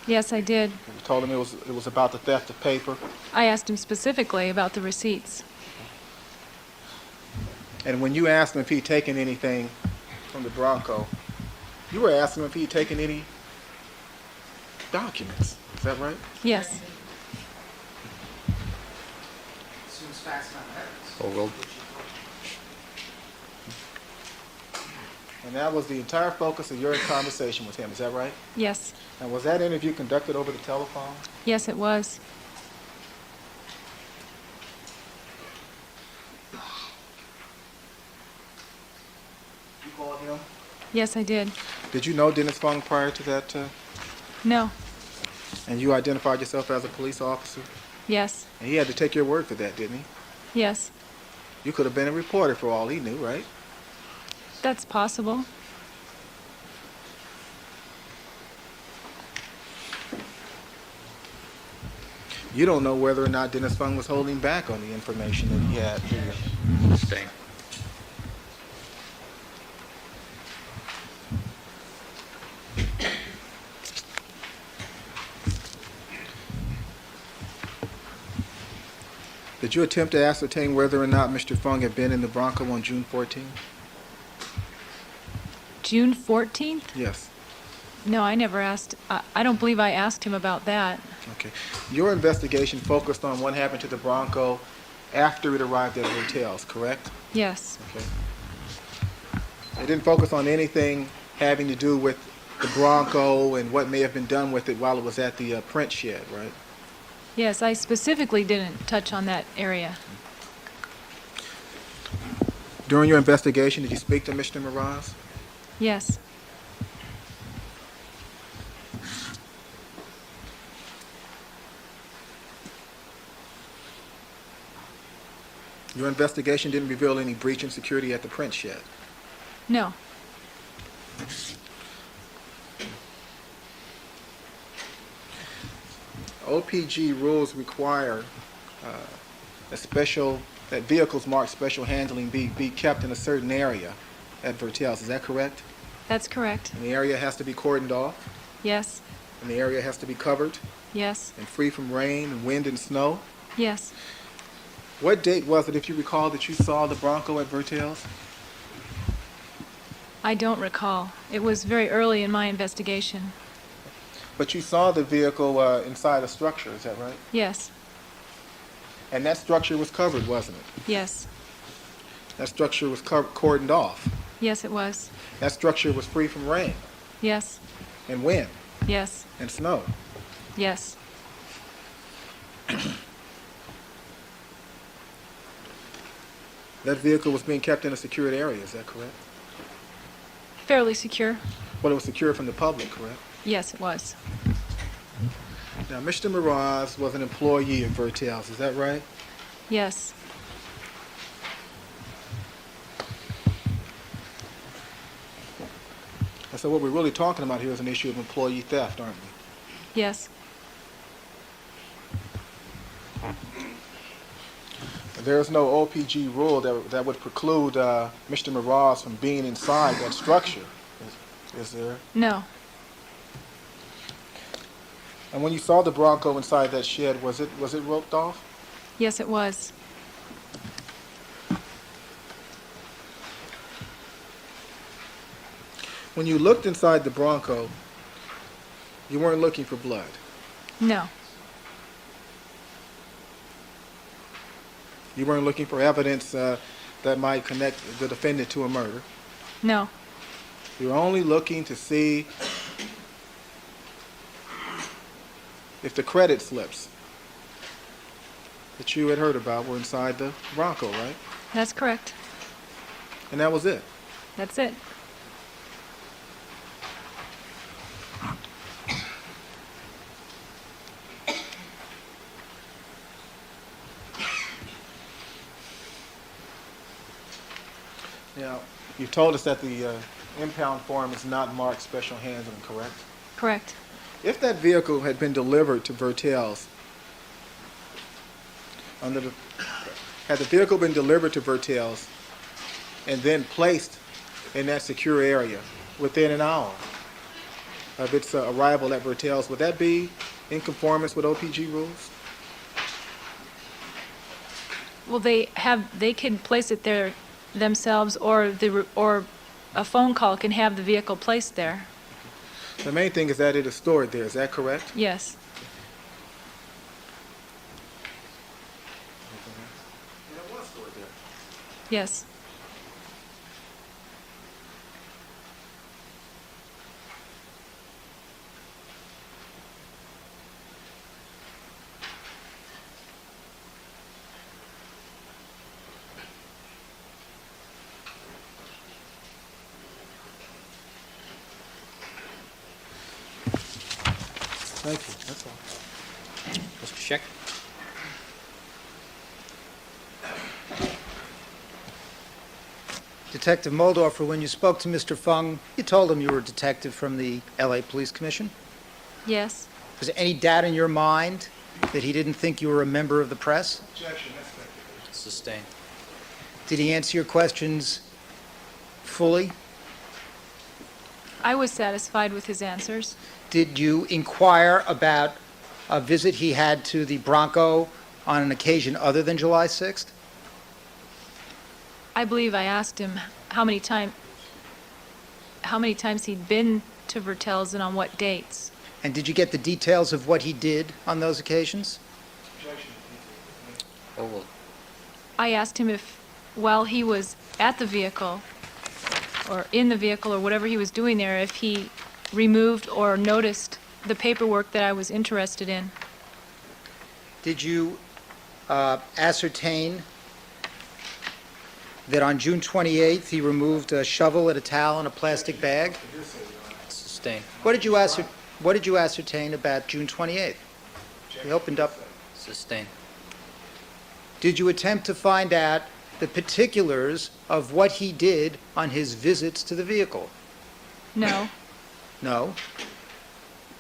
Yes, I did. You told him it was about the theft of paper? I asked him specifically about the receipts. And when you asked him if he'd taken anything from the Bronco, you were asking him if he'd taken any documents. Is that right? Yes. Overruled. And that was the entire focus of your conversation with him. Is that right? Yes. And was that interview conducted over the telephone? Yes, it was. You called him? Yes, I did. Did you know Dennis Fung prior to that? No. And you identified yourself as a police officer? Yes. And he had to take your word for that, didn't he? Yes. You could have been a reporter for all he knew, right? That's possible. You don't know whether or not Dennis Fung was holding back on the information that he had, do you? Stay. Did you attempt to ascertain whether or not Mr. Fung had been in the Bronco on June 14th? June 14th? Yes. No, I never asked. I don't believe I asked him about that. Okay. Your investigation focused on what happened to the Bronco after it arrived at hotels, correct? Yes. Okay. It didn't focus on anything having to do with the Bronco and what may have been done with it while it was at the print shed, right? Yes, I specifically didn't touch on that area. During your investigation, did you speak to Mr. Mraz? Yes. Your investigation didn't reveal any breach in security at the print shed. No. OPG rules require that vehicles marked special handling be kept in a certain area at Vertels. Is that correct? That's correct. And the area has to be cordoned off, Yes. and the area has to be covered Yes. and free from rain and wind and snow. Yes. What date was it, if you recall, that you saw the Bronco at Vertels? I don't recall. It was very early in my investigation. But you saw the vehicle inside a structure, is that right? Yes. And that structure was covered, wasn't it? Yes. That structure was cordoned off. Yes, it was. That structure was free from rain Yes. and wind Yes. and snow. Yes. That vehicle was being kept in a secured area, is that correct? Fairly secure. Well, it was secure from the public, correct? Yes, it was. Now, Mr. Mraz was an employee of Vertels, is that right? Yes. And so what we're really talking about here is an issue of employee theft, aren't we? Yes. There's no OPG rule that would preclude Mr. Mraz from being inside that structure, is there? No. And when you saw the Bronco inside that shed, was it roped off? Yes, it was. When you looked inside the Bronco, you weren't looking for blood. No. You weren't looking for evidence that might connect the defendant to a murder. No. You were only looking to see if the credit slips that you had heard about were inside the Bronco, right? That's correct. And that was it. That's it. Now, you told us that the impound form is not marked special handling, correct? Correct. If that vehicle had been delivered to Vertel's, had the vehicle been delivered to Vertel's and then placed in that secure area within an hour of its arrival at Vertel's, would that be in conformance with OPG rules? Well, they can place it there themselves, or a phone call can have the vehicle placed there. The main thing is that it is stored there, is that correct? Yes. And it was stored there. Yes. Thank you, that's all. Mr. Scheck? Detective Moldorfer, when you spoke to Mr. Fung, you told him you were a detective from the LA Police Commission. Yes. Was there any doubt in your mind that he didn't think you were a member of the press? Objection, that's speculative. Sustained. Did he answer your questions fully? I was satisfied with his answers. Did you inquire about a visit he had to the Bronco on an occasion other than July 6th? I believe I asked him how many times he'd been to Vertel's and on what dates. And did you get the details of what he did on those occasions? Oh, well, I asked him if, while he was at the vehicle, or in the vehicle, or whatever he was doing there, if he removed or noticed the paperwork that I was interested in. Did you ascertain that on June 28th he removed a shovel and a towel in a plastic bag? sustained. What did you ascertain about June 28th? He opened up. Sustained. Did you attempt to find out the particulars of what he did on his visits to the vehicle? No. No.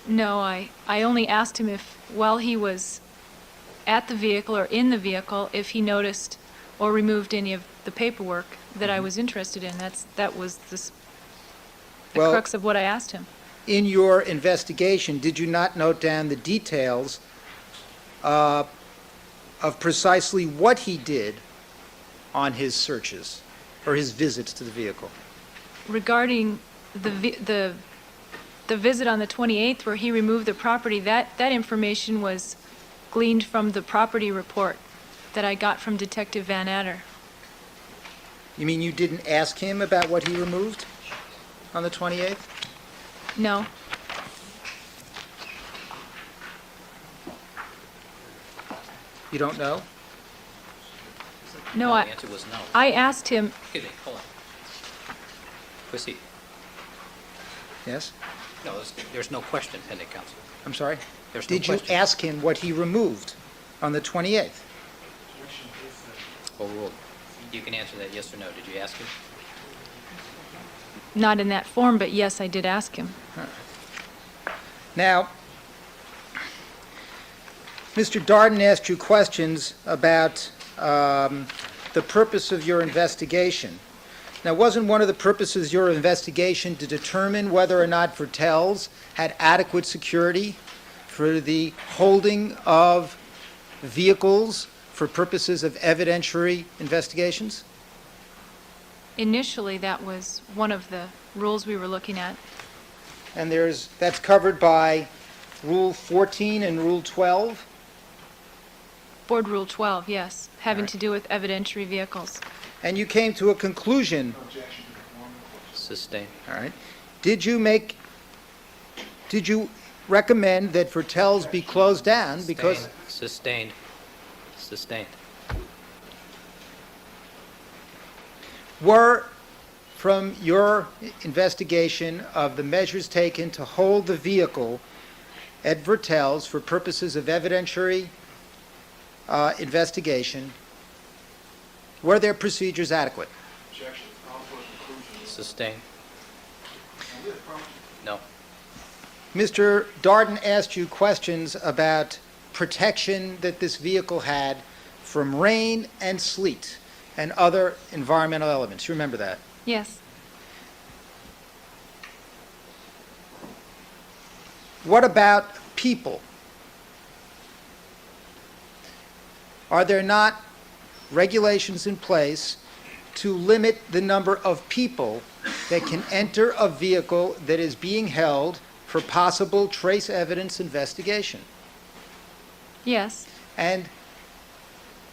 No, I only asked him if, while he was at the vehicle or in the vehicle, if he noticed or removed any of the paperwork that I was interested in. That was the Well- crux of what I asked him. In your investigation, did you not note down the details of precisely what he did on his searches or his visits to the vehicle? Regarding the visit on the 28th where he removed the property, that information was gleaned from the property report that I got from Detective Van Adder. You mean you didn't ask him about what he removed on the 28th? No. You don't know? No, The I answer was no. asked him, Excuse me, hold on. Proceed. Yes? No, there's no question pending, counsel. I'm sorry? There's no Did you question. ask him what he removed on the 28th? Overruled. You can answer that yes or no. Did you ask him? not in that form, but yes, I did ask him. Now, Mr. Darden asked you questions about the purpose of your investigation. Now, wasn't one of the purposes of your investigation to determine whether or not Vertel's had adequate security for the holding of vehicles for purposes of evidentiary investigations? Initially, that was one of the rules we were looking at. And that's covered by Rule 14 and Rule 12? Board Rule 12, yes, having to do with evidentiary vehicles. And you came to a conclusion. Sustained. All right. Did you recommend that Vertel's be closed down because Sustained. Sustained. were, from your investigation of the measures taken to hold the vehicle at Vertel's for purposes of evidentiary investigation, were their procedures adequate? Sustained. No. Mr. Darden asked you questions about protection that this vehicle had from rain and sleet and other environmental elements. You remember that? Yes. What about people? Are there not regulations in place to limit the number of people that can enter a vehicle that is being held for possible trace evidence investigation? Yes. And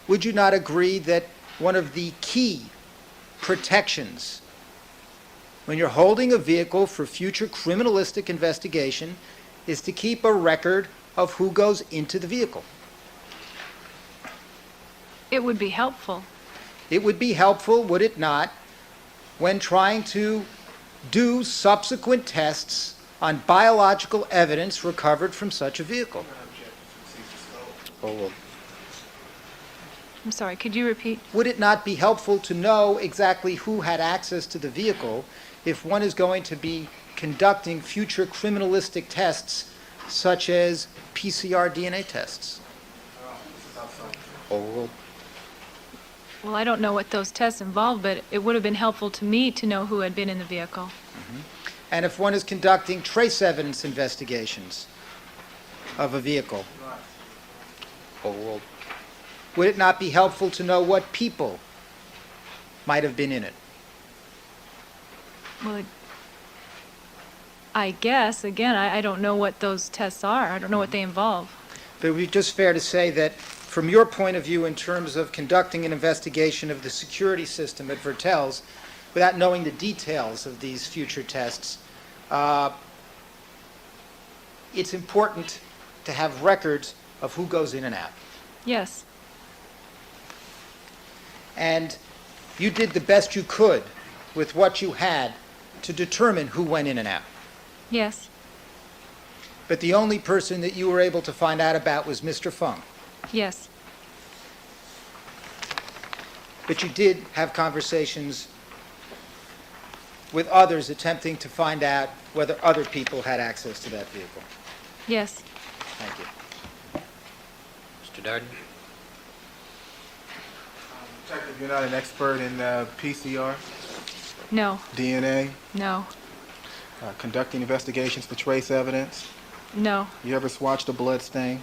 would you not agree that one of the key protections when you're holding a vehicle for future criminalistic investigation is to keep a record of who goes into the vehicle? It would be helpful. It would be helpful, would it not, when trying to do subsequent tests on biological evidence recovered from such a vehicle? I'm sorry, could you repeat? Would it not be helpful to know exactly who had access to the vehicle if one is going to be conducting future criminalistic tests such as PCR DNA tests? Well, I don't know what those tests involve, but it would have been helpful to me to know who had been in the vehicle. And if one is conducting trace evidence investigations of a vehicle, would it not be helpful to know what people might have been in it? Well, I guess, again, I don't know what those tests are. I don't know what they involve. But it would be just fair to say that from your point of view in terms of conducting an investigation of the security system at Vertel's, without knowing the details of these future tests, it's important to have records of who goes in and out. Yes. And you did the best you could with what you had to determine who went in and out. Yes. But the only person that you were able to find out about was Mr. Fung. Yes. But you did have conversations with others attempting to find out whether other people had access to that vehicle. Yes. Thank you. Mr. Darden? Detective, you're not an expert in PCR, No. DNA, No. conducting investigations for trace evidence? No. You ever swatched a blood stain?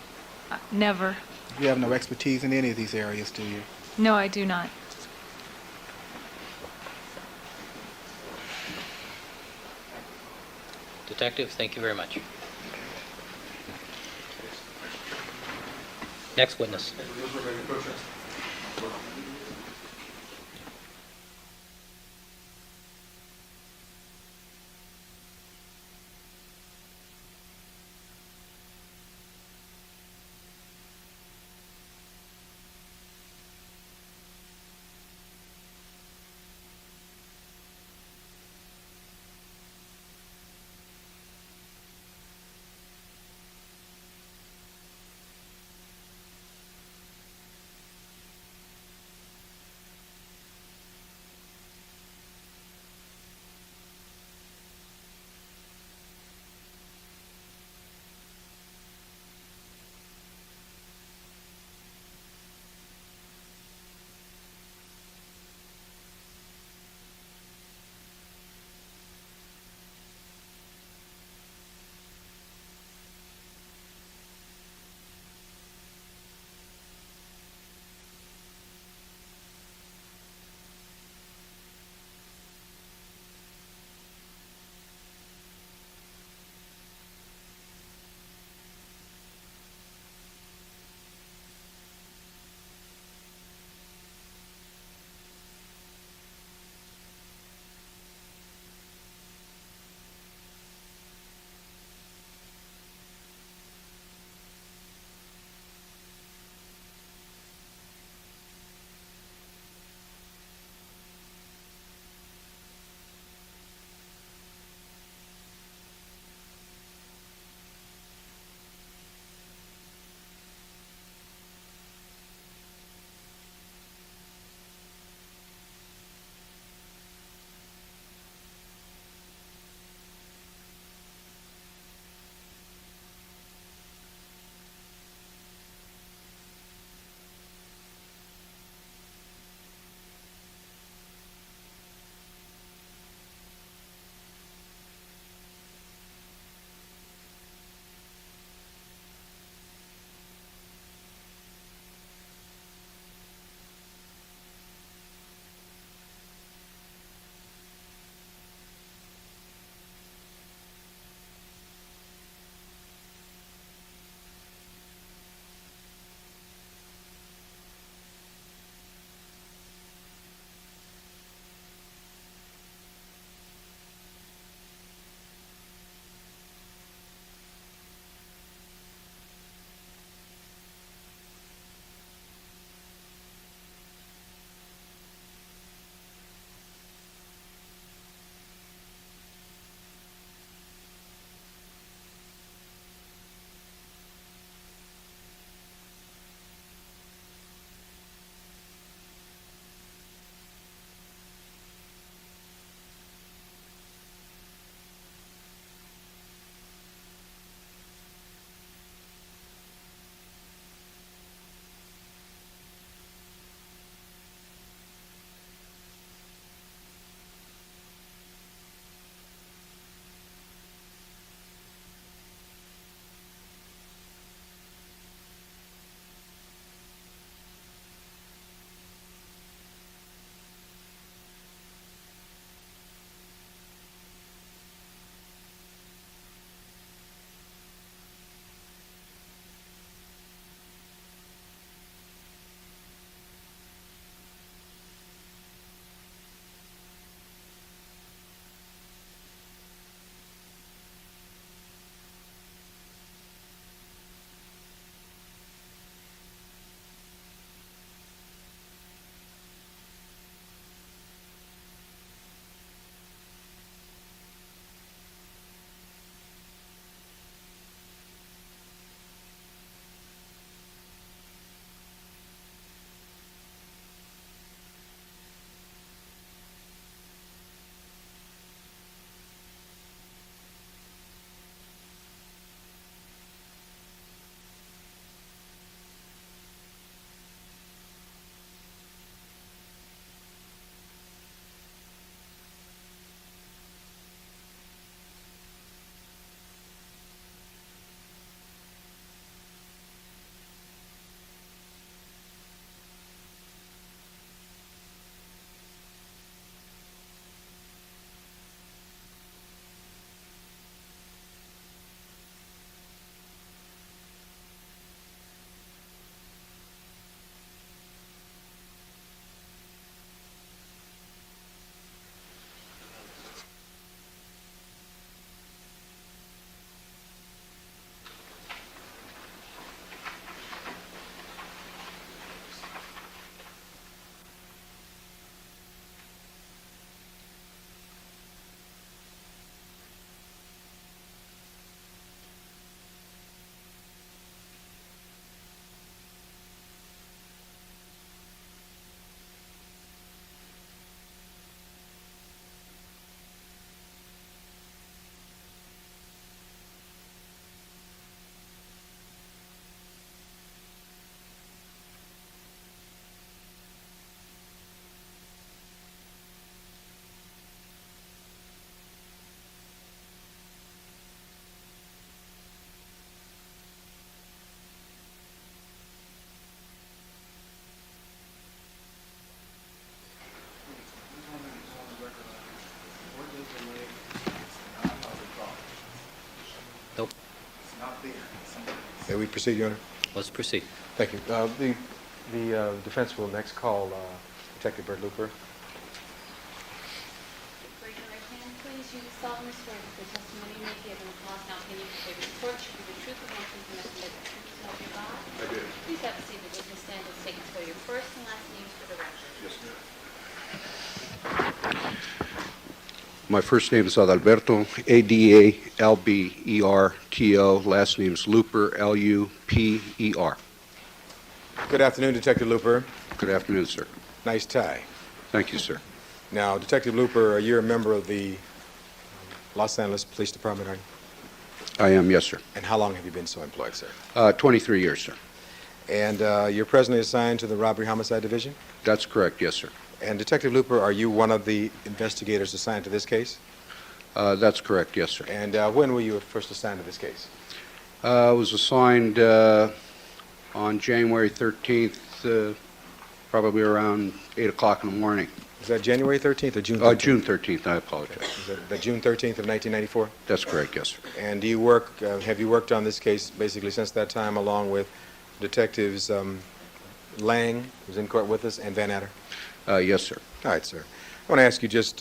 Never. You have no expertise in any of these areas, do you? No, I do not. Detective, thank you very much. Next witness. May we proceed, Your Honor? Let's proceed. Thank you. The defense will next call Detective Bert Looper. Raise your right hand, please. You solemnly swear that the testimony you may give in the cause now pending before the court should be the truth of all things and nothing but the truth, so help you God? I do. Please have a seat. The witness stand and state and spell your first and last names for the record. Yes, ma'am. My first name is Adalberto, Adalberto. Last name is Looper, Luper. Good afternoon, Detective Looper. Good afternoon, sir. Nice tie. Thank you, sir. Now, Detective Looper, you're a member of the Los Angeles Police Department, aren't you? I am, yes, sir. And how long have you been so employed, sir? 23 years, sir. And you're presently assigned to the Robbery Homicide Division? That's correct, yes, sir. And Detective Looper, are you one of the investigators assigned to this case? That's correct, yes, sir. And when were you first assigned to this case? I was assigned on January 13th, probably around 8 o'clock in the morning. Is that January 13th or June 13th? June 13th, I apologize. Is that June 13th of 1994? That's correct, yes, sir. And do you work, have you worked on this case basically since that time along with Detectives Lang, who's in court with us, and Van Adder? Yes, sir. All right, sir. I want to ask you just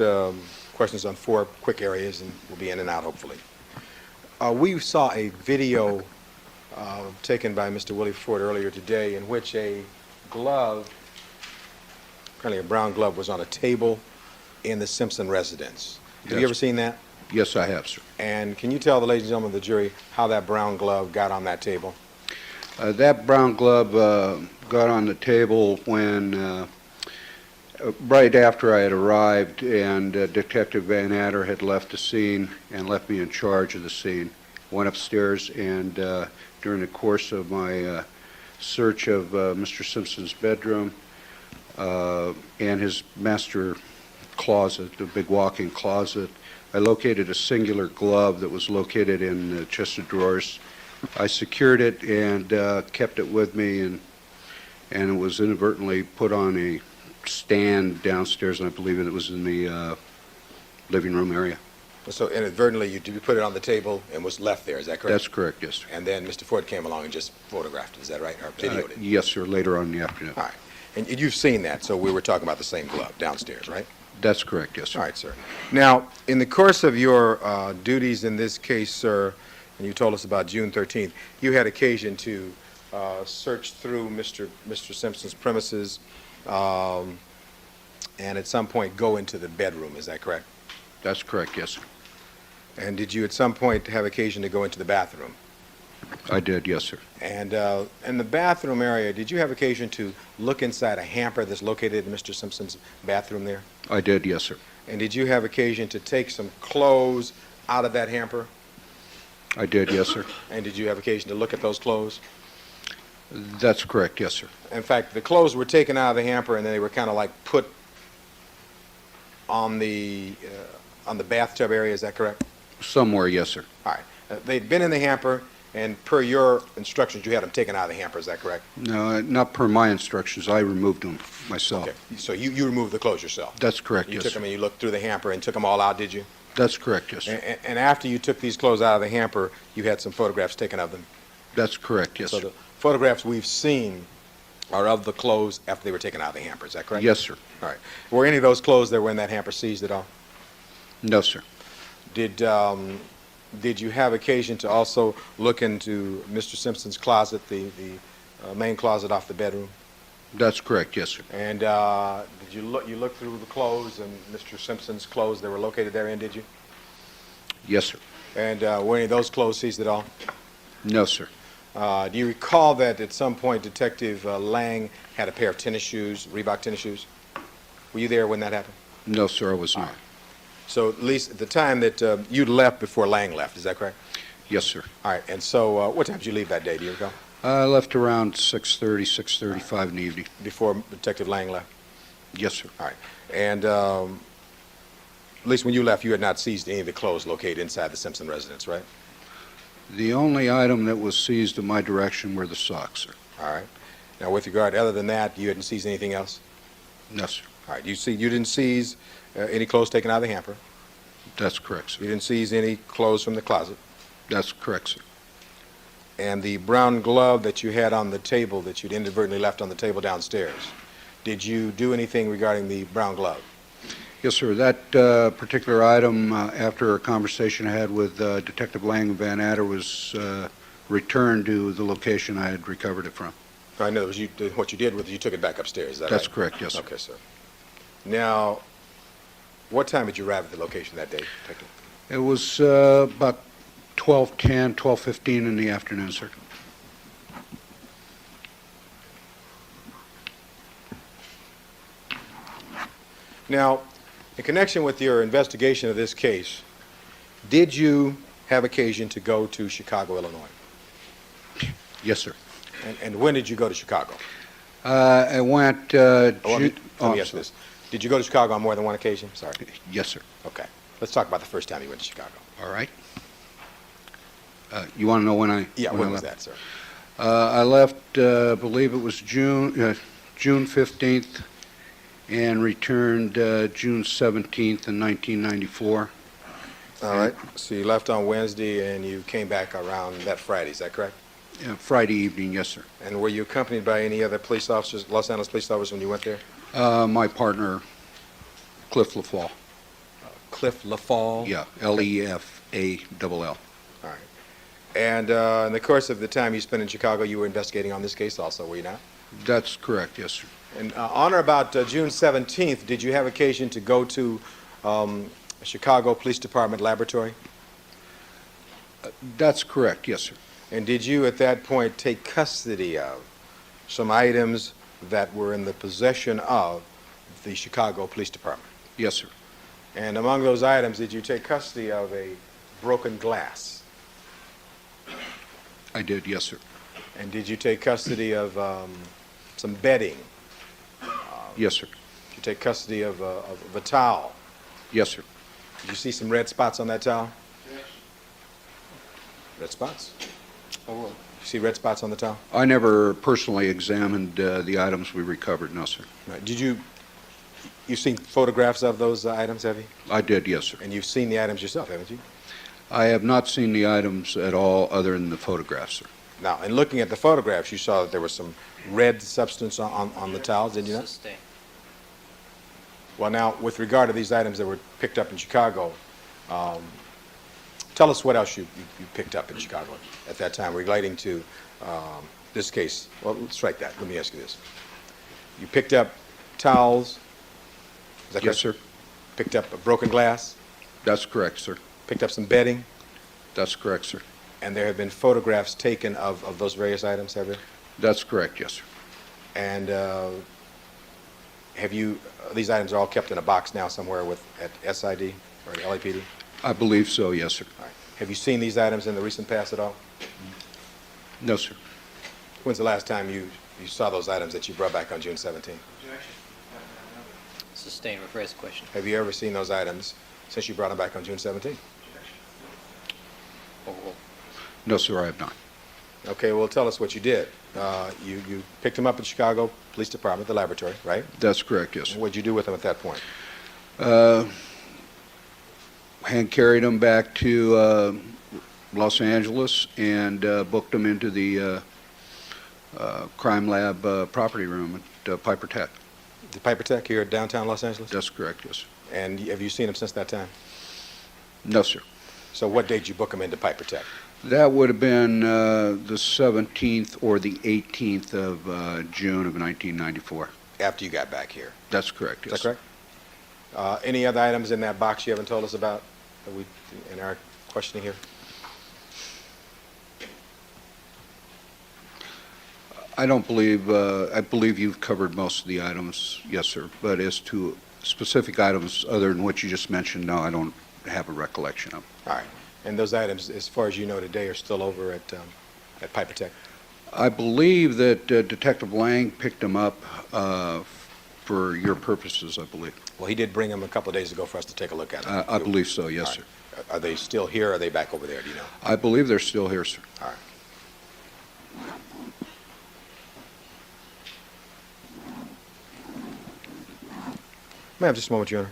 questions on 4 quick areas, and we'll be in and out, hopefully. We saw a video taken by Mr. Willie Ford earlier today in which a glove, apparently a brown glove, was on a table in the Simpson residence. Have you Yes. ever seen that? Yes, I have, sir. And can you tell the ladies and gentlemen of the jury how that brown glove got on that table? That brown glove got on the table when, right after I had arrived and Detective Van Adder had left the scene and left me in charge of the scene. Went upstairs and during the course of my search of Mr. Simpson's bedroom and his master closet, the big walk-in closet, I located a singular glove that was located in the chest of drawers. I secured it and kept it with me, and it was inadvertently put on a stand downstairs, and I believe it was in the living room area. So inadvertently, you put it on the table and was left there, is that correct? That's correct, yes, sir. And then Mr. Ford came along and just photographed it, is that right, or videoed it? Yes, sir, later on in the afternoon. All right. And you've seen that, so we were talking about the same glove downstairs, right? That's correct, yes, sir. All right, sir. Now, in the course of your duties in this case, sir, and you told us about June 13th, you had occasion to search through Mr. Simpson's premises and at some point go into the bedroom, is that correct? That's correct, yes, sir. And did you at some point have occasion to go into the bathroom? I did, yes, sir. And in the bathroom area, did you have occasion to look inside a hamper that's located in Mr. Simpson's bathroom there? I did, yes, sir. And did you have occasion to take some clothes out of that hamper? I did, yes, sir. And did you have occasion to look at those clothes? That's correct, yes, sir. In fact, the clothes were taken out of the hamper and then they were kind of like put on the bathtub area, is that correct? Somewhere, yes, sir. All right. They'd been in the hamper, and per your instructions, you had them taken out of the hamper, is that correct? No, not per my instructions. I removed them myself. Okay. So you removed the clothes yourself? That's correct, You yes, took sir. them and you looked through the hamper and took them all out, did you? That's correct, yes, sir. And after you took these clothes out of the hamper, you had some photographs taken of them? That's correct, yes, So sir. the photographs we've seen are of the clothes after they were taken out of the hamper, is that correct? Yes, sir. All right. Were any of those clothes that were in that hamper seized at all? No, sir. Did you have occasion to also look into Mr. Simpson's closet, the main closet off the bedroom? That's correct, yes, sir. And did you look through the clothes and Mr. Simpson's clothes that were located therein, did you? Yes, sir. And were any of those clothes seized at all? No, sir. Do you recall that at some point Detective Lang had a pair of tennis shoes, Reebok tennis shoes? Were you there when that happened? No, sir, I was not. So at least at the time that you left before Lang left, is that correct? Yes, sir. All right. And so what time did you leave that day, do you recall? I left around 6:30, 6:35 in the evening. Before Detective Lang left? Yes, sir. All right. And at least when you left, you had not seized any of the clothes located inside the Simpson residence, right? The only item that was seized in my direction were the socks, sir. All right. Now, with regard, other than that, you hadn't seized anything else? No, sir. All right. You didn't seize any clothes taken out of the hamper? That's correct, You sir. didn't seize any clothes from the closet? That's correct, sir. and the brown glove that you had on the table that you'd inadvertently left on the table downstairs. Did you do anything regarding the brown glove? Yes, sir. That particular item, after a conversation I had with Detective Lang and Van Adder, was returned to the location I had recovered it from. I know what you did was you took it back upstairs, is that That's right? correct, yes, sir. Okay, sir. Now, what time did you arrive at the location that day, Detective? It was about 12:10, 12:15 in the afternoon, sir. Now, in connection with your investigation of this case, did you have occasion to go to Chicago, Illinois? Yes, sir. And when did you go to Chicago? I went... Let me ask this. Did you go to Chicago on more than one occasion? Sorry. Yes, sir. Okay. Let's talk about the first time you went to Chicago. All right. You want to know when I... Yeah, when when I was left? that, sir? I left, I believe it was June 15th, and returned June 17th in 1994. All right. So you left on Wednesday and you came back around that Friday, is that correct? Friday evening, yes, sir. And were you accompanied by any other police officers, Los Angeles police officers, when you went there? My partner, Cliff LaFall. Cliff LaFall? Yeah, L-E-F-A-L-L. All right. And in the course of the time you spent in Chicago, you were investigating on this case also, were you not? That's correct, yes, sir. And on or about June 17th, did you have occasion to go to Chicago Police Department laboratory? That's correct, yes, sir. And did you at that point take custody of some items that were in the possession of the Chicago Police Department? Yes, sir. And among those items, did you take custody of a broken glass? I did, yes, sir. And did you take custody of some bedding? Yes, sir. Did you take custody of a towel? Yes, sir. Did you see some red spots on that towel? Yes. Red spots? You see red spots on the towel? I never personally examined the items we recovered, no, sir. Right. You've seen photographs of those items, have you? I did, yes, sir. And you've seen the items yourself, haven't you? I have not seen the items at all other than the photographs, sir. Now, in looking at the photographs, you saw that there was some red substance on the towels, did you not? Sustain. Well, now, with regard to these items that were picked up in Chicago, tell us what else you picked up in Chicago at that time relating to this case. Well, let's strike that. Let me ask you this. You picked up towels, is that Yes, correct? sir. Picked up a broken glass, That's correct, sir. picked up some bedding, That's correct, sir. and there have been photographs taken of those various items, have there? That's correct, yes, sir. And these items are all kept in a box now somewhere at SID or the LAPD? I believe so, yes, sir. All right. Have you seen these items in the recent past at all? No, sir. When's the last time you saw those items that you brought back on June 17th? Sustain, rephrase the question. Have you ever seen those items since you brought them back on June 17th? No, sir, I have not. Okay, well, tell us what you did. You picked them up at Chicago Police Department, the laboratory, right? That's correct, yes, sir. What'd you do with them at that point? Hand carried them back to Los Angeles and booked them into the crime lab property room at Piper Tech. The Piper Tech here at downtown Los Angeles? That's correct, yes, sir. And have you seen them since that time? No, sir. So what date did you book them into Piper Tech? That would have been the 17th or the 18th of June of 1994. After you got back here. That's correct, Is yes. that correct? Any other items in that box you haven't told us about in our questioning here? I don't believe, I believe you've covered most of the items, yes, sir. But as to specific items other than what you just mentioned, no, I don't have a recollection of. All right. And those items, as far as you know today, are still over at Piper Tech? I believe that Detective Lang picked them up for your purposes, I believe. Well, he did bring them a couple of days ago for us to take a look at them. I believe so, yes, All sir. right. Are they still here, or are they back over there, do you know? I believe they're still here, sir. All right. May I have just a moment, Your Honor?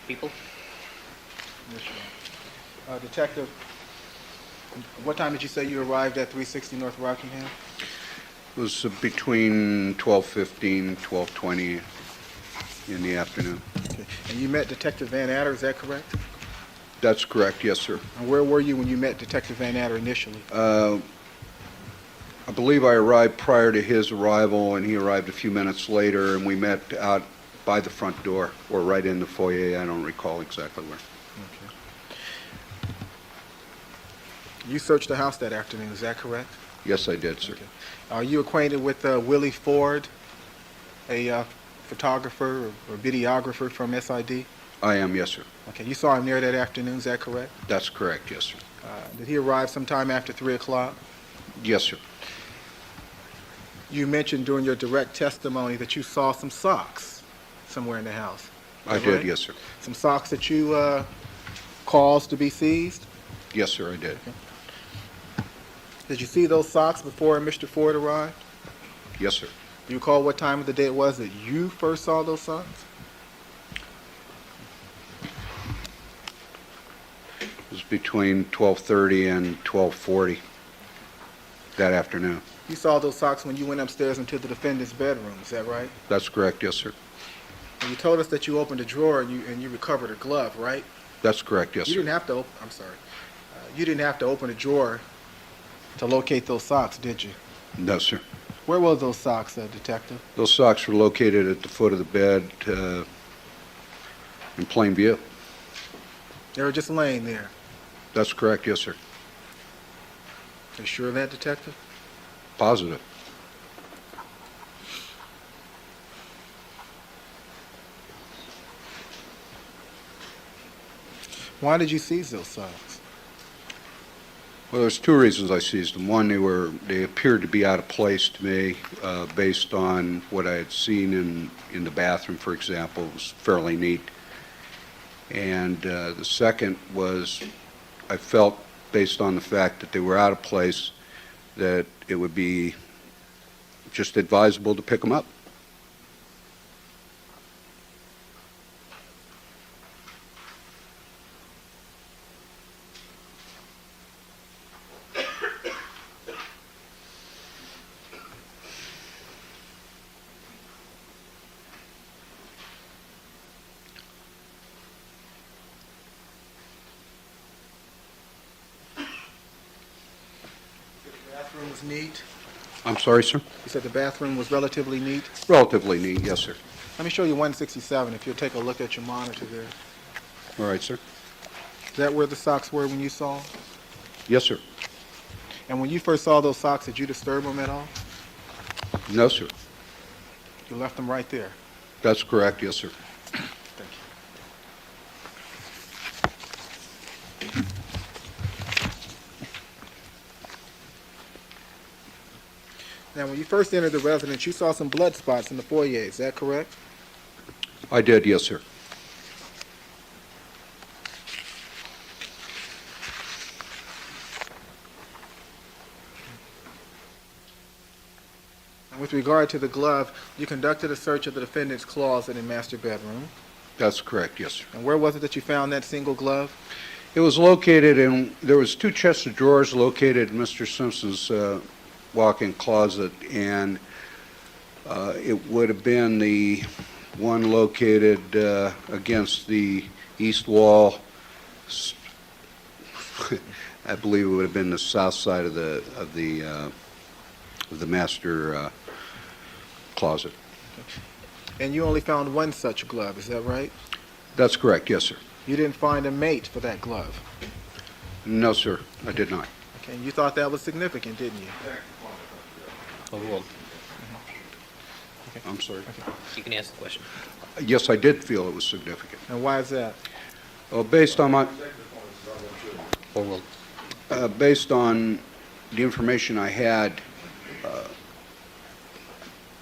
People? Yes, Your Honor. Detective, what time did you say you arrived at 360 North Rockingham? It was between 12:15, 12:20 in the afternoon. Okay. And you met Detective Van Adder, is that correct? That's correct, yes, sir. And where were you when you met Detective Van Adder initially? I believe I arrived prior to his arrival, and he arrived a few minutes later, and we met out by the front door, or right in the foyer. I don't recall exactly where. Okay. You searched the house that afternoon, is that correct? Yes, I did, sir. Okay. Are you acquainted with Willie Ford, a photographer or videographer from SID? I am, yes, sir. Okay, you saw him there that afternoon, is that correct? That's correct, yes, sir. Did he arrive sometime after 3 o'clock? Yes, sir. You mentioned during your direct testimony that you saw some socks somewhere in the house. Is I that did, right? yes, sir. Some socks that you caused to be seized? Yes, sir, I did. Did you see those socks before Mr. Ford arrived? Yes, sir. Do you recall what time of the day it was that you first saw those socks? It was between 12:30 and 12:40 that afternoon. You saw those socks when you went upstairs into the defendant's bedroom, is that right? That's correct, yes, sir. And you told us that you opened a drawer and you recovered a glove, right? That's correct, yes, You sir. didn't have to I'm sorry. You didn't have to open a drawer to locate those socks, did you? No, sir. Where were those socks, Detective? Those socks were located at the foot of the bed in plain view. They were just laying there. That's correct, yes, sir. Are you sure of that, Detective? Positive. Why did you seize those socks? Well, there's two reasons I seized them. One, they appeared to be out of place to me, based on what I had seen in the bathroom, for example. It was fairly neat. And the second was, I felt, based on the fact that they were out of place, that it would be just advisable to pick them up. The bathroom was neat. I'm sorry, sir? You said the bathroom was relatively neat. Relatively neat, yes, sir. Let me show you 167 if you'll take a look at your monitor there. All right, sir. Is that where the socks were when you saw? Yes, sir. And when you first saw those socks, did you disturb them at all? No, sir. You left them right there. That's correct, yes, sir. Thank you. Now, when you first entered the residence, you saw some blood spots in the foyer. Is that correct? I did, yes, sir. And with regard to the glove, you conducted a search of the defendant's closet and master bedroom. That's correct, yes, sir. And where was it that you found that single glove? It was located there was two chests of drawers located in Mr. Simpson's walk-in closet, and it would have been the one located against the east wall. I believe it would have been the south side of the master closet. And you only found one such glove, is that right? That's correct, yes, sir. You didn't find a mate for that glove. No, sir, I did not. Okay, and you thought that was significant, didn't you? Overruled. I'm sorry. You can ask the question. Yes, I did feel it was significant. And why is that? Well, based on Overruled. based on the information I had,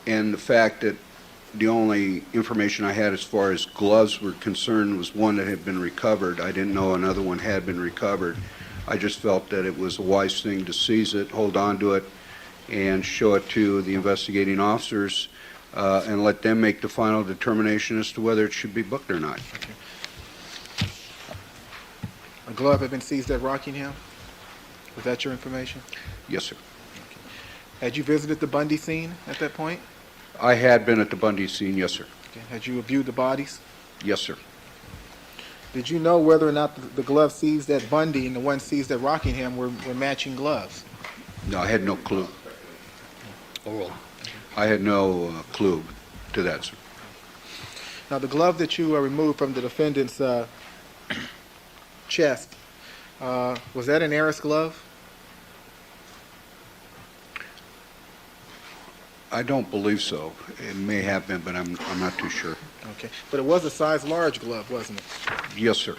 and the fact that the only information I had as far as gloves were concerned was one that had been recovered. I didn't know another one had been recovered. I just felt that it was a wise thing to seize it, hold on to it, and show it to the investigating officers, and let them make the final determination as to whether it should be booked or not. A glove had been seized at Rockingham? Was that your information? Yes, sir. Had you visited the Bundy scene at that point? I had been at the Bundy scene, yes, sir. Okay. Had you reviewed the bodies? Yes, sir. Did you know whether or not the gloves seized at Bundy and the ones seized at Rockingham were matching gloves? No, I had no clue. Oral. I had no clue to that, sir. Now, the glove that you removed from the defendant's chest, was that an heiress glove? I don't believe so. It may have been, but I'm not too sure. Okay. But it was a size large glove, wasn't it? Yes, sir.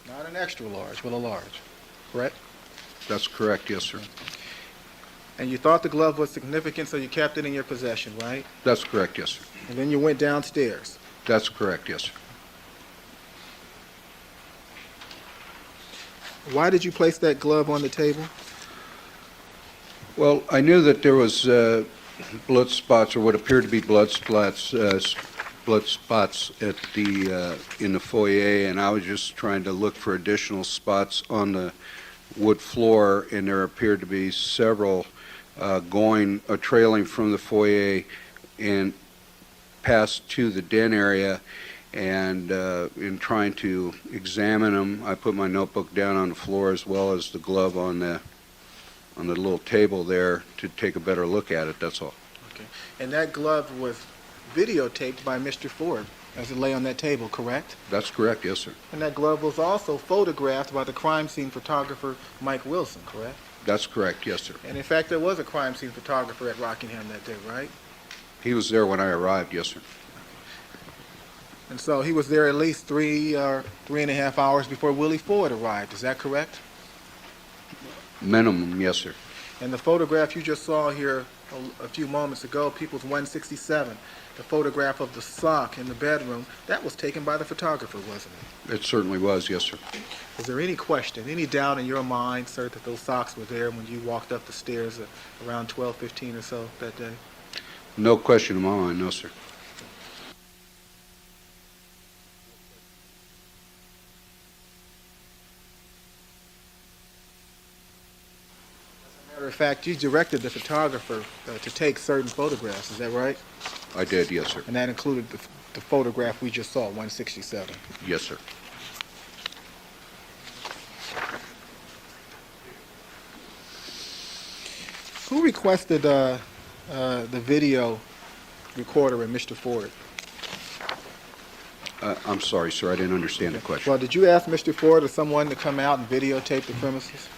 Not an extra large, but a large. Correct? That's correct, yes, sir. And you thought the glove was significant, so you kept it in your possession, right? That's correct, yes, sir. And then you went downstairs. That's correct, yes, sir. Why did you place that glove on the table? Well, I knew that there was blood spots, or what appeared to be blood spots at the in the foyer, and I was just trying to look for additional spots on the wood floor, and there appeared to be several trailing from the foyer and past to the den area. And in trying to examine them, I put my notebook down on the floor as well as the glove on the little table there to take a better look at it, that's all. Okay. And that glove was videotaped by Mr. Ford as it lay on that table, correct? That's correct, yes, sir. And that glove was also photographed by the crime scene photographer Mike Wilson, correct? That's correct, yes, sir. And in fact, there was a crime scene photographer at Rockingham that day, right? He was there when I arrived, yes, sir. And so he was there at least 3.5 hours before Willie Ford arrived, is that correct? Minimum, yes, sir. And the photograph you just saw here a few moments ago, People's 167, the photograph of the sock in the bedroom, that was taken by the photographer, wasn't it? It certainly was, yes, sir. Is there any question, any doubt in your mind, sir, that those socks were there when you walked up the stairs around 12:15 or so that day? No question in my mind, no, sir. Matter of fact, you directed the photographer to take certain photographs, is that right? I did, yes, sir. And that included the photograph we just saw, 167. Yes, sir. Who requested the video recorder in Mr. Ford? I'm sorry, sir, I didn't understand the question. Well, did you ask Mr. Ford or someone to come out and videotape the premises?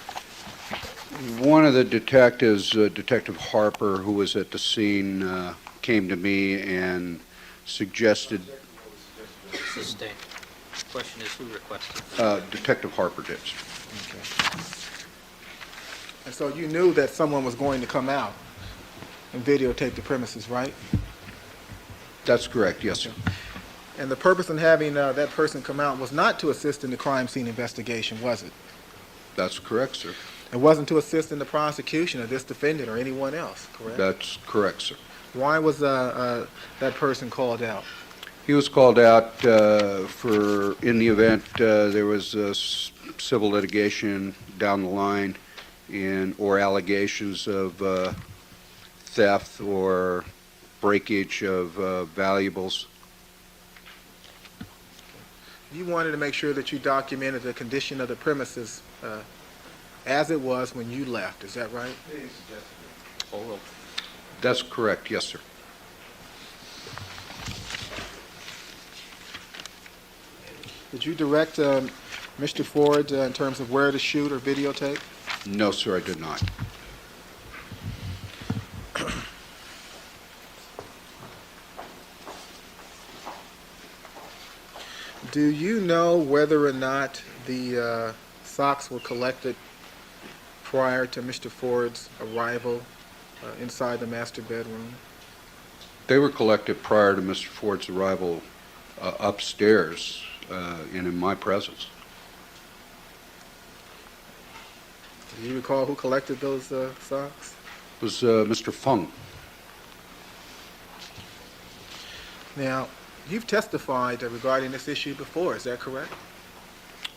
One of the detectives, Detective Harper, who was at the scene, came to me and suggested, Sustained. Question is, who requested? Detective Harper did. Okay. And so you knew that someone was going to come out and videotape the premises, right? That's correct, yes, sir. And the purpose in having that person come out was not to assist in the crime scene investigation, was it? That's correct, sir. It wasn't to assist in the prosecution of this defendant or anyone else, correct? That's correct, sir. Why was that person called out? He was called out in the event there was civil litigation down the line or allegations of theft or breakage of valuables. You wanted to make sure that you documented the condition of the premises as it was when you left, is that right? Oral. That's correct, yes, sir. Did you direct Mr. Ford in terms of where to shoot or videotape? No, sir, I did not. Do you know whether or not the socks were collected prior to Mr. Ford's arrival inside the master bedroom? They were collected prior to Mr. Ford's arrival upstairs and in my presence. Do you recall who collected those socks? It was Mr. Fung. Now, you've testified regarding this issue before, is that correct?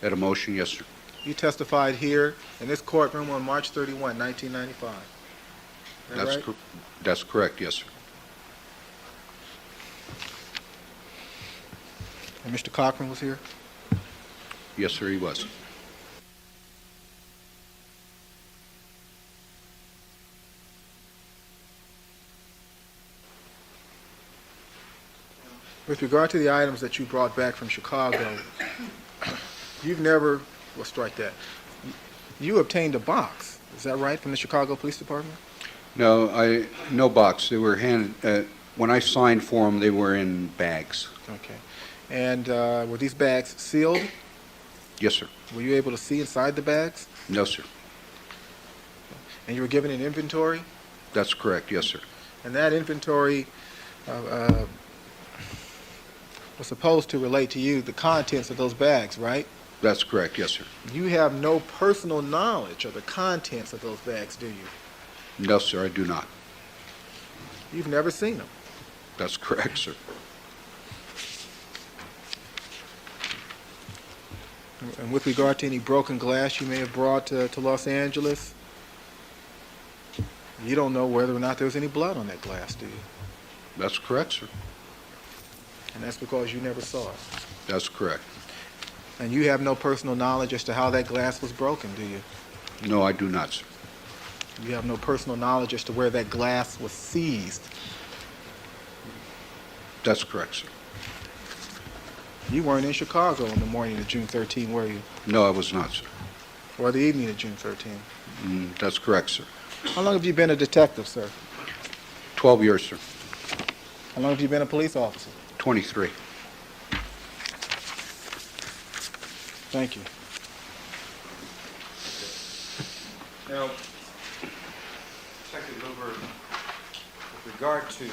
At a motion, yes, sir. You testified here in this courtroom on March 31, 1995. Is that right? That's correct, yes, sir. And Mr. Cochran was here? Yes, sir, he was. With regard to the items that you brought back from Chicago, you've never, we'll strike that. You obtained a box, is that right, from the Chicago Police Department? No, no box. They were handed, when I signed for them, they were in bags. Okay. And were these bags sealed? Yes, sir. Were you able to see inside the bags? No, sir. And you were given an inventory? That's correct, yes, sir. And that inventory was supposed to relate to you the contents of those bags, right? That's correct, yes, sir. You have no personal knowledge of the contents of those bags, do you? No, sir, I do not. You've never seen them. That's correct, sir. And with regard to any broken glass you may have brought to Los Angeles, you don't know whether or not there was any blood on that glass, do you? That's correct, sir. And that's because you never saw it. That's correct. And you have no personal knowledge as to how that glass was broken, do you? No, I do not, sir. You have no personal knowledge as to where that glass was seized. That's correct, sir. You weren't in Chicago on the morning of June 13, were you? No, I was not, sir. Or the evening of June 13? That's correct, sir. How long have you been a detective, sir? 12 years, sir. How long have you been a police officer? 23. Thank you. Now, Detective Hoover, with regard to,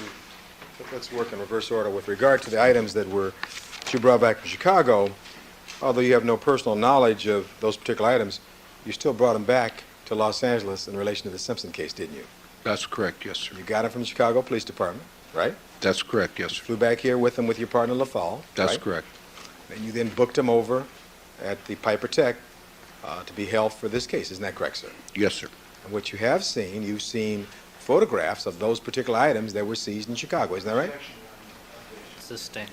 let's work in reverse order. With regard to the items that you brought back from Chicago, although you have no personal knowledge of those particular items, you still brought them back to Los Angeles in relation to the Simpson case, didn't you? That's correct, yes, sir. You got them from the Chicago Police Department, right? That's correct, yes, sir. Flew back here with them with your partner LaFall. That's right? correct. And you then booked them over at the Piper Tech to be held for this case. Isn't that correct, sir? Yes, sir. And what you have seen, you've seen photographs of those particular items that were seized in Chicago. Isn't that right? Sustain.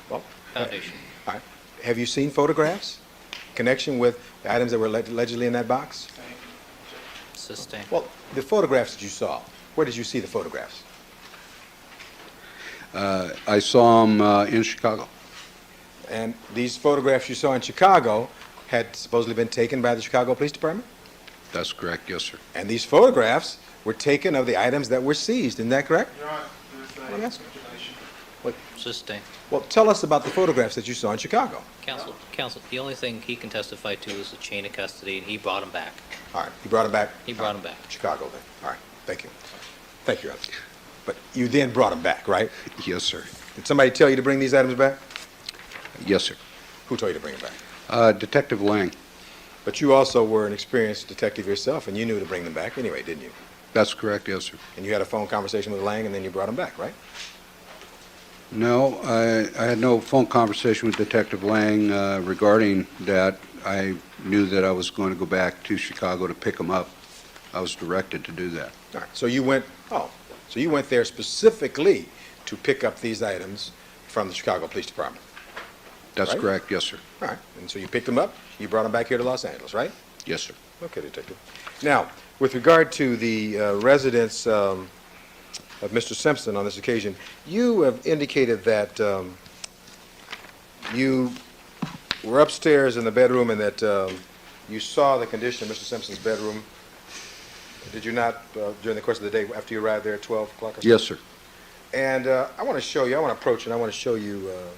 Well, Foundation. all right. Have you seen photographs in connection with the items that were allegedly in that box? Sustain. Well, the photographs that you saw, where did you see the photographs? I saw them in Chicago. And these photographs you saw in Chicago had supposedly been taken by the Chicago Police Department? That's correct, yes, sir. And these photographs were taken of the items that were seized. Isn't that correct? Your Honor, there's Sustain. Well, tell us about the photographs that you saw in Chicago. Counsel, the only thing he can testify to is the chain of custody, and he brought him back. All right. You brought them back? He brought him back. Chicago, then. All right. Thank you. Thank you, Your Honor. But you then brought them back, right? Yes, sir. Did somebody tell you to bring these items back? Yes, sir. Who told you to bring them back? Detective Lang. But you also were an experienced detective yourself, and you knew to bring them back anyway, didn't you? That's correct, yes, sir. And you had a phone conversation with Lang, and then you brought them back, right? No, I had no phone conversation with Detective Lang regarding that. I knew that I was going to go back to Chicago to pick them up. I was directed to do that. All right. So you went there specifically to pick up these items from the Chicago Police Department. That's Right? correct, yes, sir. All right. And so you picked them up, you brought them back here to Los Angeles, right? Yes, sir. Okay, Detective. Now, with regard to the residence of Mr. Simpson on this occasion, you have indicated that you were upstairs in the bedroom and that you saw the condition of Mr. Simpson's bedroom. Did you not, during the course of the day after you arrived there at 12 o'clock or so? Yes, sir. And I want to approach and I want to show you a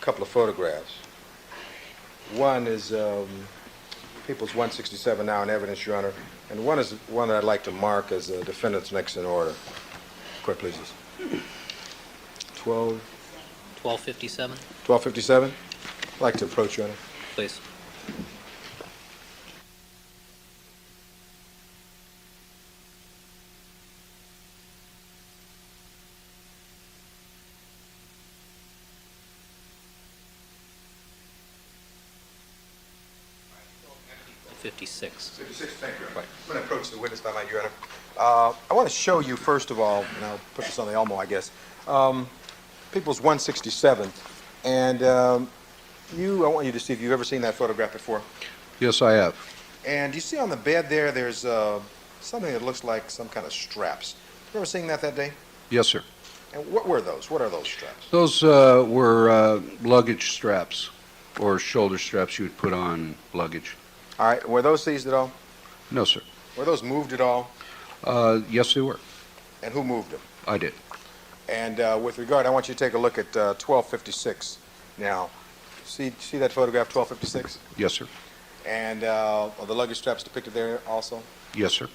couple of photographs. One is People's 167 now in evidence, Your Honor, and one is one that I'd like to mark as a defendant's next in order. Court, please. 1257, 1257. I'd like to approach, Your Honor. please. 56. 56, thank you. I'm going to approach the witness by my Your Honor. I want to show you, first of all, and I'll put this on the Elmo, I guess, People's 167, and I want you to see if you've ever seen that photograph before. Yes, I have. And you see on the bed there, there's something that looks like some kind of straps. You ever seen that day? Yes, sir. And what were those? What are those straps? Those were luggage straps or shoulder straps you would put on luggage. All right, were those seized at all? No, sir. Were those moved at all? Yes, they were. And who moved them? I did. And with regard, I want you to take a look at 1256 now. See that photograph, 1256? Yes, sir. And are the luggage straps depicted there also? Yes, sir.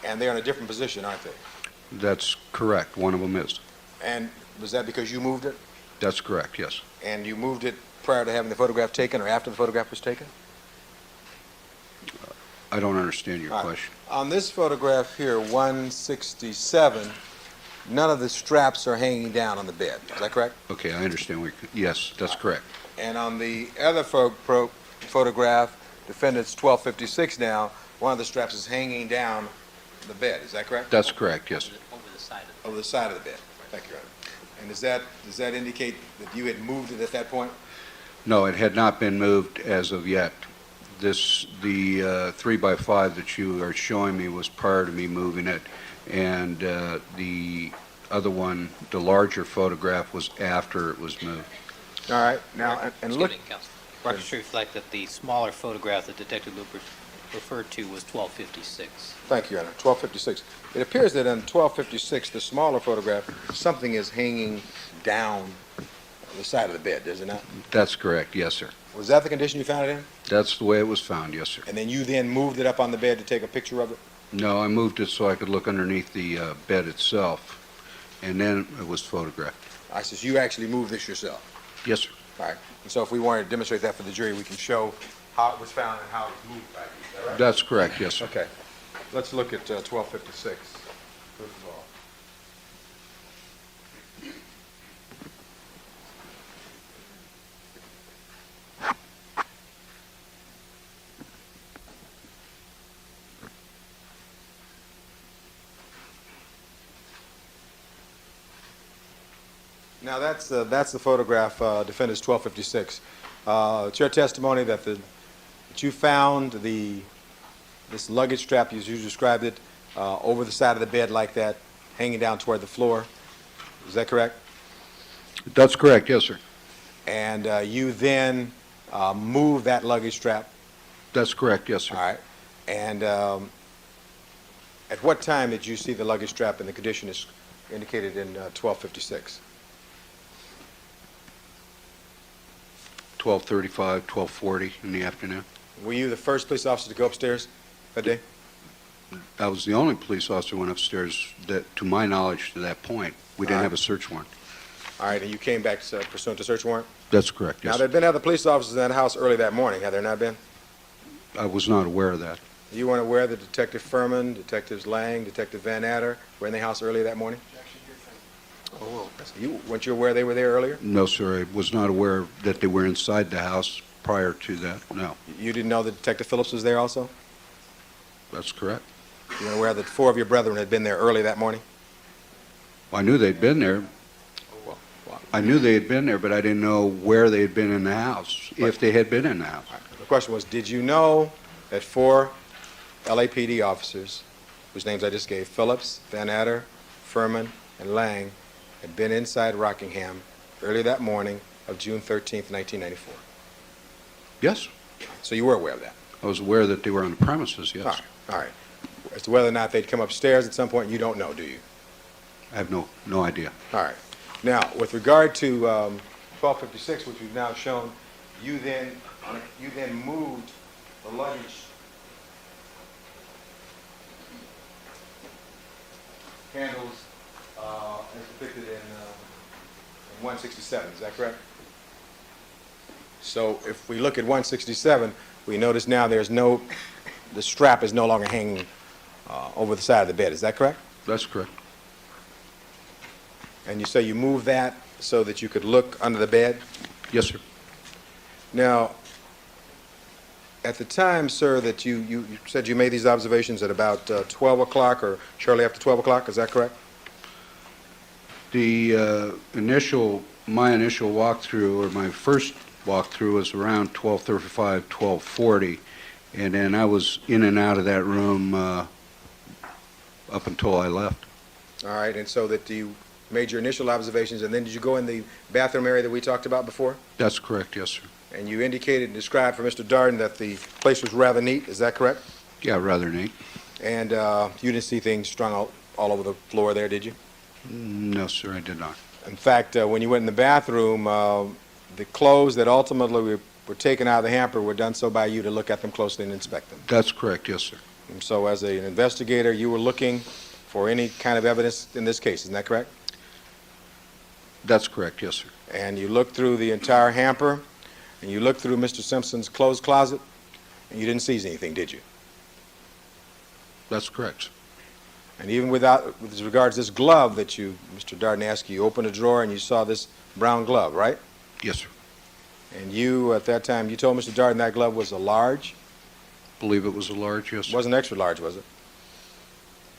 And they're in a different position, aren't they? That's correct. One of them is. And was that because you moved it? That's correct, yes. And you moved it prior to having the photograph taken or after the photograph was taken? I don't understand your All right. question. On this photograph here, 167, none of the straps are hanging down on the bed. Is that correct? Okay, I understand. Yes, that's correct. And on the other photograph, defendant's 1256 now, one of the straps is hanging down the bed. Is that correct? That's correct, yes. Over the side of it. Over the side of the bed. Thank you, Your Honor. And does that indicate that you had moved it at that point? No, it had not been moved as of yet. The 3x5 that you are showing me was prior to me moving it, and the other one, the larger photograph, was after it was moved. All right. Now, and look. Excuse me, Counsel. Record should reflect that the smaller photograph that Detective Looper referred to was 1256. Thank you, Your Honor. 1256. It appears that in 1256, the smaller photograph, something is hanging down the side of the bed, does it not? That's correct, yes, sir. Was that the condition you found it in? That's the way it was found, yes, sir. And then you then moved it up on the bed to take a picture of it? No, I moved it so I could look underneath the bed itself, and then it was photographed. I says you actually moved this yourself. Yes, sir. All right. And so if we wanted to demonstrate that for the jury, we can show how it was found and how it was moved by you. Is that right? That's correct, yes, sir. Okay. Let's look at 1256, first of all. Now, that's the photograph, defendant's 1256. It's your testimony that you found this luggage strap, as you described it, over the side of the bed like that, hanging down toward the floor. Is that correct? That's correct, yes, sir. And you then moved that luggage strap. That's correct, yes, sir. All right. And at what time did you see the luggage strap in the condition is indicated in 1256? 12:35, 12:40 in the afternoon. Were you the first police officer to go upstairs that day? I was the only police officer who went upstairs that, to my knowledge, to that point. We didn't All right. have a search warrant. All right, and you came back pursuant to search warrant? That's correct, Now, yes. there had been other police officers in that house early that morning, have there not been? I was not aware of that. You weren't aware that Detective Furman, Detectives Lang, Detective Van Adder were in the house early that morning? Oh, weren't you aware they were there earlier? No, sir, I was not aware that they were inside the house prior to that, no. You didn't know that Detective Phillips was there also? That's correct. You weren't aware that 4 of your brethren had been there early that morning? I knew they'd been there. Well, I knew they had been there, but I didn't know where they had been in the house, if they had been in the house. the question was, did you know that 4 LAPD officers, whose names I just gave, Phillips, Van Adder, Furman, and Lang, had been inside Rockingham early that morning of June 13th, 1994? Yes, So you were aware of that? I was aware that they were on the premises, All yes. right, all right. As to whether or not they'd come upstairs at some point, you don't know, do you? I have no idea. All right. Now, with regard to 1256, which we've now shown, you then moved the luggage handles as depicted in 167. Is that correct? So if we look at 167, we notice now the strap is no longer hanging over the side of the bed. Is that correct? That's correct. And you say you moved that so that you could look under the bed? Yes, sir. Now, At the time, sir, that you said you made these observations at about 12 o'clock or shortly after 12 o'clock, is that correct? The my initial walkthrough, or my first walkthrough, was around 12:35, 12:40, and then I was in and out of that room up until I left. All right, and so that you made your initial observations, and then did you go in the bathroom area that we talked about before? That's correct, yes, sir. And you indicated and described for Mr. Darden that the place was rather neat, is that correct? Yeah, rather neat. And you didn't see things strung out all over the floor there, did you? No, sir, I did not. In fact, when you went in the bathroom, the clothes that ultimately were taken out of the hamper were done so by you to look at them closely and inspect them. That's correct, yes, sir. And so as an investigator, you were looking for any kind of evidence in this case, isn't that correct? That's correct, yes, sir. And you looked through the entire hamper, and you looked through Mr. Simpson's clothes closet, and you didn't seize anything, did you? That's correct, sir. And even with regards to this glove that Mr. Darden asked you opened a drawer and you saw this brown glove, right? Yes, sir. And you, at that time, you told Mr. Darden that glove was a large? Believe it was a large, yes, It sir. wasn't extra large, was it?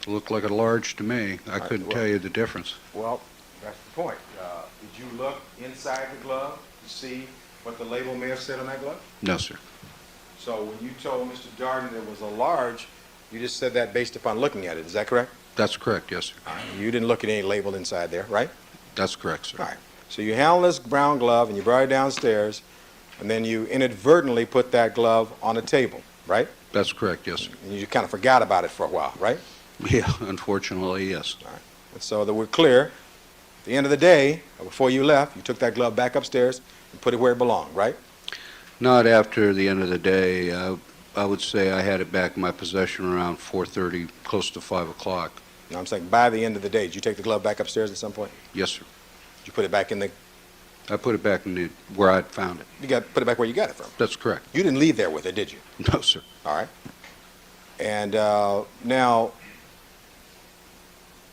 It looked like a large to me. I right, couldn't well- tell you the difference. Well, that's the point. Did you look inside the glove to see what the label may have said on that glove? No, sir. So when you told Mr. Darden it was a large, you just said that based upon looking at it, is that correct? That's correct, yes, sir. You didn't look at any label inside there, right? That's correct, sir. All right. So you handled this brown glove and you brought it downstairs, and then you inadvertently put that glove on a table, right? That's correct, yes, sir. And you kind of forgot about it for a while, right? Yeah, unfortunately, yes. And so that we're clear, at the end of the day, before you left, you took that glove back upstairs and put it where it belonged, right? Not after the end of the day. I would say I had it back in my possession around 4:30, close to 5 o'clock. Now I'm saying by the end of the day, did you take the glove back upstairs at some point? Yes, sir. Did you put it back in the, I put it back in where I'd found it. you got, put it back where you got it from? That's correct. You didn't leave there with it, did you? No, sir. All right. And now,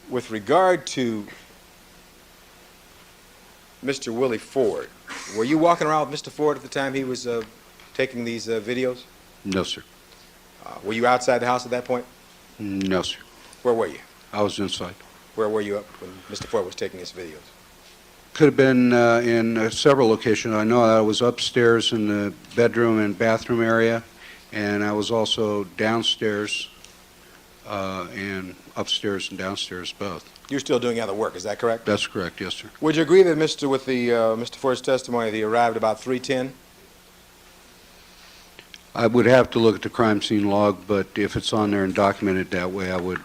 with regard to Mr. Willie Ford, were you walking around with Mr. Ford at the time he was taking these videos? No, sir. Were you outside the house at that point? No, sir. Where were you? I was inside. Where were you up when Mr. Ford was taking his videos? Could have been in several locations. I know I was upstairs in the bedroom and bathroom area, and I was also downstairs and upstairs and downstairs both. You're still doing other work, is that correct? That's correct, yes, sir. Would you agree that Mr. Ford's testimony that he arrived about 3:10? I would have to look at the crime scene log, but if it's on there and documented that way, I would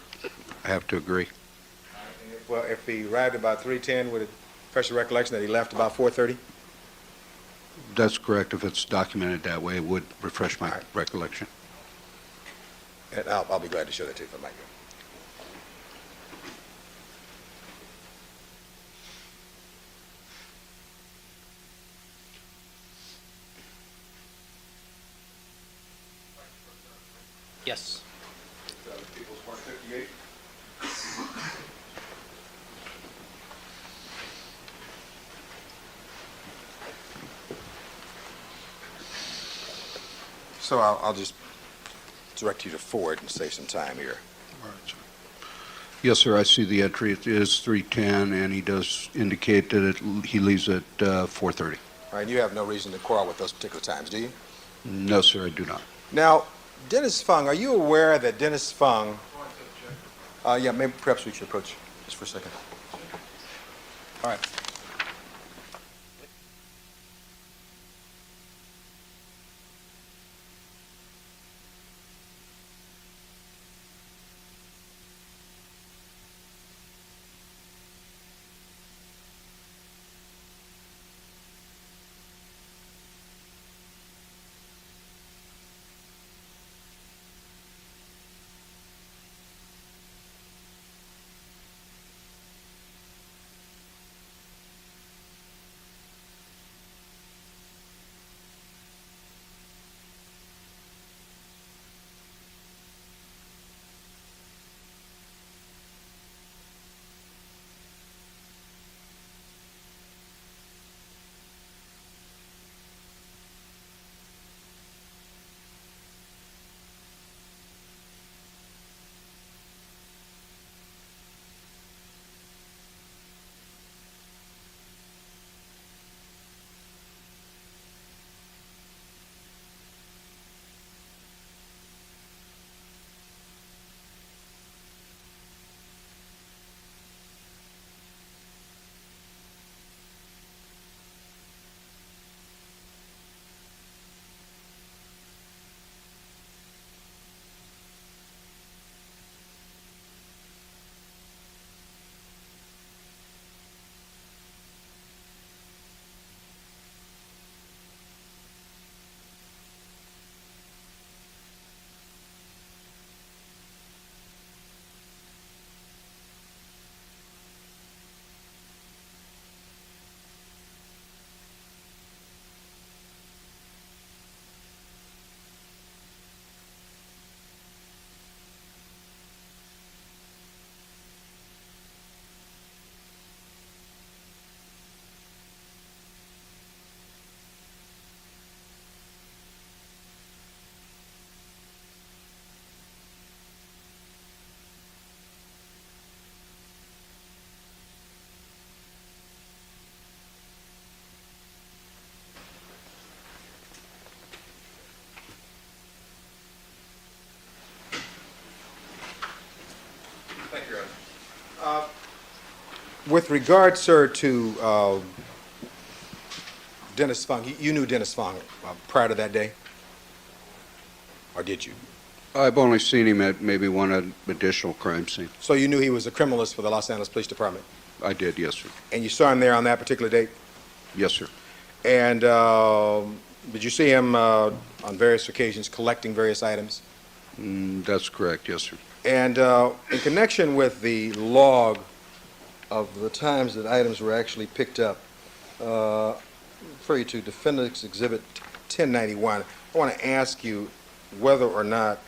have to agree. Well, if he arrived about 3:10, would it refresh your recollection that he left about 4:30? That's correct. If it's documented that way, it would refresh my All right. recollection. And I'll be glad to show that to you if I might go. Yes. People's 158. So I'll just direct you to Ford and save some time here. All right, sir. Yes, sir, I see the entry. It is 3:10, and he does indicate that he leaves at 4:30. All right, you have no reason to quarrel with those particular times, do you? No, sir, I do not. Now, Dennis Fung, are you aware that Dennis Fung... yeah, maybe perhaps we should approach just for a second. All right. With regard, sir, to Dennis Fung, you knew Dennis Fung prior to that day? Or did you? I've only seen him at maybe one additional crime scene. So you knew he was a criminalist for the Los Angeles Police Department? I did, yes, sir. And you saw him there on that particular date? Yes, sir. And did you see him on various occasions collecting various items? That's correct, yes, sir. And in connection with the log of the times that items were actually picked up, refer you to Defendant's Exhibit 1091. I want to ask you whether or not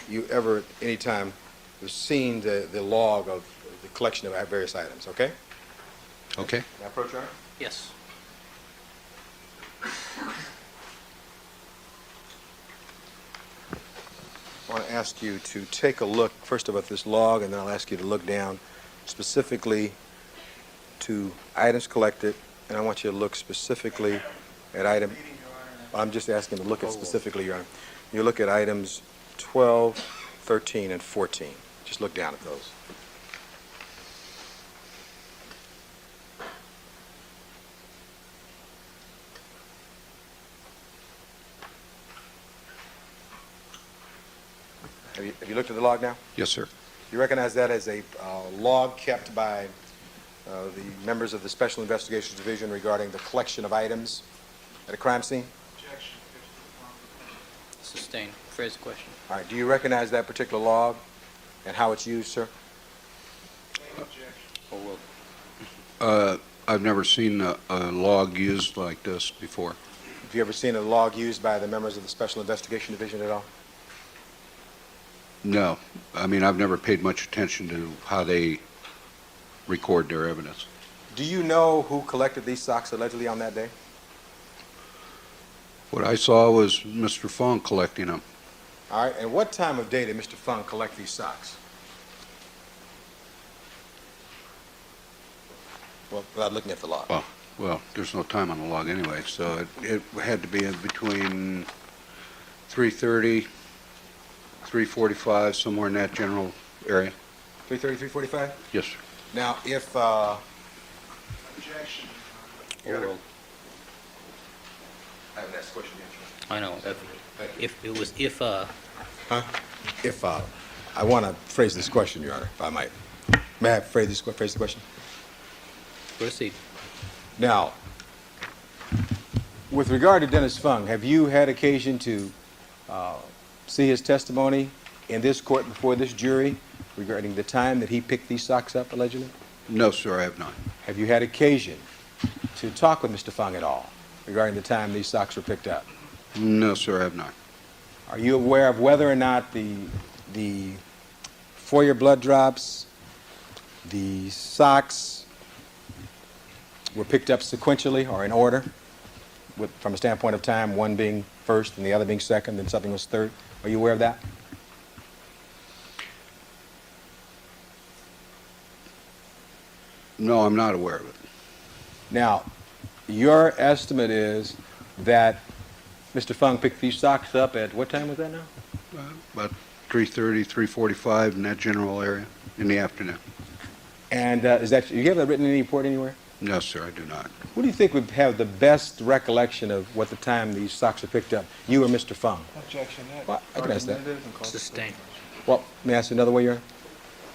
you ever at any time have seen the log of the collection of various items, okay? Okay. May I approach, Your Honor? Yes. I want to ask you to take a look, first of all, at this log, and then I'll ask you to look down specifically to items collected, and I want you to look specifically at item... I'm just asking to look at specifically, Your Honor. You look at items 12, 13, and 14. Just look down at those. Have you looked at the log now? Yes, sir. You recognize that as a log kept by the members of the Special Investigations Division regarding the collection of items at a crime scene? Sustained. Phrase the question. All right. Do you recognize that particular log and how it's used, sir? I've never seen a log used like this before. Have you ever seen a log used by the members of the Special Investigation Division at all? No. I mean, I've never paid much attention to how they record their evidence. Do you know who collected these socks allegedly on that day? What I saw was Mr. Fong collecting them. All right. And what time of day did Mr. Fung collect these socks? Well, without looking at the log. Well, there's no time on the log anyway, so it had to be in between 3:30, 3:45, somewhere in that general area. 3:30, 3:45? Yes, sir. Now, if... Objection. Your Honor. I haven't asked the question yet. I know. If it was if If I want to phrase this question, Your Honor, if I might. May I phrase the question? proceed. Now, with regard to Dennis Fung, have you had occasion to see his testimony in this court before this jury regarding the time that he picked these socks up, allegedly? No, sir, I have not. Have you had occasion to talk with Mr. Fung at all regarding the time these socks were picked up? No, sir, I have not. Are you aware of whether or not the foyer blood drops, the socks were picked up sequentially or in order, from a standpoint of time, one being first and the other being second, and something was third? Are you aware of that? No, I'm not aware of it. Now, your estimate is that Mr. Fung picked these socks up at what time was that now? About 3:30, 3:45 in that general area in the afternoon. And is that, you have that written in any report anywhere? No, sir, I do not. Who do you think would have the best recollection of what the time these socks were picked up, you or Mr. Fung? Objection. Well, I can ask that. Sustained. Well, may I ask you another way, Your Honor?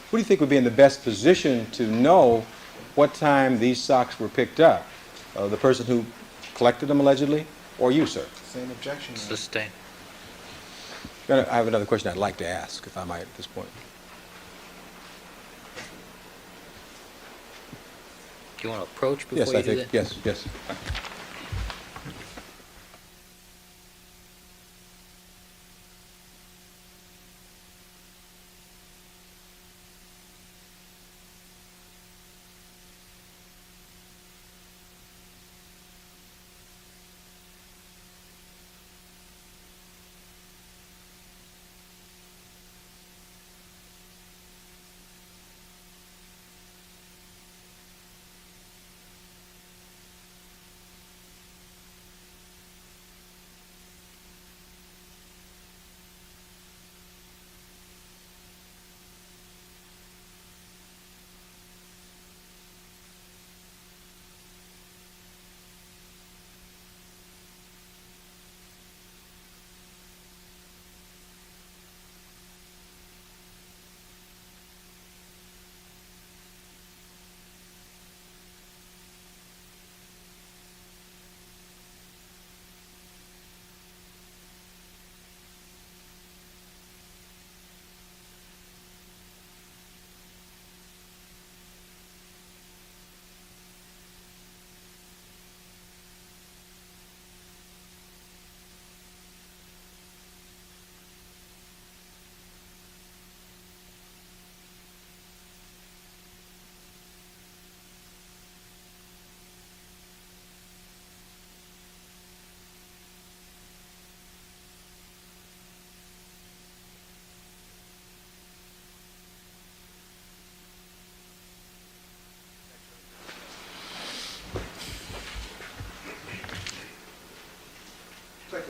Who do you think would be in the best position to know what time these socks were picked up? The person who collected them allegedly, or you, sir? Same objection. Sustained. Your Honor, I have another question I'd like to ask, if I might, at this point. Do you want to approach before Yes, you I do think, that? yes.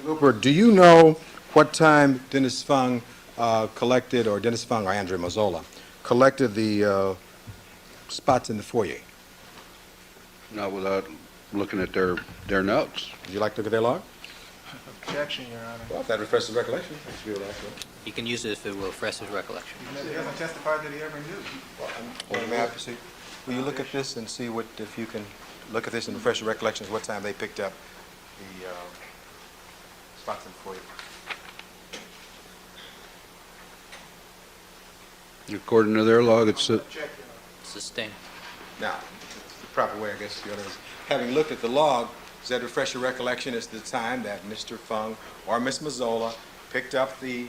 Looper, do you know what time Dennis Fung collected, or Dennis Fung or Andre Mazzola collected the spots in the foyer? Not without looking at their notes. Would you like to look at their log? Objection, Your Honor. Well, if that refreshes recollection, I should be able to ask that. You can use it if it will refresh his recollection. He hasn't testified that he ever knew. Well, may I proceed? Will you look at this and see what, if you can look at this and refresh your recollections, what time they picked up the spots in the foyer? According to their log, it's Sustained. Now, the proper way, I guess, the other is, having looked at the log, does that refresh your recollection as to the time that Mr. Fung or Ms. Mazzola picked up the,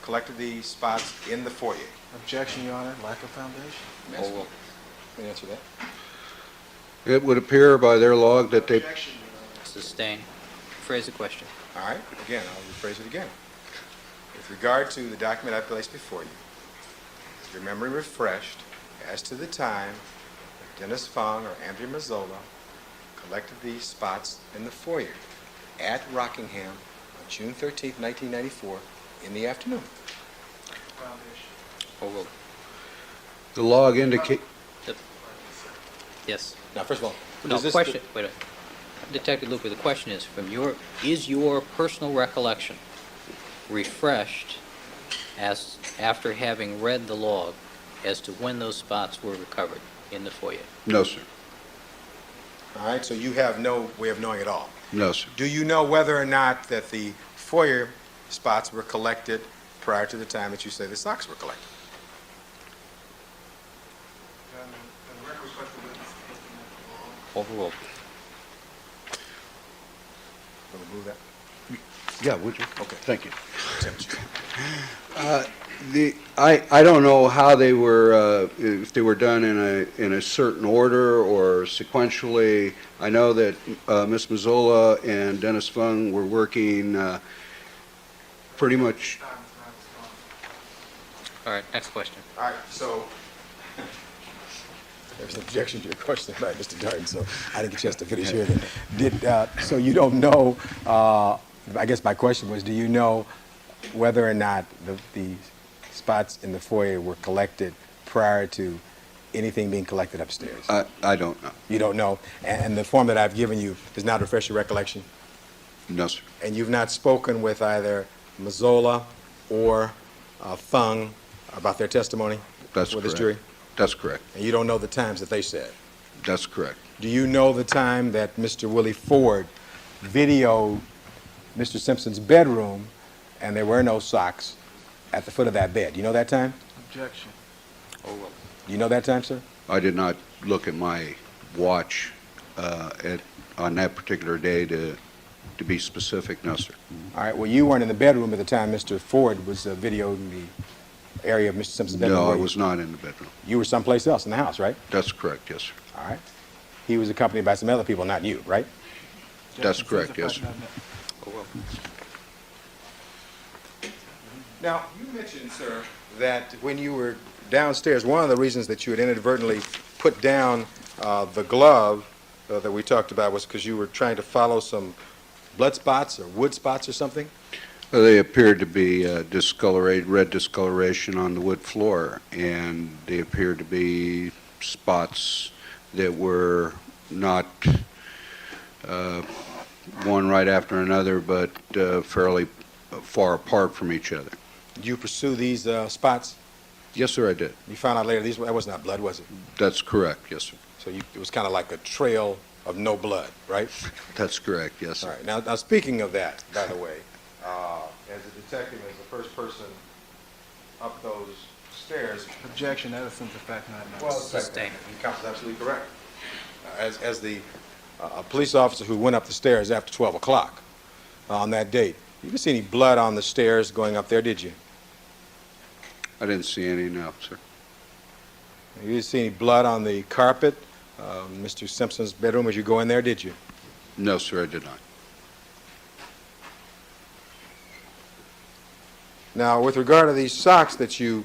collected the spots in the foyer? Objection, Your Honor. Lack of foundation. Yes. Let me answer that. It would appear by their log that they, Sustained. Phrase the question. All right, again, I'll rephrase it again. With regard to the document I placed before you, is your memory refreshed as to the time that Dennis Fung or Andrea Mazzola collected these spots in the foyer at Rockingham on June 13th, 1994, in the afternoon? Overruled. the log indicate, Yes. Now, first of all, No, does this... question, wait a minute. Detective Luper, the question is, is your personal recollection refreshed as, after having read the log, as to when those spots were recovered in the foyer? no, sir. All right, so you have no way of knowing at all. No, sir. Do you know whether or not that the foyer spots were collected prior to the time that you say the socks were collected? Overruled. Will you move that? Yeah, would you? Okay. Thank you. Temperature. I don't know how they were, if they were done in a certain order or sequentially. I know that Ms. Mazzola and Dennis Fung were working pretty much. All right, next question. All right, so there's an objection to your question by Mr. Darden, so I didn't get a chance to finish here. So you don't know, I guess my question was, do you know whether or not the spots in the foyer were collected prior to anything being collected upstairs? I don't know. You don't know, and the form that I've given you does not refresh your recollection? No, sir. And you've not spoken with either Mazzola or Fung about their testimony That's with correct. this jury? That's correct. And you don't know the times that they said? That's correct. Do you know the time that Mr. Willie Ford videoed Mr. Simpson's bedroom and there were no socks at the foot of that bed? Do you know that time? Objection. Overruled. Do you know that time, sir? I did not look at my watch on that particular day to be specific. No, sir. All right, well, you weren't in the bedroom at the time Mr. Ford was videoing the area of Mr. Simpson's bedroom. No, were I you? was not in the bedroom. You were someplace else in the house, right? That's correct. Yes, sir. All right. He was accompanied by some other people, not you, right? That's correct. Yes, sir. Overruled. Now, you mentioned, sir, that when you were downstairs, one of the reasons that you had inadvertently put down the glove that we talked about was because you were trying to follow some blood spots or wood spots or something? They appeared to be red discoloration on the wood floor, and they appeared to be spots that were not one right after another, but fairly far apart from each other. Did you pursue these spots? Yes, sir, I did. You found out later that was not blood, was it? That's correct. Yes, sir. So it was kind of like a trail of no blood, right? That's correct. Yes, All sir. right. Now speaking of that, by the way, as a detective, as the first person up those stairs, Objection. That assumes the fact not known. well, Sustained. Counsel's absolutely correct. As the police officer who went up the stairs after 12 o'clock on that date, you didn't see any blood on the stairs going up there, did you? I didn't see any, no, sir. You didn't see any blood on the carpet, Mr. Simpson's bedroom as you go in there, did you? No, sir, I did not. Now, with regard to these socks that you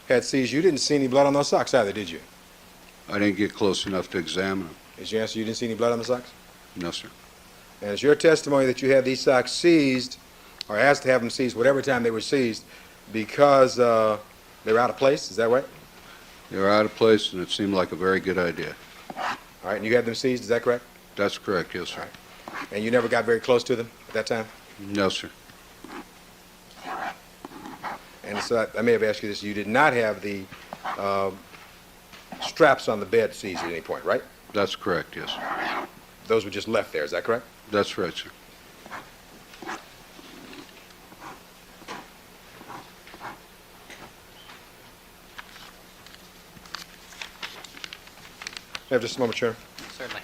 had seized, you didn't see any blood on those socks either, did you? I didn't get close enough to examine them. Is your answer you didn't see any blood on the socks? No, sir. And it's your testimony that you had these socks seized, or asked to have them seized, whatever time they were seized, because they were out of place, is that right? They were out of place, and it seemed like a very good idea. All right, and you had them seized, is that correct? That's correct, yes, sir. And you never got very close to them at that time? No, sir. And so I may have asked you this, you did not have the straps on the bed seized at any point, right? That's correct, yes, sir. Those were just left there, is that correct? That's right, sir. May I have just a moment, Chairman? Certainly.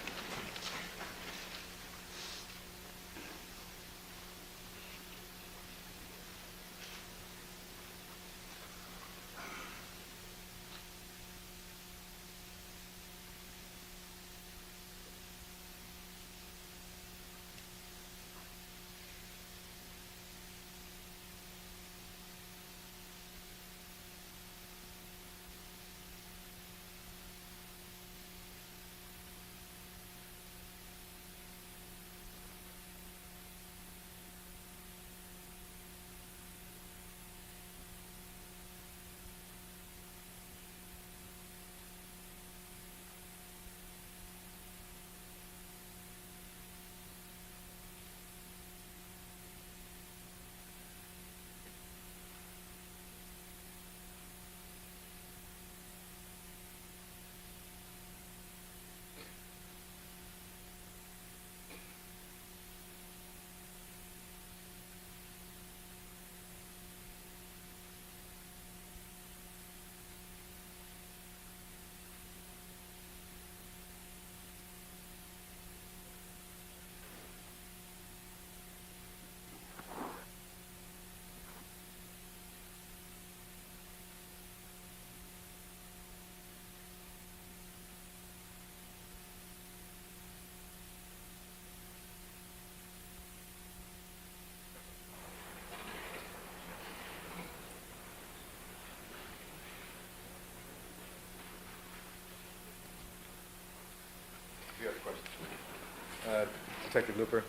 Detective Looper?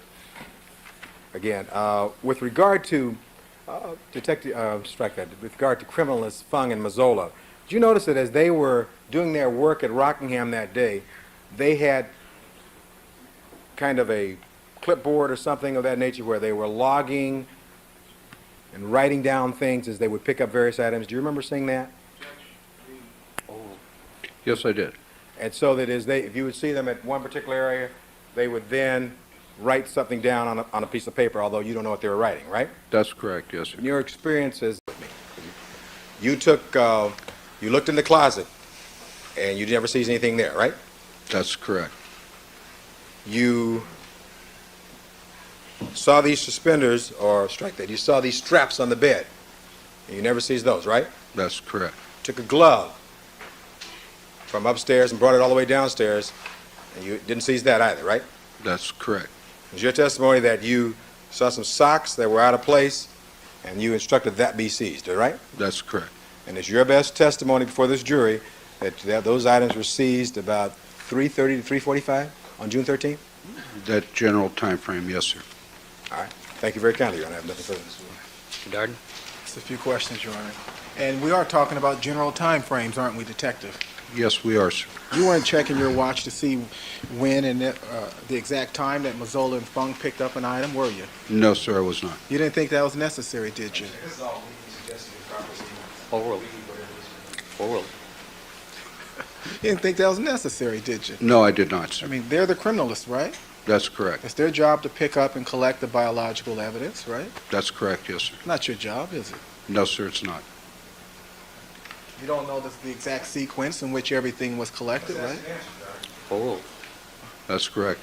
Again, with regard to, strike that, with regard to criminalists Fung and Mazzola, did you notice that as they were doing their work at Rockingham that day, they had kind of a clipboard or something of that nature where they were logging and writing down things as they would pick up various items? Do you remember seeing that? Yes, I did. And so that if you would see them at one particular area, they would then write something down on a piece of paper, although you don't know what they were writing, right? That's correct, yes, sir. In your experiences with me, you looked in the closet, and you never seized anything there, right? That's correct. You saw these suspenders, or strike that, you saw these straps on the bed, and you never seized those, right? That's correct. Took a glove from upstairs and brought it all the way downstairs, and you didn't seize that either, right? That's correct. It's your testimony that you saw some socks that were out of place, and you instructed that be seized, all right? That's correct. And it's your best testimony before this jury that those items were seized about 3:30 to 3:45 on June 13th? That general time frame, yes, sir. All right. Thank you very kindly, Your Honor. I have nothing further. Mr. Darden? Just a few questions, Your Honor. And we are talking about general time frames, aren't we, Detective? Yes, we are, sir. You weren't checking your watch to see when and the exact time that Mazzola and Fung picked up an item, were you? No, sir, I was not. You didn't think that was necessary, did you? Overruled. Overruled. You didn't think that was necessary, did you? No, I did not, I sir. mean, they're the criminalists, right? That's correct. It's their job to pick up and collect the biological evidence, right? That's correct, yes, sir. Not your job, is it? No, sir, it's not. You don't know the exact sequence in which everything was collected, right? Overruled. That's correct.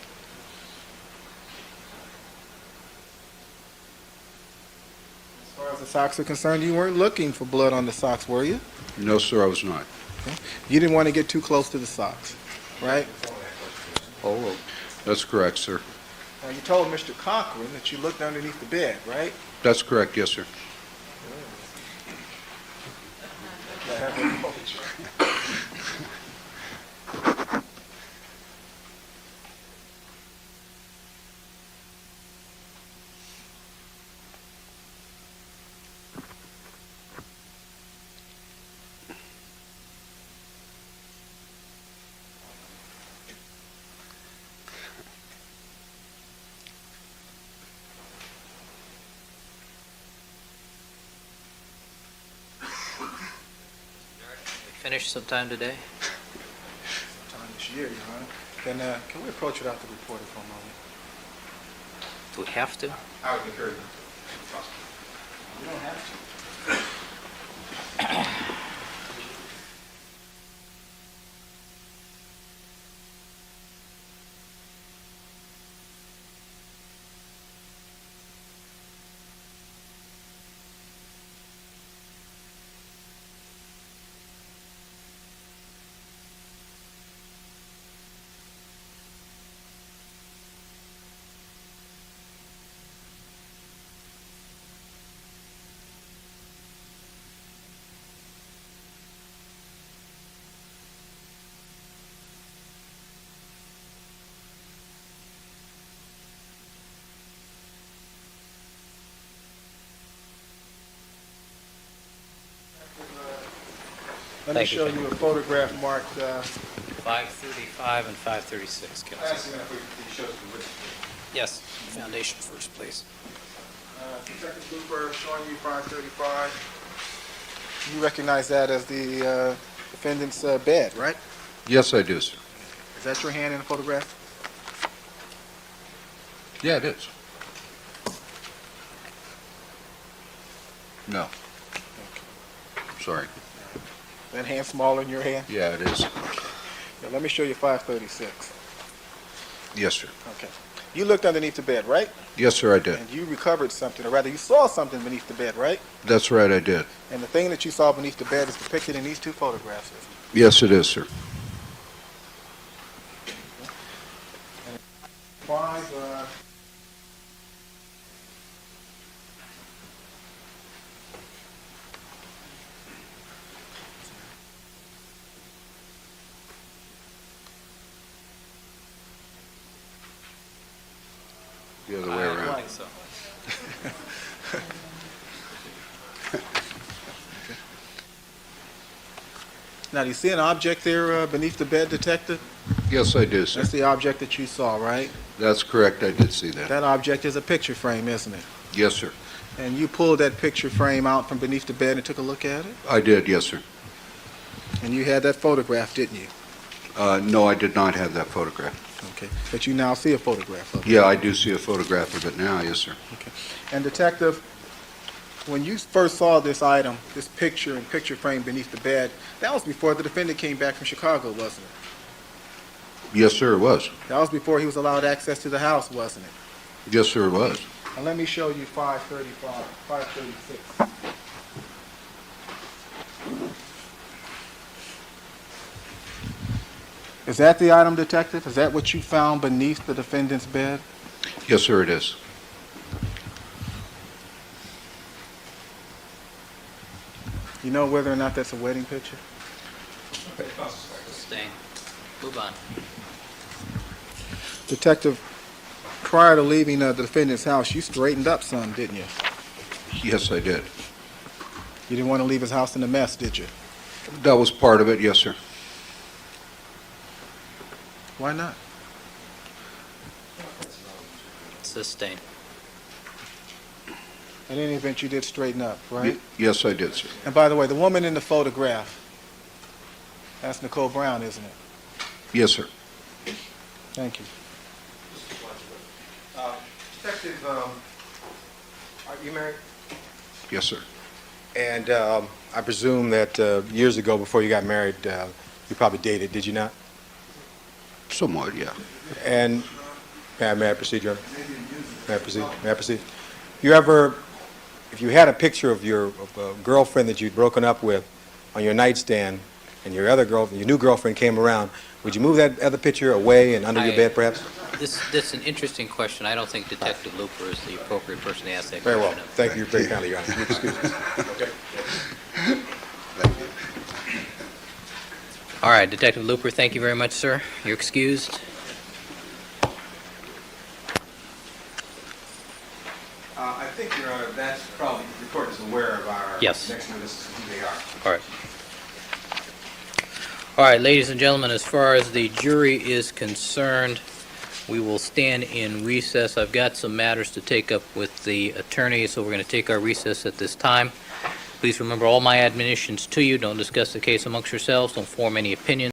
As far as the socks are concerned, you weren't looking for blood on the socks, were you? No, sir, I was not. You didn't want to get too close to the socks, right? Overruled. That's correct, sir. Now, you told Mr. Cochran that you looked underneath the bed, right? That's correct, yes, sir. finish sometime today? Time this year, Your Honor. Then, can we approach without the reporter for a moment? Do we have to? I would concur. You don't have to. Let me Thank you, show sir. you a photograph marked, 535 and 536, Counsel. Yes, foundation first, please. Detective Cooper showing you 535. You recognize that as the defendant's bed, right? Yes, I do, sir. Is that your hand in the photograph? Yeah, it is. No. Sorry. That hand smaller than your hand? Yeah, it is. Yeah, let me show you 536. Yes, sir. Okay. You looked underneath the bed, right? Yes, sir, I did. And you recovered something, or rather, you saw something beneath the bed, right? That's right, I did. And the thing that you saw beneath the bed is depicted in these two photographs. Yes, it is, sir. Five, The other way around. think so. Now, do you see an object there beneath the bed, Detective? Yes, I do, sir. That's the object that you saw, right? That's correct, I did see that. That object is a picture frame, isn't it? Yes, sir. And you pulled that picture frame out from beneath the bed and took a look at it? I did, yes, sir. And you had that photograph, didn't you? No, I did not have that photograph. Okay. But you now see a photograph of it? Yeah, I do see a photograph of it now, yes, sir. And Detective, when you first saw this item, this picture and picture frame beneath the bed, that was before the defendant came back from Chicago, wasn't it? Yes, sir, it was. That was before he was allowed access to the house, wasn't it? Yes, sir, it was. And let me show you 535, 536. Is that the item, Detective? Is that what you found beneath the defendant's bed? Yes, sir, it is. You know whether or not that's a wedding picture? Sustain. Move on. Detective, prior to leaving the defendant's house, you straightened up some, didn't you? Yes, I did. You didn't want to leave his house in a mess, did you? That was part of it, yes, sir. Why not? Sustain. In any event, you did straighten up, right? Yes, I did, sir. And by the way, the woman in the photograph, that's Nicole Brown, isn't it? Yes, sir. Thank you. Detective, are you married? Yes, sir. And I presume that years ago, before you got married, you probably dated, did you not? Somewhat, yeah. And may I proceed, Your Honor? May I proceed? May I proceed? You ever, if you had a picture of your a girlfriend that you'd broken up with on your nightstand, and your new girlfriend came around, would you move that other picture away and under your bed, perhaps? This is an interesting question. I don't think Detective Looper is the appropriate person to ask that Very question. well. Thank you very kindly, Your Honor. Excuse me. Okay. All right, Detective Looper, thank you very much, sir. You're excused. I think, Your Honor, that's probably, the court is aware of our Yes. next witnesses, who they are. All right. All right, ladies and gentlemen, as far as the jury is concerned, we will stand in recess. I've got some matters to take up with the attorney, so we're going to take our recess at this time. Please remember all my admonitions to you. Don't discuss the case amongst yourselves. Don't form any opinions.